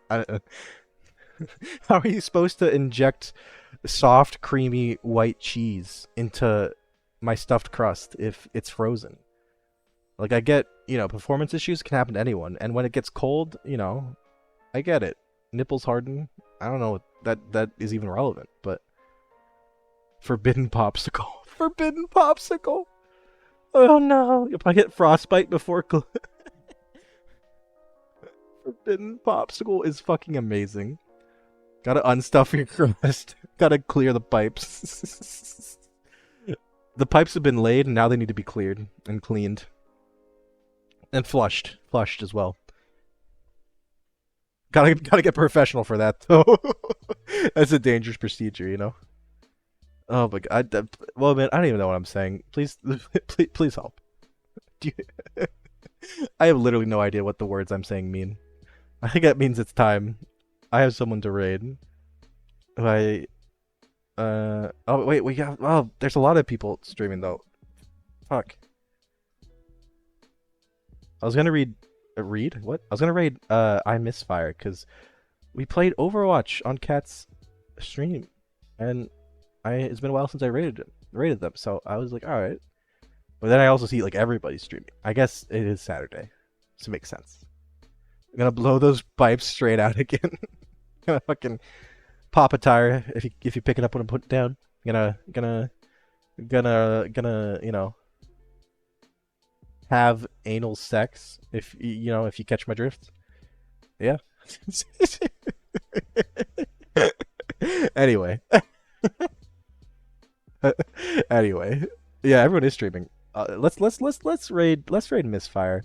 How are you supposed to inject soft, creamy white cheese into my stuffed crust if it's frozen? Like, I get, performance issues can happen to anyone, and when it gets cold, I get it. Nipples harden. I don't know if that is even relevant, but forbidden popsicle. Forbidden popsicle. Oh no! If I get frostbite before forbidden popsicle is fucking amazing. Gotta unstuff your crust. Gotta clear the pipes. The pipes have been laid, and now they need to be cleared and cleaned. And flushed. Flushed as well. Gotta get professional for that, though. That's a dangerous procedure, Oh my god. Well, man, I don't even know what I'm saying. Please help. I have literally no idea what the words I'm saying mean. I think that means it's time. I have someone to raid. Oh wait, there's a lot of people streaming though. Fuck. I was gonna read what? I was gonna raid I Misfire because we played Overwatch on Cat's stream, and it's been a while since I rated them, so I was like, all right. But then I also see like everybody streaming. I guess it is Saturday, so it makes sense. I'm gonna blow those pipes straight out again. Gonna fucking pop a tire if you pick it up when I put it down. Gonna have anal sex if if you catch my drift. Yeah. Anyway. Anyway. Yeah, everyone is streaming. Let's raid Misfire.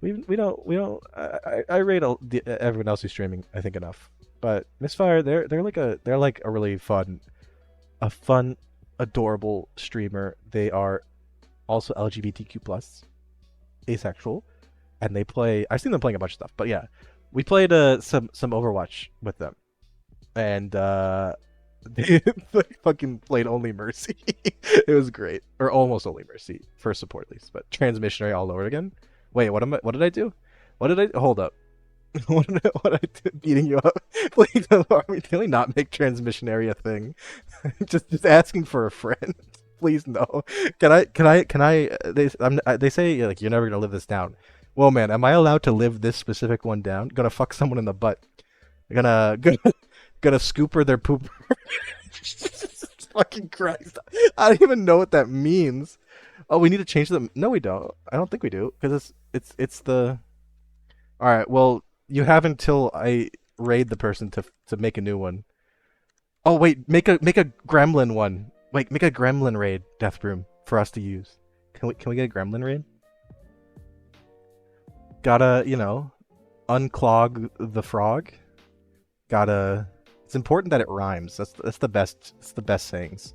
We don't I rate everyone else who's streaming, I think, enough. But Misfire, they're like a really fun, adorable streamer. They are also LGBTQ plus, asexual, and they play. I've seen them playing a bunch of stuff, but yeah, we played some Overwatch with them, and they fucking played Only Mercy. It was great, or almost Only Mercy, first support at least, but transmissionary all over again. Wait, what did I do? Hold up. what I did, beating you up? Please, are we really not make transmissionary a thing? just asking for a friend. Please no. Can I? They say like you're never gonna live this down. Well, man, am I allowed to live this specific one down? Gonna fuck someone in the butt. Gonna scooper their poop. Fucking Christ! I don't even know what that means. Oh, we need to change them. No, we don't. I don't think we do, because it's the. All right. Well, you have until I raid the person to make a new one. Oh wait, make a gremlin one. Wait, make a gremlin raid death room for us to use. Can we get a gremlin raid? Gotta unclog the frog. Gotta. It's important that it rhymes. That's the best. It's the best sayings,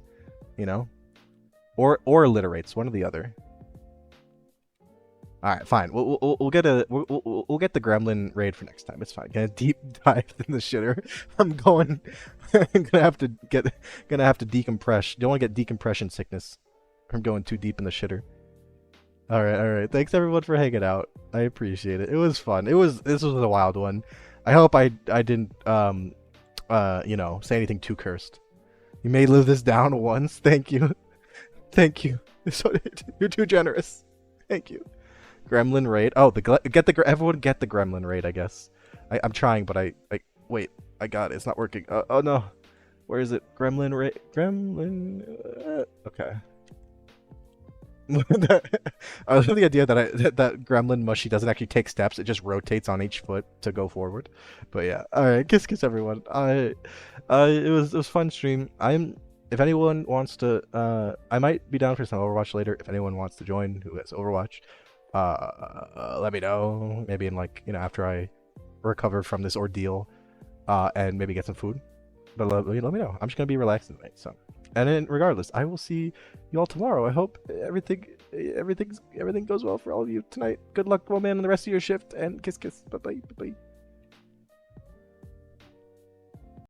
or alliterates, one or the other. All right, fine. We'll get the gremlin raid for next time. It's fine. Gonna deep dive in the shitter. I'm gonna have to decompress. Don't want to get decompression sickness from going too deep in the shitter. All right. Thanks everyone for hanging out. I appreciate it. It was fun. This was a wild one. I hope I didn't say anything too cursed. You may live this down once. Thank you. You're too generous. Thank you. Gremlin raid. Oh, everyone get the gremlin raid. I guess. I'm trying, but I wait. I got it. It's not working. Oh no. Where is it? Gremlin raid. Gremlin. Okay. I love the idea that gremlin mushy doesn't actually take steps. It just rotates on each foot to go forward. But yeah. All right. Kiss everyone. It was fun stream. if anyone wants to, I might be down for some Overwatch later. If anyone wants to join who has Overwatch, let me know. Maybe in like, after I recover from this ordeal, and maybe get some food. But let me know. I'm just gonna be relaxed tonight. So, and then regardless, I will see you all tomorrow. I hope everything goes well for all of you tonight. Good luck, man, on the rest of your shift. And kiss, kiss. Bye bye. Bye bye.